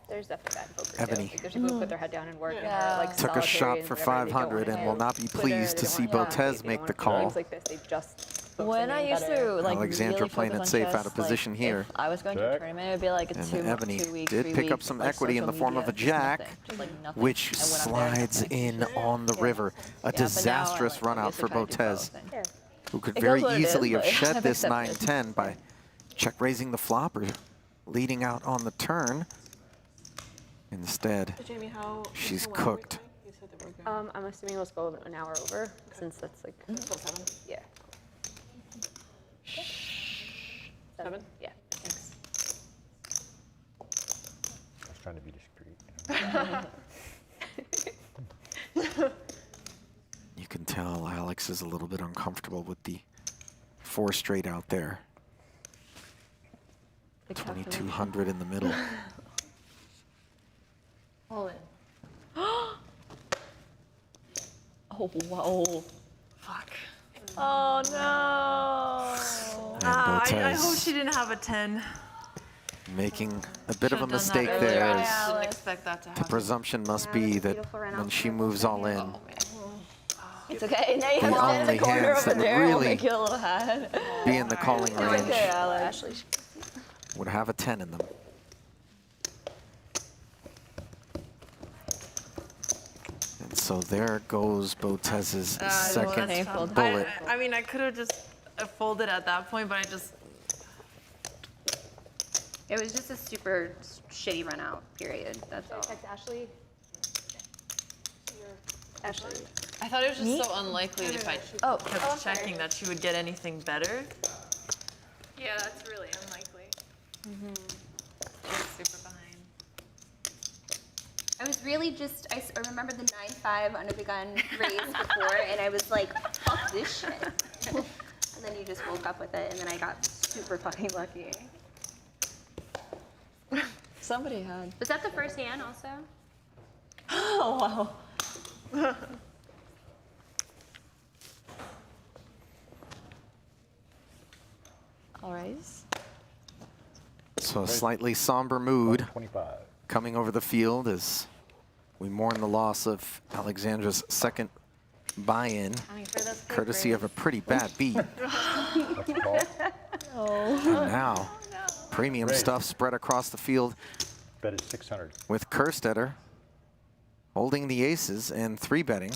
There's definitely that in poker Ebony. too. Like, there's people who put their head down and work and Yeah. are like Took a solitary shot and for whatever, they don't 500 and wanna will not be Twitter, pleased they to don't see wanna Botez communicate, they make don't the wanna do call. things like this, they just focus on When I getting used better. to like Alexandra really playing focus it on safe out of chess, position like, here. If I was going to a Check. tournament, it would be like a And 2 Ebony 2 week, did 3 pick up week, some like, equity in social the form of media, a just jack, nothing, just, like, nothing. which I went up there and slides nothing. in on the river. A Yeah, but now I, disastrous like, run out obviously for try to do Botez, both, and- Yeah. who could It very goes what it is, easily have but shed I've this accepted. 9-10 by check raising the flop or leading out on the turn. Instead, So Jamie, how? she's how long are we cooked. playing? You said that we're going I'm assuming let's go an hour over, since that's like, till 7. yeah. 7? Yeah, thanks. I was trying to be discreet. You can tell Alex is a little bit uncomfortable with the 4 straight out there. The calculation. 2200 in the middle. All in. Oh, whoa. Fuck. Oh, no. And I hope Botez she didn't have a 10. making a bit of a Should've done that mistake earlier. there. I As didn't expect that to the happen. presumption must Yeah, be that's a that beautiful run when out she for moves all in, It's okay. Now you The have to stand in only the corner hands over that would there. We'll really make you a little hand. be in the calling It's range okay, Alex. would have a 10 in them. And so there goes Botez's second painful. bullet. I mean, I could have just folded at that point, but I just. It was just a super shitty run out, period. That's all. Text Ashley. Ashley. I thought it was just so unlikely if I Oh, kept checking that she would get anything better. Yeah, that's really unlikely. She was super behind. I was really just, I remember the 9-5 under the gun raise before, and I was like, fuck this shit. And then you just woke up with it, and then I got super fucking lucky. somebody had. Was that the first hand also? Oh, wow. All right. So a slightly somber mood 25. coming over the field as We mourn the loss of Alexandra's second buy-in, courtesy of a pretty bad beat. That's a call. And now, premium Raise. stuff spread across the field Bet it's 600. with Kerstetter holding the aces and 3-betting.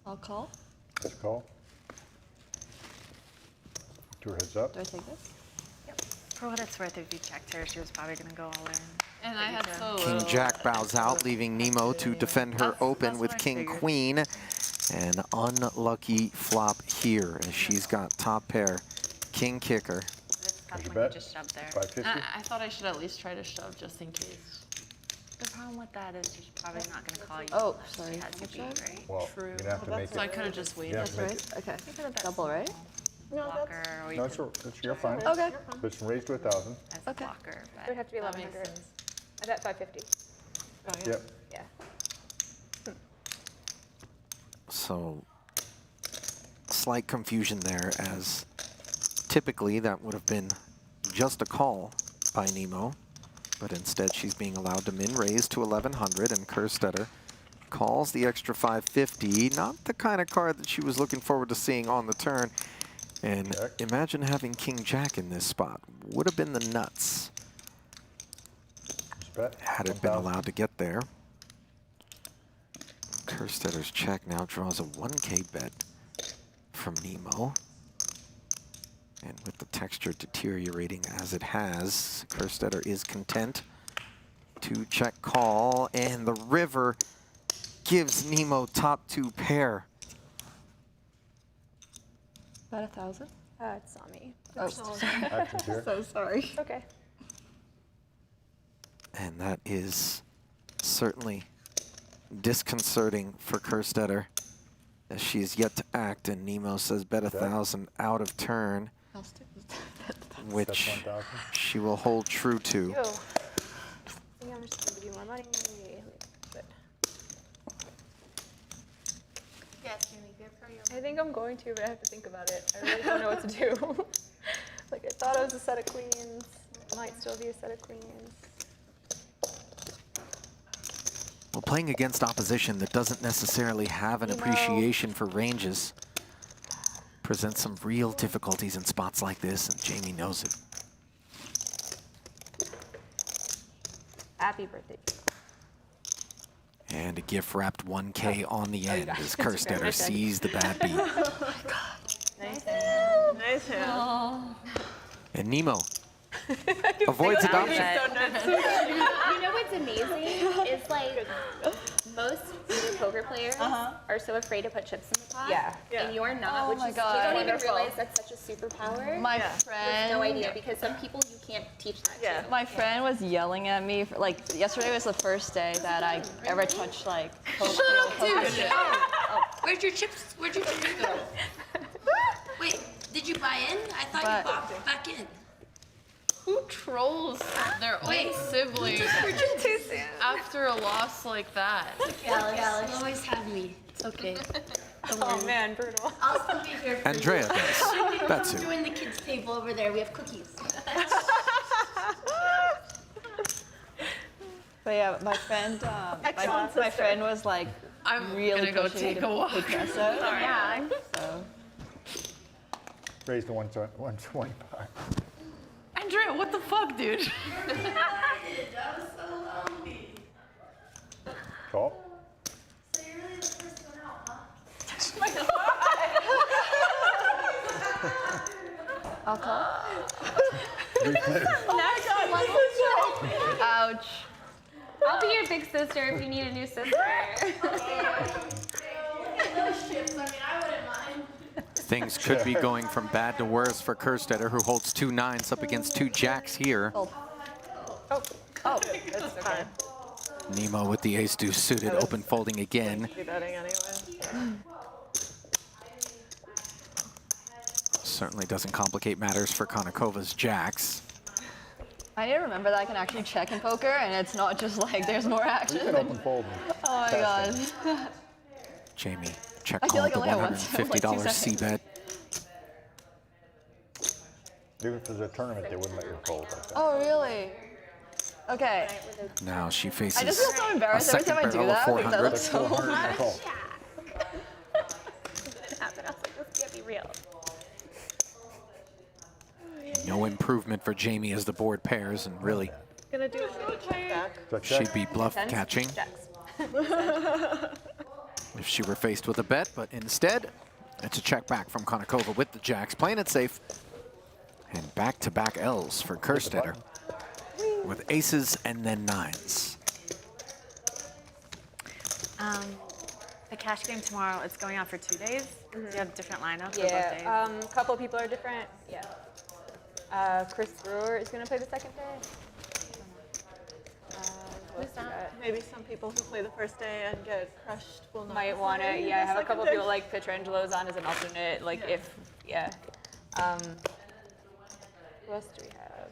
I'll call. That's a call. 2 heads up. Do I take this? For what it's worth, if you checked her, she was probably going to go all in. And I had so King little. Jack bows out, leaving Nemo to defend her open with King Queen. An unlucky flop here as she's got top pair, King kicker. It's tough There's your when you bet. just shove there. 550. I thought I should at least try to shove just in case. The problem with that is she's probably not going to call you. Oh, unless sorry. She has you beat, right? Well, you're gonna have to make So I it. could have just waited. Yeah, make it. Okay. Double, right? Blocker, or you No, could you're fine. Okay. But it's raised to 1,000. as a Okay. blocker. It would But have to be That makes 1100. sense. I bet 550. Yep. Yeah. So slight confusion there, as typically that would have been just a call by Nemo, but instead she's being allowed to min raise to 1100, and Kerstetter calls the extra 550. Not the kind of card that she was looking forward to seeing on the turn. And Jack. imagine having King Jack in this spot. Would have been the nuts Just bet. had it been 1,000. allowed to get there. Kerstetter's check now draws a 1K bet from Nemo. And with the texture deteriorating as it has, Kerstetter is content to check call, and the river gives Nemo top 2 pair. About 1,000. It's on me. Oh, Actions here. so sorry. Okay. And that is certainly disconcerting for Kerstetter, as she is yet to act, and Nemo says bet 1,000 out of turn, I'll stick with that. which That's 1,000. she will hold true to. Yo. I think I'm just going to give you more money. But Yes, Jimmy, good for you. I think I'm going to, but I have to think about it. I really don't know what to do. Like, I thought it was a set of queens. It might still be a set of queens. Well, playing against opposition that doesn't necessarily have an appreciation for ranges presents some real difficulties in spots like this, and Jamie knows it. Happy birthday. And a gift wrapped 1K on the end as Kerstetter sees the bad beat. Nice hand. Nice hand. And Nemo avoids adoption. You know what's amazing is like most new poker players are so afraid to put chips in the pot. Yeah. And you're not, Oh which my is God. you don't even Wonderful. realize that's such a superpower. My You have friend. no idea because some people you can't teach that Yeah. to. My friend was yelling at me for, like, yesterday was the first day that I ever touched like poker. Where's your chips? Where'd your chips go? Wait, did you buy in? I thought But- you bought back in. Who trolls their own sibling after a loss like that? Alex, you'll always have me. It's okay. Oh, man, brutal. I'll still be here for Andrea does. That's who. Join the kids' table over there. We have cookies. But yeah, my friend, my friend was like I'm really gonna go pushing me take to a walk. take espresso. Yeah. So Raised to 125. Andrea, what the fuck, dude? Call. I'll call. 3 players. Ouch. I'll be your big sister if you need a new sister. Things could be going from bad to worse for Kerstetter, who holds 2 9s up against 2 jacks here. Oh, it's fine. Nemo with the ace-deuce suited, open folding again. Be betting anyway. Certainly doesn't complicate matters for Konakova's jacks. I need to remember that I can actually check in poker, and it's not just like there's more You action. can open fold. Oh my god. Jamie check I feel called like the I only have one, like, 2 $150 seconds. C-bet. Even if it was a tournament, they wouldn't let you fold like that. Oh, really? Okay. Now she faces I just feel so embarrassed every time I do that because I look so 400 and call. Happen. I was like, this can't be real. no improvement for Jamie as the board pairs, and really Gonna do a check back. Check, check. she'd be bluff catching if she were faced with a bet, but instead, it's a check back from Konnikova with the jacks, playing it safe. And back-to-back L's for Kerstetter with aces and then nines. The cash game tomorrow, it's going on for 2 days. Do you have different lineups for both days? Yeah, a couple people are different. Yeah. Chris Brewer is going to play the second day. Maybe some people who play the first day and get crushed will not Might want to, play yeah, the have a second couple day. people like Petrangelo's on as an alternate, like if, yeah. Who else do we have?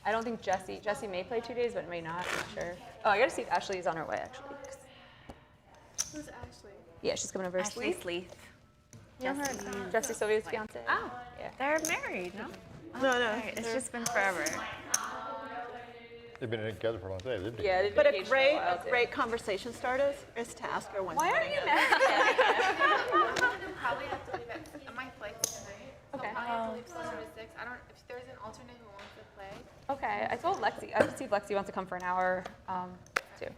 I don't think Jessie may play 2 days, but may not, I'm not sure. Oh, I got to see if Ashley is on her way, actually. Who's Ashley? Yeah, she's coming over. Ashley Sleeth. Jessie Sylvia's fiance. Oh, Yeah. they're married, no? No, no. Right, it's just been forever. They've been together for a long time, didn't they? Yeah, they've But been a engaged for a while, too. great conversation starter is to ask her when. Why aren't you married? Probably have to leave at my flight's tonight. Okay. I'll probably have to leave closer to 6. I don't. If there's an alternate who wants to play. Okay, I told Lexi. I can see if Lexi wants to come for an hour, too.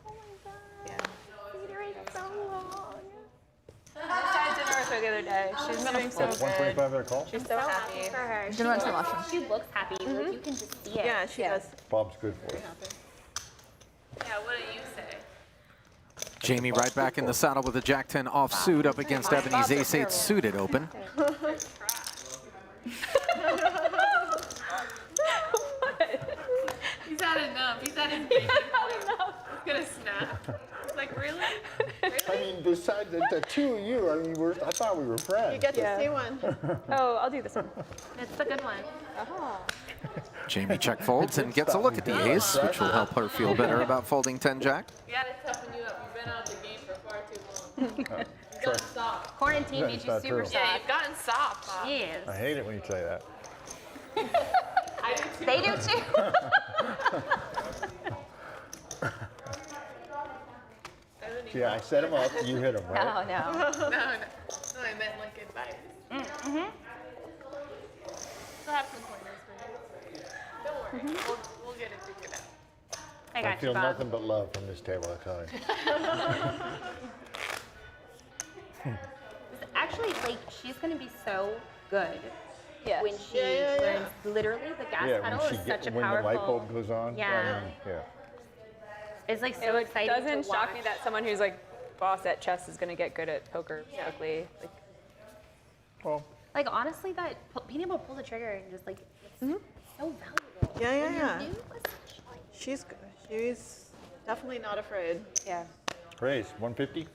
Oh my god. Yeah. Peter is so long. I just had dinner with her the other day. She's doing so good. 125 at a call? She's so happy. For her. Didn't want to watch them. She looks happy. Like you can just see it. Yeah, she does. Bob's good for it. Yeah. What do you say? Jamie right back in the saddle with a Jack-10 offsuit up against Ebony's ace-8 suited open. He's had enough. He's had his bacon point. He's gonna snap. He's like, really? I mean, besides the two of you, I mean, I thought we were friends. You get to see one. Oh, I'll do this one. It's the good one. Jamie check folds and gets a look at the ace, which will help her feel better about folding 10 Jack. We gotta toughen you up. You've been out of the game for far too long. You've gotten soft. Quarantine Yeah, made it's you not super true. Yeah, soft. you've gotten soft, Bob. Yes. I hate it when you say that. I do too. They do too. Yeah, I set him up, you hit him, right? No. No, I meant like advice. Still have some pointers for you. Don't worry. We'll get it figured out. I I got you, feel Bob. nothing but love from this table, I tell you. Actually, like, she's gonna be so good Yeah. when she learns literally the gas Yeah, pedal when she is such a when the light powerful. bulb goes on. Yeah. I mean, yeah. It's like so It exciting doesn't to shock me watch. that someone who's like boss at chess is going to get good at poker quickly. Like, Well, Like honestly, that being able to pull the trigger and just like it's so valuable. Yeah, yeah, When you're yeah. new, especially. She's good. She's definitely not afraid. yeah. raise, 150?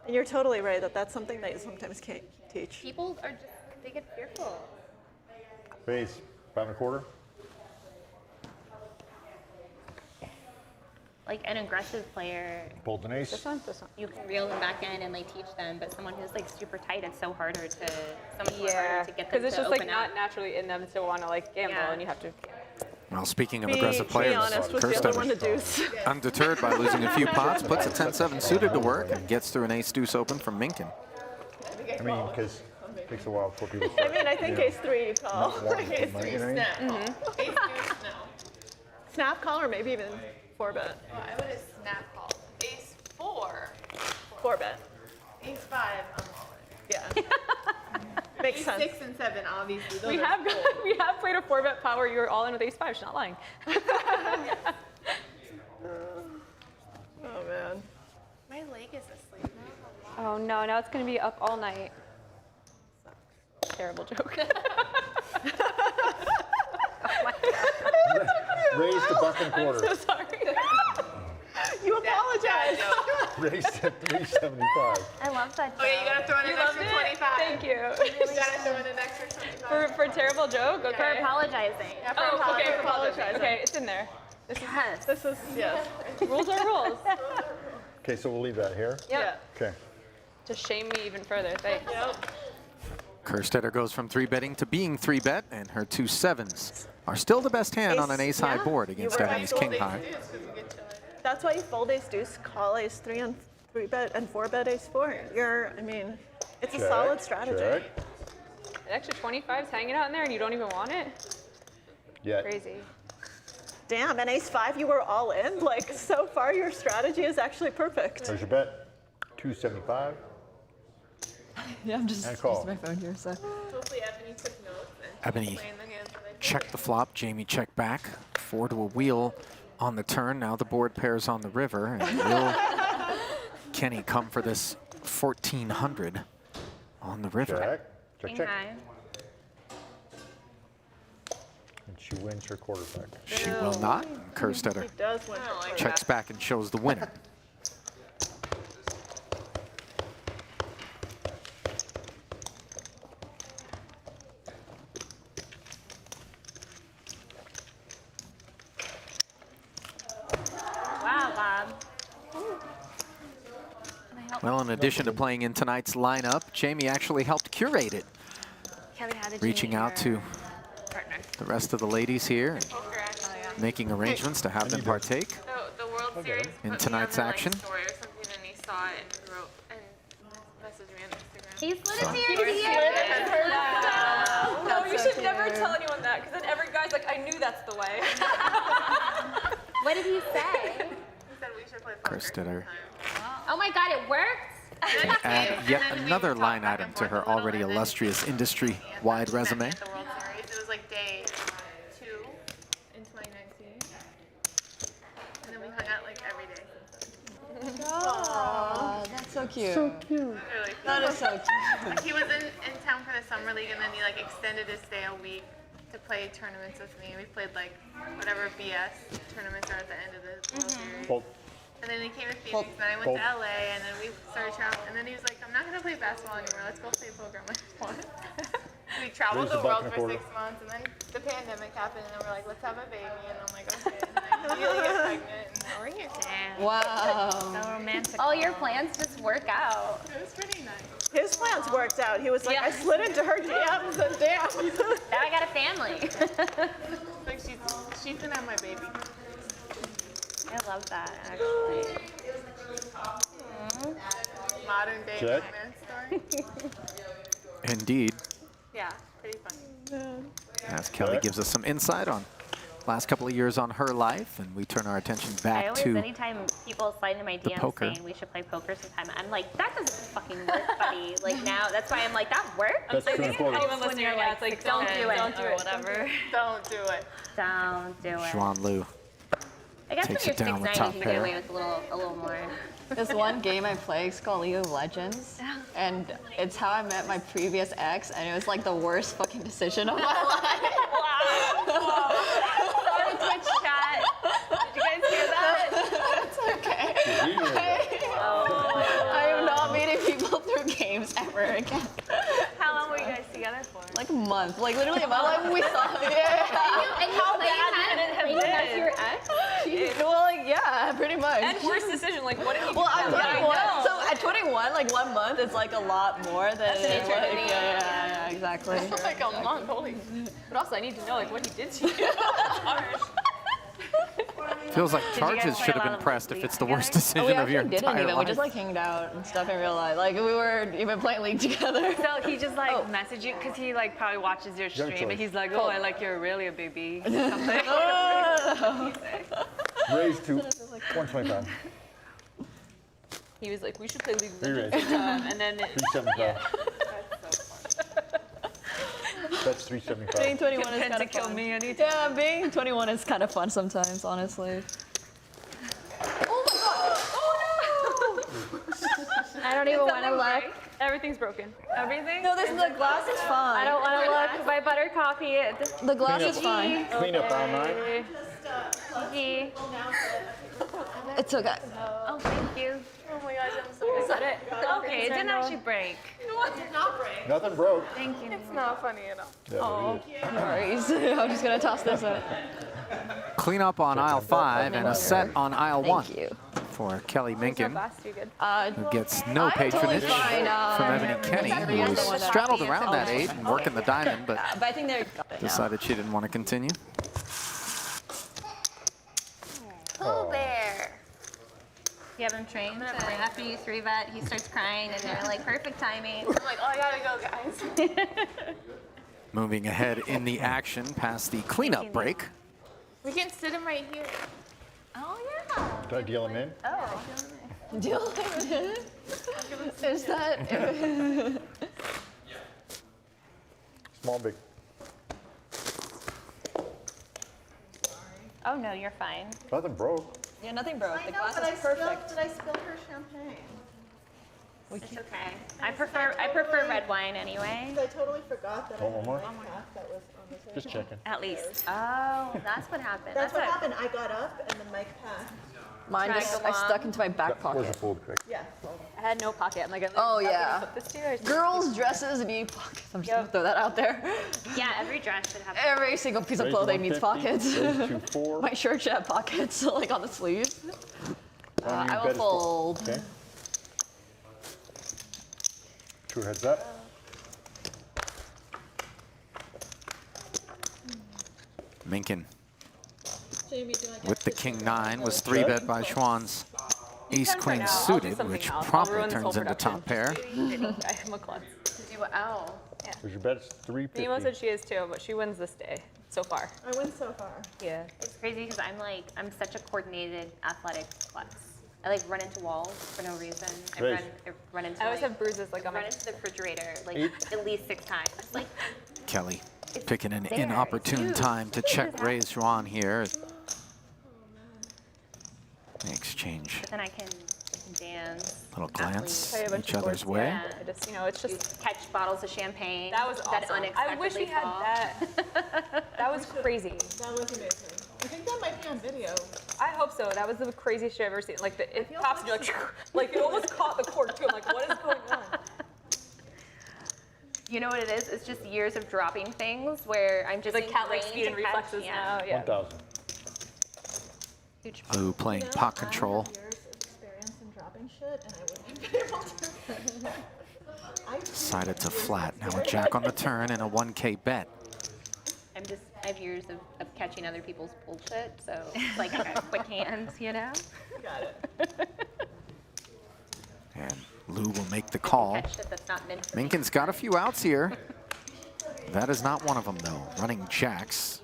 And you're totally right that that's something that you sometimes can't teach. People are just they get fearful. Raise, 5 1/4? Like an aggressive player, Pulled an ace. This one? you can reel them back in and like teach them, but someone who's like super tight, it's so harder to Yeah, harder to get them because it's to just like open not up. naturally in them to want to like gamble, Yeah. and you have to. Well, speaking of Be aggressive players, honest with the other one to deuce. undeterred by losing a few pots, puts a 10-7 suited to work and gets through an ace-deuce open from Minkin. I mean, because it takes a while before people I start. mean, I think ace three you call. not wanting to put money in it. Snap. Ace deuce, no. Snap call or maybe even 4-bet. Well, I would have snap called. Ace 4. 4-bet. Ace 5, I'm all in. Yeah. Makes Ace sense. 6 and 7, obviously. Those We are have cool. we have played a 4-bet power. You're all in with ace 5. She's not lying. Oh man. My leg is asleep now. Oh no! Now it's gonna be up all night. Terrible joke. Raise to buck and quarter. So sorry. You apologize. Raise to 375. I love that. Oh yeah, you gotta throw in an extra 25. Thank you. You gotta throw in an extra 25. For terrible joke. Okay. For apologizing. Yeah, for Oh, okay. For apologizing. apologizing. Okay, it's in there. Yes. This is, yes. Rules are rules. Okay, so we'll leave that here. Yeah. Okay. To shame me even further. Thanks. Yep. Kerstetter goes from 3-betting to being 3-bet, and her 2 7s are still the best hand on an ace-high yeah. board against You were Ebony's king-high. That's why you fold ace deuce, call ace 3 and 3-bet, and 4-bet ace 4. I mean, it's a solid strategy. Check. An extra 25's hanging out in there and you don't even want it? Yeah. Crazy. Damn, and ace 5, you were all in? Like, so far your strategy is actually perfect. There's your bet. 275. Yeah, I'm just And call. using my phone here, so. Hopefully Ebony took notes and Ebony playing the hands that I checked the flop, Jamie checked back. 4 to a wheel on the turn. Now the board pairs on the river. And will Kenny come for this 1400 on the river? Check. Check, check. High. And she wins her quarterback. She will not. Kerstetter He does win. checks back and shows the winner. Wow, Bob. Well, in addition to playing in tonight's lineup, Jamie actually helped curate it, Kelly, how did you reaching meet out your to partner? the rest of the ladies here, and poker actually. making arrangements to have them partake. The World Series In put tonight's me on the, action. Like, story or something, and he saw it and wrote and messaged me on Instagram. He slid So- into your DMs. No, you should never tell anyone that, because then every guy's like, I knew that's the way. What did he say? He said we should play poker. Kerstetter Oh my God, it worked. can add yet another line item to her already illustrious industry-wide resume. At the World Series, it was like day 2 in 2019, and then we hung out like every day. Oh, that's so cute. Really. That is so cute. Like, he was in town for the summer league, and then he like extended his stay a week to play tournaments with me. We played like whatever BS tournaments are at the end of the World Series. Fold. And then he came to Phoenix, and then I went to LA, and then we started traveling. And then he was like, I'm not gonna play basketball anymore. Let's go play poker. I'm like, what? We traveled Raise the the world buck for and a 6 months, and then the pandemic happened, and then we're like, let's have a baby. And I'm like, okay. And then I immediately get pregnant, and now we're here. Wow. So romantic. All your plans just work out. It was pretty nice. His plans worked out. He was like, I slid into her DMs and damn. Now I got a family. Like she's gonna have my baby. I love that, actually. Modern day Check. romance story. Indeed, Yeah, pretty funny. as Kelly gives us some insight on last couple of years on her life, and we turn our attention I back always, to anytime people slide into my DMs poker. saying we should play poker sometime, I'm like, that doesn't fucking work, buddy. Like now, that's why I'm like, that works? That's I too think important. helps when you're like, don't do it. Don't do it, whatever. Don't do it. Don't do it. Juan Lu. I guess takes when it you're down with 6'9", top you can get pair. away with a little more. This one game I play is called League of Legends, and it's how I met my previous ex, and it was like the worst fucking decision of my life. Wow. Sorry, Twitch chat. Did you guys hear that? It's okay. I am not meeting people through games ever again. How long were you guys together for? Like a month, like literally a month. Like we saw, And how bad could it have been? Your ex? Well, like yeah, pretty much. And worst decision, like what did you do? Well, I'm Yeah, 21. I know. So at 21, like 1 month is like a lot more than That's an like, eternity. yeah, exactly. Like a month, holy. But also, I need to know like what he did to you. That's harsh. Feels like Did you guys charges play should a have lot been of pressed if League it's the worst together? We decision of your actually didn't entire even. life. We just like hanged out and stuff in real life. Like we were even playing League together. So he just like messaged you because he like probably watches your Young stream and choice. he's like, oh, I like your really a baby. Something. Raised to 125. He was like, we should play League of Re-raise. Legends sometime. And then 375. That's 375. Being 21 is Intend kind to of kill fun. me anytime. Yeah, being 21 is kind of fun sometimes, honestly. I don't even want to look. everything's broken. Everything? No, the glass is fine. I don't want to look. My butter coffee. The glass is fine. Clean up aisle 9. It's okay. Oh, thank you. Oh my gosh, I'm so Is that it? Okay, it didn't actually break. Nothing broke. Thank you. It's not funny at all. Yeah, but it is. No worries. I'm just gonna toss this up. Clean up on aisle 5 and a set on aisle 1. Thank you. for Kelly Minkin, Fast, you good? who gets no I'm totally patronage fine, from Ebony Kenny, who was straddled around that 8 and working the diamond, but but I think they're got it now. decided she didn't want to continue. Pooh Bear. You have him trained. After you 3-bet, he starts crying, and they're like, perfect timing. I'm like, oh, I gotta go, guys. Moving ahead in the action past the cleanup break. We can sit him right here. Oh, yeah. Did I deal him in? Is that? Small, big. Oh, no, you're fine. Nothing broke. Yeah, nothing broke. I The know, glass but is perfect. Did I spill her champagne? It's okay. I prefer red wine anyway. I totally forgot that I Want had one a more? mic pack that was on the table. Just checking. At least. Oh, that's what happened. That's what happened. I got up and the mic pack. Mine Drag just, I along. stuck into my back Where's pocket. the fold pick? Yeah. I had no pocket. I'm like, Oh, yeah. Put this to you, or just- Girls' dresses need pockets. I'm just gonna throw that out there. Yeah, every dress should have. Every single piece of Raise to clothing needs 150, pockets. raise to 4. My shirt should have pockets, like on the sleeves. Why don't you I bet will his fold. Okay. 2 heads up. Minkin Jamie, do I get with the to king sit 9 down? was 3-bet by Schwann's ace Can queen for now. I'll do suited, something which else. I'll promptly ruin this turns whole into top pair. production. I'm a klutz. Ow. Where's your bet? It's Nemo 350. said she is too, but she wins this day so far. I went so far. Yeah. It's crazy because I'm such a coordinated athletic klutz. I like run into walls for no reason. I Raise. run into. I always like, have bruises like on my. run into the refrigerator like 8. at least 6 times. Like Kelly picking an there, inopportune it's time to check raise Schwann here. They exchange then I can dance. a little glance Play a bunch each of other's boards. way. Yeah. I just, it's You just. catch bottles of champagne. That was that awesome. I wish we unexpectedly had fall. that. That was crazy. That was amazing. I think that might be on video. I hope so. That was the craziest shit I've ever seen. Like it pops and you're like it almost caught the cord too. I'm like, what is going on? You know what it is? It's just years of dropping things where I'm just Like cat-like ingrained speed and to catch- reflexes yeah. now. Yeah. 1,000. Huge Blue playing pot control. I have years of experience in dropping shit, and I wouldn't be able to. Decided to flat. Now a jack on the turn and a 1K bet. I have years of catching other people's bullshit, so it's like I got quick hands, you know? Got it. And Lou will make the call. Catch shit that's not meant for me. Minkin's got a few outs here. That is not one of them, though. Running jacks,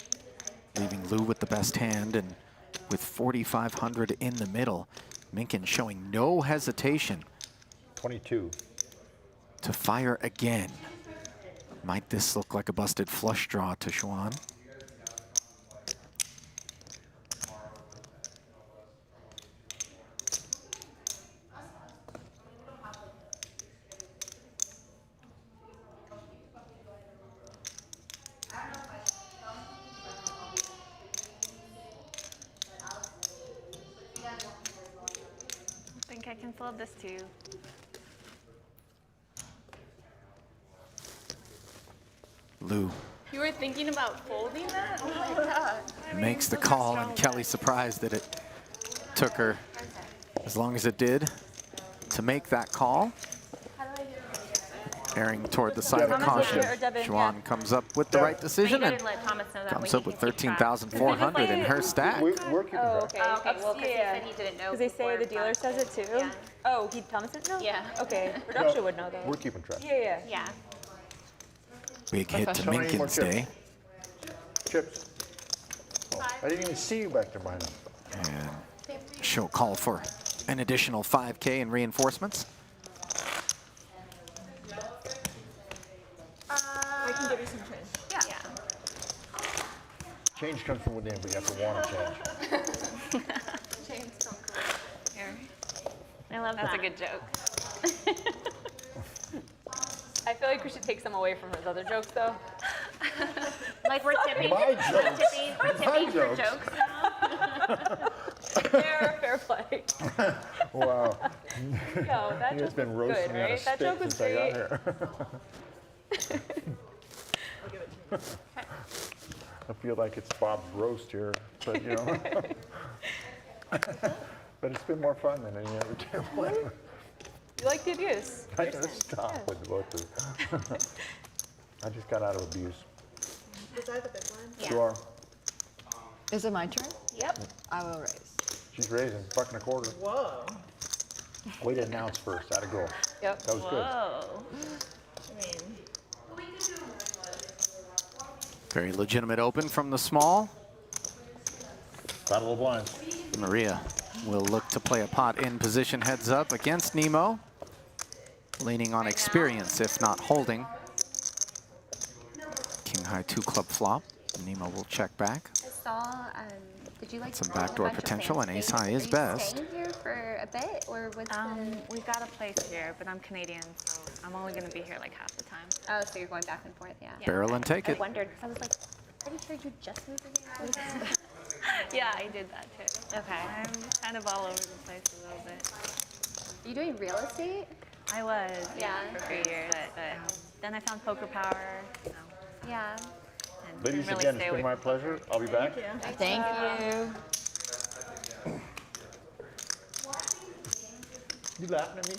leaving Lou with the best hand, and with 4,500 in the middle, Minkin showing no hesitation 22. to fire again. Might this look like a busted flush draw to Schwann? I think I can fold this too. Lou You were thinking about folding that? Oh my god. makes the call, and Kelly surprised that it took her as long as it did to make that call. Erring toward the side of Thomas, caution. or Devin, Schwann comes up with the right decision You and didn't let Thomas know that comes way. up with 13,400 in her stack. We're keeping Oh, track. okay. Oh, okay. Well, because he Yeah. said he didn't know. Because they say before, the dealer but- says it too. Yeah. Oh, Thomas didn't know? Yeah. Okay. Production would know though. We're keeping track. Yeah. Yeah. Big hit to How many more Minkin's chips? day. Chips. Oh, I didn't even see you back there behind them. And she'll call for an additional 5K in reinforcements. I can give you some change. Yeah. Change comes from within, but you have to want to change. I love That's that. a good joke. I feel like we should take some away from his other jokes though. Like we're tipping. My We're jokes. tipping. We're My tipping for jokes. jokes now. Fair play. Wow. No, that He has joke been was roasting good, me on a right? That stick joke was since I got great. here. I feel like it's Bob's roast here, but you know. But it's been more fun than any other table ever. You like the abuse? I just stop with both of them. I just got out of abuse. Was I the big one? Yeah. You are. Is it my turn? Yep. I will raise. She's raising, buck and a quarter. Whoa. Way to announce first, that'd go. Yep. That was good. I mean, Very legitimate open from the small. Battle of blinds. Maria will look to play a pot in position heads up against Nemo. Leaning on experience, if not holding. King high 2 club flop. Nemo will check back. I saw, did you like Some own a backdoor bunch of potential, and fancy ace high things? is Are you best. staying here for a bit, or what's We've got a place here, but I'm Canadian, so I'm only going to be here like half the time. Oh, so you're going back and forth, yeah. Barrel and take I it. wondered, 'cause I was like, pretty sure you just moved here. Yeah, I did that too. Okay. I'm kind of all over the place a little bit. Are you doing real estate? I was, Yeah. for 3 years, but then I found poker power, you know, Yeah. and Ladies, didn't really again, stay it's away been my from pleasure. I'll be back. Thank you. You laughing at me?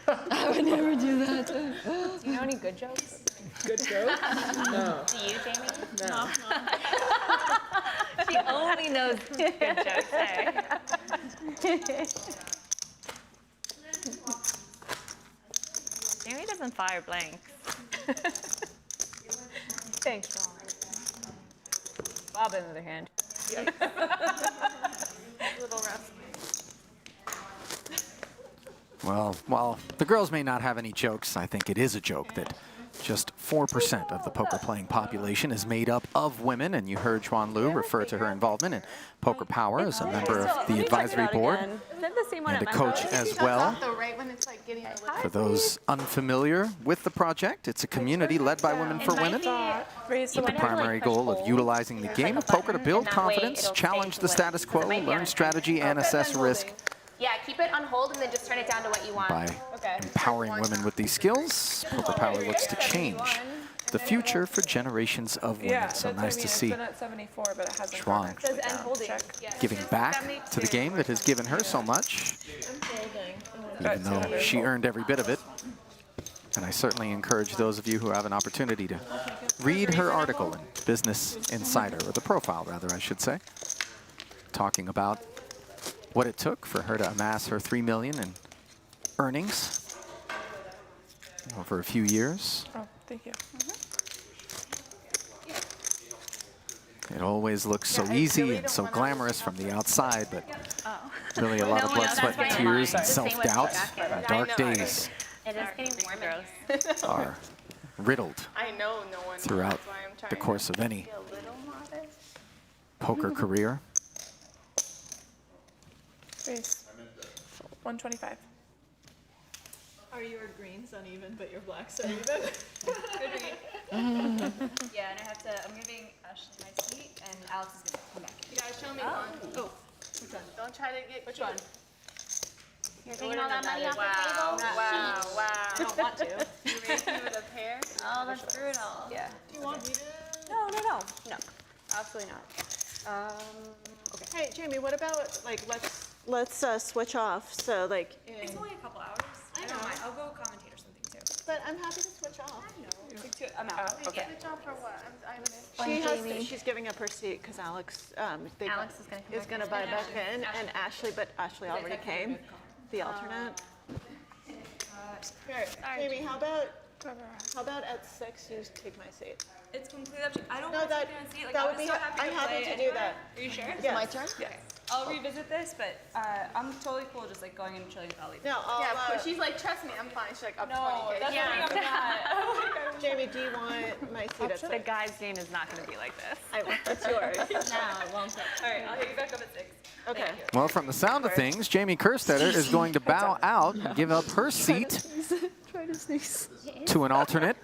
I would never do that. Do you know any good jokes? good joke? No. Do you, Jamie? No. She only knows good jokes, hey? Jamie doesn't fire blanks. Thanks, Ron. Bob, on the other hand. Little rough. Well, while the girls may not have any jokes, I think it is a joke that just 4% of the poker playing population is made up of women, and you heard Juan Lu refer to her involvement in Poker Power as a member of the advisory board Is that the same one and a at coach Memphis? as well. Though, right when it's like getting a little. For those unfamiliar with the project, it's a community led by Women for Women. Raise the The winner. primary goal of utilizing the game of poker to build and that way confidence, it'll challenge stay the to status quo, women. So it might be on learn a strategy, and assess risk Yeah, keep it on hold and then just turn it down to what you want. by empowering women with these skills. Poker Power looks to change the future for generations of women. Yeah, So that's what I nice mean. to It's see been at 74, but it hasn't Schwang. gone actually Says end down. holding. Check. giving back to the game that has given her so much, even though she earned every bit of it. And I certainly encourage those of you who have an opportunity to read her article in Business Insider, or the profile rather, I should say, talking about what it took for her to amass her $3 million in earnings over a few years. Oh, thank you. It always looks so easy and so glamorous from the outside, but really a lot of blood, sweat, and tears and self-doubt and dark days It is getting warm in here. are riddled I know no one. throughout That's why I'm trying the course of any to be a little modest. poker career. Raise. 125. Are your greens uneven, but your blacks are even? Yeah, and I'm giving Ashley my seat, and Alex is gonna come back. Yeah, show me one. Oh, Don't try to get. Which one? You're taking all that money off the table? Wow. I don't want to. You raised me with a pair. Oh, that's brutal. Yeah. do you want me to? No. Absolutely not. Hey, Jamie, what about, like, let's switch off, so, like, It's only a couple hours. I don't mind. I'll go commentate or something too. but I'm happy to switch off. I'm out. Okay. Good job for what? She's giving up her seat because Alex, Alex is gonna come is back gonna buy back in, and Ashley, but Ashley already came, the alternate. Here, Jamie, how about at 6 you take my seat? It's completely up to you. I don't No, want to that, sit there and see. Like, that I would was be, so happy I'm to happy play to do anyway. that. Are you sure? Yes. My turn? I'll revisit this, but I'm totally cool just like going and chilling with Ali. No, I'll, Yeah, but she's like, trust me, I'm fine. She's like, up No, 20K. that's Yeah. what I'm Jamie, do you want my seat at The 6? guy's game is not going to be like this. It's yours. No, it won't. All right, I'll hit you back up at 6. Okay. Well, from the sound of things, Jamie Kerstetter is going to bow out and give up her seat Try to sneeze. to an alternate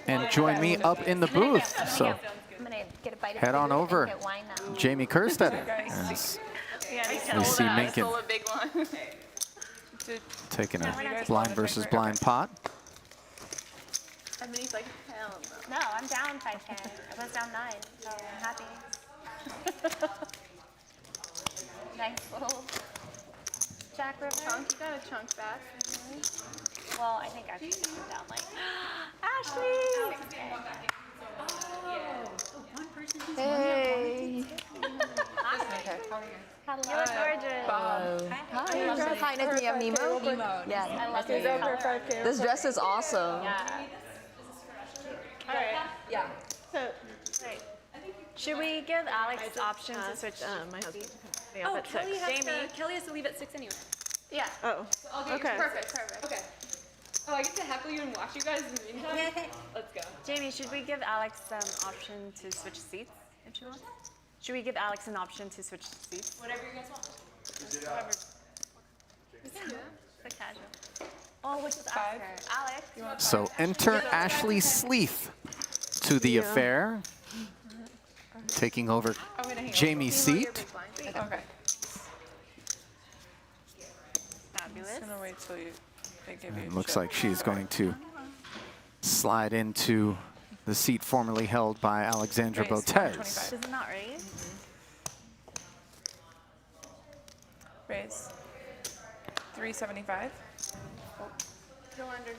and join me up in the booth. So I'm gonna get a bite of head on food and over, get wine now. Jamie Kerstetter, as we see Minkin Stole a big one. taking a blind versus blind pot. And then he's like, hell no. No, I'm down 5K. I was down 9, so I'm happy. Nice little Jack River. Chunk, you got a chunk back. Well, I think I should put down like Ashley! Hey. Hello, gorgeous. Hi, nice to meet you. I'm Nemo. Yeah, I love He's this over color. 5K. this dress is awesome. Yeah. All right. Yeah. So, right. Should we give Alex the option to asked, switch? my husband to pick me Oh, up at 6. Kelly has to leave at 6 anyway. Yeah. Oh, I'll get okay. you. Perfect. Okay. Oh, I get to heckle you and watch you guys in the meantime? Let's go. Jamie, should we give Alex an option to switch seats if she wants? Should we give Alex an option to switch seats? Whatever you guys want. Whatever. So casual. Oh, we'll just ask her. Alex. So enter Ashley Sleeth to the affair, taking over Jamie's seat. Okay. Fabulous. I'm gonna wait till they give you. It looks like she's going to slide into the seat formerly held by Alexandra Raise, Botez. 125. Does it not raise? Raise. 375. Don't understand.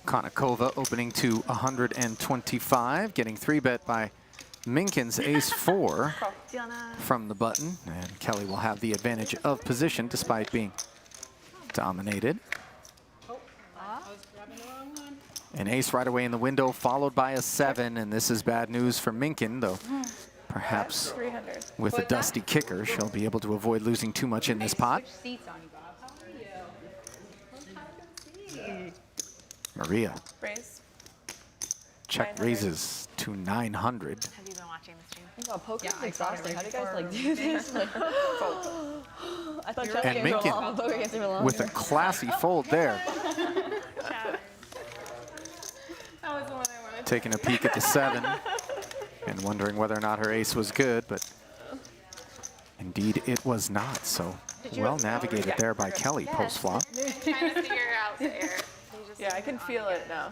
Konnikova opening to 125, getting 3-bet by Minkin's ace-4 from the button. And Kelly will have the advantage of position despite being dominated. An ace right away in the window, followed by a 7, and this is bad news for Minkin, though perhaps 300. with a dusty kicker, she'll be able to avoid losing too much in this pot. Maria, Raise. check 900. raises to 900. Have you been watching the stream? Oh, poker is exhausting. How do you guys like do this? Like, I thought chess And games were Minkin long. Poker games were long. with a classy fold there. That was the one I wanted. Taking a peek at the 7 and wondering whether or not her ace was good, but indeed it was not. So well navigated there by Kelly post flop. Trying to figure out the error. Yeah, I can feel it now.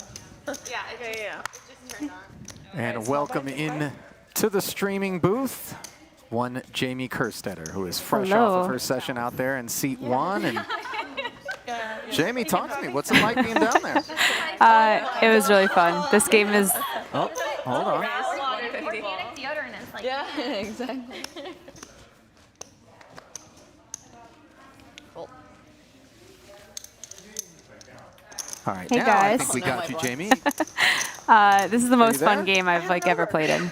Yeah, it just turned on. And welcome in to the streaming booth, one Jamie Kerstetter, who is fresh off of her session out there in seat 1. And Jamie, talk to me. What's it like being down there? It was really fun. This game is Oh, hold on. Organic deodorant is like. Yeah, exactly. All right, Hey, now I guys. think we got you, Jamie. this is the most there? fun game I've ever played in.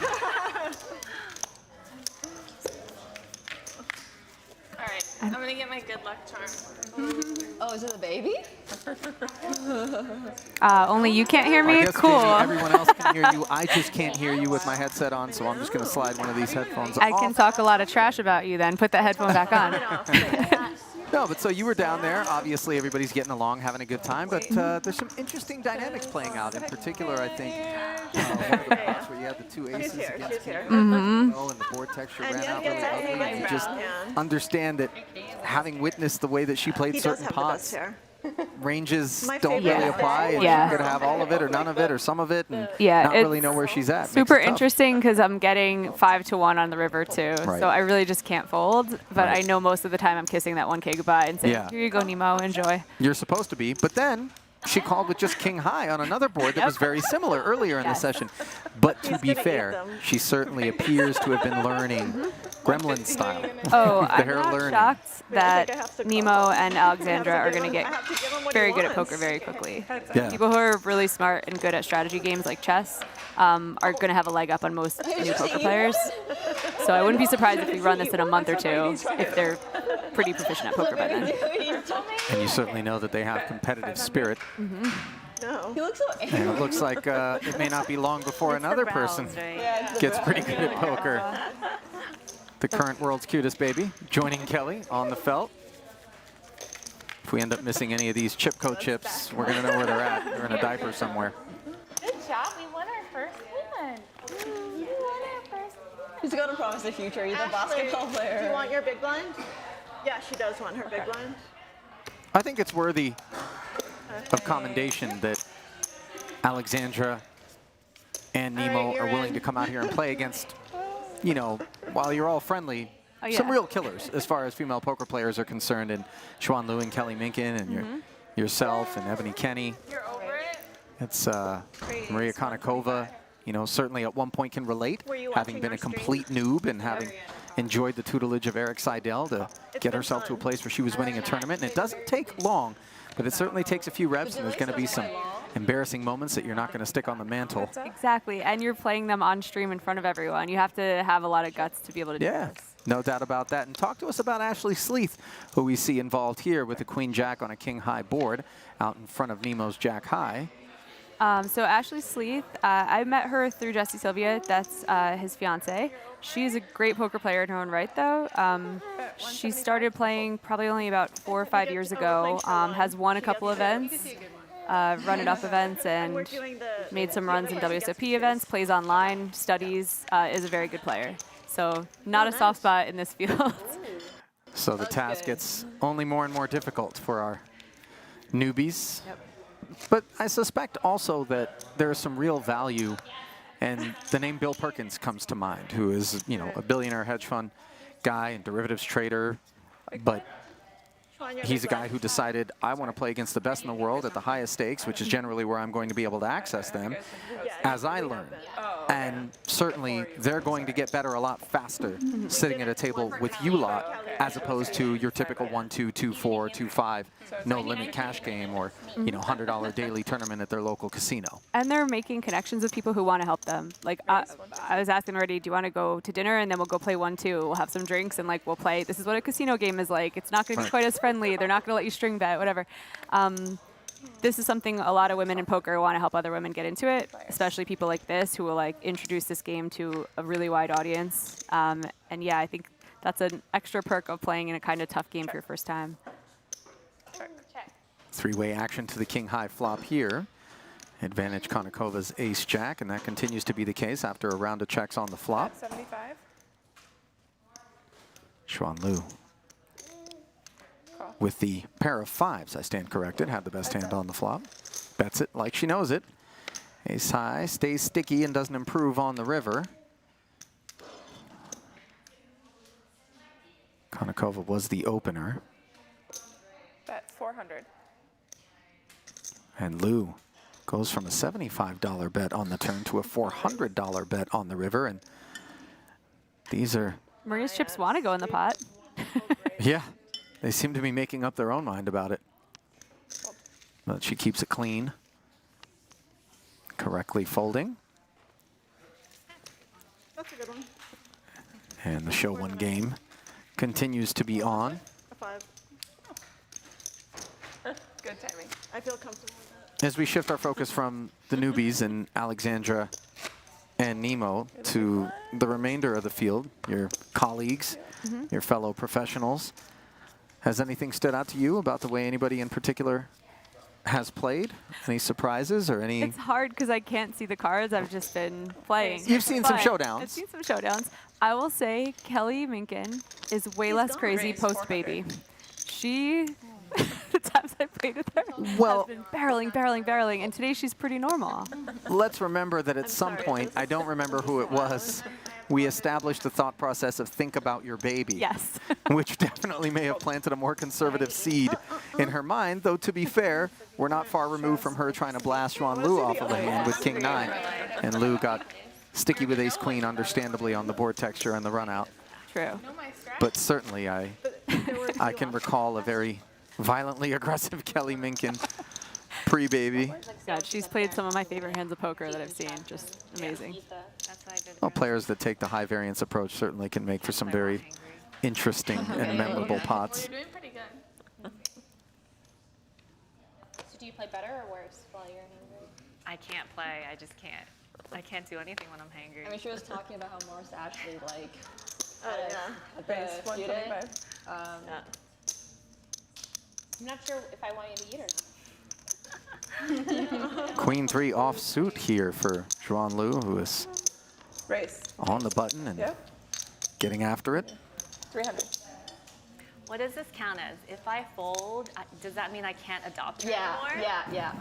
All right, I'm gonna get my good luck charm. Oh, is it a baby? Only you can't hear I me? guess, Cool. Jamie, everyone else can hear you. I just can't hear you with my headset on, so I'm just going to slide one of these headphones I off. can talk a lot of trash about you then. Put that headphone back on. No, but so you were down there. Obviously, everybody's getting along, having a good time. But there's some interesting dynamics playing out. In particular, I think one of the pots where you had the 2 aces against King and the board texture ran out really ugly. And you just understand that, having witnessed the way that she played He does certain have the best pots, hair. ranges My don't favorite really is apply. And Yeah. she could have all of it or none of it or some of it and Yeah, not really it's know where she's at. Makes Super it tough. interesting because I'm getting 5-1 on the river too. Right. So I really just can't fold. But Right. I know most of the time I'm kissing that 1K goodbye and saying, Yeah. here you go, Nemo, enjoy. You're supposed to be, but then she called with just king high on another board that was very similar earlier in the session. But to be gonna eat fair, them. she certainly appears to have been learning gremlin style. Oh, I'm They're not learning. shocked Wait, I that think I have to Nemo call. and Alexandra are going to I get have to give him what very he good at wants. poker very quickly. Yeah. People who are really smart and good at strategy games like chess are going to have a leg up on most new poker players. So I wouldn't be surprised if we run this in a month or 2 if they're pretty proficient at poker by then. And you certainly know that they have competitive spirit. No. He looks so angry. And it looks like it may not be long before another person gets pretty good at poker. The current world's cutest baby joining Kelly on the felt. If we end up missing any of these Chipco chips, we're going to know where they're at. They're in a diaper somewhere. Good job. We won our first one. We won our first one. He's gonna promise the future. He's a Ashley, basketball player. do you want your big blind? Yeah, she does want her big blind. I think it's worthy of commendation that Alexandra and Nemo right, you're are willing in. to come out here and play against, you know, while you're all friendly, some real killers as far as female poker players are concerned, and Xuan Liu and Kelly Minkin and yourself and Ebony Kenny. You're over it? It's Maria Konnikova, you know, certainly at one point can relate, Were you having watching been our a complete noob and having enjoyed the tutelage of Eric Seidel to get been herself to a fun. place where she was winning a tournament. And it doesn't take long, but it certainly takes a few reps, and there's going to be some embarrassing moments that you're not going to stick on the mantle. Exactly, and you're playing them on stream in front of everyone. You have to have a lot of guts to be able to do this. No doubt about that. And talk to us about Ashley Sleeth, who we see involved here with the Queen Jack on a King High board out in front of Nemo's Jack High. So Ashley Sleeth, I met her through Jesse Sylvia. That's his fiance. She's a great poker player in her own right, though. She started playing probably only about 4 or 5 years ago. Has won a couple events, run-it-up events, and made some runs in WSOP events. Plays online, studies, is a very good player. So not a soft spot in this field. So the task gets only more and more difficult for our newbies. But I suspect also that there is some real value, and the name Bill Perkins comes to mind, who is, you know, a billionaire hedge fund guy and derivatives trader, but he's a guy who decided, I want to play against the best in the world at the highest stakes, which is generally where I'm going to be able to access them as I learn. And certainly they're going to get better a lot faster sitting at a table with you lot as opposed to your typical 1-2, 2-4, 2-5, no limit cash game, or, you know, $100 daily tournament at their local casino. And they're making connections with people who want to help them. Like, I was asking already, do you want to go to dinner, and then we'll go play 1-2. We'll have some drinks, and like we'll play. This is what a casino game is like. It's not going to be quite as friendly. They're not going to let you string bet, whatever. This is something a lot of women in poker want to help other women get into it, especially people like this who will like introduce this game to a really wide audience. And yeah, I think that's an extra perk of playing in a kind of tough game for your first time. Three-way action to the King High flop here. Advantage Konnikova's Ace-Jack, and that continues to be the case after a round of checks on the flop. 75. Xuan Liu with the pair of fives, I stand corrected, had the best hand on the flop. Bets it like she knows it. Ace high, stays sticky and doesn't improve on the river. Konnikova was the opener. Bet 400. And Liu goes from a $75 bet on the turn to a $400 bet on the river. And these are... Maria's chips want to go in the pot. Yeah, they seem to be making up their own mind about it. But she keeps it clean. Correctly folding. That's a good one. And the show one game continues to be on. A 5. Good timing. I feel comfortable with that. As we shift our focus from the newbies and Alexandra and Nemo to the remainder of the field, your colleagues, your fellow professionals, has anything stood out to you about the way anybody in particular has played? Any surprises or any? It's hard because I can't see the cards. I've just been playing. You've seen some But showdowns. I've seen some showdowns. I will say Kelly Minkin is way less crazy post-baby. She, the times I played with her, has been barreling, and today she's pretty normal. Let's remember that at some point, I don't remember who it was, we established the thought process of think about your baby. Yes. Which definitely may have planted a more conservative seed in her mind, though to be fair, we're not far removed from her trying to blast Xuan Liu off of a hand with King 9. And Liu got sticky with Ace Queen, understandably, on the board texture and the run out. True. But certainly I can recall a very violently aggressive Kelly Minkin pre-baby. God, she's played some of my favorite hands of poker that I've seen. Just amazing. Well, players that take the high variance approach certainly can make for some very interesting and memorable pots. You're doing pretty good. So do you play better or worse while you're hungry? I can't play. I just can't. I can't do anything when I'm hangry. I mean, she was talking about how Morris Ashley, like, at Base the student. 125. I'm not sure if I want you to eat or not. Queen 3 offsuit here for Xuan Liu, who is Race. on the button and getting after it. 300. What does this count as? If I fold, does that mean I can't adopt her Yeah, anymore? yeah. Yeah.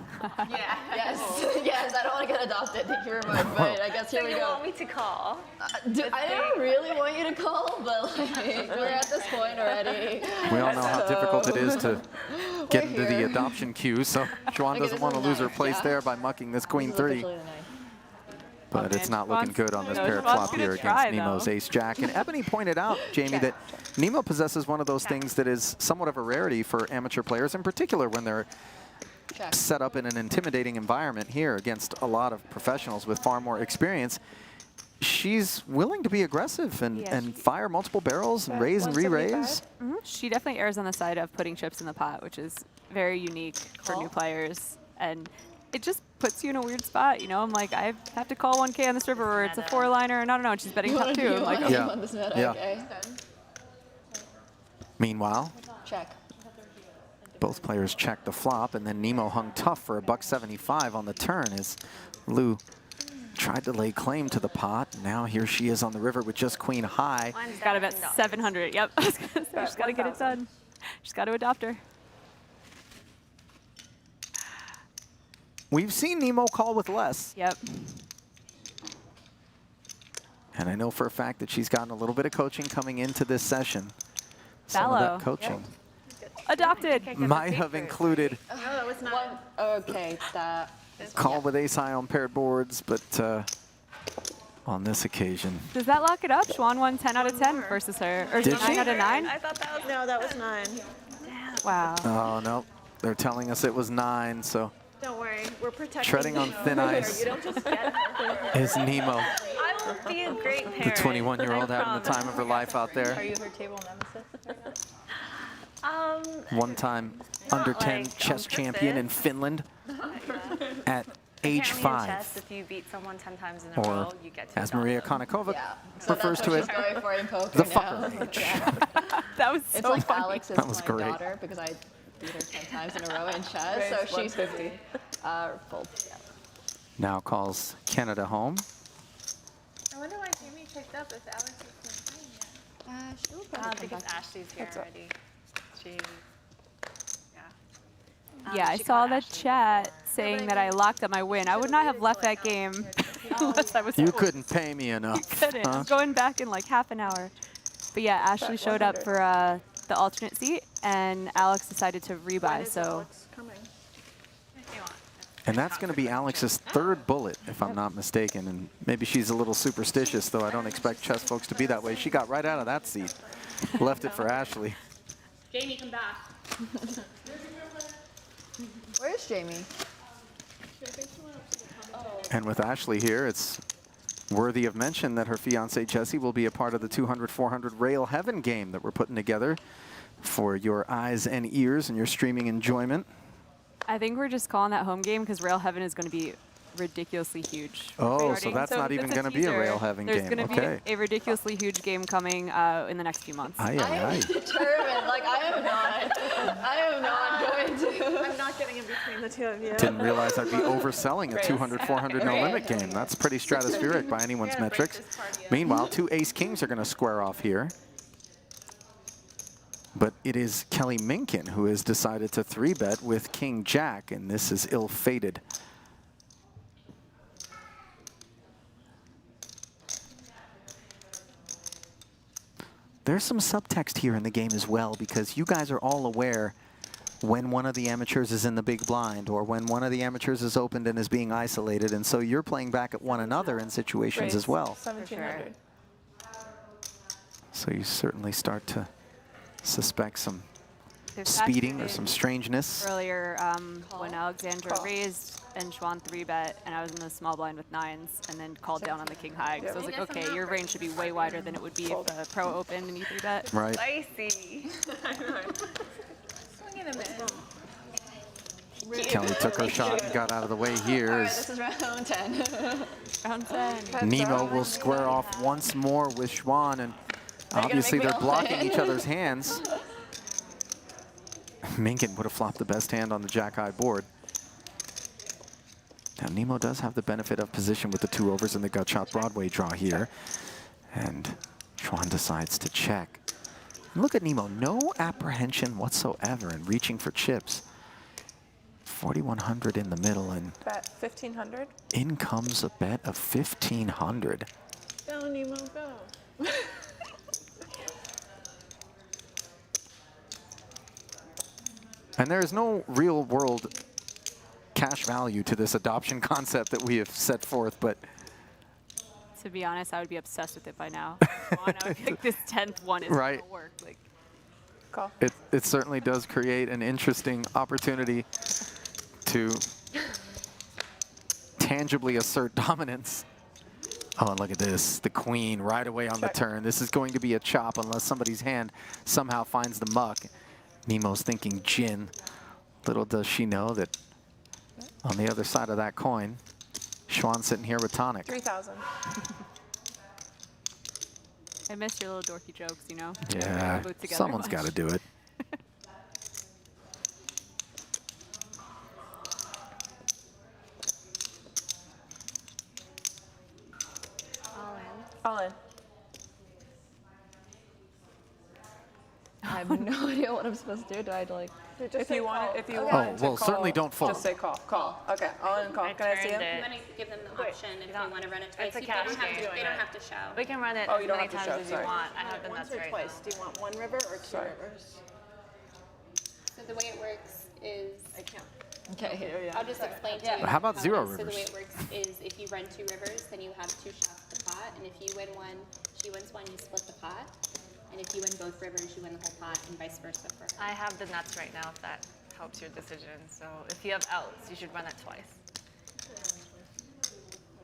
Yes, yes, I don't want to get adopted. Thank you very much. But I guess here So we you go. want me to call? I don't really want you to call, but like, we're at this point already. We all know how difficult it is to get into the here. adoption queue, so Juan Okay, doesn't this want to is lose her nice, place yeah. there by mucking this queen This is 3. officially the ninth. But it's not looking good on this no, paired Juan's flop gonna here try, against Nemo's though. ace-jack. And Ebony pointed out, Jamie, that Nemo possesses one of those things that is somewhat of a rarity for amateur players, in particular when they're Check. set up in an intimidating environment here against a lot of professionals with far more experience. She's willing to be aggressive and fire multiple barrels and raise and re-raise. She definitely errs on the side of putting chips in the pot, which is very unique for new players. And it just puts you in a weird spot, you know? I'm like, I have to call 1K on this river where it's a 4-liner, and I don't know, and she's betting top 2. I'm like, Yeah. On this meta, Yeah. okay. Meanwhile, Check. both players checked the flop, and then Nemo hung tough for a $175 on the turn as Lou tried to lay claim to the pot. Now here she is on the river with just queen high. she's got to bet 700. Yep, I was gonna say, she's got to get it done. She's got to adopt her. We've seen Nemo call with less. Yep. And I know for a fact that she's gotten a little bit of coaching coming into this session. Some of Fallow. that coaching Adopted. might have included No, that was not. Okay, that. call with ace high on paired boards, but on this occasion. Does that lock it up? Schwan won 10 out of 10 versus her. Or Did 9 she? out of 9? I thought that was, no, that was 9. Wow. Oh, no. They're telling us it was 9, so Don't worry, we're protecting treading on thin ice You don't just get her. is Nemo, I will be a great the parent. 21-year-old I having the time of her life out there. Are you her table nemesis right now? One-time under 10 like chess champion in Finland at age Apparently in 5. chess, if you beat someone 10 times in a Or, row, you get to as adopt Maria them. Konnikova Yeah. So refers that's to what it, she's going for in poker the now. fucker age. That was It's so like funny. Alex is That was my great. daughter because I beat her 10 times in a row in chess, so she's 150. fold. Yeah. Now calls Canada home. I wonder why Jamie picked up if Alex isn't playing yet. She will I probably don't come think it's back. Ashley's here That's all. already. She, Yeah, I she saw called the Ashley. chat saying that I locked up my win. I would not have left that game unless I was You couldn't pay me enough. couldn't. huh? I'm going back in like half an hour. But yeah, Ashley showed up for the alternate seat, and Alex decided to rebuy. So Alex coming? And that's going to be Alex's 3rd bullet, if I'm not mistaken. And maybe she's a little superstitious, though I don't expect chess folks to be that way. She got right out of that seat, left it for Ashley. Jamie, come back. Where's Jamie? And with Ashley here, it's worthy of mention that her fiancé Jesse will be a part of the 200-400 Rail Heaven game that we're putting together for your eyes and ears and your streaming enjoyment. I think we're just calling that home game because Rail Heaven is going to be ridiculously huge. Oh, so starting. that's not even that's going to be a teaser. Rail Heaven There's game. going to Okay. be a ridiculously huge game coming in the next few months. Aye, I aye, am aye. determined. Like, I am not going to. I'm not getting in between the two of you. Didn't realize I'd be overselling a 200-400 no-limit game. That's pretty stratospheric by anyone's We're gonna break metrics. this party up. Meanwhile, 2 ace-kings are going to square off here. But it is Kelly Minkin who has decided to 3-bet with king-jack, and this is ill-fated. There's some subtext here in the game as well, because you guys are all aware when one of the amateurs is in the big blind or when one of the amateurs is opened and is being isolated, and so you're playing back at one another in situations as well. 1700. So you certainly start to suspect some There's speeding or actually some strangeness. earlier when Alexandra raised and Schwan 3-bet, and I was in the small blind with 9s, and then called down on the king high. So I was like, okay, your range should be way wider than it would be if the pro opened and you 3-bet. Right. Spicy. Swing and a miss. Kelly took her shot and got out of the way here. All right, As this is round 10. Round 10. Nemo will square off once more with Schwan, and obviously make me they're all blocking in? each other's hands. Minkin would have flopped the best hand on the jack-high board. Now Nemo does have the benefit of position with the 2 overs in the gut shot Broadway draw here. And Schwan decides to check. Look at Nemo, no apprehension whatsoever in reaching for chips. 4,100 in the middle, and Bet 1,500. in comes a bet of 1,500. Go, Nemo, go. And there is no real world cash value to this adoption concept that we have set forth, but To be honest, I would be obsessed with it by now. Come on, I would think this 10th one is Right. going to work. Like, Call. it certainly does create an interesting opportunity to tangibly assert dominance. Oh, and look at this, the queen right away on the turn. This is going to be a chop unless somebody's hand somehow finds the muck. Nemo's thinking gin. Little does she know that on the other side of that coin, Schwann's sitting here with tonic. 3,000. I miss your little dorky jokes, you know? Yeah, Put together someone's much. got to do it. All in. I have no idea what I'm supposed to do. Do I like? If you want it, Oh, to well, call, certainly don't fold. Just say call. Call. Okay. All in. Call. Can I see him? You want to give them the option if they want to run it twice. it's a They cash don't have to. game. They don't have to show. We can run it Oh, as you don't many have to times show, as you sorry. want. I have the Once nuts or right twice. now. Do you want one river or two Sorry. rivers? So the way it works is. I can't. Okay. Here. I'll just explain to you. How about how zero it is. So the way rivers? it works is if you run 2 rivers, then you have 2 shots at the pot, and if you win one, she wins one, you split the pot. And if you win both rivers, you win the whole pot, and vice versa for her. I have the nuts right now if that helps your decision. So if you have outs, you should run it twice.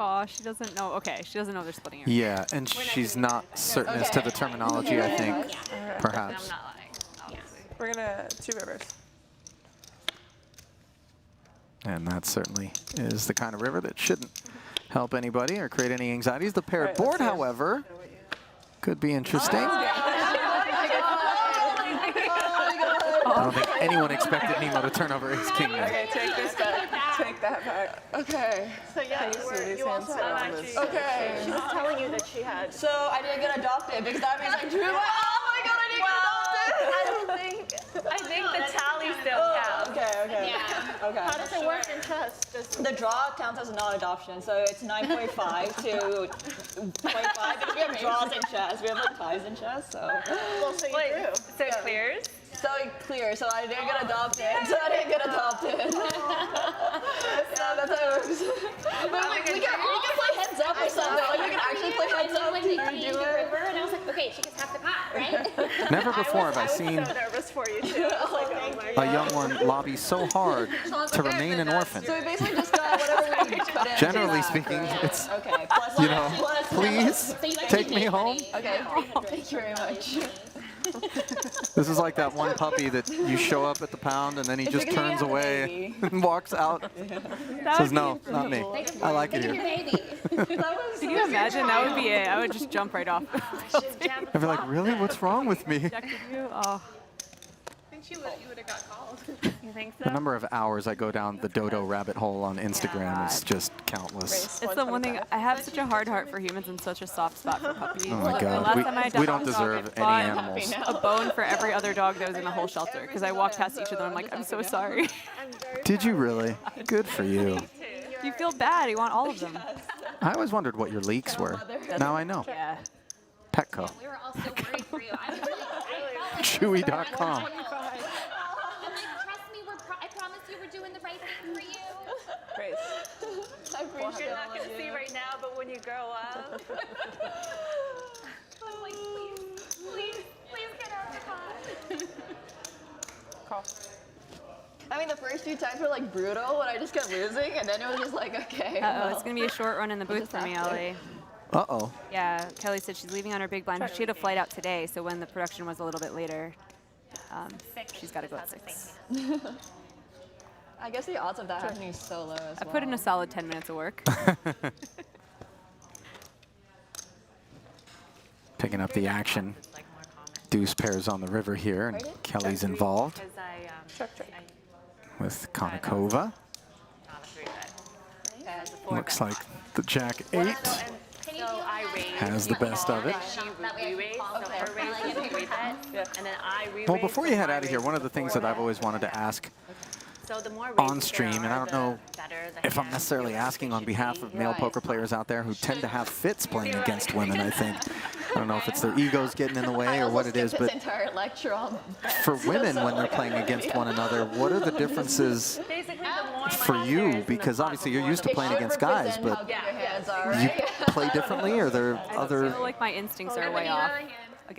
Oh, she doesn't know. Okay, she doesn't know they're splitting her. Yeah, and she's not certain as to the terminology, I think, I'm perhaps. not lying, obviously. We're gonna 2 rivers. And that certainly is the kind of river that shouldn't help anybody or create any anxieties. The paired Right, board, let's see. however, could be interesting. I don't think anyone expected Nemo to turn over his king there. Okay, take this back. Take that back. Okay. So yeah, Can you see these you hands also that are have on this? Okay. She was telling you that she had. So I didn't get adopted because that means I drew my. Oh my god! I didn't get adopted. I don't think. I think the tally still counts. Okay. Okay. Yeah. Okay. How does it work in chess? The draw counts as non-adoption, so it's 9.5 to 0.5 because we have draws in chess. We have like ties in chess, so. Well, so you Wait, drew. so it clears? So clear, so I didn't get adopted. So I didn't get adopted. So that's how it works. But we can play heads up or something. Like we can actually play heads up. When they cleaned the river, and I was like, okay, she gets half the pot, right? Never before have I I was seen so nervous for you too. I was like, oh my a young one lobby so hard to remain an orphan. So we basically just got whatever we put in. Generally speaking, it's, Okay. Plus, you know, plus, please So you actually take me made home. money. Okay. Thank you very much. This is like that one puppy that you show up at the pound and then he It's just because we turns have a away baby. and walks out. Says, no, not me. I like it Your here. baby. Can you imagine? That would be it. I would just jump right off. I'd be like, really? What's wrong with me? Rejected you? Oh. I think you would have got called. You think The so? number of hours I go down the dodo rabbit hole on Instagram is just countless. Race It's the one thing, 125. I have such a hard heart for humans and such a soft spot for puppies. Oh my Like, the God, last time I we adopted don't a dog, deserve I any bought animals. a bone for every other dog that was in the whole shelter because I walked past each of them. I'm like, I'm so sorry. Did you really? Good for you. You feel bad. You want all of them. I always wondered what your leaks were. Now I know. Yeah. Petco. We were all so worried for you. I felt Chewy.com. I'm like, trust me, I promise you we're doing the right thing for you. Race. I appreciate You're not going to see right now, but when you grow up. I'm like, please get out of the pot. Call. I mean, the first few times were like brutal when I just kept losing, and then it was just like, okay. Uh-oh, it's going to be a short run in the booth just for me, have to. Ellie. Uh-oh. Yeah, Kelly said she's leaving on her big blind. She had a flight out today, so when the production was a little bit later, she's got to go at 6. I guess the odds of that happening is so low as I well. put in a solid 10 minutes of work. Picking up the action. Deuce pairs on the river here, and Kelly's involved Because I, with Konnikova. not a 3-bet. Looks like the Jack 8. Can So I raised. Has the best of it. She re-raised, so her raise was a free bet, and then I re-raised. Well, before you so head my out of here, raise one was of the a things four that I've bet. always wanted to ask So the more on raises stream, and I don't know if I'm hand necessarily asking on behalf of male poker players out there who tend to have fits playing against women, I think. I don't know if it's their egos getting in the way or what it is, This but entire lecture on for women when they're playing against one another, what are the differences for you? Because obviously you're used to playing against guys, but you play differently, or there are I other... feel like my instincts are way off.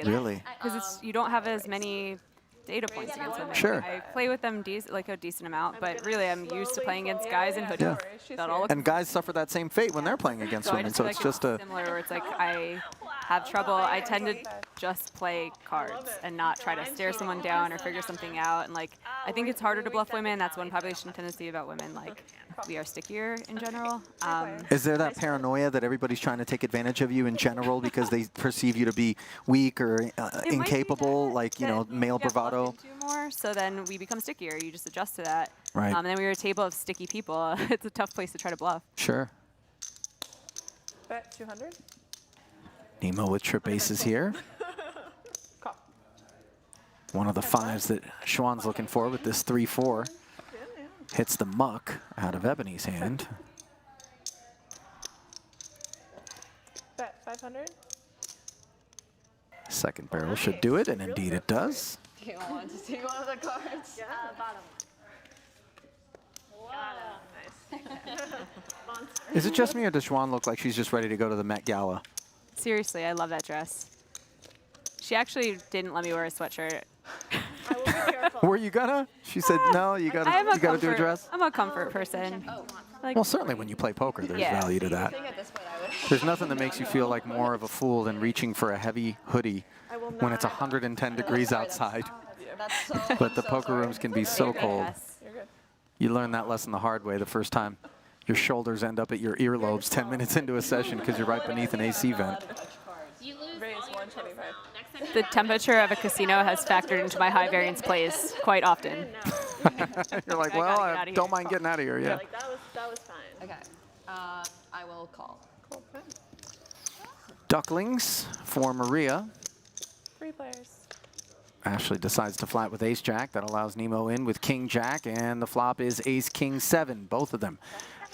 Really? Because you don't have as many data points against women. Sure. I play with them like a decent amount, but really I'm used to playing against guys and hoodies. That all looks And guys suffer that same fate when they're playing against so I women, just so feel it's like just a... similar where it's like I have trouble. I tend to just play cards and not try to stare someone down or figure something out. And like I think it's harder to bluff women. That's one population tendency about women. Like we are stickier in general. Is there that paranoia that everybody's trying to take advantage of you in general because they perceive you to be weak or incapable, like, you know, male bravado? More, so then we become stickier. You just adjust to that. Right. And then we were a table of sticky people. It's a tough place to try to bluff. Sure. Bet 200. Nemo with trip aces here. One of the fives that Schwann's looking for with this 3-4. Hits the muck out of Ebony's hand. Bet 500. Second barrel should do it, and indeed it does. Do you want to see one of the cards? Bottom one. Is it just me, or does Schwann look like she's just ready to go to the Met Gala? Seriously, I love that dress. She actually didn't let me wear a sweatshirt. Were you gonna? She said, no, you gotta do a dress. I'm a comfort person. Like, Well, certainly when you play poker, there's value to that. There's nothing that makes you feel like more of a fool than reaching for a heavy hoodie when it's 110 degrees outside. But the poker rooms can be so cold. You learn that lesson the hard way the first time your shoulders end up at your earlobes 10 minutes into a session because you're right beneath an AC vent. Raise 125. the temperature of a casino has factored into my high variance plays quite often. You're like, well, I don't mind getting out of here, yeah. Like, that was fine. Okay. I will call. Ducklings for Maria. 3 players. Ashley decides to flat with ace-jack. That allows Nemo in with king-jack, and the flop is ace-king-7, both of them.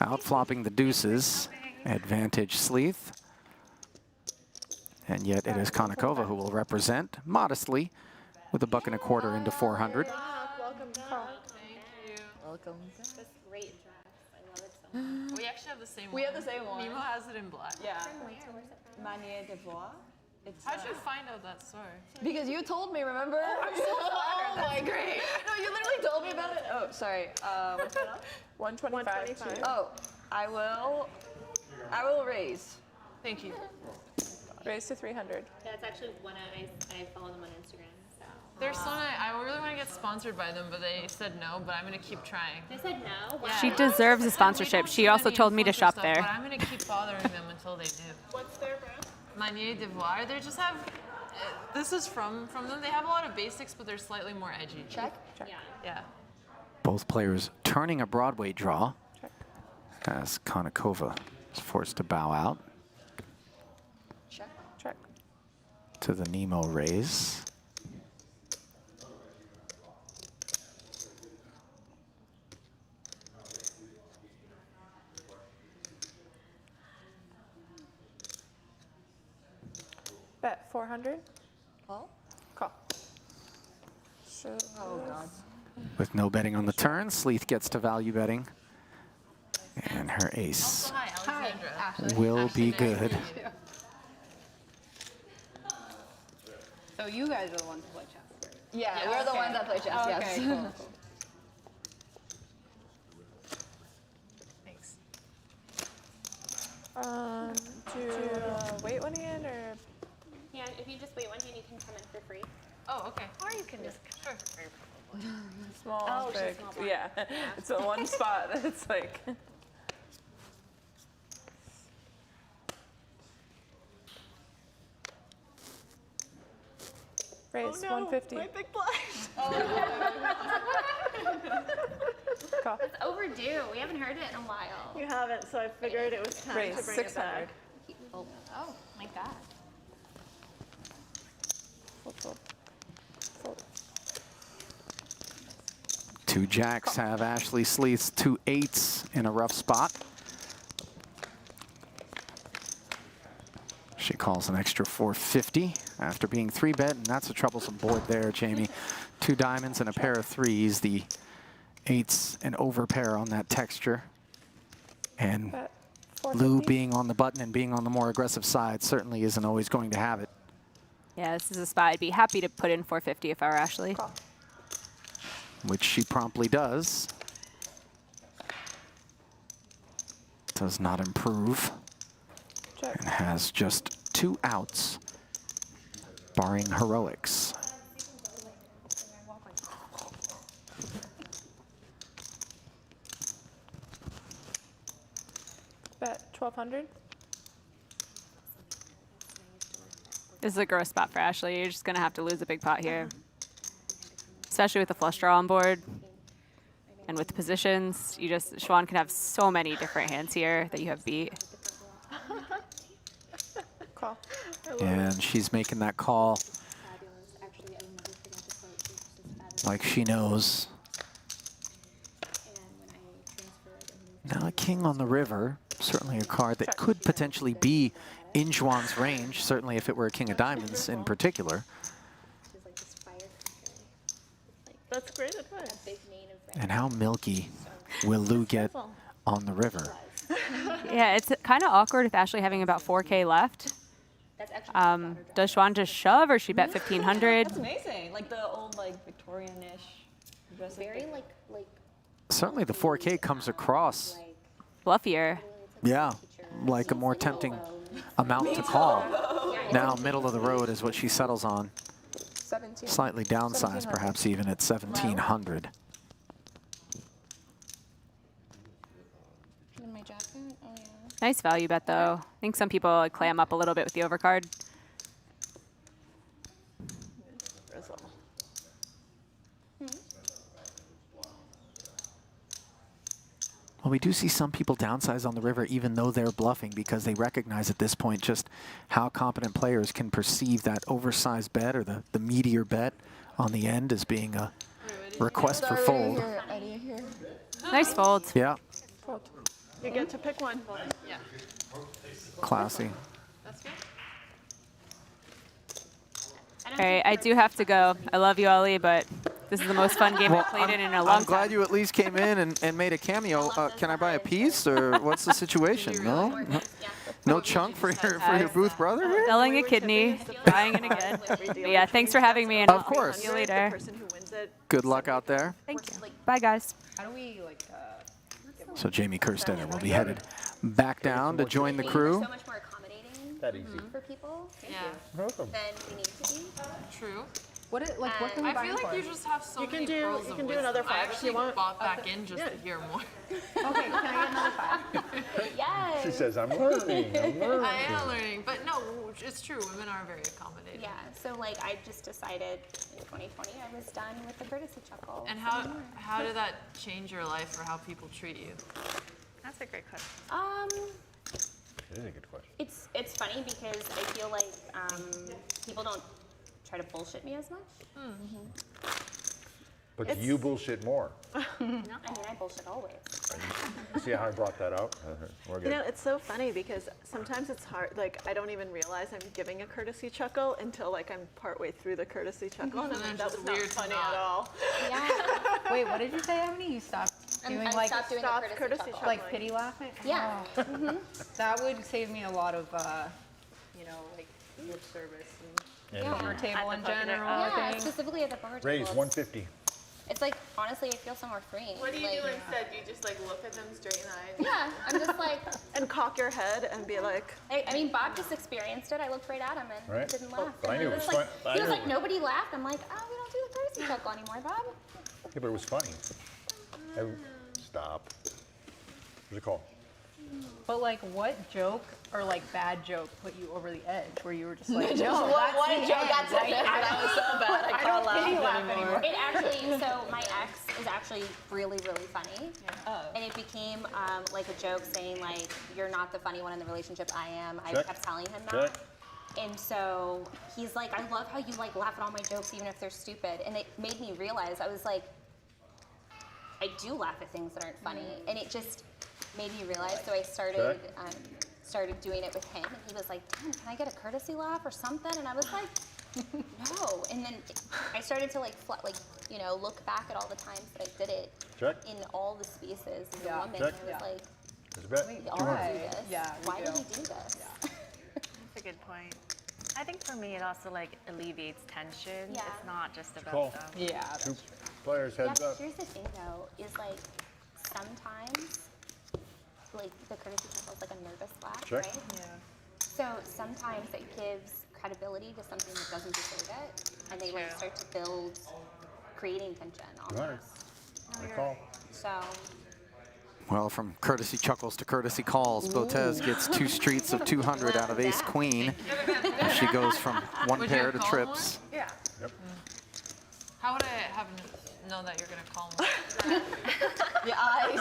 Out-flopping the deuces. Advantage Sleeth. And yet it is Konnikova who will represent modestly with $1.25 into 400. Welcome back. Welcome. This great dress. I love it so much. We actually have the same one. We have the same one. Nemo has it in black. Yeah. Manier de voir. How'd you find out that story? Because you told me, remember? Oh my great. No, you literally told me about it. Oh, sorry. What's that up? 125. Oh, I will raise. Thank you. Raise to 300. That's actually one I follow them on Instagram. So. They're so nice. I really want to get sponsored by them, but they said no, but I'm going to keep trying. They said no? Wow. She deserves a sponsorship. She also told me to shop there. But I'm going to keep bothering them until they do. What's their brand? Manier de voir. They just have, this is from them. They have a lot of basics, but they're slightly more edgy. Check. Yeah. Yeah. Both players turning a Broadway draw as Konnikova is forced to bow out Check. Check. to the Nemo raise. Bet 400. Call. Call. So, Oh God. With no betting on the turn, Sleeth gets to value betting. And her ace Hi, Alexandra. will be good. So you guys are the ones who play chess. Yeah, Yeah, we're the okay. ones that play chess. Okay, yes. cool. Thanks. Do you wait one hand or? Yeah, if you just wait one hand, you can come in for free. Oh, okay. Or you can just Sure. Small, Oh, she's big. small blind. Yeah, it's a one spot. It's like. Raise 150. My big blind. Call. It's overdue. We haven't heard it in a while. You haven't, so I figured it was time Raise to bring it 600. back. Oh my God. Fold, fold. Fold. 2 jacks have Ashley Sleeth's 2 8s in a rough spot. She calls an extra 450 after being 3-bet, and that's a troublesome board there, Jamie. 2 diamonds and a pair of 3s. The 8s an overpair on that texture. And Lou being on the button and being on the more aggressive side certainly isn't always going to have it. Yeah, this is a spot I'd be happy to put in 450 if I were Ashley. Call. Which she promptly does. Does not improve. Check. And has just 2 outs, barring heroics. Bet 1200. This is a gross spot for Ashley. You're just going to have to lose a big pot here. Especially with the flush draw on board. And with the positions, Siobhan can have so many different hands here that you have beat. Call. And she's making that call like she knows. Now a king on the river, certainly a card that could potentially be in Juan's range, certainly if it were a king of diamonds in particular. That's great advice. And how milky will Lou get on the river? Yeah, it's kind of awkward with Ashley having about 4K left. Does Siobhan just shove or she bet 1,500? That's amazing. Like the old like Victorian-ish. Very like Certainly the 4K comes across, Bluffier. yeah, like a more tempting amount to call. Now middle of the road is what she settles on. 17. Slightly downsized, perhaps even at 1,700. in my jacket. Oh yeah. Nice value bet, though. I think some people like, clam up a little bit with the overcard. Well, we do see some people downsize on the river even though they're bluffing because they recognize at this point just how competent players can perceive that oversized bet or the meatier bet on the end as being a request for fold. Nice fold. Yeah, Fold. You get to pick one. Yeah. classy. That's good. All right, I do have to go. I love you, Ali, but this is the most fun game I've played in a long I'm glad time. you at least came in and made a cameo. Can I buy a piece or what's the situation? No? No chunk for your booth brother here? Selling a kidney, buying it again. But yeah, thanks for having me, and Of I'll course. see you later. The person who wins it. Good luck out there. Thank you. Bye, guys. How do we like? So Jamie Kerstetter will be headed back down to join the crew. So much more accommodating That easy. for people Yeah. Welcome. than we need to be. True. What can we I buy feel for? like you just have so You can many do- pearls you of can do wisdom. another five I if you actually want. bought back in just to hear more. Okay, can I get another 5? Yes. She says, I'm learning, I'm learning. I am learning, but no, it's true. Women are very accommodating. Yeah, so like I just decided in 2020 I was done with the courtesy chuckle. And how did that change your life or how people treat you? That's a great question. It is a good question. It's funny because I feel like people don't try to bullshit me as much. But you bullshit more. I mean, I bullshit always. See how I brought that out? We're You good. know, it's so funny because sometimes it's hard. Like, I don't even realize I'm giving a courtesy chuckle until like I'm partway through the courtesy chuckle, and I'm then like, that it's was just not weird to funny not. at all. Yeah, Wait, what did you say, Emily? You stopped doing I like stopped doing Stop the courtesy courtesy chuckle. chuckle. like pity laughing? Yeah. Oh. That would save me a lot of, like lip service and And poker table in general. Yeah, thing. specifically at the bar raise tables. 150. It's like, honestly, I feel so more freeing. What do you like, do instead? Do you just like look at them straight in the eyes? Yeah, I'm just like, And cock your head and be like, I mean, Bob just experienced it. I looked right at him and Right. didn't laugh. But I knew And it was like, fun- I he was knew like, it- nobody laughed. I'm like, oh, we don't do the courtesy chuckle anymore, Bob. Yeah, but it was funny. Stop. What's it called? But like, what joke or like bad joke put you over the edge where you were just like, No, no, what that's joke the got end. to me? That was so bad. I can't laugh anymore. It actually, so my ex is actually really, really funny. And it became like a joke saying like, you're not the funny one in the relationship, I am. I Check. kept telling him that. Check. And so he's like, I love how you like laugh at all my jokes even if they're stupid. And it made me realize, I was like, I do laugh at things that aren't funny. And it just made me realize, so I started doing it with him. And he was like, damn, can I get a courtesy laugh or something? And I was like, no. And then I started to like, you know, look back at all the times that I did it Check. in all the spaces as a woman. Check. And I was like, There's a bet. we all do this. Yeah, we Why do do. we do this? That's a good point. I think for me, it also like alleviates tension. Yeah. It's not just Call. about them. Yeah. Two players Yeah, heads but up. here's the thing though, is like sometimes like the courtesy chuckle is like a nervous laugh, Check. right? Yeah. So sometimes it gives credibility to something that doesn't deserve it, and they like start to build creating tension 200. almost. I call. So Well, from courtesy chuckles to courtesy calls, Botez gets 2 streets of 200 out of ace queen. As she goes from one Would you pair have to called trips. Yeah. Yep. How would I have known that you're gonna call me? The eyes.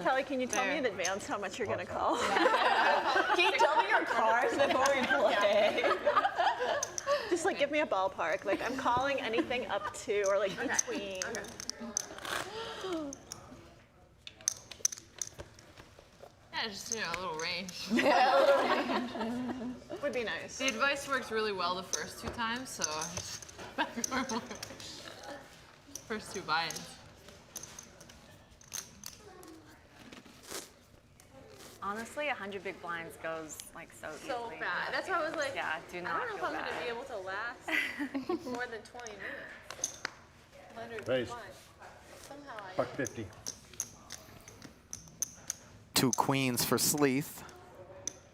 Kelly, can you tell me in advance how much you're gonna call? Can you tell me your cards before we play? Just like give me a ballpark. Like I'm calling anything up to or like between. Yeah, just a little range. Would be nice. The advice works really well the first 2 times, so first 2 buy-ins. Honestly, 100 big blinds goes like so easily. So bad. That's why I was like, Yeah, do I not don't know if feel I'm bad. gonna be able to last more than 20 minutes. 100 Raise. blinds. Somehow I. Buck 50. 2 queens for Sleeth,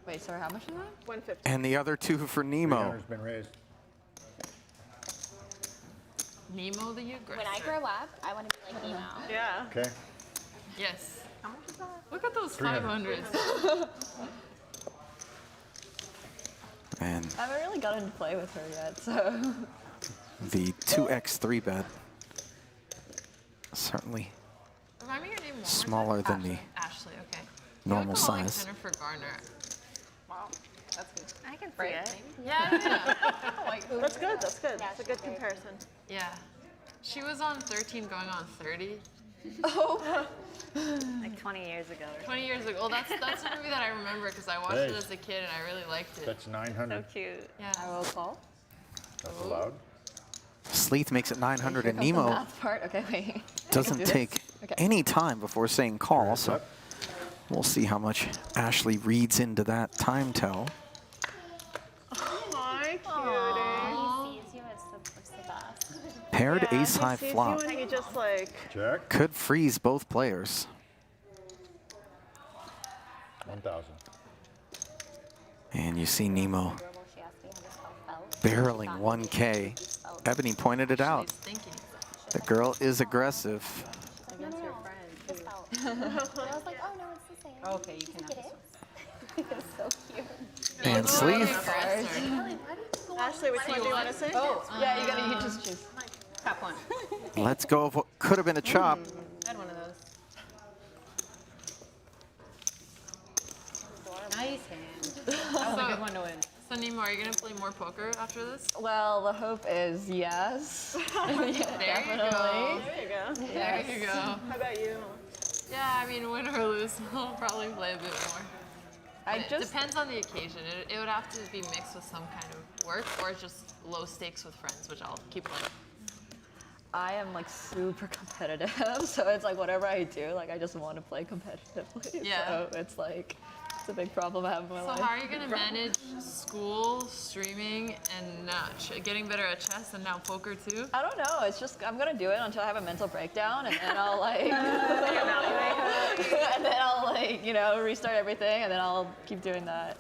Wait, sorry, how much is that? 150. and the other 2 for Nemo. 300's been raised. Nemo the aggressor. when I grow up, I want to be like Nemo. Yeah. Okay. Yes. How much is that? Look at those 300. 500s. And I haven't really gotten to play with her yet, so. the 2x3 bet. Certainly Remind me your name one more smaller time. than the Ashley, okay. normal I would call, like, size. Jennifer Garner. Wow. That's good. I can see it. Yeah. That's good. That's good. That's a good comparison. Yeah. She was on 13 going on 30. Like 20 years ago. 20 years ago. Well, that's a movie that I remember because I watched it Hey. as a kid and I really liked it. That's 900. So cute. Yeah. I will call. That's allowed. Sleeth makes it 900, and Here comes the Nemo math part. Okay, wait. doesn't do this? take Okay. any time before saying call, Heads so up. we'll see how much Ashley reads into that time tell. My cutie. He sees you as the best. Paired Yeah, ace high he sees flop you and he just like Check. could freeze both players. 1,000. And you see Nemo She asked me how this felt. barreling 1K. Ebony pointed it out. She's thinking. The girl is aggressive. Against your friend. This felt. And I was like, oh no, it's the same. Okay, you She's can like, have it is. It's so cute. And Sleeth Ashley, which one do you want to say? Oh, yeah, you just choose. Tap one. lets go of what could have been a chop. I had one of those. Nice hand. That was a good one to win. So Nemo, are you gonna play more poker after this? Well, the hope is yes. There you go. There you go. There you go. How about you? Yeah, I mean, win or lose, I'll probably play a bit more. I just Depends on the occasion. It would have to be mixed with some kind of work or just low stakes with friends, which I'll keep playing. I am like super competitive, so it's like whatever I do, like I just want to play competitively. Yeah. So it's like it's a big problem I have in my So life. how are you gonna manage school, streaming, and getting better at chess and now poker too? I don't know. It's just I'm gonna do it until I have a mental breakdown, and then I'll like, and then I'll like restart everything, and then I'll keep doing that.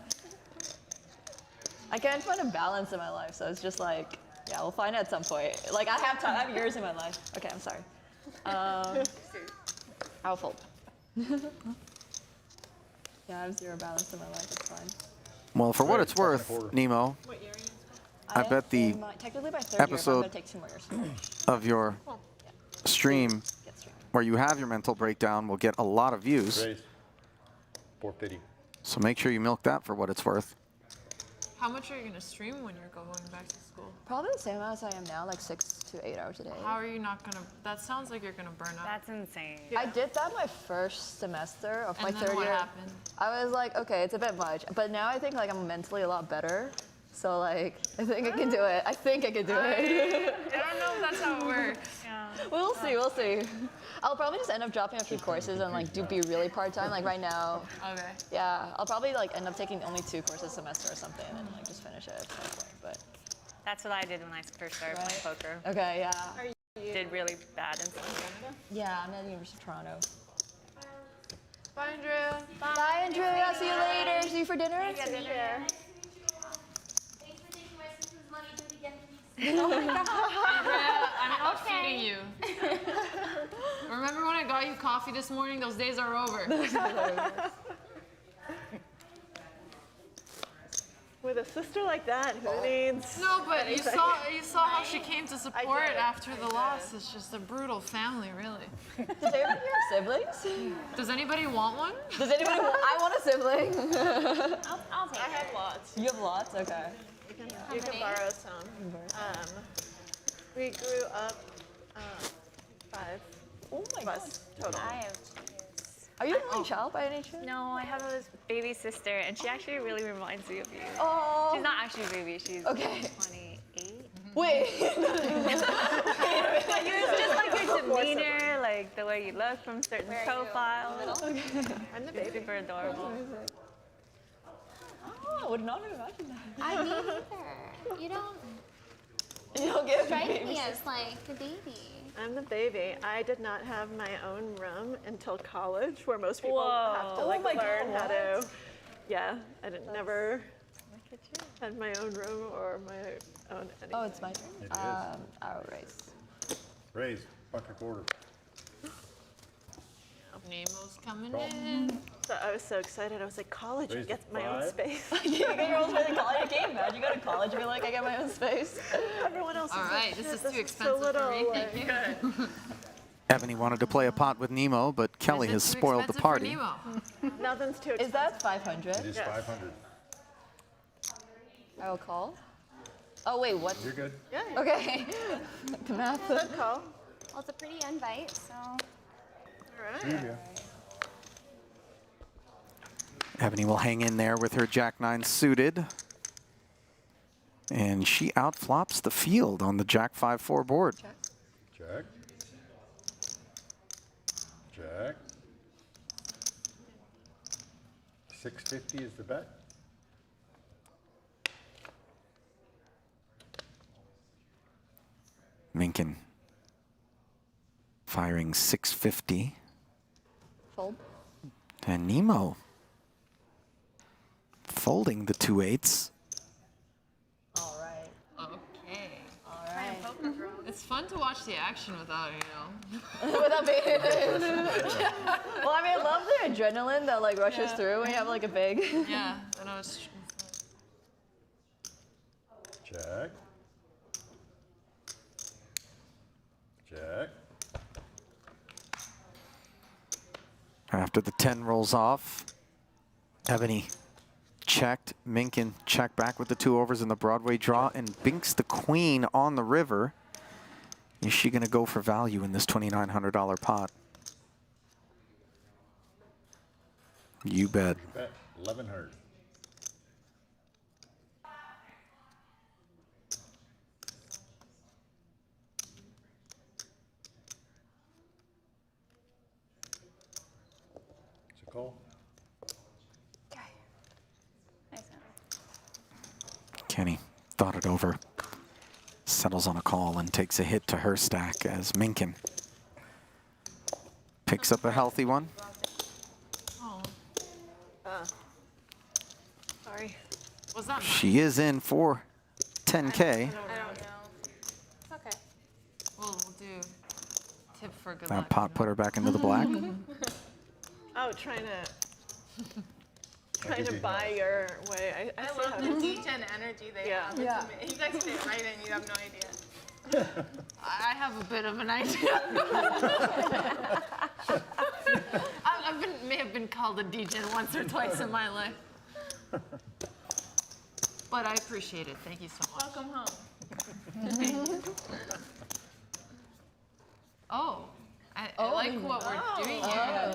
I can't find a balance in my life, so it's just like, yeah, we'll find it at some point. Like I have time, I have years in my life. Okay, I'm sorry. I'll fold. Yeah, I have zero balance in my life. It's fine. Well, for what Right, it's worth, second quarter. Nemo, I am bet the in technically my third year, but I'm episode gonna take 2 more years. of your stream Get streaming. where you have your mental breakdown will get a lot of views. Raise. 450. So make sure you milk that for what it's worth. How much are you going to stream when you're going back to school? Probably the same as I am now, like 6 to 8 hours a day. How are you not going to? That sounds like you're going to burn out. That's insane. I did that my first semester of my And then third what year. happened? I was like, okay, it's a bit much, but now I think like I'm mentally a lot better. So like, I think I can do it. I think I can do it. I don't know if that's how it works. Yeah. We'll see, we'll see. I'll probably just end up dropping a few courses and like be really part-time. Like right now, Okay. yeah, I'll probably like end up taking only 2 courses a semester or something and like just finish it at some point. But That's what I did when I first started playing poker. okay, yeah. Did really bad in Southern Canada. Yeah, I'm at the University of Toronto. Bye, Andrea. Bye, Andrea. See you later. See you for dinner. Andrea, I'm not feeding you. Remember when I got you coffee this morning? Those days are over. With a sister like that, who needs? No, but you anything? saw how she came to support did. after the loss. It's just a brutal family, really. Does everybody here have siblings? Does anybody want one? Does anybody want? I want a sibling. I'll take I it. have lots. You have lots? Okay. You can borrow some. We grew up 5 Oh my of god. us total. I have Are you an only child by any chance? No, I have a baby sister, and she actually really reminds me of you. Oh. She's not actually a baby. She's Okay. 28. Wait. It's just like your demeanor, like the way you look from certain profiles. I'm the baby. Super adorable. Oh, I would not have imagined that. I mean, neither. You don't You don't get strike babies. me as like the baby. I'm the baby. I did not have my own room until college, where most people Whoa. have to Oh like my God, learn how to. what? Yeah, I didn't never had my own room or my own anything. Oh, it's my turn? It is. I'll raise. Raise. Buck a quarter. Nemo's coming Call. in. So I was so excited. I was like, college, I Raise get to my own 5. space. You get your own space in college. I can't imagine you go to college and be like, I get my own space. Everyone else All is right, like, this "Shit, is too so expensive for little." me. Like, Thank you. Ebony wanted to play a pot with Nemo, but Kelly has Is it too spoiled the expensive for party. Nemo? Nothing's too expensive. Is that 500? It is Yes. 500. I will call. Oh, wait, what? You're good. Yeah, Okay. The math. good call. Well, it's a pretty invite, so. All right. See ya. Ebony will hang in there with her Jack-9 suited. And she outflops the field on the Jack-5-4 board. Jack. Jack. 650 is the bet. Minkin firing 650. Fold. And Nemo folding the 2-8s. All right. Okay. All right. It's fun to watch the action without, you know. Without being. Well, I mean, I love the adrenaline that like rushes through when you have like a big. Yeah, I know it's. Jack. Jack. After the 10 rolls off, Ebony checked, Minkin checked back with the 2 overs in the Broadway draw, and binks the queen on the river. Is she going to go for value in this $2,900 pot? You bet. Bet 1100. It's a call. Kenny thought it over, settles on a call and takes a hit to her stack as Minkin picks up a healthy one. Oh, Sorry. was that? She is in for 10K. I don't know. It's okay. We'll do tip for good That luck. pot put her back into the black. Oh, trying to trying to buy your way. I I see love how the it is. D-Gen energy they have. Yeah. You guys fit right in, you have no idea. I have a bit of an idea. May have been called a degen once or twice in my life. But I appreciate it. Thank you so much. Welcome home. Oh, I like what we're doing here.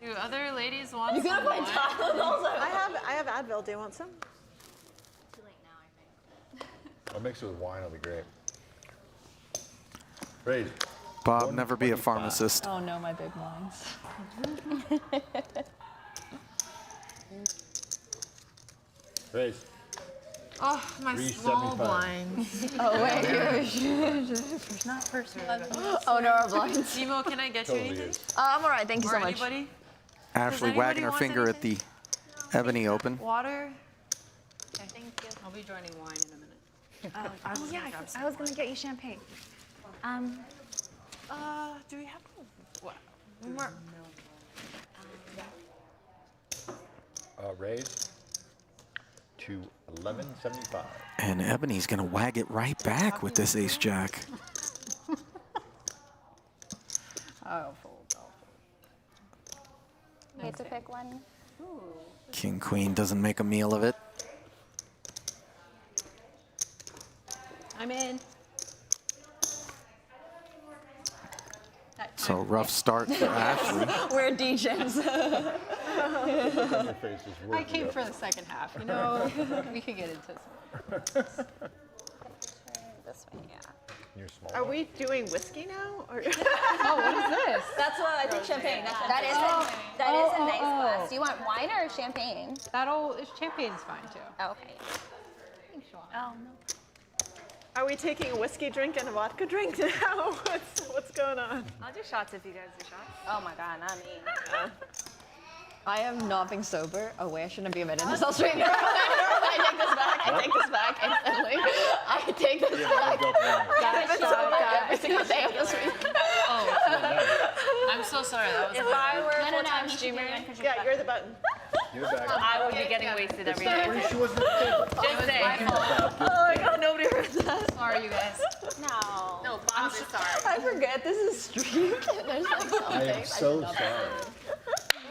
Do other ladies want some wine? I have Advil. Do you want some? I'll mix it with wine, it'll be great. Raise. Bob, never be a 125. pharmacist. Oh no, my big blinds. Raise. Oh, my small 375. blinds. Oh wait, it's not first one. Oh no, our blinds. Simo, can I get you Totally anything? is. I'm alright, thank you Or so much. anybody? Ashley anybody wagging her want finger at the Ebony Open. Water? Thank you. I'll be joining wine in a minute. Oh, yeah, I was gonna get you champagne. Do we have what? One more. Raise to 1175. And Ebony's going to wag it right back with this ace-jack. I'll fold. You get to pick one. King-queen doesn't make a meal of it. I'm in. So rough start for Ashley. We're DJs. Your face is I working came up. for the second half, you know. We could get into This way, yeah. You're small. Are we doing whiskey now? Or Oh, what is this? That's what I think champagne. That is a nice glass. Do you want wine or champagne? Champagne's fine too. Oh, okay. Oh, no. are we taking a whiskey drink and a vodka drink now? What's going on? I'll do shots if you guys do shots. Oh my God, not me. I am not being sober. Oh wait, I shouldn't be admitting this. I'll straighten it out. I take this back instantly. I take this back. I've been sober every single day of this week. Oh, I'm so sorry. That was If I were a No, full-time you should streamer, do one 'cause Yeah, you're the button. You're back. I would be getting wasted every day. She wasn't at the table. Just saying. Oh my God, nobody heard that. sorry, you guys. No. No, Bob is sorry. I forget this is streak. There's like something. I am so sorry.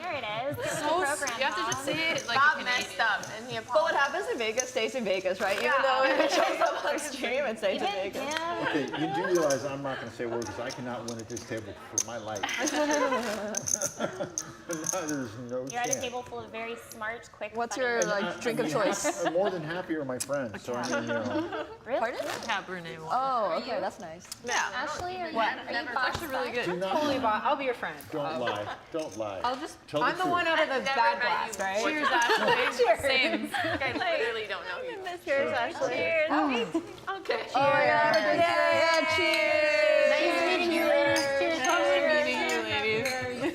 There it is. Get with the So program, you have to Bob. just say it like Bob a messed Canadian. up and he But what apologized. happens in Vegas stays in Vegas, right? Even though it shows up on stream, it stays in Even Vegas. him. Okay, you do realize I'm not going to say a word because I cannot win at this table for my life. There's no You're at a chance. table full of very smart, quick. What's funny your people. like drink of choice? More than happy are my friends, so I mean, you know. Really? Pardon? Cabernet wine. Oh, okay, that's nice. Ashley, are you Bob's Actually, really friend? good. Totally, I'll be your friend. Don't lie. Don't lie. I'll just. Tell the I'm the truth. one out of the Never bad met blast, you. right? Cheers, Ashley. Same. I literally don't know you. Cheers, Ashley. Cheers. Okay. Oh my God! Yeah, cheers! Nice meeting you, ladies. Cheers. Meeting you, ladies.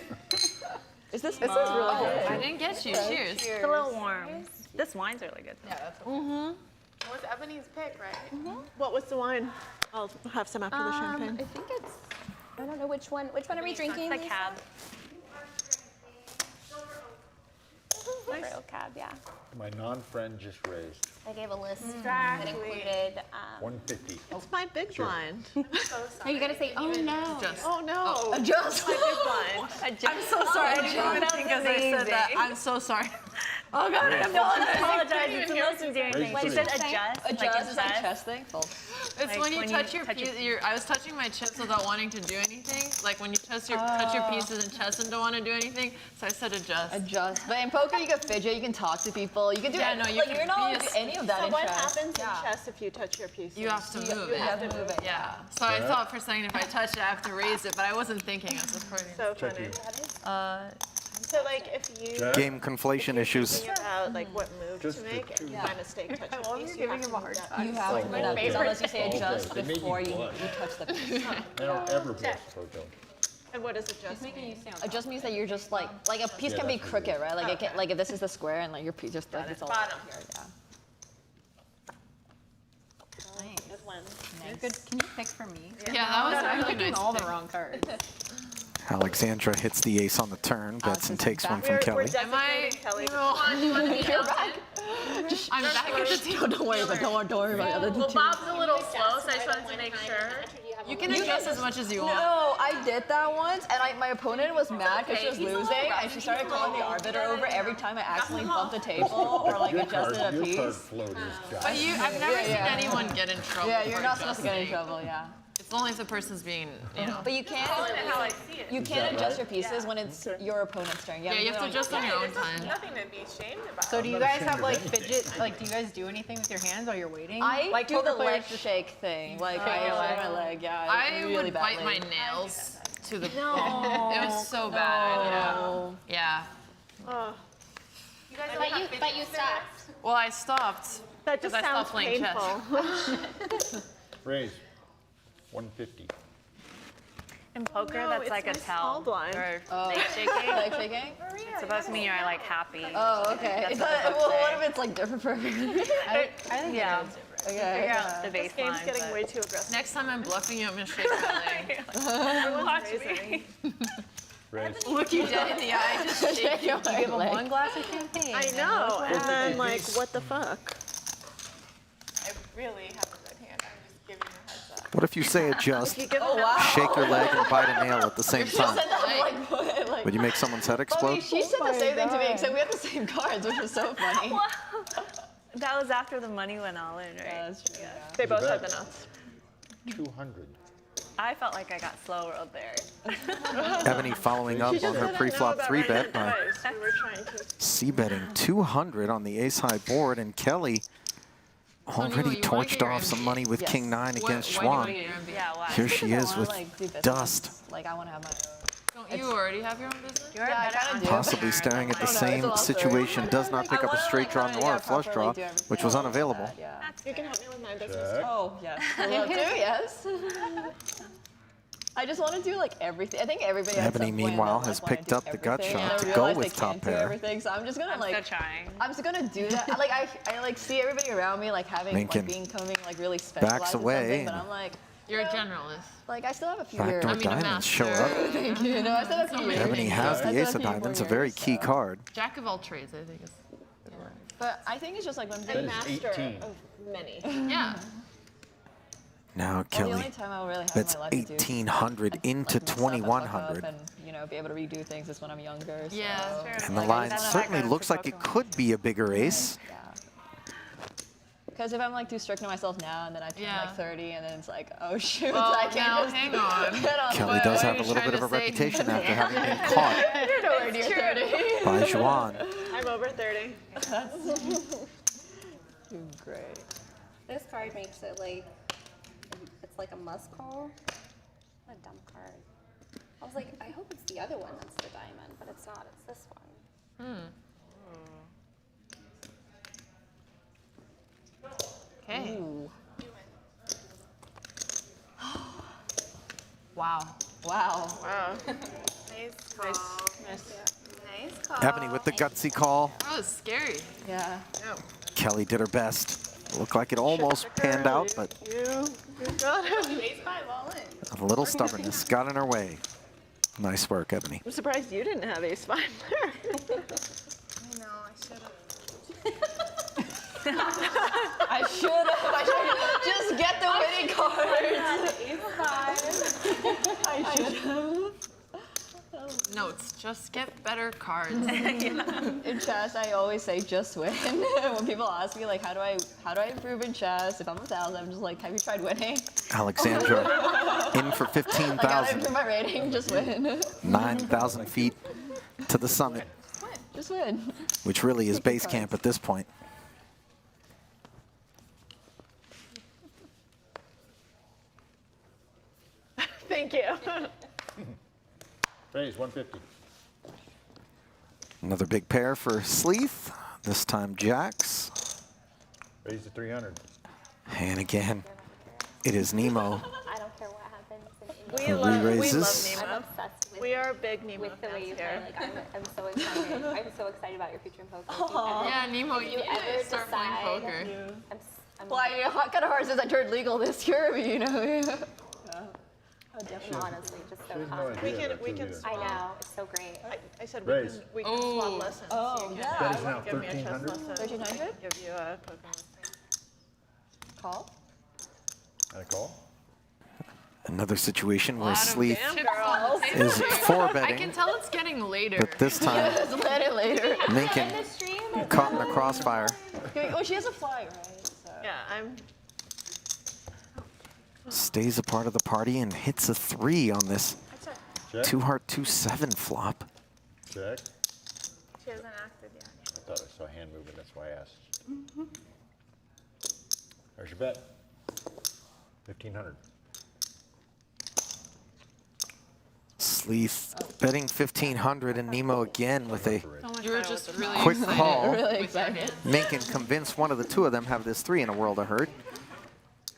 Is this is really good? I didn't get you. Cheers. It's a little warm. This wine's really good. Yeah, that's It was Ebony's pick, right? What was the wine? I'll have some after the I champagne. think it's. I don't know which one. Which one are we drinking? The Lisa? cab. Real cab, yeah. My non-friend just raised I gave a list that included. 150. It's my big blind. Are you gonna say, oh no? Just. Oh no. Just. My big blind. I'm so sorry. I didn't even think as I said that. I'm so sorry. Oh God, I Apologize. It's the most endearing thing. Raise She the said rate. adjust. Adjust is like chest. chest thing. False. It's Like when you when touch you your touch your- piece. I was touching my chips without wanting to do anything. Like when you touch your pieces and chest and don't want to do anything. So I said adjust. Adjust. But in poker, you can fidget. You can talk to people. You can do. Yeah, no, you like can you're not be allowed to a- do any of that So in what chess. happens Yeah. in chess if you touch your piece? You have to move You it. have to move it. Yeah. So I thought for a second if I touch it, I have to raise it, but I wasn't thinking. I was just putting. So Check funny. you. So like if you Jack? Game conflation issues. thinking about like what move Just to the make two. and by mistake touch a piece, you have to move that. You have to move that piece unless you say adjust They made you before you blush. touch the piece. I don't ever blush Poco. And what does adjust mean? Adjust means that you're just like a piece Yeah, can be that's crooked, right? Like it can, like if this is the square and like your piece just like it's all. Bottom. Yeah. Good one. You're good. Can you pick for me? Yeah, that was I'm really picking nice. all the pick. wrong cards. Alexandra hits the ace on the turn, bets and takes one from Kelly. Am I? You're back. I'm back at the table. Don't worry about the other two. Well, Bob's a little slow, so I just wanted to make sure. You can adjust as much as you want. No, I did that once, and my opponent was mad because she was losing, and she started calling the arbiter over every time I accidentally bumped a table or like adjusted a Your piece. card float is But done. I've never seen anyone get in trouble. Yeah, you're for not supposed to get in adjusting. trouble, yeah. It's only if the person's being, you know. But you can't. You can't adjust your pieces when it's your opponent's turn. Yeah, you have to adjust on your own time. Nothing to be ashamed about. So do you guys have like fidget, like do you guys do anything with your hands while you're waiting? I like do the poker players leg shake thing. Like I shake my leg, yeah. I really would bite badly. my nails to the. It was so bad. Yeah. You guys But you stopped. Well, I stopped. That just I sounds stopped playing chess. painful. Raise, 150. In poker, No, that's it's like a my small tell. blind. Or Oh. leg shaking. Leg shaking? It's supposed to mean you're like happy. Oh, okay. That's Is what that, the books well, say. what if it's like different for everyone? I think Yeah. Okay. Figure out the This game's baseline. getting but- way too aggressive. Next time I'm bluffing you, I'm gonna shake my leg. Everyone's raising. Raise. Look you dead in the eye, just shake your my Give them leg. one glass of champagne. I know, and then like, what the fuck? I really have a good hand. I'm just giving you a heads up. What if you say adjust, You give Oh, them wow. shake your leg, and bite a nail at the same time? Like, Would you make someone's head explode? she said the same thing to me, except we had the same cards, which was so funny. That was after the money went all in, right? Yeah, that's true. Yeah. They both bet. had the nuts. 200. I felt like I got slow rolled there. Ebony following up on her pre-flop 3-bet by We were trying to. c-betting 200 on the ace-high board, and Kelly already you wanna torched get your off some money with Yes. King-9 against Why do you Schwan. wanna get your MB? Yeah, why? Here she is I with wanna, like, do business. dust, Like, I want to have my own. Don't you already have your own business? You're Yeah, I better kinda do. possibly staring at the I don't know, it's a same long story. situation, does not pick I up a wanna, straight like, draw kinda, nor yeah, a flush properly draw, do everything which was like unavailable. that, yeah. You can help me with my business. Check. Oh, yes. I love to, yes. I just want to do like everything. I think everybody at Ebony, some point in meanwhile, their has life wanna picked do up the gut everything, shot and to they go realize with they top can't do pair. everything, so I'm just gonna I'm like. still trying. I'm just gonna do that. Like I like see everybody around me like having Lincoln like becoming like really specialized backs in away something, but and- I'm like You're a generalist. I still have a few years. Backdoor I mean, a diamonds show master. up. Thank you. No, I still have a few years. Ebony has I the still ace have of a few diamonds, a more very years, key so. card. Jack of all trades, I think is. But I think it's just like when That is Master 18. of many. Yeah. Now Well, the Kelly only time I'll really have bets in my life to do 1,800 like, into mess up and fuck up 2,100. and be able to redo things is when I'm younger. So. Yeah. And the Like, line that's certainly looks like it could be a bigger ace. Yeah. Because if I'm like too strict on myself now, and then I turn Yeah. like 30, and then it's like, oh shoot, Well, I can't now, just hang on. get on Kelly the does what have are a you little bit trying of a to say? reputation after having been caught You're nowhere near 30. by Juan. I'm over 30. Great. This card makes it like, it's like a must call. What a dumb card. I was like, I hope it's the other one that's the diamond, but it's not, it's this one. Okay. Wow. Wow. Wow. Nice call. Nice. Nice call. Ebony with the gutsy call. That was scary. Yeah. Kelly did her best. Looked like it almost panned out, but You got it. Ace five all in. a little stubbornness got in her way. Nice work, Ebony. I'm surprised you didn't have ace 5 there. I know, I should have. I should have. Just get the winning cards. I should have. Notes. Just get better cards. In chess, I always say just win. When people ask me like, how do I improve in chess? If I'm 1,000, I'm just like, have you tried winning? Alexandra in for I gotta 15,000, improve my rating. Just win. 9,000 feet to the summit, Just win. which really is base camp at this point. Thank you. Raise, 150. Another big pair for Sleeth, this time jacks. Raise to 300. And again, it is Nemo I don't care what happens. who re-raises. I'm obsessed with, We are big Nemo with the way you fans play. here. Like, I'm so excited. I'm so excited about your future in poker. Yeah, Nemo, If you you ever need to start playing decide- poker. I'm Well, kind of hard since I turned legal this year, but Oh, definitely, honestly, just so She has no fun. idea that we too can either. I know, it's so great. I said Raise. we can swap lessons. Oh, You yeah. can Bet is now give me a chess 1,300. lesson. 1,300? Give you a poker lesson. Call? And a call? Another situation where Lot of Sleeth chips on the table is here. four I betting, can tell it's getting later. but this time Later. Minkin caught in the crossfire. Oh, she has a fly, right? So. Yeah, I'm. Stays a part of the party and hits a 3 on this Check. 2-heart 2-7 flop. Check. She hasn't acted yet. I thought I saw a hand movement, that's why I asked. There's your bet. 1,500. Sleeth betting 1,500 and Nemo again with a You were just really quick excited. call. Really with your excited. hand. Minkin convinced one of the two of them have this 3 in a world of hurt.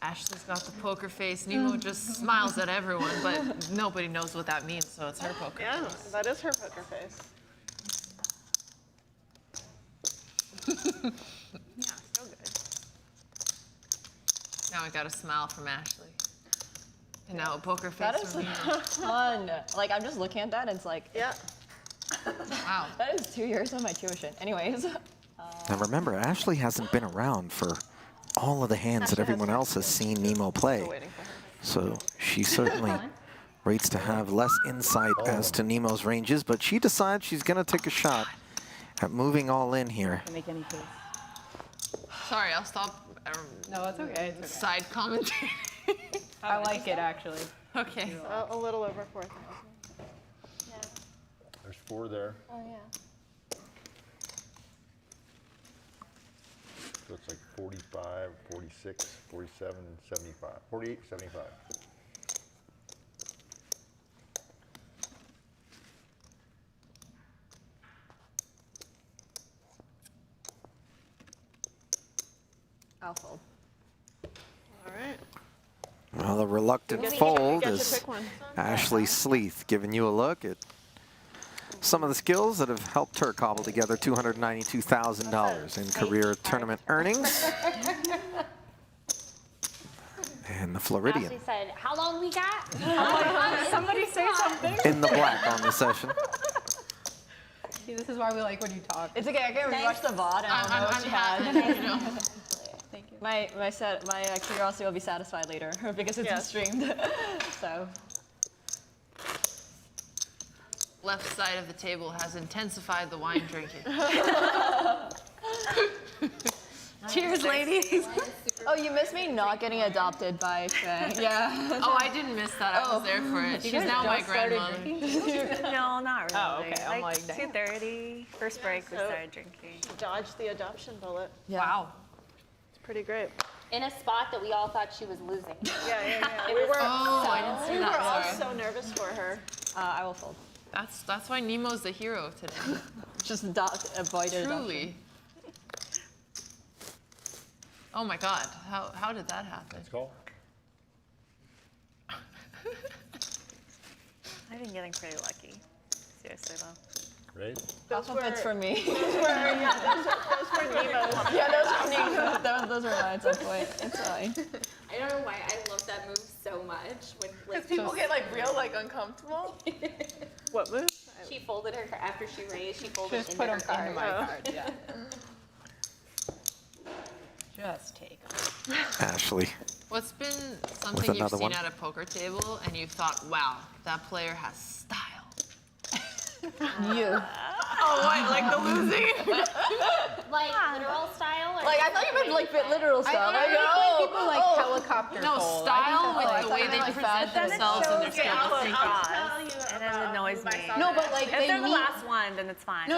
Ashley's got the poker face. Nemo just smiles at everyone, but nobody knows what that means, so it's her poker Yeah, face. that is her poker face. Yeah, so good. Now we got a smile from Ashley. And now a poker face That is from Nemo. fun. Like, I'm just looking at that and it's like, Yeah. Wow. that is 2 years of my tuition. Anyways. Now remember, Ashley hasn't been around for all of the hands that everyone else has seen Nemo play. So she certainly rates to have less insight as to Nemo's ranges, but she decides she's going to take a shot at moving all in here. Can make any case. Sorry, I'll stop No, it's okay. It's okay. side commentating. I like it actually. Okay. A little over 4,000. There's 4 there. Oh, yeah. So it's like 45, 46, 47, 75. 48, 75. I'll fold. All right. Well, a reluctant Get to fold pick is one. Ashley Sleeth giving you a look at some of the skills that have helped her cobble together $292,000 in career tournament earnings. And the Floridian Ashley said, how long we got? Somebody say something. in the black on the session. See, this is why we like when you talk. It's okay, I can rewatch the VOD and I'll know what she had. Thank you. My curiosity will be satisfied later because it's Yes. streamed. So. Left side of the table has intensified the wine drinking. Cheers, ladies. Oh, you missed me not getting adopted by Faye. Yeah. Oh, I didn't miss that. I was there for it. She's now my grandmother. No, not really. Oh, okay. I'm like, dang. 2:30, first break, we started drinking. Dodged the adoption bullet. Wow. It's pretty great. In a spot that we all thought she was losing. Yeah. It We was were, Oh, I didn't see we were that. all Sorry. so nervous for her. I will fold. That's why Nemo's the hero today. Just avoided Truly. Oh my God, how did that happen? Let's call. I've been getting pretty lucky. Seriously though. Raise. Those were, It's for me. those were Nemo's. Yeah, those were me. Those were mine at some point. It's fine. I don't know why I love that move so much. When like People get like real like uncomfortable. What move? she folded her card after she raised, she folded Just into put her them card. into my card. Yeah. Just take 'em. Ashley. What's been something you've another seen one. at a poker table and you thought, wow, that player has style? You. Oh, what, like the losing? Like literal style? Or Like, I thought you meant like literal stuff. Like, People like helicopter No, fold. style with like the way they something like present fashion. themselves and their skill. And it annoys me. No, but like If they they're the need. last one, then it's fine. No,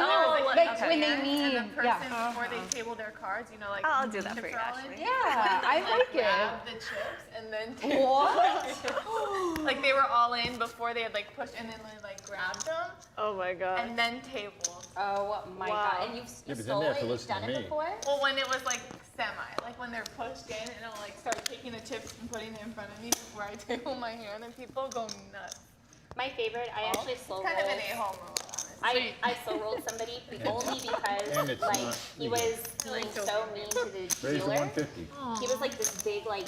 like when they need. And the person Yeah. before they table their cards, you know, like I'll do that chips for you, are all in, Ashley. Yeah, I like it. grab the chips and then table What? like they were all in before they had like pushed and then they like grabbed them Oh my God. and then tabled. Oh my Wow. God. And you've Yeah, but then stole they have it? to You've listen to done it me. before? Well, when it was like semi, like when they're pushed in and I'll like start taking the chips and putting it in front of me before I table my hand and people go nuts. My favorite, I actually slow Kind of rolled. an a-hole move, honestly. I slow rolled somebody only because And it's like not he legal. was being so mean to the Raise the dealer. 150. He was like this big like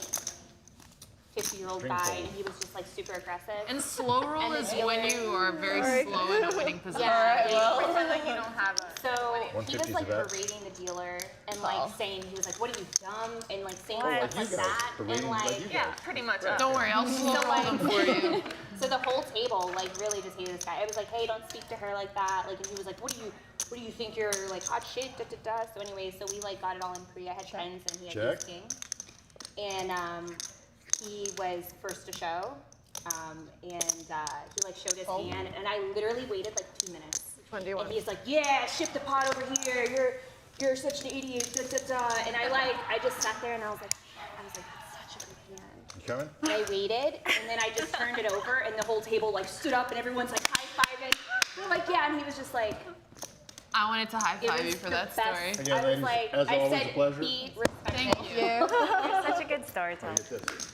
50-year-old Ping guy, pong. and he was just like super aggressive. And slow roll And the is dealer- when you are very slow in a winning position. Yeah. Pretend like you don't have a. So he 150 was is like the bet. berating the dealer and like saying, he was like, "What are you, dumb?" and like saying Like stuff you like guys. that, Berating and like like you Yeah, guys. pretty much. Don't worry, I'll slow roll them for you. so the whole table like really just hated this guy. I was like, "Hey, don't speak to her like that." Like, and he was like, "What do you think you're like hot shit?" Da da da. So anyway, so we like got it all in pre. I had friends and he had Check. ace king, and he was first to show, and he like showed his hand, and I literally waited like 2 minutes. Which one do you want? And he's like, "Yeah, ship the pot over here. You're such an idiot." Da da da. And I just sat there and I was like, "It's such a good hand." You coming? And I waited, and then I just turned it over, and the whole table like stood up, and everyone's like high-fiving. They're like, yeah, and he was just like, I wanted to high it five was you for the that best. story. Again, I was ladies, like, as I always, said, a pleasure. be respectful. Thank you. You're such a good storyteller. Get this.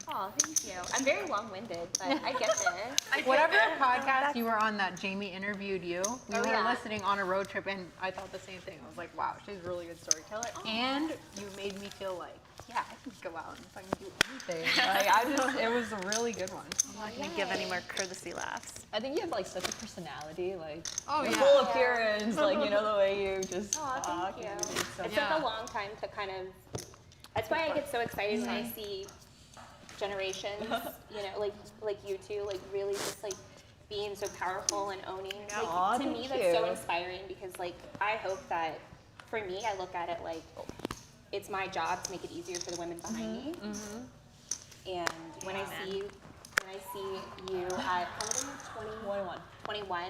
Oh, thank you. I'm very long-winded, but I get this. Whatever podcast you were on that Jamie interviewed you, we were yeah. listening on a road trip, and I thought the same thing. I was like, wow, she's a really good storyteller, and you made me feel like, yeah, I can go out and fucking do anything. Like, it was a really good one. I'm not going to give any more courtesy laughs. I think you have like such a personality, like Oh, your yeah. whole appearance, like you know the way you just Oh, talk. thank you. and everything. So It Yeah. took a long time to kind of. That's why I get so excited when I see generations, you know, like you two, like really just like being so powerful and owning. Like, Aw, to me, thank that's so you. inspiring because, like, I hope that for me, I look at it like it's my job to make it easier for the women behind me. And when I see you at how old are you? 21,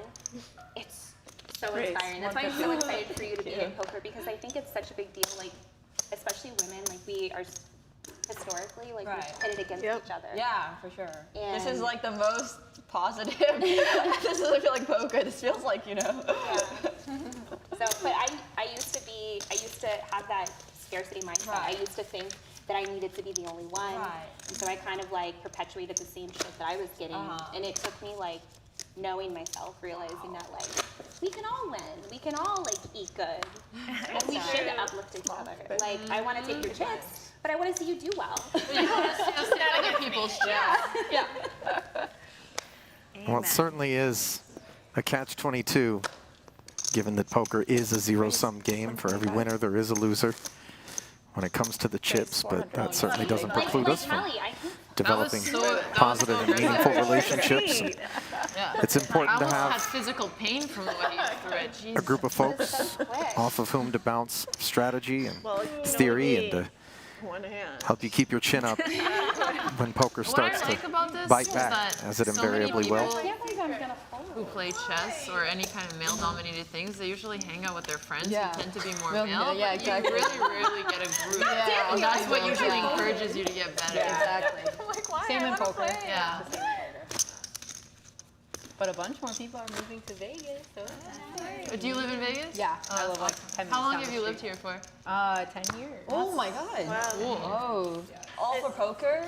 it's so inspiring. That's why I'm so excited for you to be in poker because I think it's such a big deal. Like, especially women, like we are historically like Right. we're pitted against each other. Yeah, for sure. This is And- like the most positive. This doesn't feel like poker. This feels like, you know. So, but I used to have that scarcity mindset. Right. I used to think that I needed to be the only one. Right. And so I kind of like perpetuated the same shit that I was getting. And it took me like knowing myself, realizing that like we can all win. We can all like eat good. And we should uplift each other. Like I want to take your chips, but I want to see you do well. Just other people's chips. Well, it certainly is a catch-22, given that poker is a zero-sum game. For every winner, there is a loser when it comes to the chips, but that certainly doesn't preclude us from Kelly, I think developing that was positive so and good. meaningful relationships. Yeah. It's important I to almost had have physical pain from the way you threw it. a Jeez. group of folks off of whom to bounce strategy and theory and to One hand. help you keep your chin up when poker starts What I like to about this bite is back, that as it so many invariably will. people who play chess or any kind of male-dominated things, they usually hang out with their friends Yeah. who tend to be more Well, male. yeah, but exactly. You really rarely get a group. Yeah. And that's what usually Yeah. encourages you to get better. Exactly. Same in poker. Yeah. But a bunch more people are moving to Vegas, so Do you live in Vegas? yeah, Oh, I that's live like awesome. 10 minutes How long down have the you lived street. here for? 10 years. Oh my god. Cool. Oh. All for poker?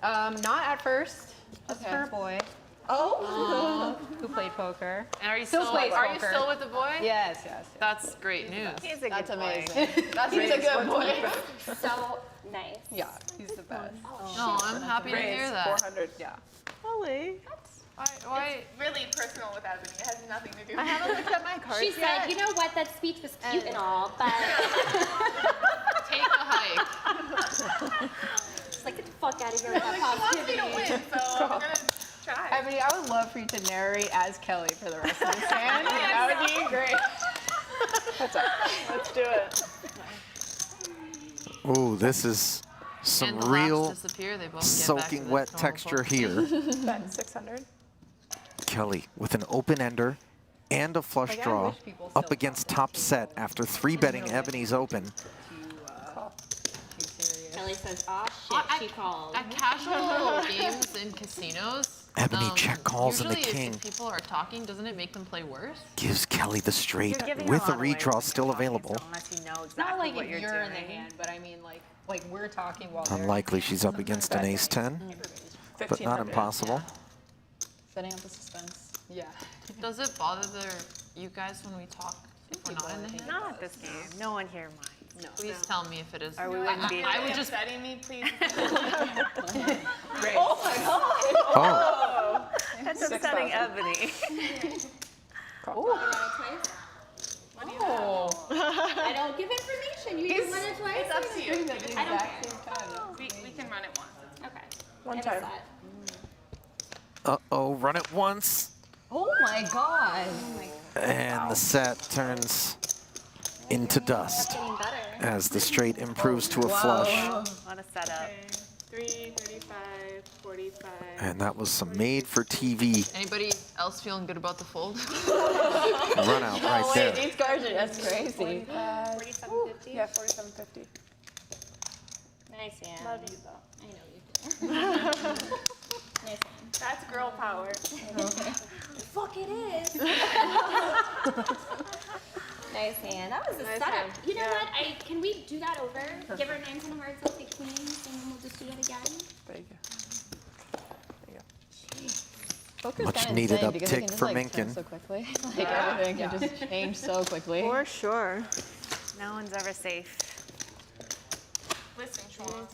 Not at first, just Okay. for a boy Oh. who played poker. And are you Still still, plays are you poker. still with the boy? Yes, yes. That's great news. He's a That's good boy. amazing. That's he's a good boy. so nice. Yeah, he's the best. No, I'm happy to hear that. 400, yeah. Holy. Why? Really personal with Ebony. It has nothing to do with I haven't looked at my cards She yet. said, you know what, that speech was cute and all, but Take a hike. just like get the fuck out of here with that She wants me positivity. to win, so I'm gonna try. I mean, I would love for you to narrate as Kelly for the rest of this hand. That would be great. Let's do it. Ooh, this is some And the real laps disappear, they both get back to soaking the wet normal texture poker. here. Bet 600. Kelly with an open ender and a flush Like, I draw wish people up still against thought top that set people after 3-betting Ebony's open. Too serious. Kelly says, "Aw I- shit, she called." At casual games in casinos, Ebony check calls and the usually king. if people are talking, doesn't it make them play worse? Gives Kelly the straight You're giving with a a lot away redraw when still you're talking, available. so unless you know Not exactly like what if you're you're doing. in the hand, but I mean like we're talking while they're Unlikely she's up against an ace-10, but not 1500. impossible. Setting up the suspense. Yeah. Does it bother you guys when we talk if we're not in the hand? Not at this game. No one here minds. Please tell me if it is. Or we wouldn't be I there. would just. Upsetting me, please. Oh, That's upsetting Ebony. I don't give information. You either win it twice. It's up to you. I don't care. We can run it once. Okay. One And time. it's uh-oh, run it once. Oh my god. And the set turns into dust as the straight improves to a flush. What a setup. 3, 35, 45. And that was some made-for-TV Anybody else feeling good about the fold? run out right there. These cards are just crazy. 47.50. Yeah, 47.50. Nice hand. Love you though. I know you do. Nice hand. That's girl power. Fuck it is. Nice hand. That was a Nice setup. hand. You know what? Can we do that over? Give her 9 10 hearts, I'll take queens, and then we'll just do it again. There you go. Poker's Much kinda needed insane because it uptick can just, for like, turn Minkin. so quickly. Like everything can just change so quickly. For sure. No one's ever safe. Listen, Sean.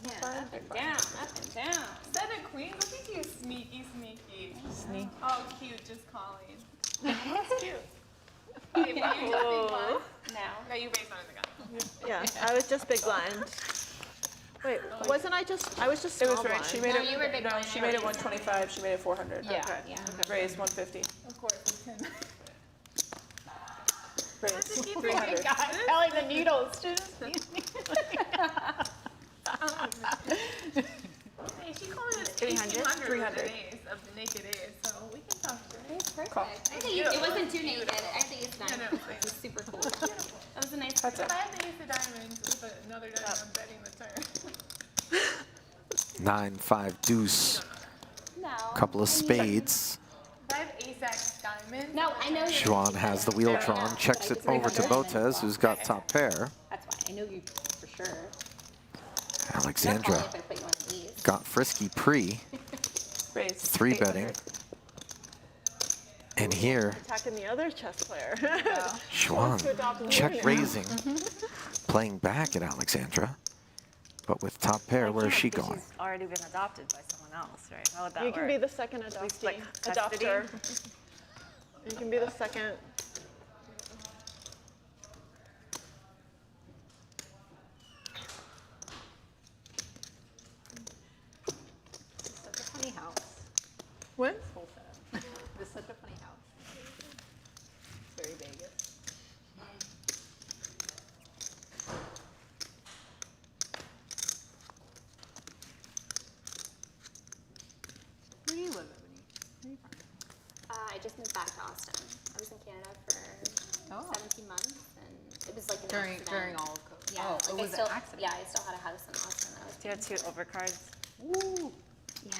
Yeah, up and down. 7 queens. Look at you, sneaky. Sneak. Oh, cute. Just calling. That's cute. Okay, but you just big blind. No, you raised under the gun. Yeah, I was just big blind. Wait, wasn't I just? I was just It small was right. blind. She made No, it. you were big No, blind. she made it 125. She made it 400. Yeah. Okay. Yeah. Raised 150. Of course, we can. Raised keep 300. Telling the needles. Hey, she called it 300? 300 of the naked ace, so we can talk to her. It's perfect. Call. I think it wasn't too naked. I think it's nice. No, It's super cool. That was a nice. That's it. If I had the ace of diamonds with another diamond, I'm betting the turn. 9-5 deuce. No. Couple of spades. If I have ace-X diamonds. No, I know. Xuan has the wheel drawn, checks it over to Botez, who's got top pair. That's why I know you for sure. Alexandra That's why if I put you on the ease. got frisky pre, Raised. 3-betting. 800. And here, Attacking the other chess player. Xuan to adopt me check now. raising, playing back at Alexandra. But with top pair, where's she Because going? She's already been adopted by someone else, right? How would that You work? can be the second adoptee. like custody? Adopter. You can be the second. Such a funny house. What? This whole setup. This is such a funny house. It's very Vegas. Where do you live, Ebony? Where are you from? I just moved back to Austin. I was in Canada for 17 months, and it was like an During accident. all of COVID. Yeah, Oh, like it I was still, an accident. Yeah, I still had a house in Austin. That was Do you have 2 overcards? Ooh. yeah.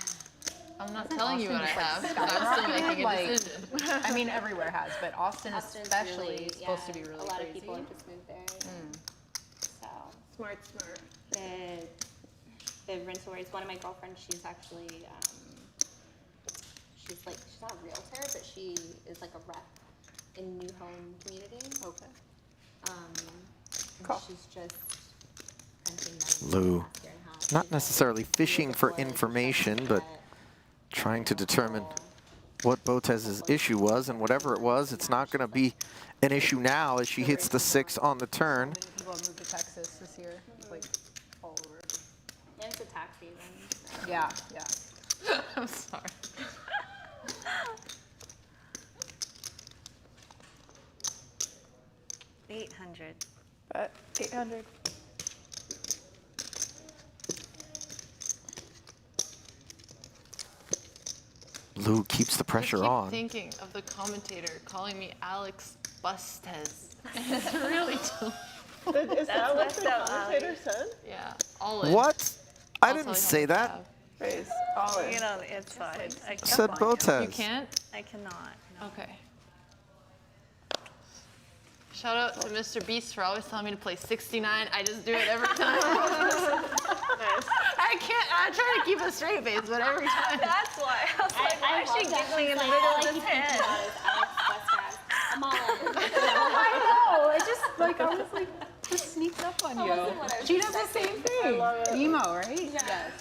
I'm not Hasn't telling you what I Austin have. just, but like, I'm still making a skyrocketed? decision. I mean, everywhere has, but Austin Austin's especially really, is supposed to be really a lot crazy. of people have just moved there. So Smart. the rental rates. One of my girlfriends, she's actually she's not a realtor, but she is like a rep in New Home community. Okay. And Cool. she's just renting Lou, them here in house. not necessarily fishing for information, but trying to determine what Botez's issue was, and whatever it was, it's not going to be an issue now as she hits the 6 on the turn. Many people have moved to Texas this year, like all over. And it's a tax season. So. Yeah, yeah. I'm sorry. $800. Bet 800. Lou keeps the pressure I keep on. thinking of the commentator calling me Alex Botez. It's really too. Is that what the commentator said? Yeah, all in. What? I I'll didn't tell you how say much that. I have. Raised. All in. You know, it's fine. I can't Said find you. You Botez. can't? I cannot. No. Okay. Shout out to Mr. Beast for always telling me to play 69. I just do it every time. I can't. I try to keep a straight face, but every time. That's why. I was like, why is she giggling in the middle of his hand? I'm all in. like, I was like, just sneaks up on you. wasn't what I was She does the same thing. Emo, right? Yes.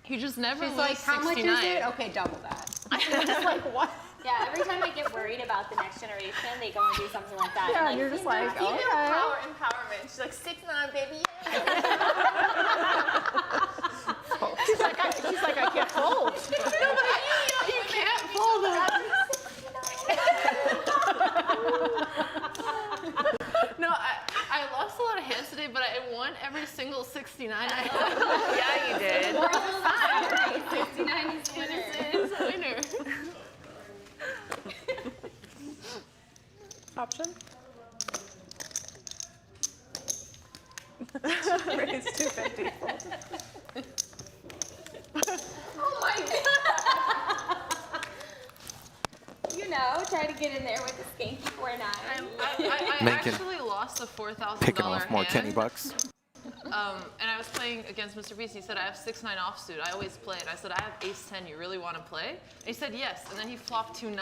He just never She's wins like, how much 69. is it? Okay, double that. Yeah, every time I get worried about the next generation, they go and do something like that. Yeah, I'm and you're just like, Female okay. power empowerment. She's like 6'9", baby. She's like, I can't fold. You can't fold them. No, I lost a lot of hands today, but I won every single 69 I had. Yeah, you did. 69 is winner. It's a winner. Option? Raise 250. Oh my god! You know, try to get in there with the skanky 4-9. I Macon actually lost a $4,000 Picking off more hand. Kenny bucks. And I was playing against Mr. Beast. He said, I have 6-9 offsuit. I always play it. I said, I have ace-10. You really want to play? And he said, yes. And then he flopped 2 9s.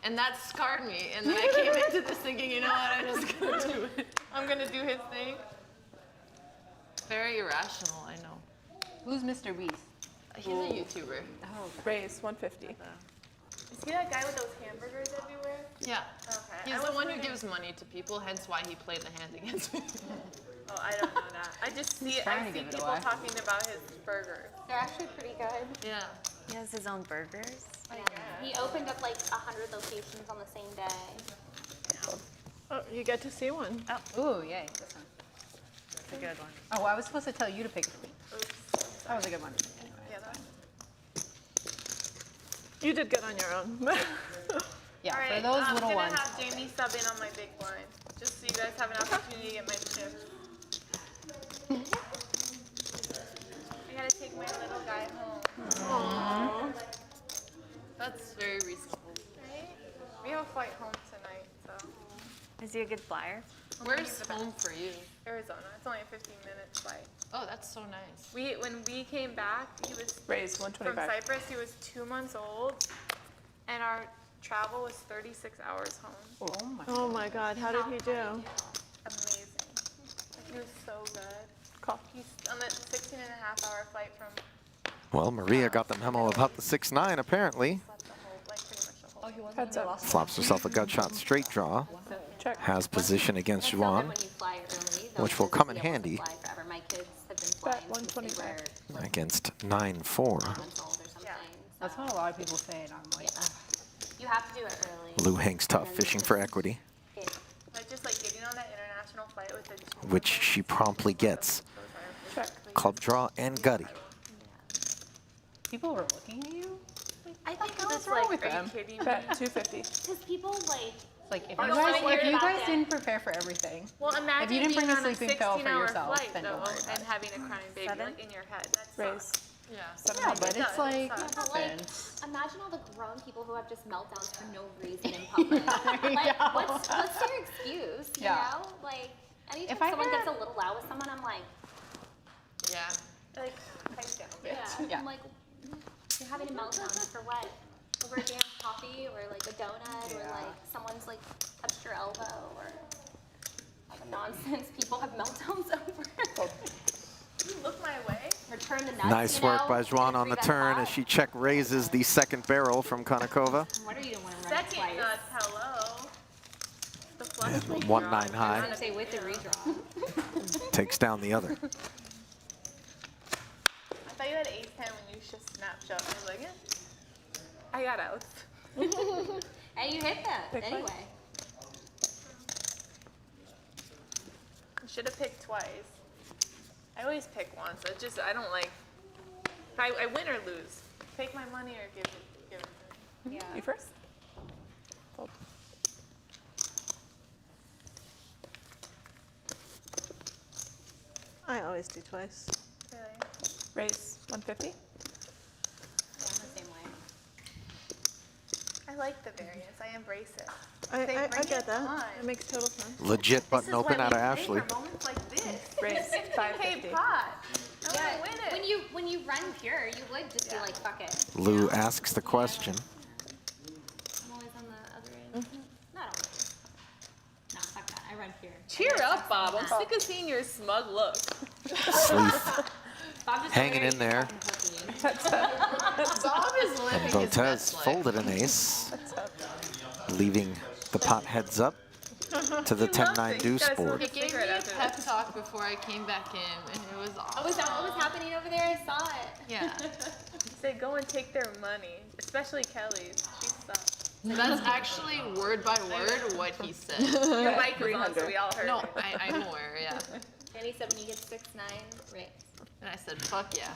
And that scarred me. And then I came into this thinking, you know what? I'm just going to do it. I'm gonna do his thing. Very irrational, I know. Who's Mr. Beast? He's a YouTuber. Oh, Raise 150. Is he that guy with those hamburgers everywhere? Yeah. Okay. He's the one who gives money to people, hence why he played the hand against me. Oh, I don't know that. I just see trying to I see give it people away. talking about his burgers. They're actually pretty good. Yeah. He has his own burgers. Yeah. He opened up like 100 locations on the same day. Oh, you get to see one. Ooh, yay. This one. That's a good one. Oh, I was supposed to tell you to pick it. That was a good one. Yeah, that. You did good on your own. Yeah, All for right, those I'm little gonna ones. have Jamie sub in on my big blind, just so you guys have an opportunity to get my chips. I gotta take my little guy home. Aww. That's very reasonable. Right? We have a flight home tonight, so Is he a good flyer? Where's home for you? Arizona. It's only a 15-minute flight. Oh, that's so nice. When we came back, he was Raise from 125. Cyprus. He was 2 months old, and our travel was 36 hours home. Oh my. Oh my God, how did he do? Amazing. Like, he was so good. He's on the 16-and-a-half-hour flight from. Well, Maria got the memo about the 6-9 apparently. Slept the whole, like pretty much the whole. Oh, he wasn't Heads in the up. last Flops herself a gut shot straight draw. Check. Has position against That's so good Juan, when you fly early, though, which will because come in you'll be able to handy fly forever. My kids have been Bet flying since they 125. were against 9-4. 9 months old or something. That's what a lot of people say, and I'm like, Yeah. You have to do it early. Lou hangs tough, fishing for equity, Like just like getting on that international flight with the. which she promptly gets. Check. Club draw and gutty. people were looking at you. I think What's it's wrong like, with are them? you kidding me? Bet 250. Because people like, Like if Or you don't guys, wanna hear if you about guys that. didn't prepare for everything, Well, imagine didn't being bring a on a sleeping pill for 16-hour yourself, flight then don't though, worry about and it. having a crying baby 7? like in your head. That Raise. sucks. Yeah. yeah, but it's like but like, happens. imagine all the grown people who have just meltdowns for no reason in public. There you Like, go. what's their excuse? You Yeah. know, like anytime If I someone had- gets a little loud with someone, I'm like, Yeah. Like, pipe down, yeah. bitch. Yeah. I'm like, you're having a meltdown for what? Over a damn coffee or like a donut or like someone's like touched your elbow or like nonsense people have meltdowns over. You look my way. Return the nuts. Nice you work know, by Juan and on the free turn that as she check raises the second barrel from Konnikova. What are you doing when I'm running Second twice? nuts, hello. The flush And draw. 1-9 I was high gonna say with the redraw. takes down the other. I thought you had ace 10 when you just snapped up. I was like, yeah. I got out. And you hit that Pick one. anyway. You should have picked twice. I always pick once. I just, I don't like, if I win or lose. Take my money or give it to me. Yeah. You first? Fold. I always do twice. Really? Raise 150. Yeah, I'm the same way. I like the variance. I embrace it. I They bring get it that. on. It makes total sense. Legit This button is open why out of we play Ashley. for moments like this. Raise 50K 550. pot. I Yeah, want to win it. when you run pure, you would just be like, fuck it. Lou asks the question. I'm always on the other end. Not always. No, around here. Cheer up, Bob. I'm sick of seeing your smug look. Sleeth hanging in there. Bob is And living his Botez best life. folded an ace, leaving the pot heads up to the 10-9 deuce board. He gave me a pep talk before I came back in, and it was awesome. Oh, is that what was happening over there? I saw it. Yeah. He said, go and take their money, especially Kelly's. She sucks. That's actually word by word what he said. Your mic was on, so we all heard No, it. I'm aware, yeah. Danny said when you get 6-9, right. And I said, fuck yeah.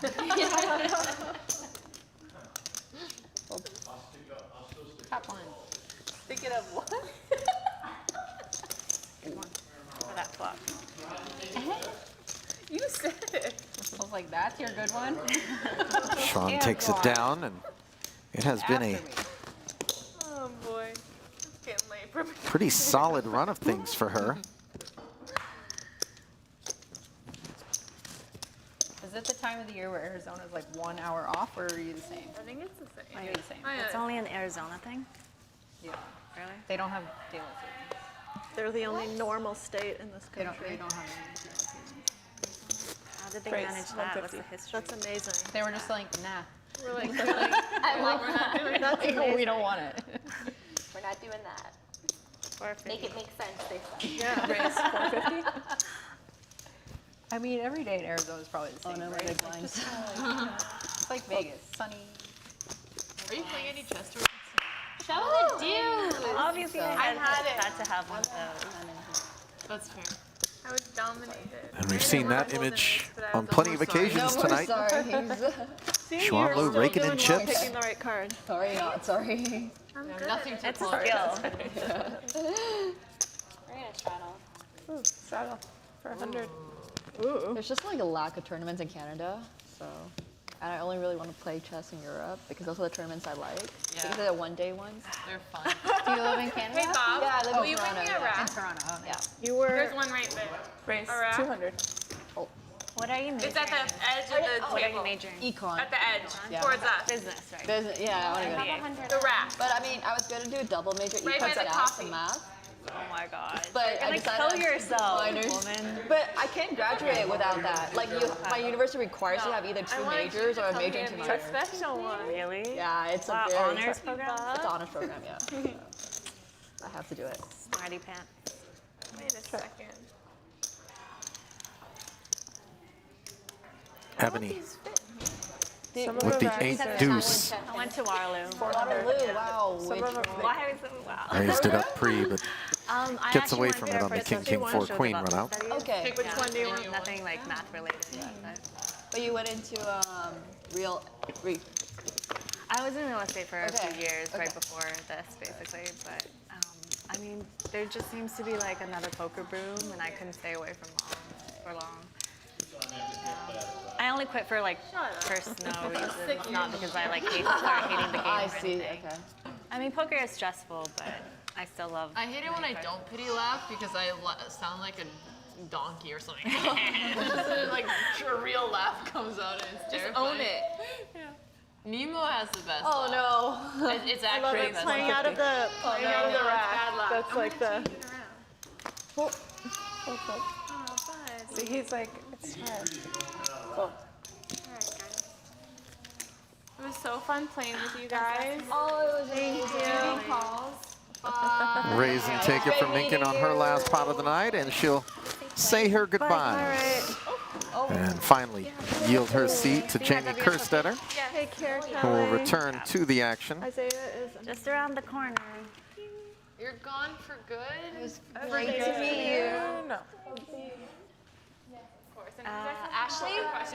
Top line. Thinking of what? For that flop. You said it. I was like, that's your good one? Sean And takes it block. down, and it has been a After me. Oh boy. It's getting late for me. pretty solid run of things for her. Is it the time of the year where Arizona's like 1 hour off, or are you the same? I think it's the same. You're the same. It's only an Arizona thing? Yeah. Really? They don't have daylight savings. They're the only normal state in this They don't country. have any daylight savings. How did they Praise, manage that? What's 150. the history? That's amazing. They were just like, nah. We're like, I like we're not doing That's that. amazing. We don't want it. We're not doing that. 450. Make it make sense, they said. Yeah. Raise 450. I mean, every day in Arizona is probably the same, no, my right? big Like, blinds. just kinda like, it's like Vegas, sunny. Are you playing any chess tournaments? Show the dude. Obviously, I had it. had to have one of those. That's fair. I was dominated. And we've seen that image on plenty of occasions tonight. Sorry. Schwan Lu raking in chips. Picking the right card. Sorry, not sorry. You have nothing to It's a apologize. skill. We're gonna straddle. Ooh, straddle for 100. There's just like a lack of tournaments in Canada, so. And I only really want to play chess in Europe because those are the tournaments I like. Yeah. Because they're one-day ones. They're fun. Do you live in Canada? Hey, Bob. Yeah, I live will in you bring me Toronto. a Yeah. In rack? Toronto. Oh, Yeah. You were. There's one right there. Raise A rack? 200. What are you majoring It's at the edge of the What are you table. majoring? Econ. At the edge, Yeah. towards us. Business, right? Business, yeah, I want to go. The rack. But I mean, I was going to do a double major Right by econ the stats coffee. and math. Oh my god. But You're I gonna decided kill on yourself, minors. woman. But I can't graduate without that. Like, my university requires you to have either two majors or a major and two minors. Special one. Really? Yeah, it's Wow, a very honors tough- program? It's an honors program, yeah. I have to do it. Smarty pants. Wait a second. Ebony Some with of the the racks 8 are deuce. I went to Waterloo. Waterloo, wow. Some Which of them, one? Why was it wow? Raised it up pre, but I gets actually away wanted from to it go on the first, king, so king, she 4, showed queen about run out. studies. Okay. Which one do you want? Nothing like math related. But But you went into I was in real estate for a Okay, few years right okay. before this, basically. But I mean, there just seems to be like another poker boom, and I couldn't stay away from long. I only quit for like personal reasons, not because I like started hating the game I or see, anything. okay. I mean, poker is stressful, but I still love. I hate it when I don't pity laugh because I sound like a donkey or something. Like a real laugh comes out and it's Just terrifying. own it. Nemo has the best Oh laugh. no. It's actually the best Playing laugh. out of the rack. Bad luck. That's like the. See, he's like, it's time. Cool. It was so fun playing with you guys. Oh, it was amazing. Calls. Raise and take it from Minkin on her last pot of the night, and she'll say her goodbyes. And finally yield her seat to Jamie Kerstetter, Take care, Kelly. who will return to the action. Isaiah is. Just around the corner. You're gone for good? It was great to meet you. No. Ashley?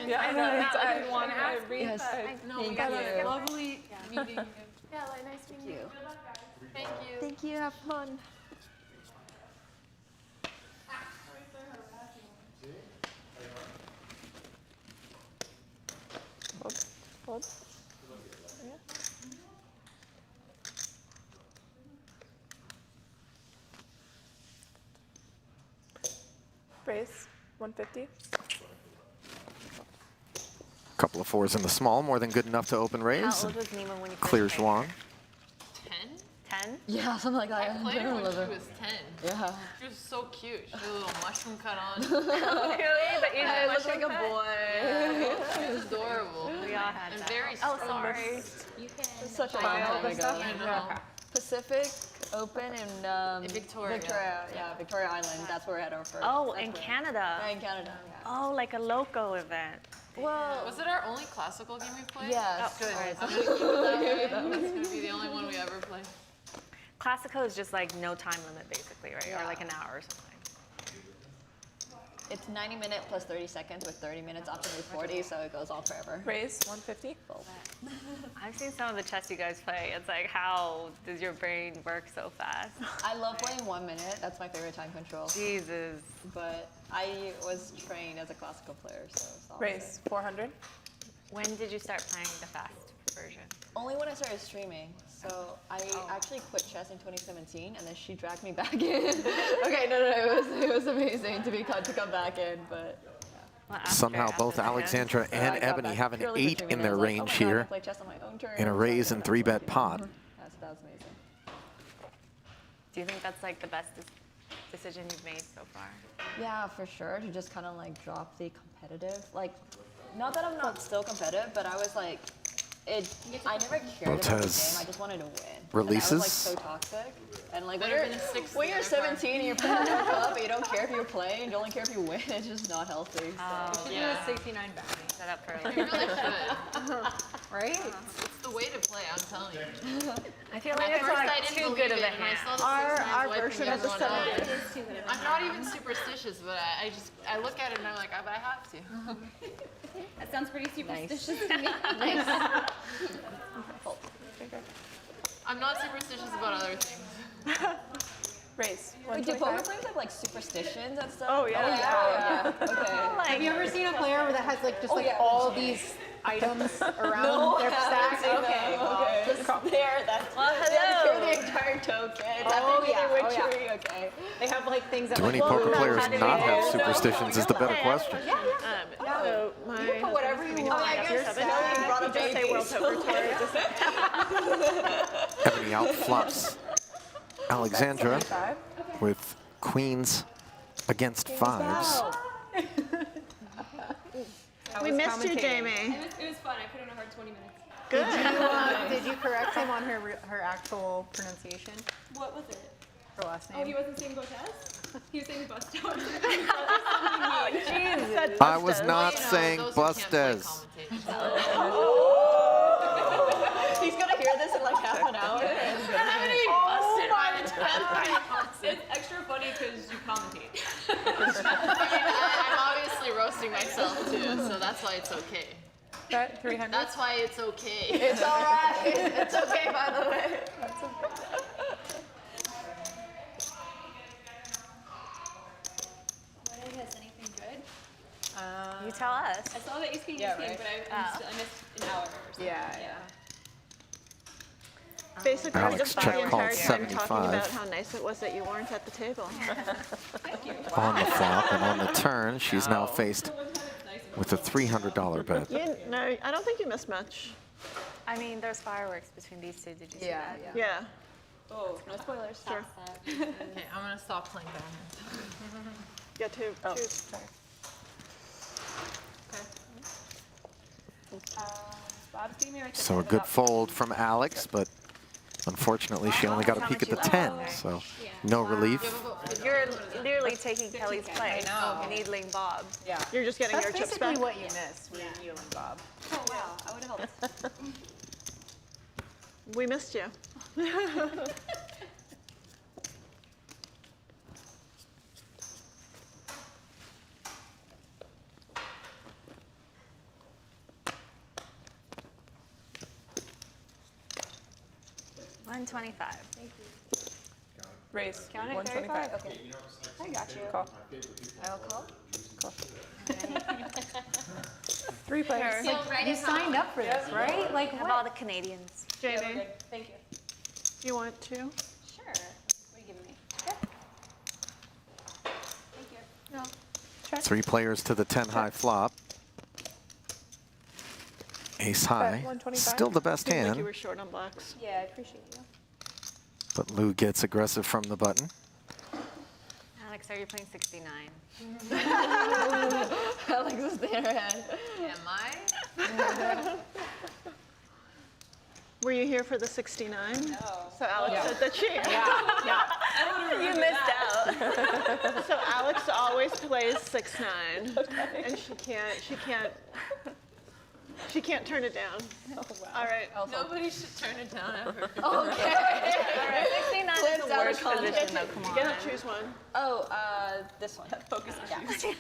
Yeah, I know. It's, I want to read. Yes. No, Thank we got you. a lovely meeting you. Yeah, nice meeting you. Thank you. Thank you. Have fun. Hold. Raise 150. Couple of 4s in the small, more than good enough to open How raise. old was Nemo when you first Clear played? Zhuang. 10? 10? 10? Yeah, something like that. I played her when she was 10. Yeah. She was so cute. She had a little mushroom cut on. Really? The Asian I look like mushroom a cut? boy. She was adorable. We all had And that. very Oh, strong. sorry. You can. Such a long Bio time and ago. stuff? I know. Pacific Open in Victoria. Victoria Island. That's where we had our first. Oh, that's in where- Canada. Yeah, in Canada. Yeah. Oh, like a local event. Well, Was it our only classical game we played? yes. Good. I'm gonna keep it that way. It's gonna be the only one we ever play. Classico is just like no time limit, basically, right? Or like an hour or something. It's 90 minutes plus 30 seconds with 30 minutes up to 40, so it goes on forever. Raise 150. I've seen some of the chess you guys play. It's like, how does your brain work so fast? I love playing 1 minute. That's my favorite time control. Jesus. But I was trained as a classical player, so it's all Raise 400. When did you start playing the fast version? Only when I started streaming. So I actually quit chess in 2017, and then she dragged me back in. Okay, no, it was amazing to come back in, but. Well, after- Somehow after both the Alexandra I and got Ebony back have an purely for 8 streaming, in and I their was like, range oh my God, I here play chess on my own turn. in a raise and 3-bet pot. That was amazing. Do you think that's like the best decision you've made so far? Yeah, for sure. To just kind of like drop the competitive. Like, not that I'm not still competitive, but I was like, I never cared about the Botez game. I just wanted to win. releases. And I was like so toxic. And like when Better you're, than 60 when you're in a car. 17 and you're playing a cup, and you don't care if you're playing, you only care if you win. It's just not healthy. So. Yeah. 69 bounty. Set up for You really should. Right? It's the way to play, I'm telling you. I feel At like it's first, I like didn't too believe good of it, a and when I hand. saw the 6 Our nines wiping version of the everyone out. seven. It is too good of a I'm not even superstitious, but I look at it and I'm like, but I have to. That sounds pretty Nice. superstitious to me. I'm not superstitious about other things. Raise Wait, do poker 125. players have like superstitions and stuff? Oh, yeah. Okay. Have you ever seen a player that has like just like yeah. all these items around their stack? Okay. Just there. That's Well, they have to hello. clear the entire token. Oh, That's yeah. their Oh, yeah. witchery. Okay. They have like things that Do like any poker glow. players how do not we have do? superstitions is the better question. So my You can put whatever you want. I husband's guess coming up here 7. Sally brought a Just say baby, World so- Poker Tour. Ebony outflops Alexandra 75. with queens against 5s. We missed you, Jamie. It was fun. I put in a hard 20 minutes. Good. Did you correct him on her actual pronunciation? What was it? Her last Oh, he name? wasn't saying Botez? He was saying Butez. I was not You know, saying those who can't play Botez. commentate. He's gonna hear this in like half an hour. It's extra funny because you commentate. I'm obviously roasting myself too, so that's why it's okay. Bet 300. That's why it's okay. It's all right. It's okay, by the way. Has anything good? You tell us. I saw the ace king, Yeah, ace king, right. but I missed an hour or something. Yeah. Basically, I Alex just spent check the entire called time talking 75. about how nice it was that you weren't at the table. On the flop and on the turn, she's now faced with a $300 bet. No, I don't think you missed much. I mean, there's fireworks between these two. Did you see Yeah, that? yeah. Yeah. Oh, no spoilers. Sure. Okay, I'm gonna stop playing Banner. Yeah, two. Bob's giving me like the So a good fold from Alex, but unfortunately she only got a peek at the 10, so no relief. You're literally taking Kelly's place, needling Bob. Yeah. You're just getting That's your chips basically back. what you missed with you and Bob. Oh wow, I would have helped. We missed you. $125. Raise Count it, 125. Okay. I got you. Call. I'll call. Call. 3 players. You signed up for this, right? Like Have what? all the Canadians. Jamie, Thank you. you want to? Sure. What are you giving me? Thank you. 3 players to the 10 high flop. Ace high, 125. still the best Seemed like you hand, were short on blocks. Yeah, I appreciate you. But Lou gets aggressive from the button. Alex, are you playing 69? Alex is there. Am I? Were you here for the 69? No. So Alex said that she. You missed out. So Alex always plays 6-9, and she can't turn it down. Oh, wow. All right. Nobody should turn it down ever. Okay. All right, 69 is Flipped the out worst of position though, come You on. gotta choose one. Oh, this one. Focus on choosing.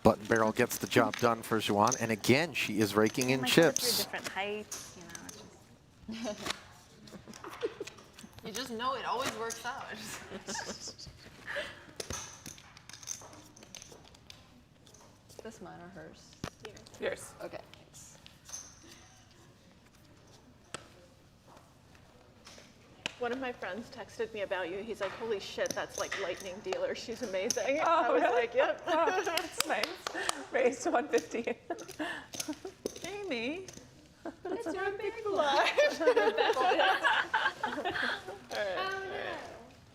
Button barrel gets the job done for Juan, and again, she is raking in My chips. cards are different heights, you know. It's just... You just know it always works out. This mine or hers? Yours. Okay, thanks. One of my friends texted me about you. He's like, holy shit, that's like lightning dealer. She's amazing. Oh, I was really? like, yep. Oh, that's nice. Raised to 150. Jamie. It's your big Live.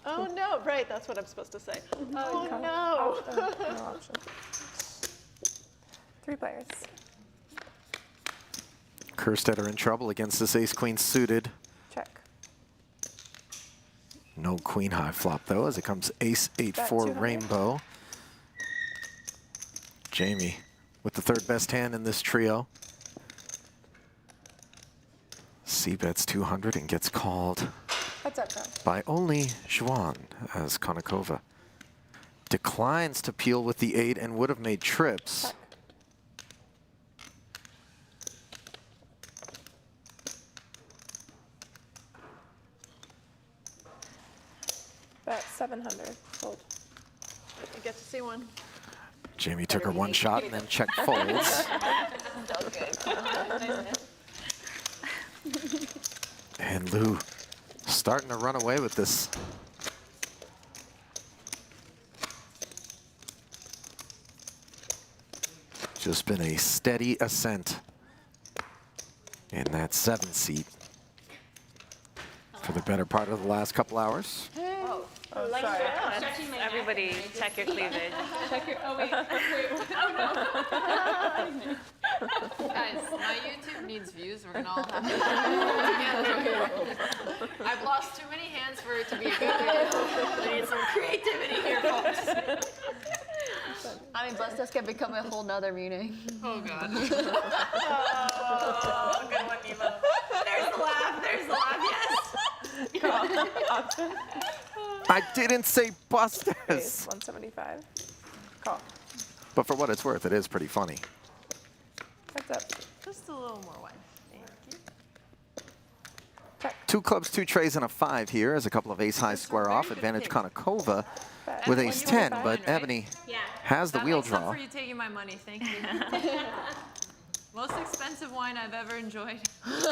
Oh no, right, that's what I'm supposed to say. Oh no. No option. 3 players. Kerstetter in trouble against this ace-queen suited. Check. No queen high flop, though, as it comes ace-8-4 200. rainbow. Jamie with the third best hand in this trio. C-bets 200 and gets called Heads up, John. by only Juan, as Konnikova declines to peel with the 8 and would have made trips. Check. Bet 700. Fold. You get to see one. Jamie took her one shot and then check folds. And Lou starting to run away with this. Just been a steady ascent in that 7th seat for the better part of the last couple hours. Oh, sorry. Everybody, check your cleavage. Check your, oh wait, Guys, my YouTube needs views. We're gonna all have to together. I've lost too many hands for it to be a good video. I need some creativity here, folks. I mean, Bluffs can become a whole nother meeting. Oh God. Oh, good one, Nemo. There's the laugh. There's the laugh. Yes. Option. I didn't say Botez. Raise 175. Call. But for what it's worth, it is pretty funny. Heads up. Just a little more wine. Thank you. Check. 2 clubs, 2 trays, and a 5 here as a couple of ace-high square off. Advantage Konnikova Bet. with Well, ace you were 10, but fine, right? Ebony Yeah. has the That wheel makes up draw. for you taking my money. Thank you. Most expensive wine I've ever enjoyed.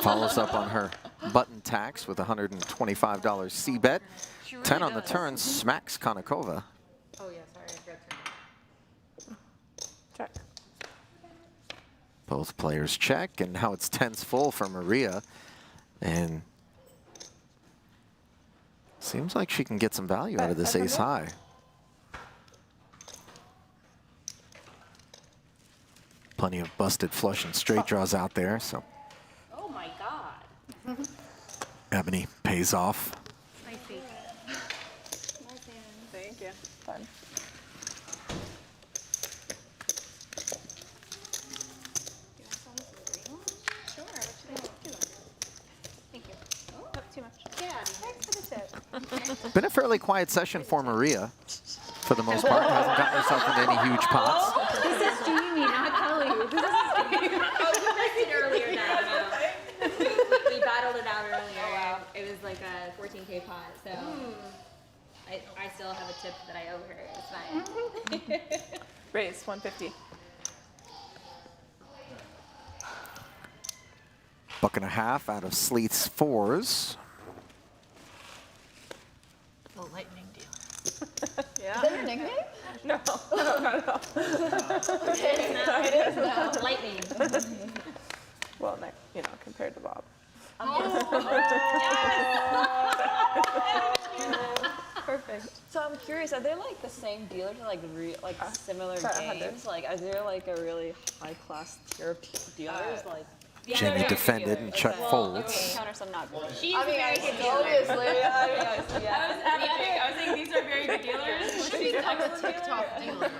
Follows up on her button tax with $125 C-bet. She really 10 on the does. turn, smacks Konnikova. Oh yeah, sorry, I forgot to. Check. Both players check, and now it's 10s full for Maria. And seems like she can get some value out of this ace high. Plenty of busted flush and straight draws out there, so Oh my God. Ebony pays off. Thank you. Fun. Been a fairly quiet session for Maria, for the most part. Hasn't gotten herself into any huge pots. This is Jamie, not Kelly. This is Jamie. Oh, you missed it earlier now. We battled it out earlier. It was like a 14K pot, so I still have a tip that I owe her. It's fine. Raise 150. $1.50 out of Sleeth's 4s. The lightning deal. Yeah. Is that your nickname? No, no, not at all. It is now. Lightning. Well, compared to Bob. Perfect. So I'm curious, are they like the same dealers or like similar games? Like, are there like a really high class tier of dealers? Like, Jamie defended and Chuck folds. counter some not good. She's I mean, very I good see, obviously. I mean, I see. I was saying these are very good dealers. She's a TikTok dealer.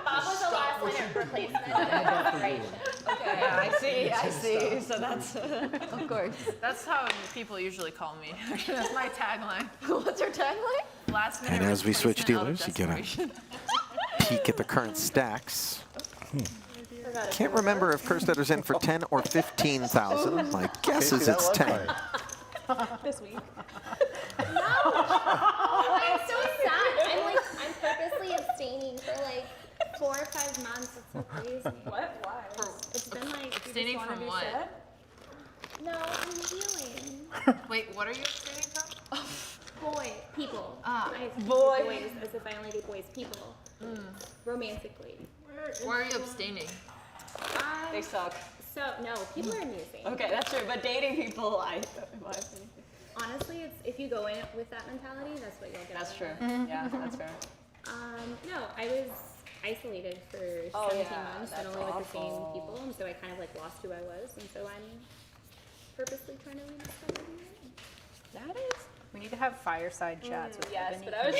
Bob was the last minute replacement of operation. Okay, I see. So that's, of course. That's how people usually call me. That's my tagline. What's your tagline? Last minute And as we switch replacement out of dealers, you get a desperation. peek at the current stacks. Can't remember if Kerstetter's in for 10 or 15,000. My guess is it's 10. This week. I'm so sad. I'm purposely abstaining for like 4 or 5 months. It's so crazy. What? Why? It's been like, Abstaining from what? no, I'm healing. Wait, what are you abstaining from? People. Ah. I say Boy. boys as if I only date boys. People. Romantically. Where are you abstaining? They suck. So, no, people are amusing. Okay, that's true. But dating people, Honestly, it's if you go in with that mentality, that's what you'll get. that's out true. of it. Yeah, that's fair. No, I was isolated for 17 months and only with the same people, and so I kind of like lost who I was, and so I'm purposely trying to rediscover who I am. That is. We need to have fireside chats with Yes, Ebony. but I was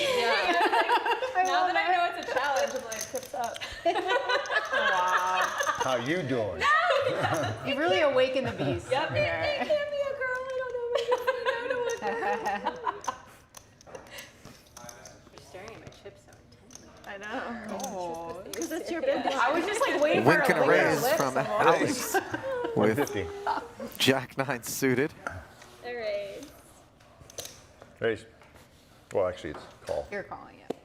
now that I know it's a challenge, I'm like, tips up. Wow. How you doing? You really awakened the beast. Yep. There. Can't be a girl, I don't know what you're You're staring at my chips so intently. I know. Oh. Because it's your big I was just like waiting Wink for and a her to lick her raise lips from some more. Alex with 150. Jack 9 suited. All right. Raise. Well, actually, it's call. You're calling it.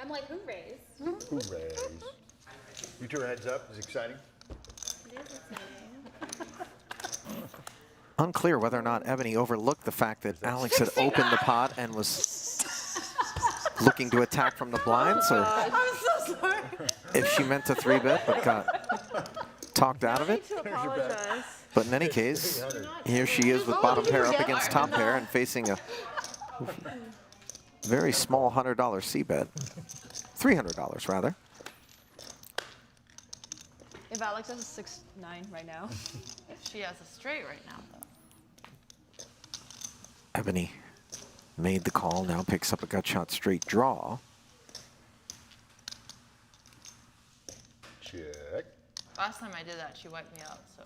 I'm like, who raised? Who raise? You two are heads up. Is it exciting? It is exciting. Unclear whether or not Ebony overlooked the fact that Alex had opened the pot and was looking to attack from the blinds, or I'm so sorry. if she meant to 3-bet but got talked out of it. To apologize. But in any case, here she is with bottom pair up against top pair and facing a very small $100 C-bet. $300 rather. If Alex has a 6-9 right now. She has a straight right now. Ebony made the call, now picks up a gut shot straight draw. Check. Last time I did that, she wiped me out, so.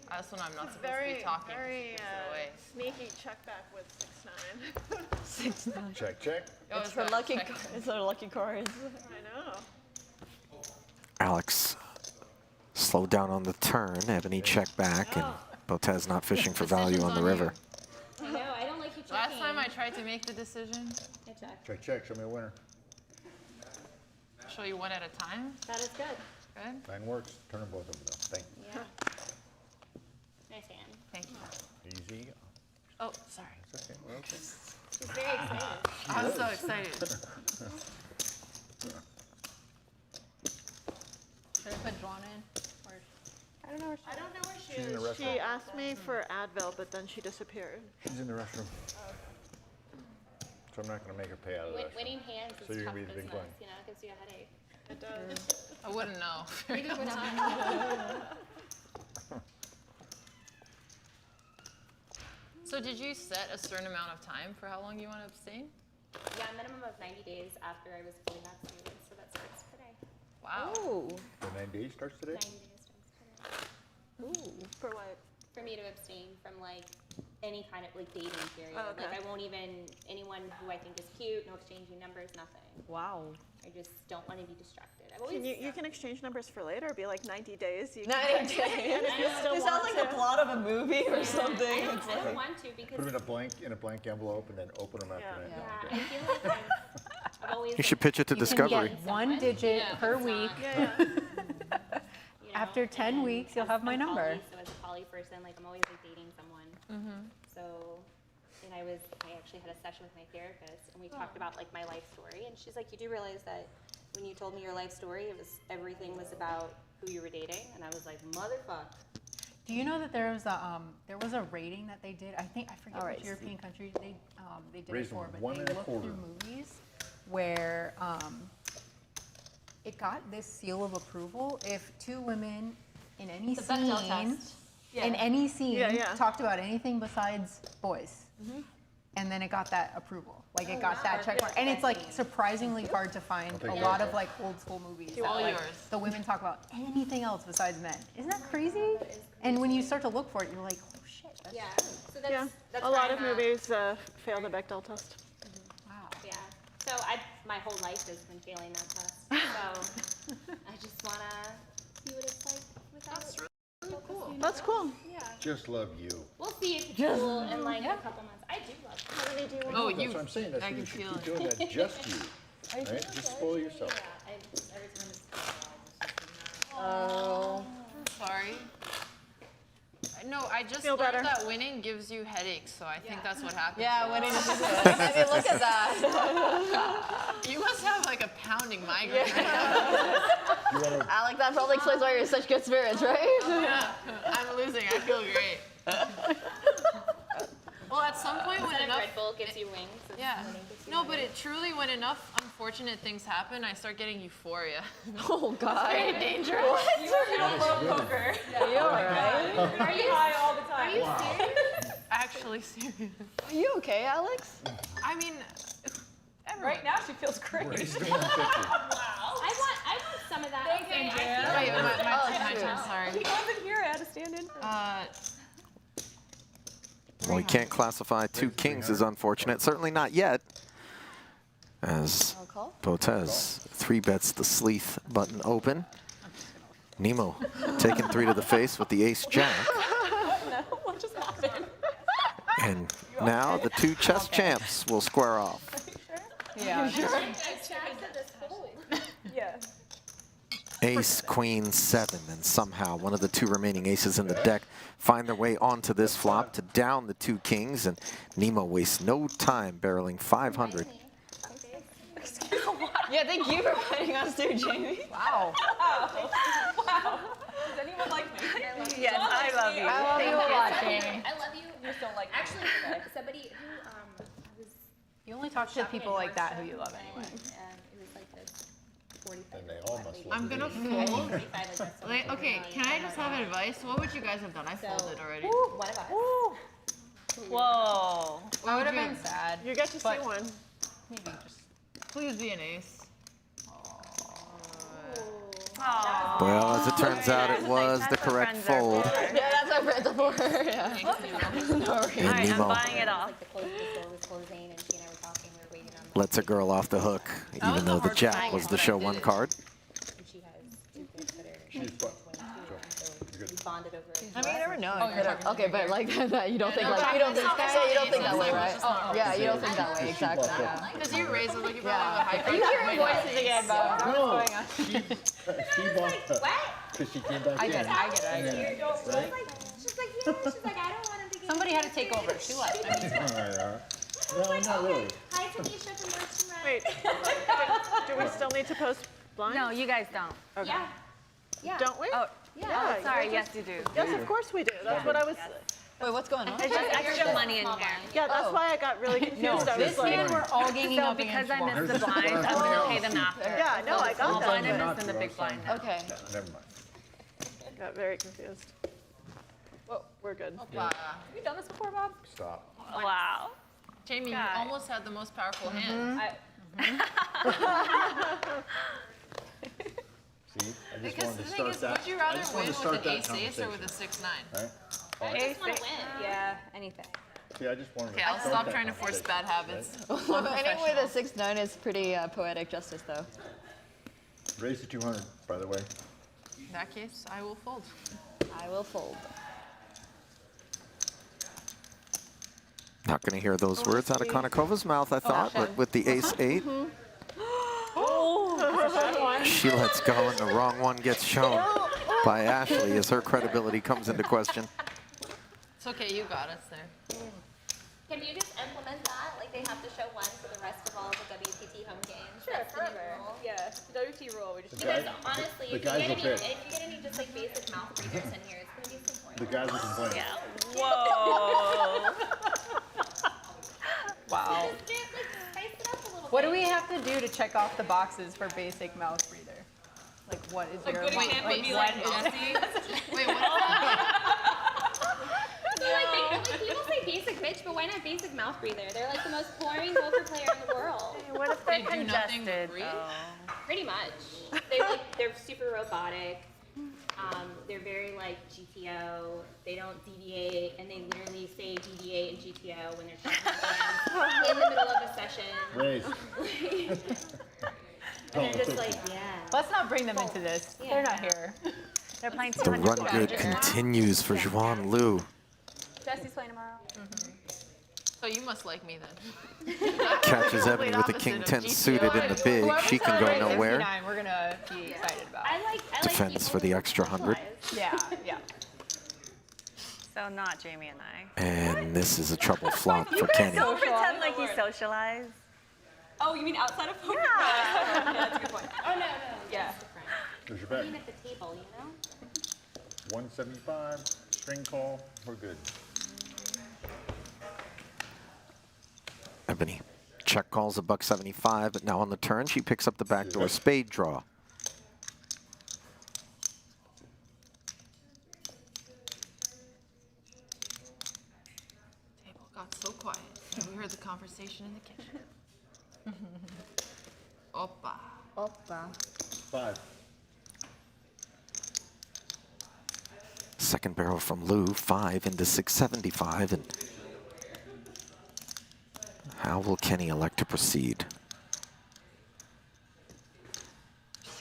That's when I'm not supposed to be talking. Very She gives it away. sneaky check back with 6-9. 6-9. Check, check. Oh, It's is for that lucky. check? It's our lucky cards. I know. Alex slowed down on the turn. Ebony checked back, and Botez not fishing for value on the river. I know, I don't like you checking. Last time I tried to make the decision, I check. Check, check. Show me a winner. show you one at a time. That is good. Good. 9 works. Turn them both over though. Thank Yeah. Nice hand. Thank you. you. Easy. Oh, sorry. It's okay. We're okay. She's very excited. I'm so excited. Should I put Juan in? Or I don't know where I don't know where she She's in the is. She restroom. asked me for Advil, but then she disappeared. She's in the restroom. So I'm not going to make her pay out of that. Winning hands So is you're tough gonna be the big business, blind. you know, it gives you a headache. It does. I wouldn't know. We do not. So did you set a certain amount of time for how long you want to abstain? Yeah, a minimum of 90 days after I was fully vaccinated, so that starts today. Wow. Ooh. The 9 days starts today? 90 days starts today. For what? For me to abstain from like any kind of like dating period. Oh, okay. Like I won't even, anyone who I think is cute, no exchanging numbers, nothing. Wow. I just don't want to be distracted. I've always, You can exchange numbers for later, be like 90 days. You 90 days. And if you still It want sounds like the to. plot of a movie or something. I It's don't like, want to because Put them in a blank envelope and then open them after Yeah. that. yeah, I feel like I've always. You should pitch it to you can Discovery. get one digit per it's week. not, Yeah, you know, After 10 and weeks, you'll have my I'm number. poly, so as a poly person, like I'm always like dating someone. So, and I actually had a session with my therapist, and we talked about like my life story, and she's like, you do realize that when you told me your life story, everything was about who you were dating, and I was like, motherfuck. Do you know that there was a rating that they did? I forget All right, which European country they did Raised it for, but one they and a looked quarter. through movies where it got this seal of approval if two women in any The Bechdel scene test. in any scene Yeah, yeah. talked about anything besides boys. And then it got that approval. Like it got that check mark. And it's like surprisingly hard to find a lot of like old school movies that All like yours. the women talk about anything else besides men. Isn't that crazy? And when you start to look for it, you're like, oh shit. That's Yeah. true. So that's, Yeah, that's a where lot I'm of at. movies fail the Bechdel test. Wow. Yeah. So my whole life has been failing that test. So I just wanna see what it's like without. That's really cool. That's cool. Yeah. Just love you. We'll see if it's cool in like a couple months. I do love it. How many do you want? Oh, That's you. what I'm saying. That's I what can you should feel keep it. doing that. Just you. Right? Just spoil yourself. Yeah. Every time it's Oh. Sorry. No, I just Feel learned better. that winning gives you headaches, so I think that's what happened. Yeah, winning is good. I mean, look at that. You must have like a pounding migraine right now. You want to Alex, that probably explains why you're in such good spirits, right? Yeah, I'm losing. I feel great. Well, at some point when enough, Red Bull gives you wings. It's yeah. winning gives you No, but wings. it truly, when enough unfortunate things happen, I start getting euphoria. Oh, God. Very dangerous. You don't love poker. Yeah, you're all right. Are you high all the time? Are you serious? Actually serious. Are you okay, Alex? I mean, Right now she feels great. raise the 150? I want some of that. Thank you, Andrea. wait, my shoot. turn, sorry. He wasn't here. I had to stand in for him. Well, we can't classify two kings as unfortunate. Certainly not yet. As I'll call. Botez 3-bets the Sleeth button open. Nemo taking 3 to the face with the ace-jack. What just happened? And now the two chess champs will square off. Yeah. Yeah. Ace, queen, 7, and somehow one of the two remaining aces in the deck find their way onto this flop to down the two kings, and Nemo wastes no time barreling 500. Yeah, thank you for fighting us too, Jamie. Wow. Wow. Does anyone like me? Yes, I love you. I love you a lot, Jamie. I love you. You just don't like me. Actually, somebody who was You only talk to people like that who you love anyway. it was like this 45. And they all must love I'm you. gonna fold. 45 is like so Like, okay, can I just have advice? What would you guys have done? I folded already. one of us. Whoa. I would have been sad. You get to see one. Maybe just. Please be an ace. Well, as it turns out, it was the correct fold. Yeah, that's what friends are for. Yeah. No worries. And I'm Nemo buying it off. Like the door was closing, and she and I were talking. We were waiting on. lets a girl off the hook, even though the jack was the show one card. And she has two kids that are. She's fun. So we bonded over. I mean, you never know. Okay, but like that, you don't think like you don't think you don't think that way, right? Yeah, you don't think that way exactly. Yeah. Because you raised it like you probably Yeah. have a high Are you hearing voices again, Bo? No, she bought the, because she came back I in. get it. I get it. I get it. Right? She's like, yeah. She's like, I don't want him to get. Somebody had to take over. She left. I mean, No, not really. Hi, Tanisha from Merchant Rent. Wait, do we still need to post blinds? No, you guys don't. Okay. Yeah. Yeah. Don't we? Oh, Yeah, sorry. you Yes, you do. Yes, of course we do. That's what I was. Wait, what's going on? There's just extra money in here. Yeah, that's why I got really confused. I was this like, hand we're all ganging So up because against I one. missed the blinds, I'm gonna pay them after. yeah, no, I Small got blind that. I missed and the big blind. Okay. Never mind. Got very confused. Well, we're good. Have you done this before, Bob? Stop. Wow. Jamie, you God. almost had the most powerful hand. See, I just Because wanted the to thing start is, that. would you I rather just win wanted to with start an that ace-ace or with a conversation. 6-9? Right? I just want to win. Yeah, anything. See, I just wanted Okay, to I'll start stop that trying to force conversation, bad habits. Anyway, the 6-9 is pretty poetic justice, though. Right? Raise to 200, by the way. In that case, I will fold. I will fold. Not going to hear those words out of Konakova's mouth, I thought, but with the ace-8, she lets go and the wrong one gets shown by Ashley as her credibility comes into question. It's okay, you got us there. Can you just implement that? Like they have to show one for the rest of all the WPT home games. Sure, That's the new forever. rule. Yeah, WT rule. We just The Because guy- honestly, the if you guys get will any, pick. if you get any just like basic mouth breathers in here, it's gonna be some more The guys are complaining. Whoa. Wow. Just get, like, spice it up a little What bit. do we have to do to check off the boxes for basic mouth breather? Like, what is your Good like, example, be what like is- Jesse. Wait, what's that? So, like, people say basic bitch, but why not basic mouth breather? They're like the most boring poker player in the world. What if they're They do nothing but congested? breathe? though? Pretty much. They're super robotic. They're very like GTO. They don't deviate, and they literally say deviate and GTO when they're trying to in the middle of a session. Raise. And they're just like, yeah. Let's not bring them into this. They're not here. They're playing The 200 run good continues for Juan Liu. Jesse's playing tomorrow. So you must like me then. Catches Ebony with the king 10 suited in the big. She can go nowhere. We're gonna be excited about. I like Defends people for the who extra 100. Yeah, yeah. So not Jamie and I. And this is a trouble flop for Kenny. Don't pretend like you socialize. Oh, you mean outside of poker? Yeah. That's a good point. Oh, no. Yeah. There's your I bet. mean, at the table, you know? 175, string call, we're good. Ebony check calls a $1.75, but now on the turn she picks up the backdoor spade draw. Table got so quiet. And we heard the conversation in the kitchen. Opa. Opa. 5. Second barrel from Lou, 5 into 675, and how will Kenny elect to proceed?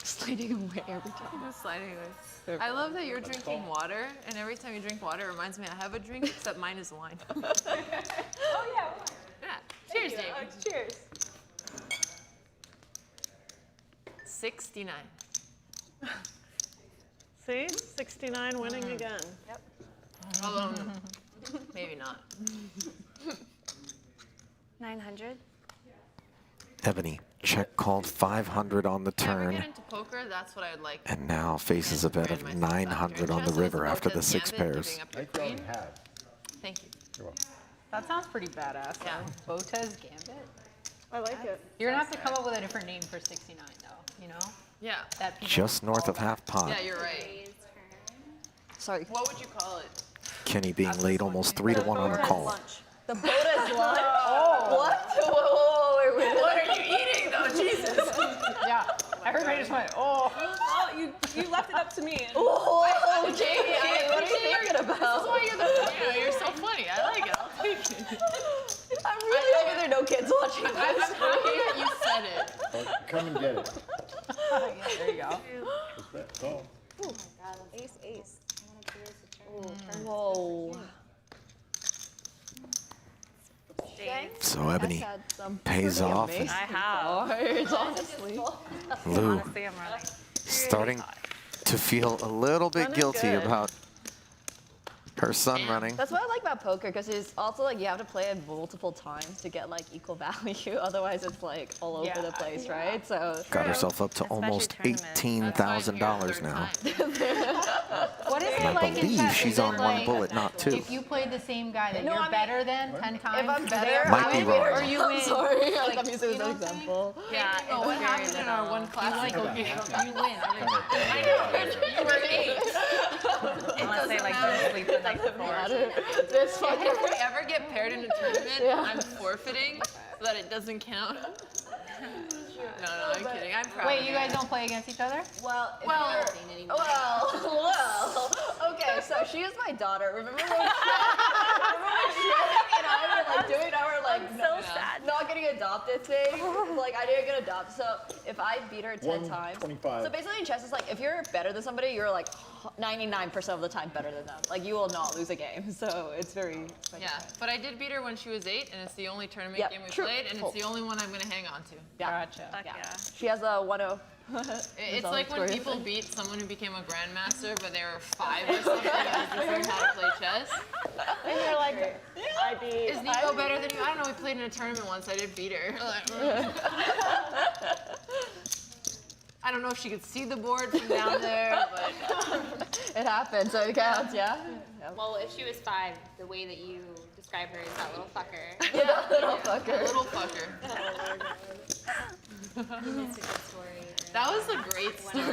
Sliding away every time. Just sliding away. I love that you're drinking water, and every time you drink water, it reminds me I have a drink, except mine is wine. Oh, yeah. Yeah. Cheers, Jamie. Cheers. 69. See, 69 winning again. Although, maybe not. 900. Ebony check called 500 on the If I ever turn, get into poker, that's what I'd like. and now faces a bet of 900 on the river after the 6 pairs. Thank you already have. Thank you. You're welcome. That sounds pretty badass. Yeah. Though. Botez Gambit. I like it. You're gonna have to come up with a different name for 69, though. You know Yeah. that people Just north of half pot. Yeah, you're right. Sorry. What would you call it? Kenny being laid almost 3 to 1 on a call. The Botez lunch? Oh. What? Whoa, wait. What are you eating, though? Jesus. Yeah, everybody just went, oh. Oh, you left it up to me. Oh, Jamie, what are you thinking about? That's why you're so funny. I like it. I'll take it. I'm really hoping there are no kids watching this. I'm happy that you said it. Oh, come and get it. Yeah, there you go. Just bet, call. Ace. Whoa. So Ebony pays off, and I have. Cards, honestly. Lou Honestly, I'm running. starting to feel a little bit guilty about her son running. That's what I like about poker, because it's also like you have to play it multiple times to get like equal value. Otherwise, it's like all over the place, right? So Got herself up to almost $18,000 now. What is And it I like in believe chess? she's Is it on one like bullet, not 2. if you play the same guy that No, you're I mean- better than 10 times? if I'm better, Might be wrong. Or you win. Sorry, Like, I'm using you know this what I'm saying? example. Yeah, Oh, what it's happened very in our little. one class? You win every time. I know. You were 8. Unless they like don't sleep the night before. This fucking. If we ever get paired in a tournament, I'm forfeiting so that it doesn't count. No, I'm kidding. I'm proud. Wait, of you guys don't play against each other? Well, if Well, you're- well. Okay, so she is my daughter. Remember when Shannon and I were like doing our like not getting adopted thing? Like I didn't get adopted, so if I beat her 10 times. 125. So basically in chess, it's like if you're better than somebody, you're like 99% of the time better than them. Like you will not lose a game. So it's very. Yeah, but I did beat her when she was 8, and it's the only tournament Yep, game we true. played, and it's the only one I'm gonna hang on to. Yeah. Gotcha. Fuck yeah. She has a 1-0. It's like when people beat someone who became a grandmaster, but they were 5 or something and just learned how to play chess. And you're like, I beat. Is Nico better than you? I don't know. We played in a tournament once. I did beat her. I don't know if she could see the board from down there, but It happened, so it counts, yeah? Well, if she was 5, the way that you describe her is that little fucker. Yeah, little fucker. Little fucker. That's a good story. That was a great story.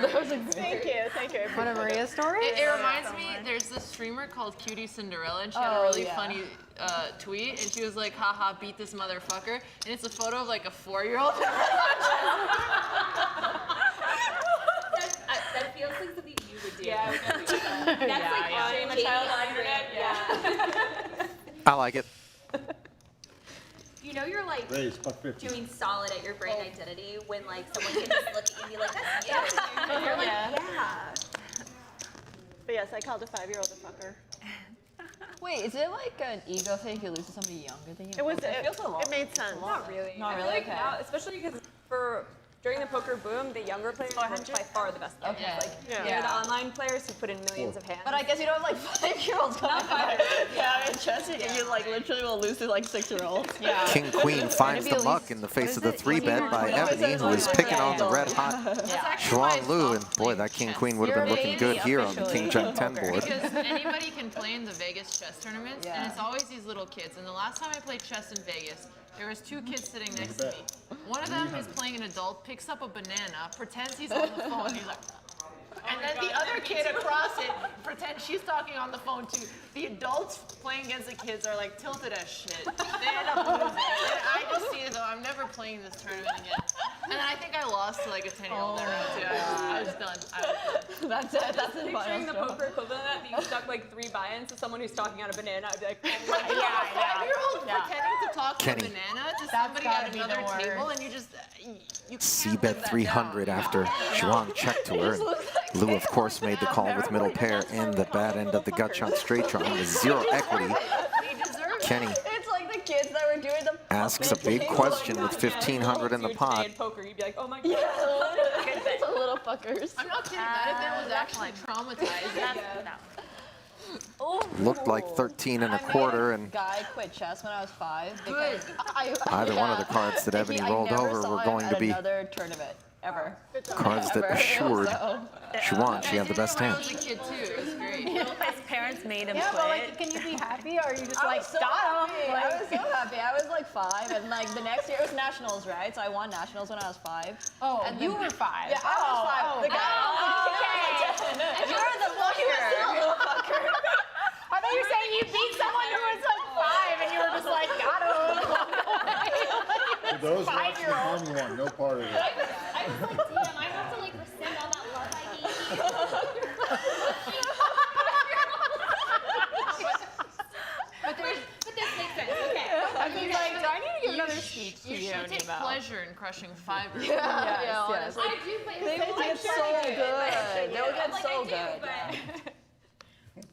Thank you. What a Maria story? It reminds me, there's this streamer called Cutie Cinderella, and she had a really funny tweet, and she was like, haha, beat this motherfucker. And it's a photo of like a 4-year-old. That feels like something you would do. Yeah, That's like shame a child on the internet. Yeah. I like it. You know you're like Raise, $1.50. doing solid at your brand identity when like someone can just look at you and be like, that's you. And you're like, yeah. But yes, I called a 5-year-old a fucker. Wait, is it like an ego thing you lose to somebody younger than you? It was. feels a lot. It made sense. Not really. Not I feel really? like Okay. now, especially because during the poker boom, the younger players were by far the best. Okay. Like, Yeah. they're the online players who put in millions of hands. But I guess you don't have like 5-year-olds coming out. Yeah, in chess, you like literally will lose to like 6-year-olds. Yeah. King Queen finds the muck in the face of the 3-bet by Ebony, who is picking on the red hot Xuan Lu. And boy, that King Queen would have been looking good here on the King Jack 10 board. Because anybody can play in the Vegas chess tournaments, and it's always these little kids. And the last time I played chess in Vegas, there was 2 kids sitting next to me. One of them is playing an adult, picks up a banana, pretends he's on the phone. He's like, and then the other kid across it pretends she's talking on the phone too. The adults playing against the kids are like tilted as shit. They end up losing. And I just see it though. I'm never playing this tournament again. And then I think I lost to like a 10-year-old that round too. I was done. That's it. That's the Picturing the poker equivalent of that, you stuck like 3 buy-ins to someone who's talking on a banana, I'd be like, oh my God. Yeah, 5-year-old pretending to talk to a banana to somebody at another table, and you just you C-bet 300 after Xuan checked to her. And Lou, of course, made the call with middle pair and the bad end of the gut shot straight draw with 0 equity. Kenny It's like the kids that were doing the asks a big question with 1,500 in the pot. Poker, you'd be like, oh my God. it's a little fuckers. I'm not kidding. That event was actually traumatizing. Looked like 13 and a quarter, and Guy quit chess when I was 5 because either one of the cards that Ebony rolled over were going to be another tournament ever. cards that assured Xuan she had the best I hand. was a kid too. It was great. His parents made him Yeah, quit. but like, can you be happy or are you just I like, was so got happy. him? I was so happy. I was like 5, and like the next year it was nationals, right? So I won nationals when I was 5. Oh, and you were 5. Yeah, I was 5. The guy. And you're the fucker. I thought you were saying you beat someone who was like 5 and you were just like, got him. For those watching at home, you want no part of it. I was like, damn, I have to like rescind all that love I gave you. But this makes sense. Okay. I mean, like, do I need to give another speech to You you, should take Nemo? pleasure in crushing 5-year-olds. Yeah, honestly. I do, but They will get so good. They will get like, so I do, good.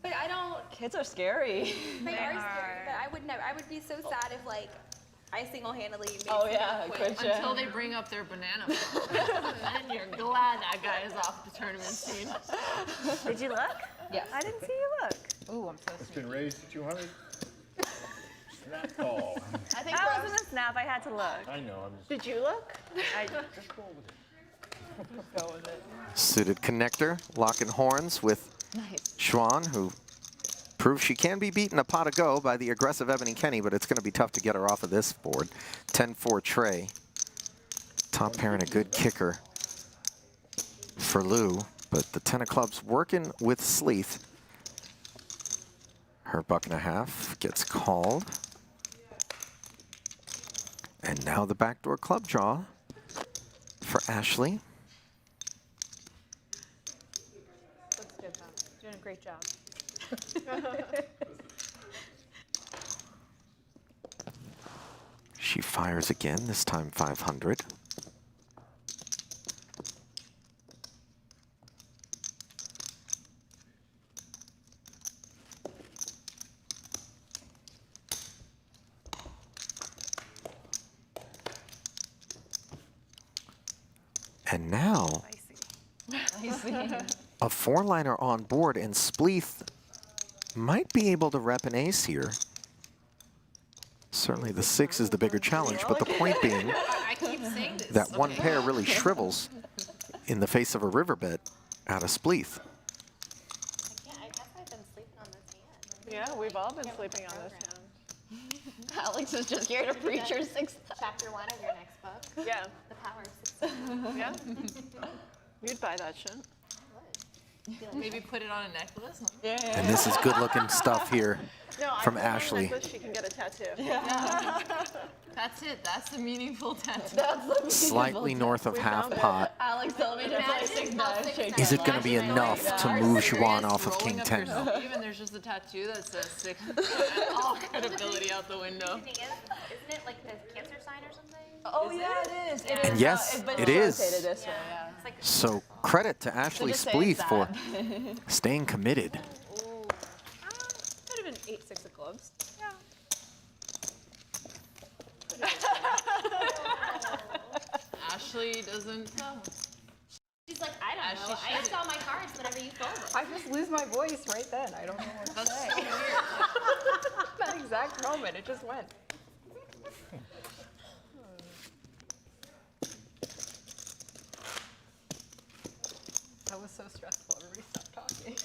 but I don't. Kids are scary. They are scary, but I would never. I would be so sad if like I single-handedly made Oh someone yeah, quit. quit Until they bring up their banana phone. And you're glad that guy is off the tournament scene. Did you look? Yes. I didn't see you look. Ooh, I'm so It's been raised to 200. Snap call. I think I wasn't a snap. I had to look. I know, I'm just, Did you look? just go with it. Suited connector, locking horns with Xuan, who proves she can be beaten a pot of go by the aggressive Ebony Kenny, but it's going to be tough to get her off of this board. 10-4 tray. Top pair and a good kicker for Lou, but the 10 of clubs working with Sleeth. Her $1.50 gets called. And now the backdoor club draw for Ashley. Looks good, though. You're doing a great job. She fires again, this time 500. And now, a 4-liner on board, and Spleeth might be able to rep an ace here. Certainly the 6 is the bigger challenge, but the point being I keep saying this. that one pair really shrivels in the face of a river bet out of Spleeth. I guess I've been sleeping on this hand. Yeah, we've all been sleeping on this hand. Alex is just here to preach her sixth. Chapter 1 of your next book. Yeah. The Power of 16. Yeah. You'd buy that shit. Maybe put it on a necklace. And this is good-looking stuff here No, from I told her Ashley. necklace, she can get a tattoo. That's it. That's the meaningful tattoo. Slightly north of half pot. Alex told me to play 6-9. Is it going to be enough to move Juan off of Rolling King up 10? your sleeve and there's just a tattoo that says 6. All credibility out the window. The thing is, isn't it like the cancer sign or something? Oh, yeah, it is. It And is. yes, But it it's is. rotated this way, yeah. It's like So credit to Ashley just say Spleeth for that. staying committed. Could have been 8-6 of clubs. Yeah. Ashley doesn't know. she's like, I don't know. I saw my cards whenever you fold them. I just lose my voice right then. I don't know what to That's say. so weird. That exact moment, it just went. That was so stressful. Everybody stopped talking.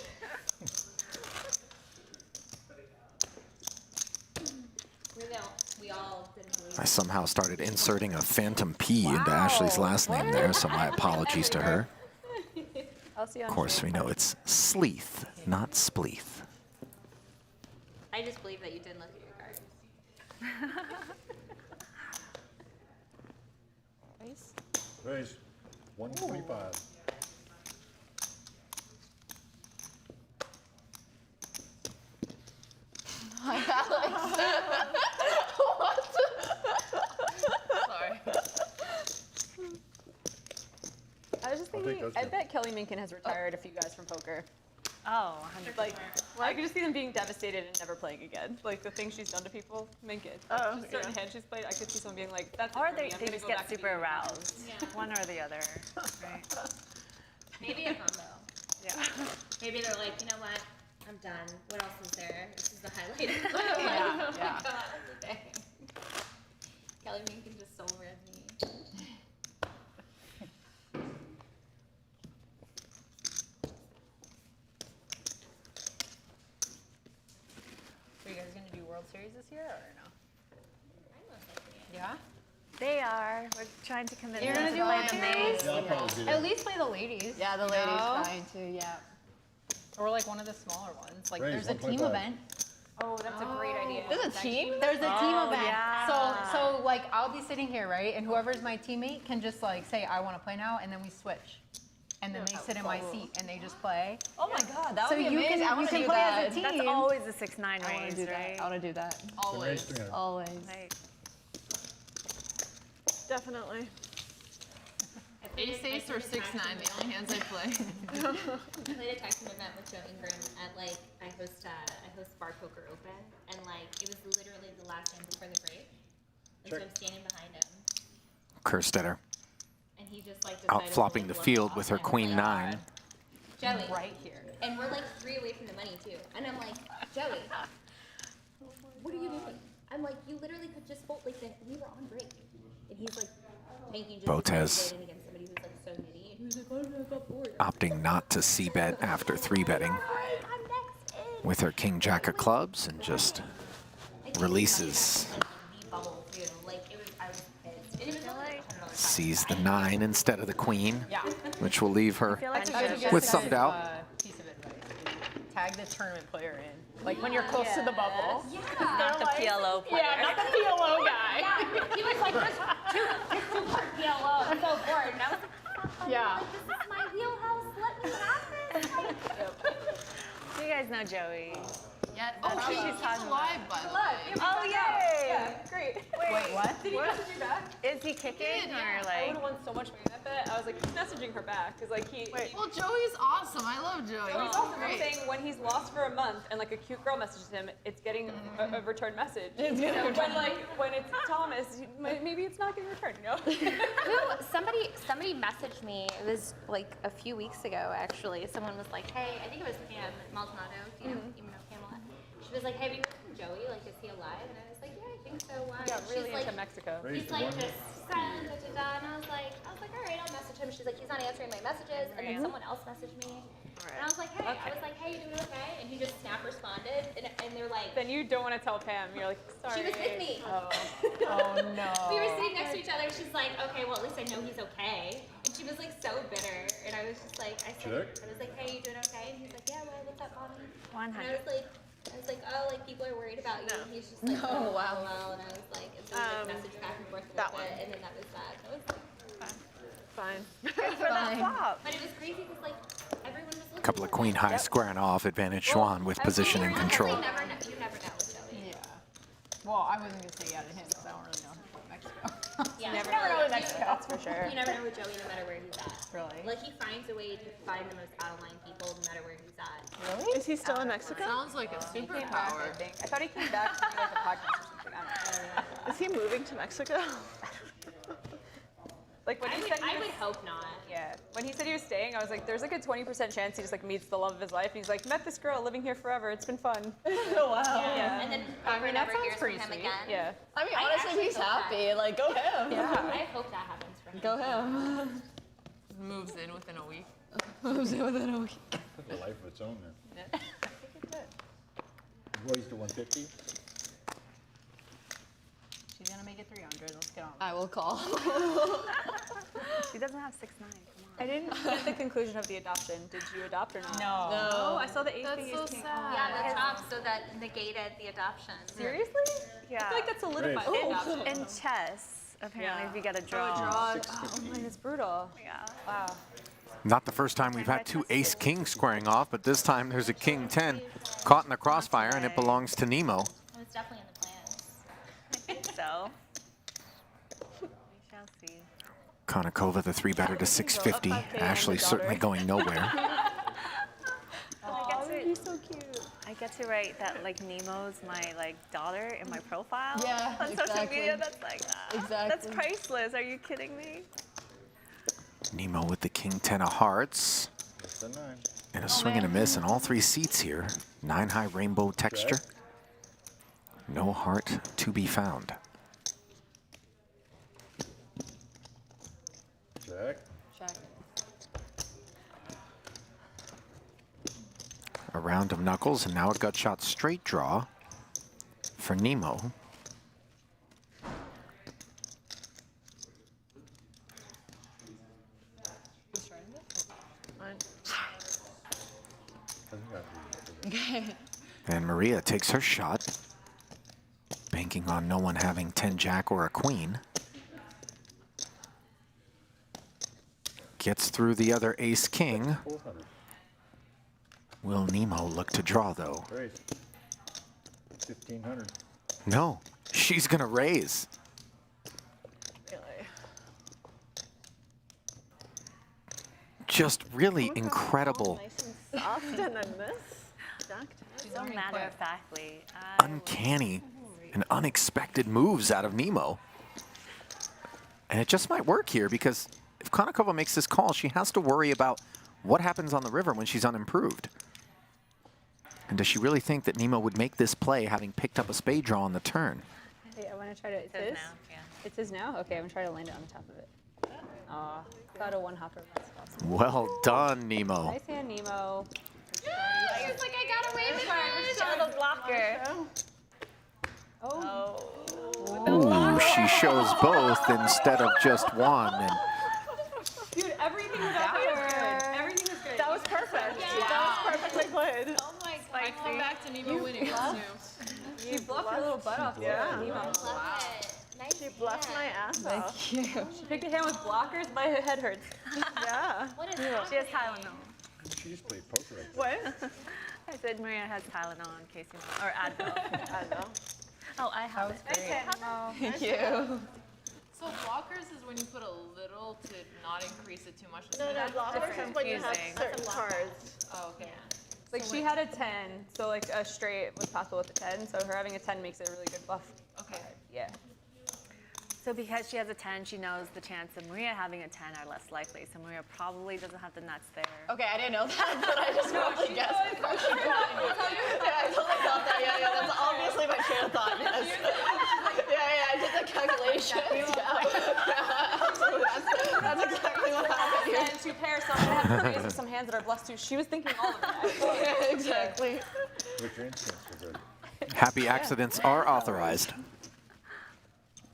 We all didn't believe I somehow started inserting a phantom P into Ashley's last name there, so my apologies to her. I'll see you on Of course, stream. we know it's Sleeth, not Spleeth. I just believe that you didn't look at your cards. Raise 125. Sorry. I was just think thinking, that's I good. bet Kelly Minkin has retired a few guys from poker. Oh, 100%. Like, I could just see them being devastated and never playing again. Like the things she's done to people, Minkin. Oh, Just certain yeah. hands she's played, I could see someone being like, that's Or it for they me. I'm they gonna just go get back to super being a man." aroused. One or the other, right? Maybe a combo. Yeah. Maybe they're like, you know what? I'm done. What else is there? This is the highlight of my life. Yeah, Oh my yeah. God, every day. Kelly Minkin just so read me. Are you guys going to do World Series this year or no? Yeah? They are. We're trying to convince You're them gonna to do play World the Series? maze. Yeah, I'll probably do At that. least play the ladies. Yeah, the you ladies know? trying to, yeah. Or like one of the smaller ones. Like Raise there's a team 125. event. Oh, that's a great idea. There's a team? There's a team Oh, event. yeah. So like I'll be sitting here, right? And whoever's my teammate can just like say, I want to play now, and then we switch. And then they sit in my seat and they just play. Oh my God, that So would be you amazing. can I want to play do that. as a team. That's always a 6-9 I want to raise, do that. right? I want to do that. Then raise Always. 300. Always. Like, Definitely. Ace or 6-9, the only hands I play. I played a Texan event with Joe Ingram at like I host Bar Poker Open, and like it was literally the last hand before the break, and so Check. I'm standing behind him, Kerstetter and he just like out decided to, flopping like, the bluff field off, with her and I'm queen like, 9. Joey, Right here. and we're like 3 away from the money too, and I'm like, Joey, what are you doing? I'm like, you literally could just fold like that. We were on break, and he's like making just Botez. like, against somebody who's like so nitty, and he was like, oh no, I got bored. Opting not to c-bet after 3-betting I'm next in. with her king jack of clubs and just releases. The bubble too. Like it was, I was pissed. And it was only like $100. Sees the 9 instead of the queen, Yeah. which will leave her I feel like we I should should with just some say, doubt. Piece of advice. Tag the tournament player in. Like when you're close to the bubble. not the PLO player. Yeah, not the PLO guy. Yeah, he was like, there's two part PLO. I'm so bored. And I was like, Yeah. like, this is my wheelhouse. Let me have this. You guys know Joey. Yeah. That's Oh, what she's she's talking alive, by the way. Oh, yay! Yeah, great. Wait, what? Did he message you back? Is he kicking or I like? would have won so much money that bet. I was like, he's messaging her back because like he. Well, Joey's awesome. I love Joey. He's He's awesome. I'm great. saying when he's lost for a month and like a cute girl messages him, it's getting a return message. You know, when it's Thomas, maybe it's not getting returned. You know. Somebody messaged me. It was like a few weeks ago, actually. Someone was like, "Hey, I think it was Pam Maldonado. Do you know Pamela?" She was like, "Have you heard from Joey? Like, is he alive?" And I was like, "Yeah, I think so. Why?" Got really She's into like, Mexico. Raise he's to like 100. just silent, da da da. And I was like, all right, I'll message him. She's like, he's not answering my messages. And then someone else messaged me. And I was like, hey, you doing okay? And he just snap responded, and they're like, Then you don't want to tell Pam. You're like, sorry. she was with me. Oh no. We were sitting next to each other. She's like, okay, well at least I know he's okay. And she was like so bitter, and I was just like, I was like, hey, you doing okay? And he's like, yeah, well, what's up, mommy? 100. And I was like, oh, like people are worried about you. And he's just like, oh wow, well. And I was like, and so we like messaged back and forth a little bit, and then that was that. So it was like, Fine. For that flop. but it was crazy because like everyone was looking. Couple of queen high squaring off, advantage Schwan with position and control. You never know with Joey. Yeah. Well, I wasn't gonna say yeah to him because I don't really know him from Mexico. Yeah, Never know with Mexico, that's for sure. You never know with Joey, no matter where he's at. Really? Like he finds a way to find the most out of line people, no matter where he's at. Really? Is he still in Mexico? Sounds like a He came back, I superpower. think. I thought he came back to do like a podcast or something. I don't know. Is he moving to Mexico? Like when he said he I was, would hope not. yeah, when he said he was staying, I was like, there's like a 20% chance he just like meets the love of his life, and he's like, met this girl living here forever. It's been fun. Oh, wow. Yeah. And then I mean, never that sounds hears from pretty him sweet. again. Yeah. I mean, I honestly, actually he's hope that. happy. Like, go him. I hope that happens for him. Go him. Moves in within a week. Moves in within a week. Has a life of its own there. Raised to 150. She's gonna make it 300. Let's get on. I will call. She doesn't have 6'9". Come on. I didn't get the conclusion of the adoption. Did you adopt or not? No. Oh, I saw the 8 That's thing so is king. sad. Yeah, the top, so that negated the adoption. Seriously? Yeah. I feel like that solidified Great. the adoption. In chess, apparently, Yeah. if you get a draw. Oh, man, it's brutal. Yeah. Wow. Not the first time we've had two ace-king squaring off, but this time there's a king-10 caught in the crossfire, and it belongs to Nemo. Well, it's definitely in the plans. I think so. We shall see. Konnikova, the 3-better to 650. Ashley certainly going nowhere. He's so cute. I get to write that like Nemo's my like daughter in my profile. Yeah, On social exactly. media, that's like that's Exactly. priceless. Are you kidding me? Nemo with the king-10 of hearts. That's a 9. And a swing and a miss in all 3 seats here. 9-high rainbow texture. No heart to be found. Check. Check. A round of knuckles, and now a gut shot straight draw for Nemo. Hasn't got the- And Maria takes her shot, banking on no one having 10-jack or a queen. Gets through the other ace-king. 400. Will Nemo look to draw, though? Raise. 1500. No, she's gonna raise. Really? Just really incredible, Nice and soft, and then this. Ducked. So matter of factly. uncanny, and unexpected moves out of Nemo. And it just might work here, because if Konnikova makes this call, she has to worry about what happens on the river when she's unimproved. And does she really think that Nemo would make this play, having picked up a spade draw on the turn? Hey, I want to try to. It says now. Yeah. It says now? Okay, I'm going to try to land it on the top of it. Aw, got a one-hopper. That's awesome. Well done, Nemo. Nice hand, Nemo. It's like I got away with it. A little blocker. Oh. Ooh, she shows both instead of just one. And Dude, everything was up here. Everything was good. That was perfect. That was perfectly played. Oh my I come back to Nemo winning too. You bluffed your little butt off. Yeah. Nemo. Love it. Nice. She bluffed my ass off. She picked a hand with blockers. My head hurts. Yeah. What is that? She has Tylenol. She just played poker right What? I said Maria has Tylenol in case you want, or Advil. I don't know. Oh, I have it. Thank you. So blockers is when you put a little to not increase it too much. No, blockers is when you have confusing. certain cards. Oh, okay. Like she had a 10, so like a straight was possible with a 10. So her having a 10 makes it a really good bluff. Okay. Yeah. So because she has a 10, she knows the chance of Maria having a 10 are less likely. So Maria probably doesn't have the nuts there. Okay, I didn't know that, but I just probably guessed. Yeah, I totally got that. Yeah, that's obviously my train of thought. Yes. Yeah, I did the calculations. Yeah. Absolutely. That's exactly what happened here. And two pairs, so I'm gonna have want to raise with some hands that are bluffs too. She was thinking all of that. Exactly. But your instincts are good. Happy accidents are authorized.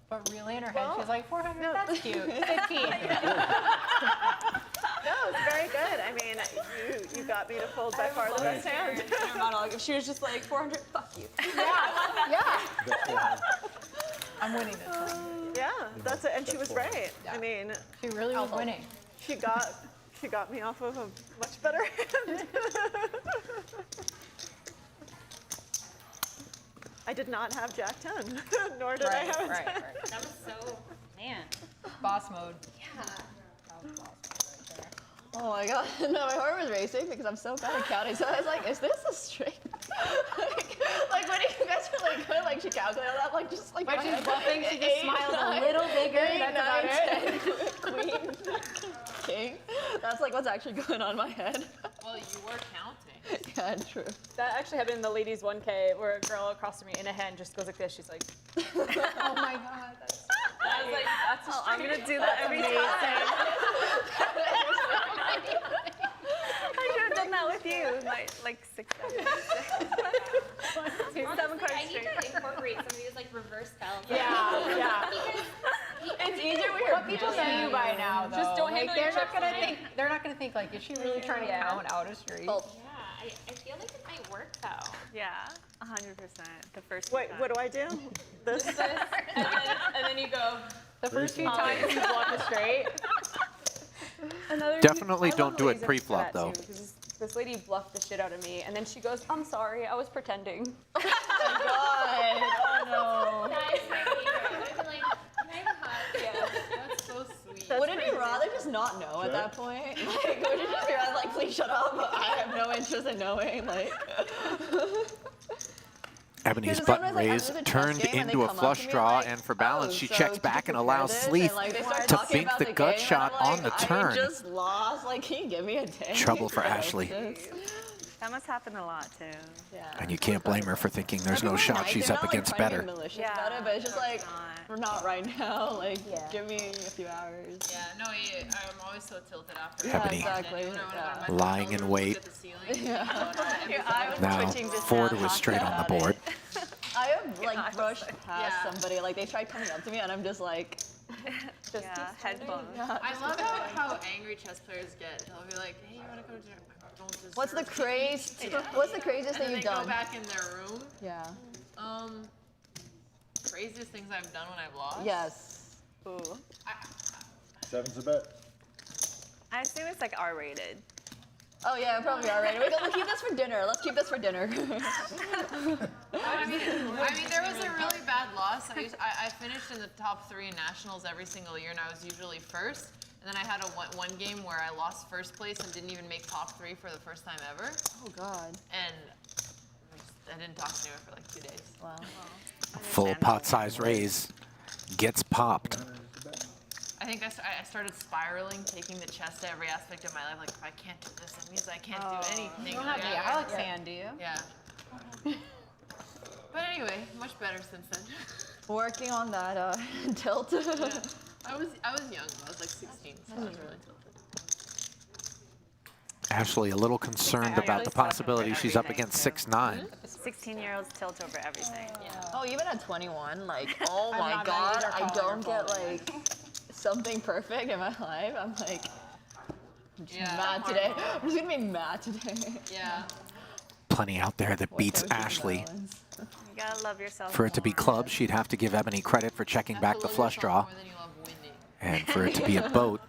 But really in her head, she's like, 400, that's cute. 15. No, it's very good. I mean, you got me to fold by far the best hand. Her monologue. If she was just like 400, fuck you. Yeah. I'm winning this one. Yeah, that's it. And she was right. I mean, She really was winning. she got me off of a much better hand. I did not have Jack 10, nor did I have Right. That was so, man. Boss mode. Yeah. That was boss mode right there. Oh my god, no, my heart was racing because I'm so bad at counting. So I was like, is this a straight? like when you guys were like good, like she calculated that, like just like. When my she's head, bluffing, she just 8, smiles 9, a little bigger. 8, That's 9, about it. 10, queen, king. That's like what's actually going on in my head. Well, you were counting. Yeah, true. That actually happened in the ladies 1K where a girl across from me in a hand just goes like this. She's like, Oh my god. That's I was like, that's a I'm gonna do that every time. I should have done that with you, like 6 seconds. 1, 2, 7 cards I need straight. to incorporate some of these like reverse spells. yeah. It's easier when your people know you by now, though. Just don't Like, handle they're your not chips gonna on think. They're not gonna think like, is she really trying to count out a street? Yeah, I feel like it might work though. Yeah, 100%. The first Wait, time. what do I do? This? And then you go, The first few times you block a straight. Definitely I love don't the do it ladies pre-flop, for that, though. too, 'cause This lady bluffed the shit out of me, and then she goes, I'm sorry, I was pretending. God, oh no. That is my favorite. I'd be like, can I have a hug? Yeah. That's so sweet. Wouldn't you rather just not know at that point? Like, would you just be like, please shut up? I have no interest in knowing. Like. Ebony's Because button sometimes, like, I'm raise in a chess turned game and they into a come up to flush me draw, like, and for balance, "Oh, she so checks did back you and compare allows this?" Sleeth And, like, they start to talking bink about the gut game, shot and I'm on the like, turn. I just lost. Like, can you give me a day? Trouble for Ashley. That must happen a lot too. Yeah. And you can't blame her for thinking there's no Everyone shot nice, she's they're up not, against like, trying to better. be malicious Yeah, about it, but it's just like, not. we're not right now. Like, Yeah. give me a few hours. Yeah, no, I'm always so tilted after. Yeah, Ebony. exactly. When Yeah. I'm Lying in wait. At the ceiling, Your eye was Now, twitching just Ford now was straight talking on the about board. it. I have like brushed past Yeah. somebody. Like, they tried coming up to me, and I'm just like, Just Yeah, headphones. I love how angry chess players get. They'll be like, hey, you want to go to dinner? I don't deserve what's the to craziest? eat." What's the craziest And thing then you've they go done? back in their room. Yeah. Craziest things I've done when I've lost. Yes. Ooh. 7's a bet. I assume it's like R-rated. Oh yeah, probably already. We'll keep this for dinner. Let's keep this for dinner. I mean, there was a really bad loss. I finished in the top 3 in nationals every single year, and I was usually first. And then I had one game where I lost first place and didn't even make top 3 for the first time ever. Oh God. And I didn't talk to anyone for like 2 days. Wow. Full pot size raise gets popped. I think I started spiraling, taking the chess to every aspect of my life. Like, if I can't do this, it means I can't do anything. You don't have Yeah. the Alex hand, do you? Yeah. But anyway, much better since then. Working on that tilt. Yeah. I was young. I was like 16, so I was really tilted. Ashley a little concerned about the possibility she's up against 6'9". 16-year-olds tilt over everything. Oh, even at 21, like, oh I'm my not God, either I don't color. get like something perfect in my life. I'm like, I'm just Yeah. mad today. I'm just gonna be mad today. Yeah. Plenty out there that beats Social Ashley. balance. You gotta love yourself. For it to be more. clubs, she'd have to give Ebony credit for checking back the flush draw. More than you love winning. And for it to be a boat,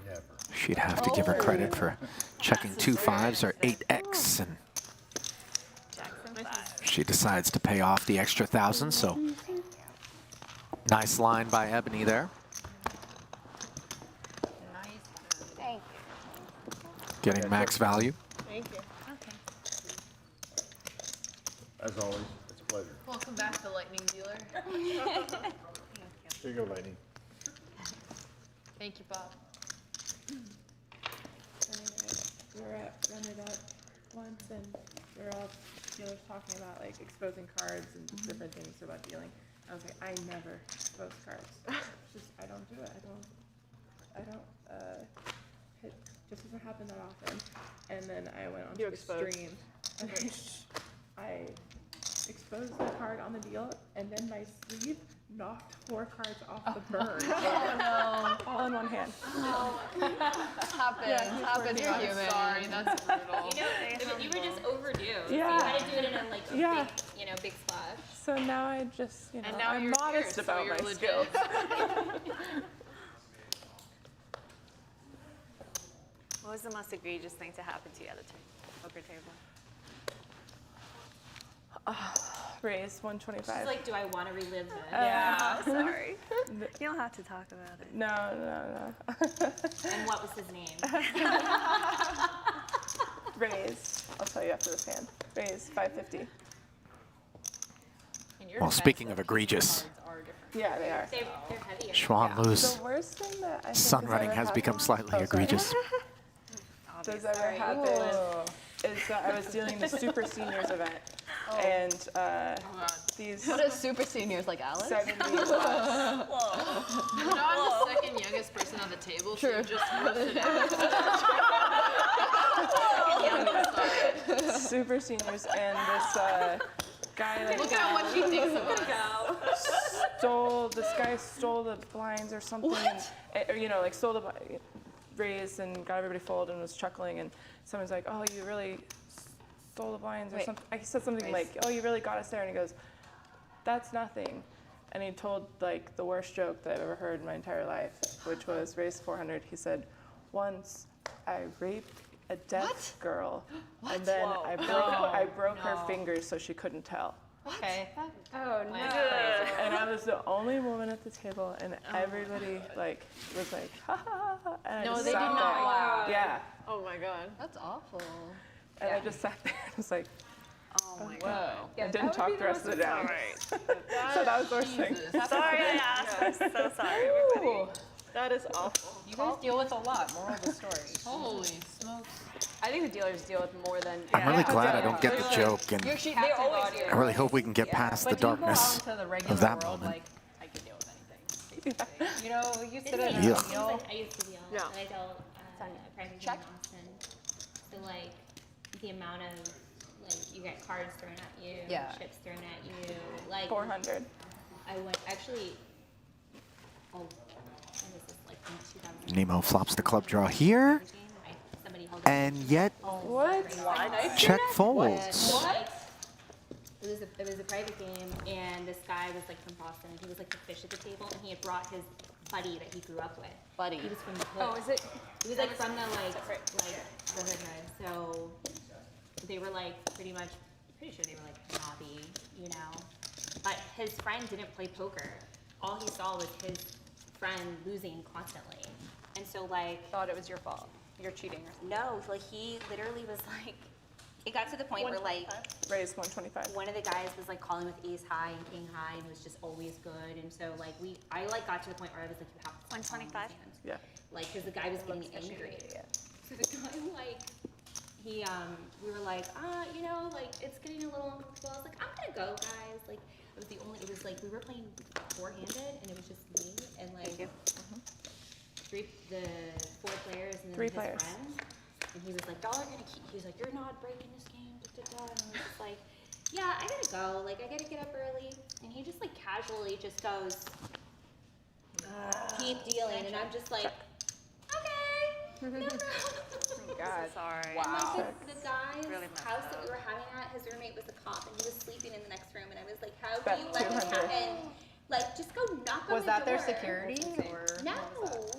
Never. she'd have to give her credit for checking 2 5s or 8x. And Jackson 5. she decides to pay off the extra 1,000. So nice line by Ebony there. Thank you. Getting max value. Thank you. Okay. As always, it's a pleasure. Welcome back to Lightning Dealer. Here you go, Lightning. Thank you, Bob. We were at Rendered Up once, and we were all dealers talking about like exposing cards and different things about dealing. I was like, I never expose cards. It's just I don't do it. I don't hit just as it happen that often. And then I went on You to the exposed. stream. And then I exposed the card on the deal, and then my sleeve knocked 4 cards off the burn. All in one hand. Happens, you're human. Sorry, that's brutal. You were just overdue. Yeah. So you had to do it in a, like, a Yeah. big, big splash. So now I just, And now I'm you're modest here, so about you're my legit. skills. What was the most egregious thing to happen to you at a poker table? Raise 125. She's like, do I want to relive this? Yeah, sorry. You don't have to talk about it. No. And what was his name? Raise. I'll tell you after this hand. Raise 550. Well, speaking of egregious, Yeah, they are. They're heavier. Schwan Lu's The worst thing that I think sun has running ever has become happened- slightly egregious. Does ever happen is that I was dealing the Super Seniors event, and these What is Super Seniors, like Alice? 70 You know, I'm the second youngest person on the table, so you just roasted Super Seniors, and this guy like Look at what she thinks of us. this guy stole the blinds or something, and, or, like stole the raised and got everybody fold and was chuckling, and someone's like, oh, you really stole the blinds or something. I said something like, oh, you really got us there, and he goes, that's nothing. And he told like the worst joke that I've ever heard in my entire life, which was raised 400. He said, once I raped a deaf girl, and then I broke her fingers so she couldn't tell. Okay. Oh, no. And I was the only woman at the table, and everybody was like, ha ha ha. And I just they sat did not there. laugh. Yeah. Oh my God. That's awful. And I just sat there and was like, Oh, my okay. God. I didn't talk the rest of the day. So that was the worst thing. Sorry I asked. I'm so sorry, everybody. That is awful. You guys deal with a lot. Moral of the story. Holy smokes. I think the dealers deal with more than. I'm really glad I don't get the joke, and They always do. I really hope we can get past the But you go out darkness into the regular of that world, moment. like, I can deal with anything, basically. You know, you sit at a Yeah. I deal. used to deal. Yeah. I dealt a private game in Austin. So like the amount of you get cards thrown at you, Yeah. chips thrown at you, like 400. I went actually. Oh, when was this? Like in 2000. Nemo flops the club draw here, Somebody held and yet What? check folds. What? It was a private game, and this guy was like from Boston, and he was like the fish at the table, and he had brought his buddy that he grew up with. Buddy. He was from the hood. Oh, is it? He was like from the the hood. So they were like pretty sure they were like snobby, you know. But his friend didn't play poker. All he saw was his friend losing constantly, and so like Thought it was your fault. You're cheating or something. no, like he literally was like. It got to the point where like Raise 125. one of the guys was like calling with ace high and king high, and it was just always good. And so like I like got to the point where I was like, you have to stop calling 125? these hands. Yeah. Like, cause the guy was getting angry. So the guy like we were like, like it's getting a little uncomfortable. I was like, I'm gonna go, guys. Like it was like we were playing four-handed, and it was just me and like the 4 players and then 3 his players. friends. And he was like, y'all are gonna keep, he was like, you're not breaking this game, da, da, da. And I was just like, yeah, I gotta go, like, I gotta get up early. And he just like casually just goes, keep dealing. And I'm just like, okay, no problem. God. Sorry. And like the guy's Really messed house that up. we were having at, his roommate was a cop, and he was sleeping in the next room. And I was like, how Bet do you let this 200. happen? Like, just go knock on Was the door. that their security? Or No.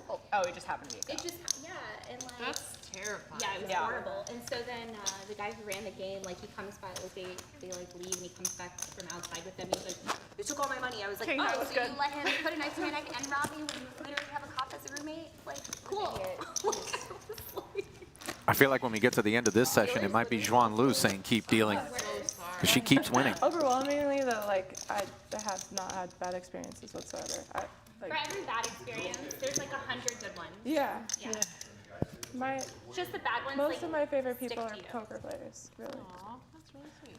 Oh, it just happened to be a It cop. just, and like. That's terrifying. Yeah, it was Yeah. horrible. And so then the guy who ran the game, like he comes by, like they like leave, and he comes back from outside with them. He's like, "They took all my money." I was like, King high "Oh, was so good. you let him put a knife to my neck and rob me when you literally have a cop as a roommate? Like, cool." I feel like when we get to the end of this session, it might be Juan Lu saying keep dealing, because she keeps winning. Overwhelmingly, though, like I have not had bad experiences whatsoever. For every bad experience, there's like 100 good ones. Yeah. Yeah. My Just the bad ones. most like, of my favorite stick people are to you. poker players, really. Aw, that's really sweet.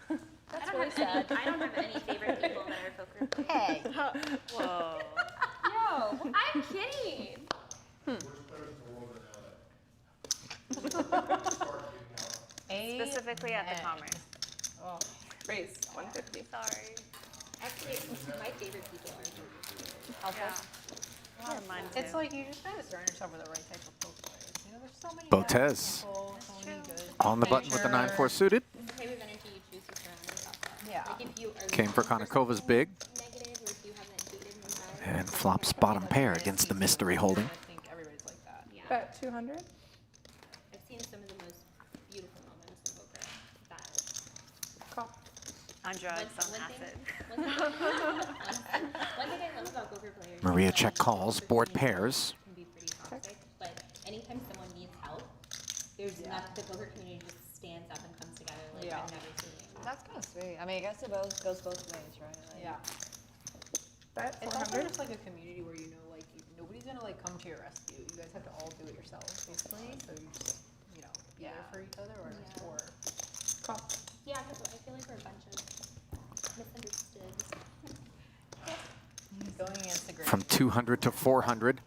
I don't have any favorite people that are poker players. Hey. Whoa. No, I'm kidding. Specifically at the Commerce. Oh, raise 150. Sorry. Actually, my favorite people are Yeah. Mine too. It's like you just gotta surround yourself with the right type of poker players. You know, there's so many Botez people, so many good. on the button with the 9-4 suited. the type of energy you choose to surround yourself with. Yeah. Like if you are Came for Konakova's big negative or if you have that dated mentality. and flops bottom pair against the mystery holding. I think everybody's like that. Yeah. Bet 200. I've seen some of the most beautiful moments in poker. That Call. On drugs, on one acid. thing I love about poker players. Maria is that check calls, poker board community pairs. Can be pretty toxic, but anytime someone needs help, there's enough. The poker community just stands up and comes together like Yeah. I've never seen. That's kind of sweet. I mean, I guess it goes both ways, right? Like, Yeah. Bet It's also 400. just like a community where you know, like, nobody's gonna like come to your rescue. You guys have to all do it yourselves, basically. So you just, you know, be there for each other or. Call. Yeah, because I feel like we're a bunch of misunderstood. Going against the grain. From 200 to 400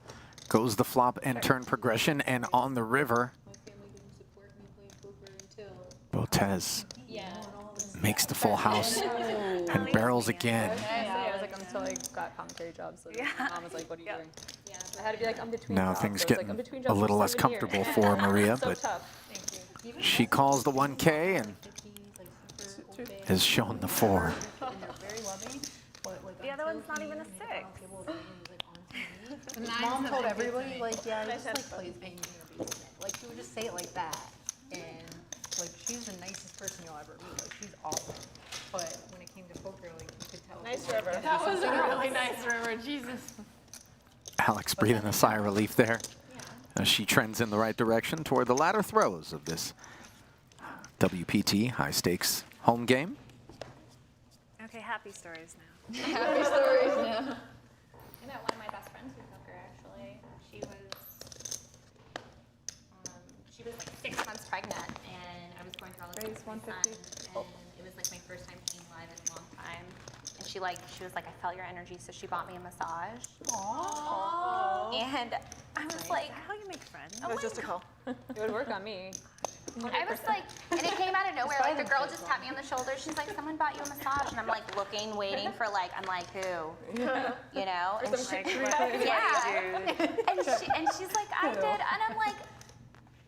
goes the flop and turn progression, and on the river, My family didn't support me playing poker until. Botez Yeah. makes the full house and barrels again. Yeah, I was like, until I got commentary jobs. So my mom was like, what are you doing? Yeah. I had to be like, I'm between Now jobs. things So I was getting like, I'm between a jobs for little less 7 years. comfortable for Maria, So but tough. she calls the 1K and is shown the 4. And they're very loving, but like. The other one's not even a 6. Mom told everybody, like, yeah, he just like plays banking or basement. Like, she would just say it like that. And like, she's the nicest person you'll ever meet. Like, she's awesome. But when it came to poker, like, you could tell. Nice she wanted river. to do That was a something really else. nice river, Jesus. Alex breathing a sigh of relief there as she trends in the right direction toward the latter throws of this WPT high stakes home game. Okay, happy stories now. Happy stories now. I met one of my best friends through poker, actually. She was like 6 months pregnant, and I was going through all this Raise with my 150. son, and it was like my first time playing live in a long time. And she was like, I felt your energy, so she bought me a massage. Aww. And I was like, How you make friends? oh It was my just a call. It would work on me. I was like, and it came out of nowhere. Like the girl just tapped me on the shoulder. She's like, someone bought you a massage, and I'm like looking, waiting for like, I'm like, who? You know? And she's like, yeah. And she's like, I did, and I'm like,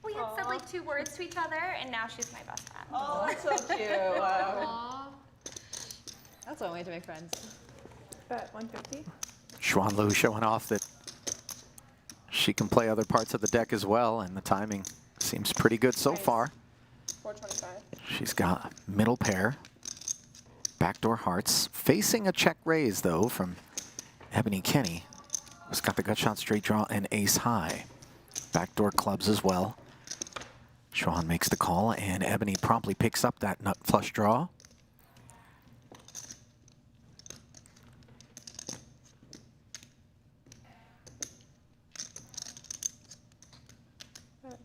we had said like 2 words to each other, and now she's my best friend. Oh, that's so cute. Wow. Aw. That's one way to make friends. Bet 150. Xuan Lu showing off that she can play other parts of the deck as well, and the timing seems pretty good so far. 425. She's got middle pair, backdoor hearts, facing a check raise though from Ebony Kenny, who's got the gut shot, straight draw, and ace high. Backdoor clubs as well. Xuan makes the call, and Ebony promptly picks up that nut flush draw. Bet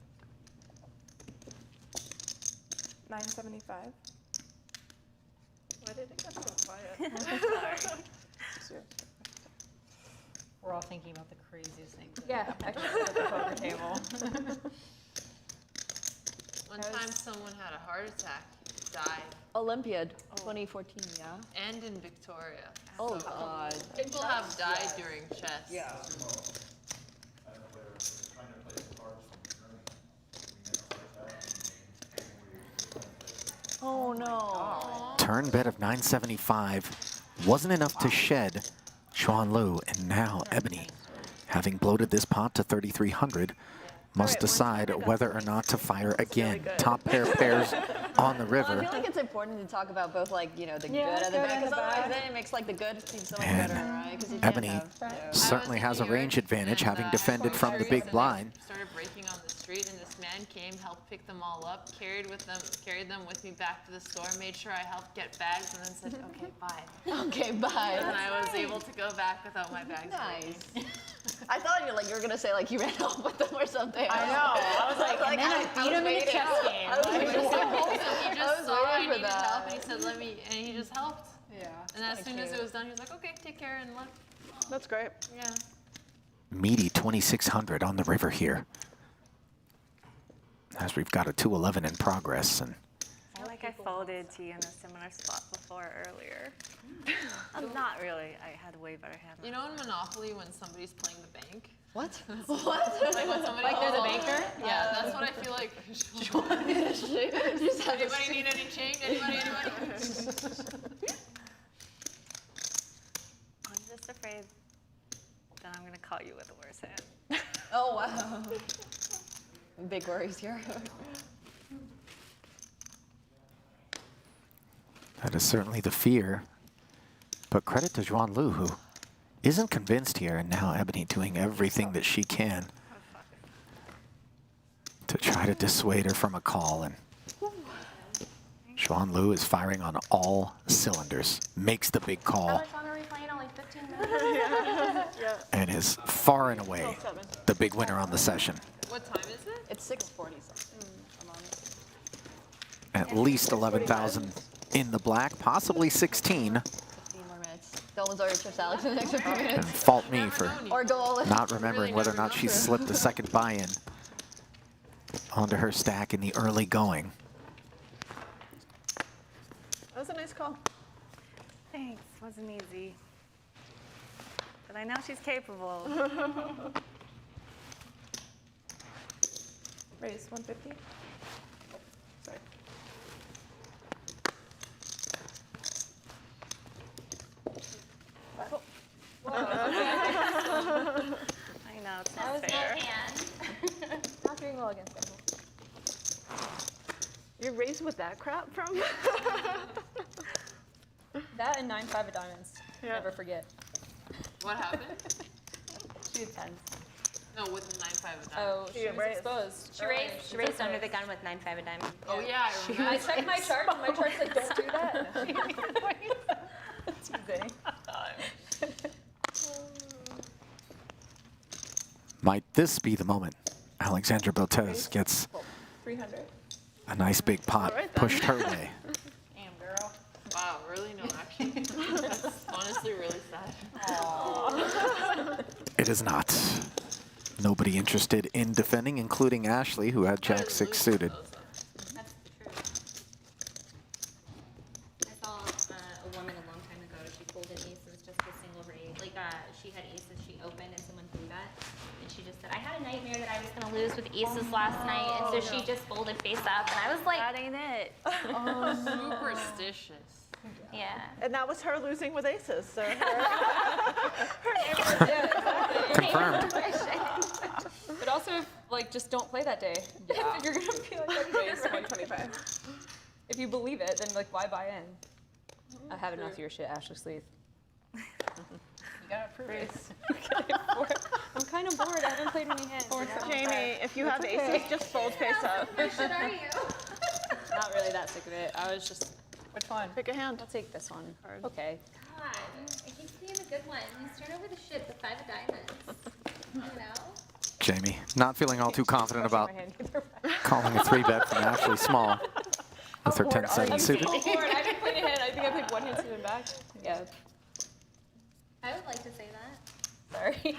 975. Why did it get so quiet? We're all thinking about the craziest things. that Yeah, happened actually, at the poker table. One time someone had a heart attack, died, Olympiad 2014, yeah? and in Victoria. Oh, So God. people have died during chess. Yeah. Oh, no. Turn bet of 975 wasn't enough to shed Xuan Lu, and now Ebony, having bloated this pot to 3,300, must decide whether or not to fire again. Top pair pairs on the Well, I river. feel like it's important to talk about both, like, you know, the Yeah, good and the good bad, and the because otherwise bad. then it makes, like, the good seem so much And better, right? 'Cause you can't Ebony have, you know. certainly I was has in a New range York, advantage, and, having I defended saw from the trees, big and they blind. Started breaking on the street, and this man came, helped pick them all up, carried them with me back to the store, made sure I helped get bags, and then said, "Okay, bye." Okay, bye. And I was able to go back without my bags. Nice. I thought you were gonna say like you ran off with them or something. I know. I was like, and then I beat him in a chess game. I was He waiting. just saw I waiting for needed that. help, and he said, "Let me," and he just helped. Yeah. And as soon as it was done, he was like, "Okay, take care and left." That's great. Yeah. Meaty 2,600 on the river here, as we've got a 211 in progress, and I folded to you in a similar spot before earlier. I'm not really. I had a way better hand. You know in Monopoly when somebody's playing the bank? What? Like when somebody Like there's a banker? Yeah, that's what I feel like. Anybody need any change? Anybody? I'm just afraid that I'm going to call you with the worst hand. Oh, wow. Big worries here. That is certainly the fear. But credit to Juan Lu, who isn't convinced here, and now Ebony doing everything that she can to try to dissuade her from a call. And Juan Lu is firing on all cylinders, makes the big call, Only 15 minutes. and is far and away the big winner on the session. What time is it? It's 6:40 something. I'm on it. At least 11,000 in the black, possibly 16. 15 more minutes. Don't lose all your chips, Alex, in the next 15 And minutes. fault me for Or go all in. not remembering whether or not she slipped a second buy-in onto her stack in the early going. That was a nice call. Thanks. Wasn't easy. But I know she's capable. Raise 150. Sorry. I know, it's not fair. Not doing well against them. You're raised with that crap from? That and 9-5 of diamonds. Yeah. Never forget. What happened? She had 10s. No, with the 9-5 of diamonds. Oh, she was raised. exposed. She raised under the gun with 9-5 of diamond. Oh yeah, I remember. I checked my chart, and my chart's like, don't do that. Teasing. Might this be the moment Alexandra Botez gets 300. a nice big pot pushed her way? Damn, girl. Wow, really? No, actually. That's honestly really sad. It is not. Nobody interested in defending, including Ashley, who had Jack 6 suited. That's the truth. I saw a woman a long time ago. She folded aces just a single raise. Like she had aces, she opened, and someone threw that, and she just said, "I had a nightmare that I was gonna lose with aces last night," and so she just folded face up, and I was like, That ain't it. Superstitious. "Yeah." And that was her losing with aces. So Confirmed. But also, like, just don't play that day. Yeah. If you're gonna be like, Raise 125. if you believe it, then like, why buy in? I have enough of your shit, Ashley Sleeth. You gotta prove it. I'm kind of bored. I haven't played many hands. Jamie, if you have aces, just fold face up. What are you? Not really that sick of it. I was just, Which one? Pick a hand. I'll take this one. Okay. God, I keep seeing the good ones. Turn over the shit, the 5 of diamonds. You know? Jamie, not feeling all too confident about My hand either way. calling a 3-bet from Ashley Small with her 10-7 suited. I'm bored. I didn't play a hand. I think I picked one hand suited back. Yeah. I would like to say that. Sorry.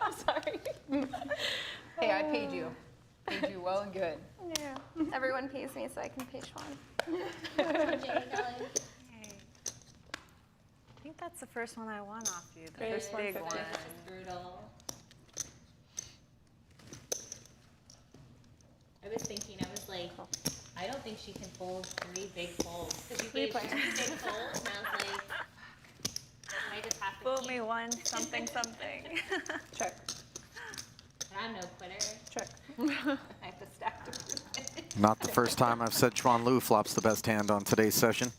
I'm sorry. Hey, I paid you. Paid you well and good. Yeah. Everyone pays me so I can pay Sean. Jenny, darling. Hey. I think that's the first one I won off you. The Raise first big 150. one. Brutal. I was thinking, I was like, I don't think she can fold 3 big folds. Because you gave 2 big folds, and I was like, I just have to Fool keep. me one, something, something. Check. And I'm no quitter. Check. I have to stack to prove it. Not the first time I've said Chuan Lu flops the best hand on today's session.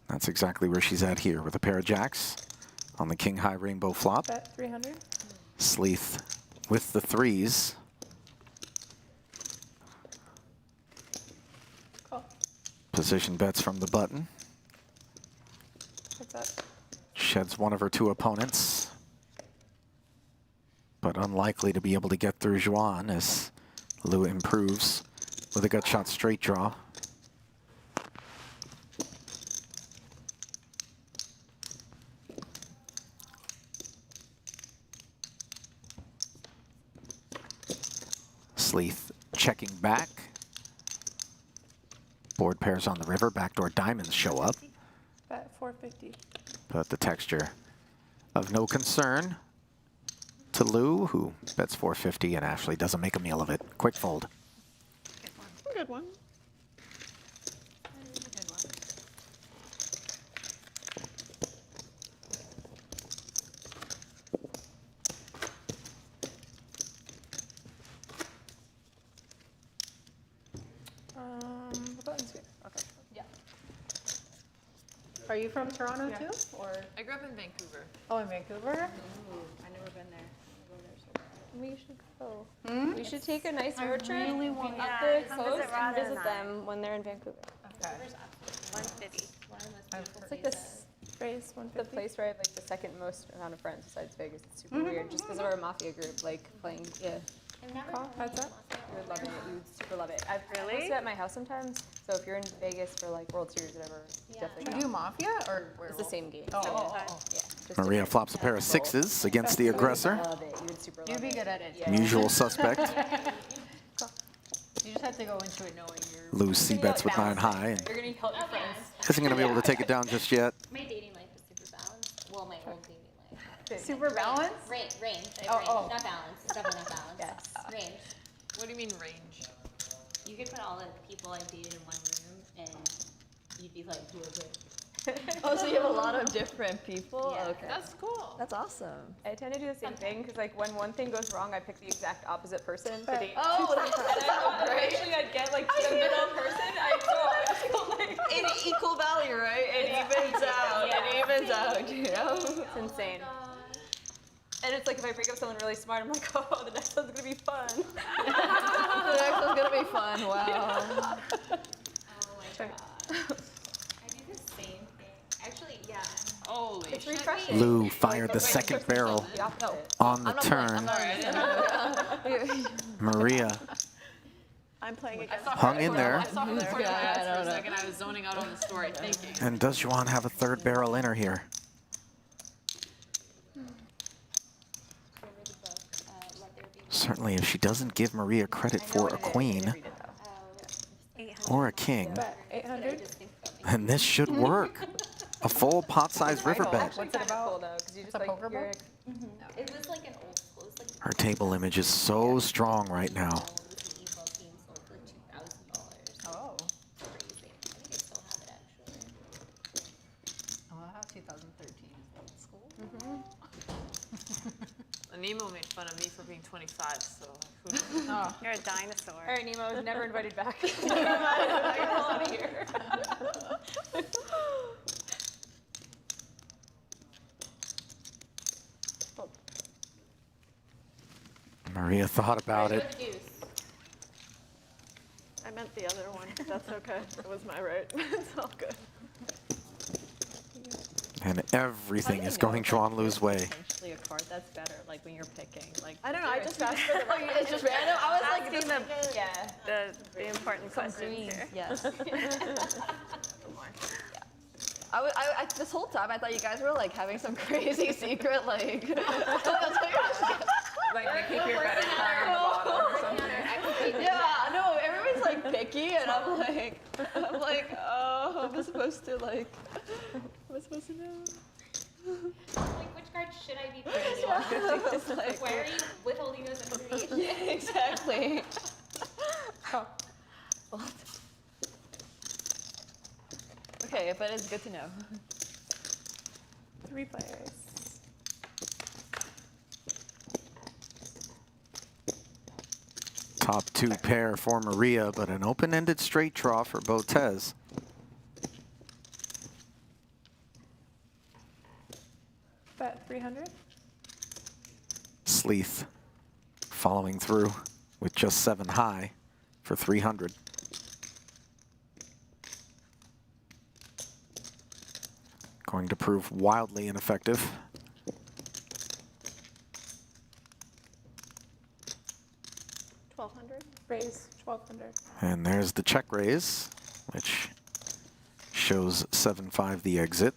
That's exactly where she's at here with a pair of jacks on the king high rainbow flop. Bet 300. Sleeth with the 3s. Call. Position bets from the button. What's that? Sheds one of her 2 opponents, but unlikely to be able to get through Juan as Lu improves with a gut shot straight draw. Sleeth checking back. Board pairs on the river, backdoor diamonds show up. Bet 450. But the texture of no concern to Lou, who bets 450, and Ashley doesn't make a meal of it. Quick fold. Good one. The button's here. Okay. Yeah. Are you from Toronto too, or? I grew up in Vancouver. Oh, in Vancouver? Ooh, I've never been there. I wanna go there so bad. We should go. Hmm? We should take a nice road trip really want up to. the Come coast visit and Rhonda visit and I. them when they're in Vancouver. Okay. 150. It's like this Raise the 150. place where I have like the second most amount of friends besides Vegas. It's super weird, just because of our mafia group, like playing. Yeah, Call, heads up. you would love it. You would super love it. I've Really? hosted at my house sometimes. So if you're in Vegas for like World Series, or whatever, definitely You go. do Mafia or It's the same game. Oh, so, oh, oh. yeah. just Maria different. flops a pair of sixes against the aggressor. Love it. You would super love You'd be it. good at it. Yeah. Usual suspect. You just have to go into it knowing you're. Lou C bets with 9 high and You're gonna help your friends. isn't going to be able to take it down just yet. My dating life is super balanced. Well, my old dating life. Super balanced? Range. Range. Oh, Range. oh. Not balance. It's definitely not balance. Yes. Range. What do you mean range? You could put all the people I dated in one room, and you'd be like, you're good. Oh, so you have a lot of different people? Yeah. Okay. That's cool. That's awesome. I tend to do the same thing because like when one thing goes wrong, I pick the exact opposite person to date. Oh, that's great. Actually, I'd get like the middle person. I feel like In equal value, right? It evens out. Yeah. It evens out, you know? it's insane. And it's like if I break up with someone really smart, I'm like, oh, the next one's gonna be fun. The next one's gonna be fun. Wow. Oh my god. I do the same thing. Actually, yeah. Holy It's shit. refreshing. Lou fired the second barrel The opposite. on the turn. Maria I'm playing against. hung in there. I saw her for Yeah, I a don't know. second. I was zoning out on the story, thinking. And does Juan have a third barrel in her here? Certainly, if she doesn't give Maria credit for a queen or a king, Bet 800. then this should work. A full pot-sized river bet. What's it about? Cool though, because you just a like poker you're book? It was like an old school. It was like Her table image is so strong right now. it was an e-book being sold for $2,000. Oh. Crazy. I think I still have it actually. Oh, I have 2013 is old school. Nemo made fun of me for being 25, so who knows? Oh. You're a dinosaur. All right, Nemo was never invited back. You're out of here. Maria thought about it. I meant the other one. That's okay. It was my right. It's all good. And everything is going Juan Lu's way. Potentially a card that's better, like when you're picking. Like I don't know. I just asked for the right. it's just random. I was like, Asking this, Yeah. the important some questions greens. here. Yes. This whole time I thought you guys were like having some crazy secret like. Like they keep your credit card on the bottom or something. Yeah, I know. Everybody's like picky, and I'm like, oh, I'm supposed to like, am I supposed to know? Like, which card should I be putting on? It's like, Why are you withholding those information? yeah, exactly. Okay, but it's good to know. 3 players. Top 2 pair for Maria, but an open-ended straight draw for Botez. Bet 300. Sleeth following through with just 7 high for 300. Going to prove wildly ineffective. Raise 1200. And there's the check raise, which shows 7-5 the exit.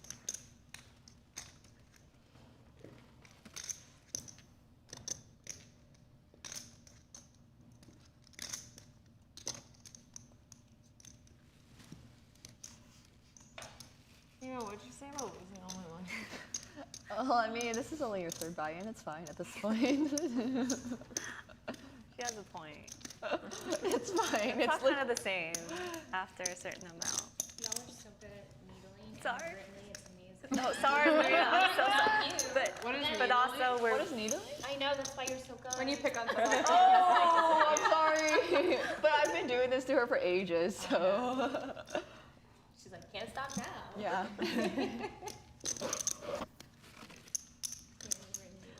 what'd you say about losing only one? Well, I mean, this is only your third buy-in. It's fine at this point. She has a point. It's fine. It's all kind of the same after a certain amount. Y'all are so good at needling. Sorry. It's amazing. Oh, sorry, Maria. I'm so sorry. But also we're. What is needling? I know, that's why you're so good. When you pick on someone. Oh, I'm sorry. But I've been doing this to her for ages, so. She's like, can't stop now. Yeah.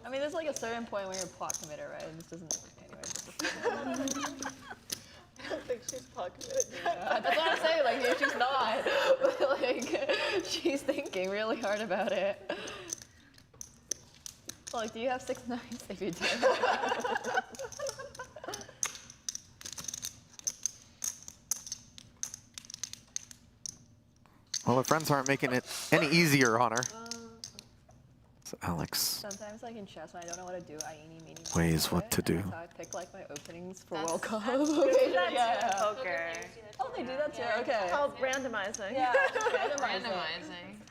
I mean, there's like a certain point when you're plot committed, right? And this doesn't. Anyway. I don't think she's pot committed. Yeah, that's what I'm saying. Like, maybe she's not. But like, she's thinking really hard about it. Like, do you have 6 nines? If you do. Well, her friends aren't making it any easier on her. So Alex Sometimes, like in chess, when I don't know what to do, I eeny, meeny, miny, weighs moe what it, to and do. that's how I pick like my openings for That's- World Cup. that's Yeah. Poker. Oh, they do that too. Okay. It's called randomizing. Yeah, randomizing.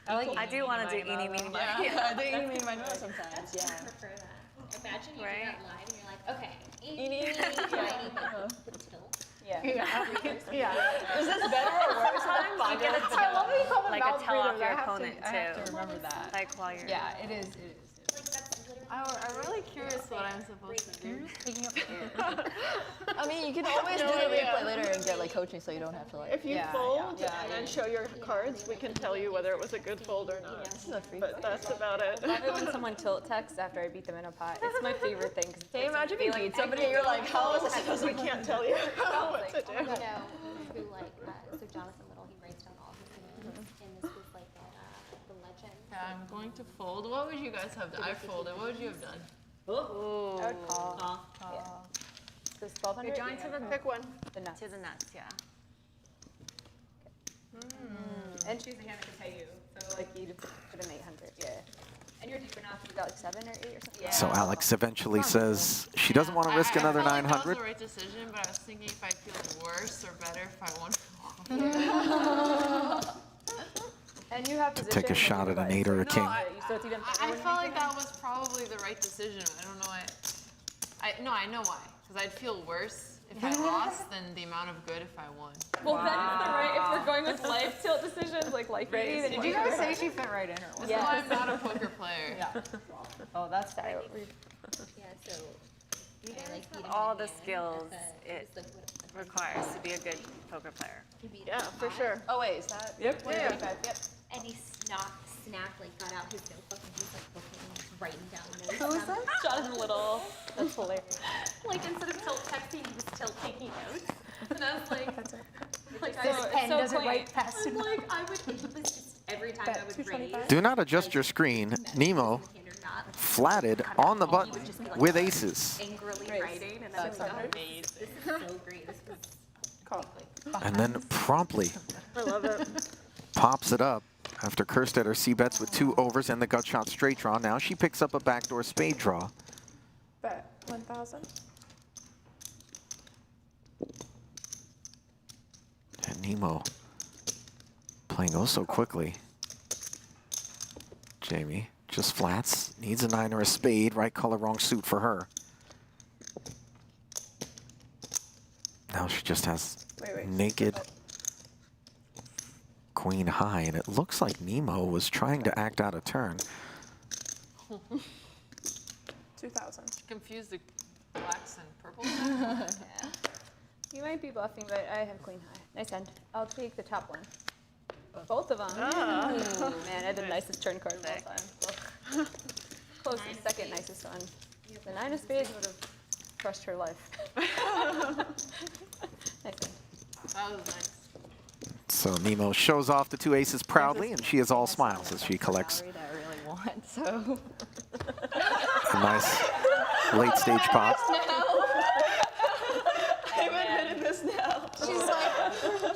Randomizing. I do want to do eeny, meeny, miny. Yeah, I do eeny, meeny, miny, moe sometimes. Yeah. I prefer that. Imagine you Right? do that live and you're like, okay, Eeny, meeny, miny, moe. the tilt. Yeah. Yeah. Is this better or worse? Sometimes you get a I love when you call them like a mouth tell off breathers. your I have opponent to, I have too. to remember that. Like while you're. Yeah, it is. Like, that's literally I'm really curious what I'm supposed to do. Picking up the air. I mean, you can always do the replay later and get like coaching, so you don't have to like. If you yeah, fold yeah, and then show your cards, we can tell you whether it was a good fold or not. This is a free. But that's about it. I love it when someone tilt texts after I beat them in a pot. It's my favorite thing. Can you imagine if you beat somebody and you're like, how is this supposed We can't tell you what to do. you know, through like, so Jonathan Little, he writes down all his names, and this was like the legend. Yeah, I'm going to fold. What would you guys have done? I folded. What would you have done? I would call. This 1200. You're going to the Pick one. the nuts. to the nuts, yeah. And she's the hand that can pay you. So like you'd put an 800. Yeah. And you're deep enough. You got like 7 or 8 or something. So Alex eventually says she doesn't want to risk another I felt like that 900. was the right decision, but I was thinking if I'd feel worse or better if I won. And you have To position. take a shot at an 8 or a king. So it's even. I felt like that was probably the right decision. I don't know why. I know why. Because I'd feel worse if I lost than the amount of good if I won. Well, then it's the right. If we're going with life tilt decisions, like life easy, then Did you guys say she fit right in or what? That's why I'm not a poker player. Yeah. Oh, that's sorry. Yeah, so. I like beat him All in the hand. skills That's it the- what- requires to be a good poker player. he beat Yeah, him for high, sure. Oh wait, is that? Yep. Yeah. Yep. And he snapped, like got out his notebook and he was like looking and just writing down notes. Who is that? Jonathan Little. That's hilarious. Like instead of tilt texting, he was tilt taking notes. And I was like, This pen doesn't write fast I'm enough. like, I would, it was just every time I would raise. Do not adjust your screen. Nemo flatted on the button with aces. Angrily writing, and I was like, amazing. This is so great. This was And then promptly I love it. pops it up after Kerstetter c-bets with 2 overs and the gut shot straight draw. Now she picks up a backdoor spade draw. Bet 1,000. And Nemo playing oh so quickly. Jamie just flats, needs a 9 or a spade, right color, wrong suit for her. Now she just has naked queen high, and it looks like Nemo was trying to act out a turn. 2,000. Confuse the blacks and purples. You might be bluffing, but I have queen high. Nice hand. I'll take the top one. Both of them. Ah. Ooh, man, I had the nicest turn card of all time. Ugh. Close to second nicest one. The 9 of spades would have crushed her life. Nice hand. That was nice. So Nemo shows off the 2 aces proudly, and she is all smiles as she collects Salary that I really want, so. a nice late stage pot. I'm admitting this now. She's like,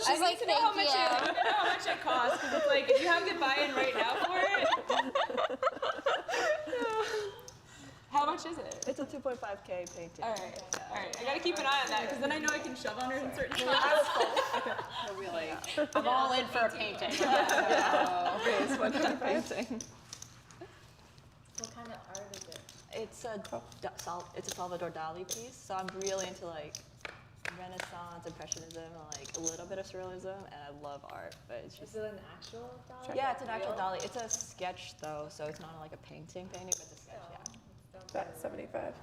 I know how much it costs, because it's like, if you have the buy-in right now for it, how much is it? It's a 2.5K painting. All right. I gotta keep an eye on that because then I know I can shove on her in certain spots. He'll be like, I'm all in for a painting. Raise, what kind of painting? What kind of art is it? It's a Salvador Dali piece, so I'm really into like Renaissance, Impressionism, and like a little bit of Surrealism, and I love art, but it's just. Is it an actual Dali? Yeah, it's an actual Dali. It's a sketch though, so it's not like a painting, but it's a sketch, yeah. That's 75.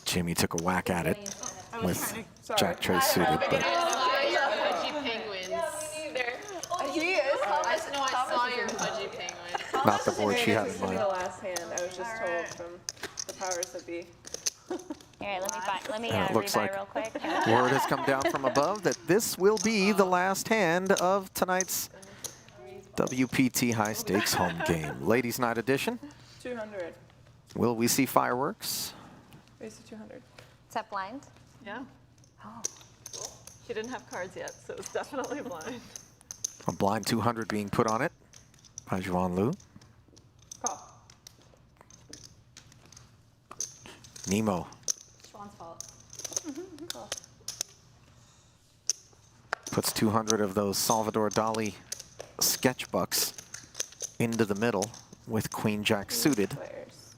Jimmy took a whack at it with Jack Trace suited, but Fudgy penguins. He is. I saw your fudgy penguin. not the board she had in This is mind. the last hand. I was just told from the powers that be. Here, let me And it looks rebuy like real quick. word has come down from above that this will be the last hand of tonight's WPT High Stakes home game. Ladies' Night Edition. 200. Will we see fireworks? Raise to 200. Is that blind? Yeah. Oh. She didn't have cards yet, so it's definitely blind. A blind 200 being put on it by Juan Lu. Call. Nemo Sean's fault. Call. puts 200 of those Salvador Dali sketch bucks into the middle with Queen Jack suited. Players.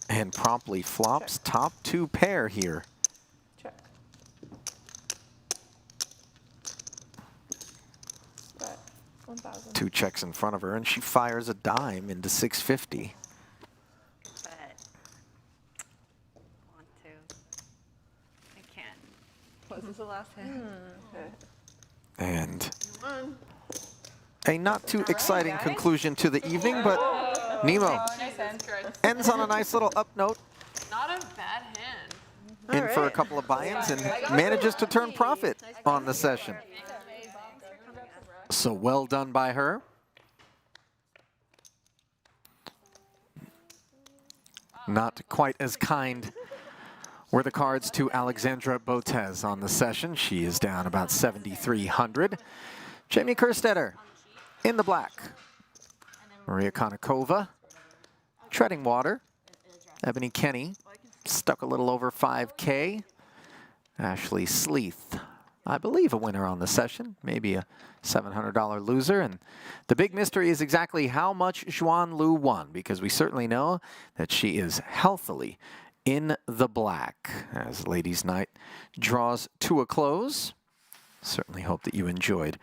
And promptly flops top 2 pair here. Check. Bet 1,000. 2 checks in front of her, and she fires a dime into 650. But want to. I can't. Was this the last hand? Okay. And a not too exciting conclusion to the evening, but Nemo ends on a nice little up note. Not a bad hand. In for a couple of buy-ins and manages to turn profit on the session. So well done by her. Not quite as kind were the cards to Alexandra Botez on the session. She is down about 7,300. Jamie Kerstetter in the black. Maria Konnikova treading water. Ebony Kenny stuck a little over 5K. Ashley Sleeth, I believe a winner on the session, maybe a $700 loser. And the big mystery is exactly how much Juan Lu won, because we certainly know that she is healthily in the black as Ladies' Night draws to a close. Certainly hope that you enjoyed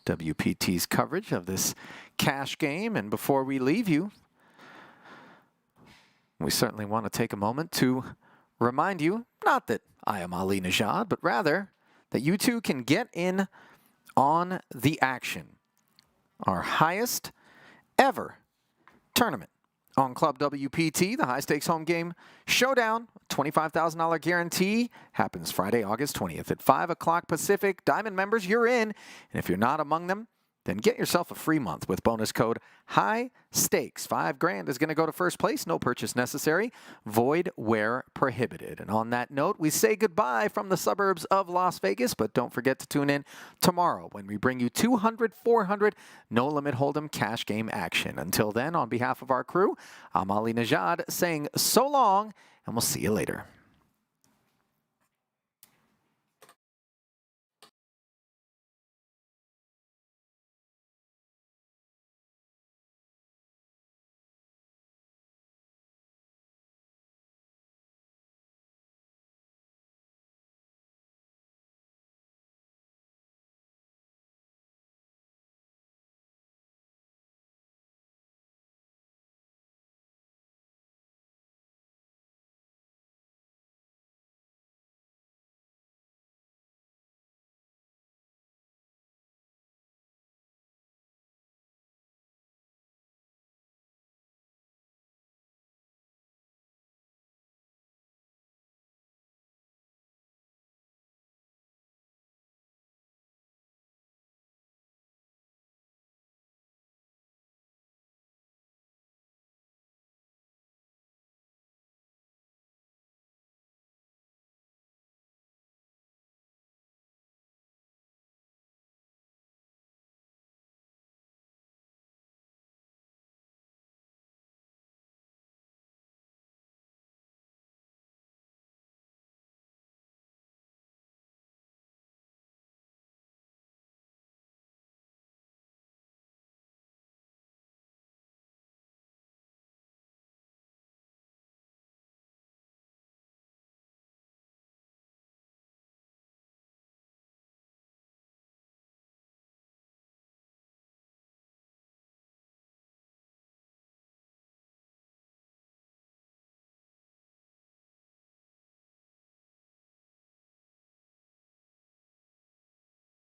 WPT's coverage of this cash game. And before we leave you, we certainly want to take a moment to remind you, not that I am Ali Najad, but rather that you too can get in on the action. Our highest ever tournament on Club WPT, the High Stakes Home Game Showdown, $25,000 guarantee, happens Friday, August 20th at 5 o'clock Pacific. Diamond members, you're in. And if you're not among them, then get yourself a free month with bonus code High Stakes. $5,000 is going to go to first place. No purchase necessary. Void where prohibited. And on that note, we say goodbye from the suburbs of Las Vegas, but don't forget to tune in tomorrow when we bring you 200, 400 No Limit Hold'em cash game action. Until then, on behalf of our crew, I'm Ali Najad saying so long, and we'll see you later.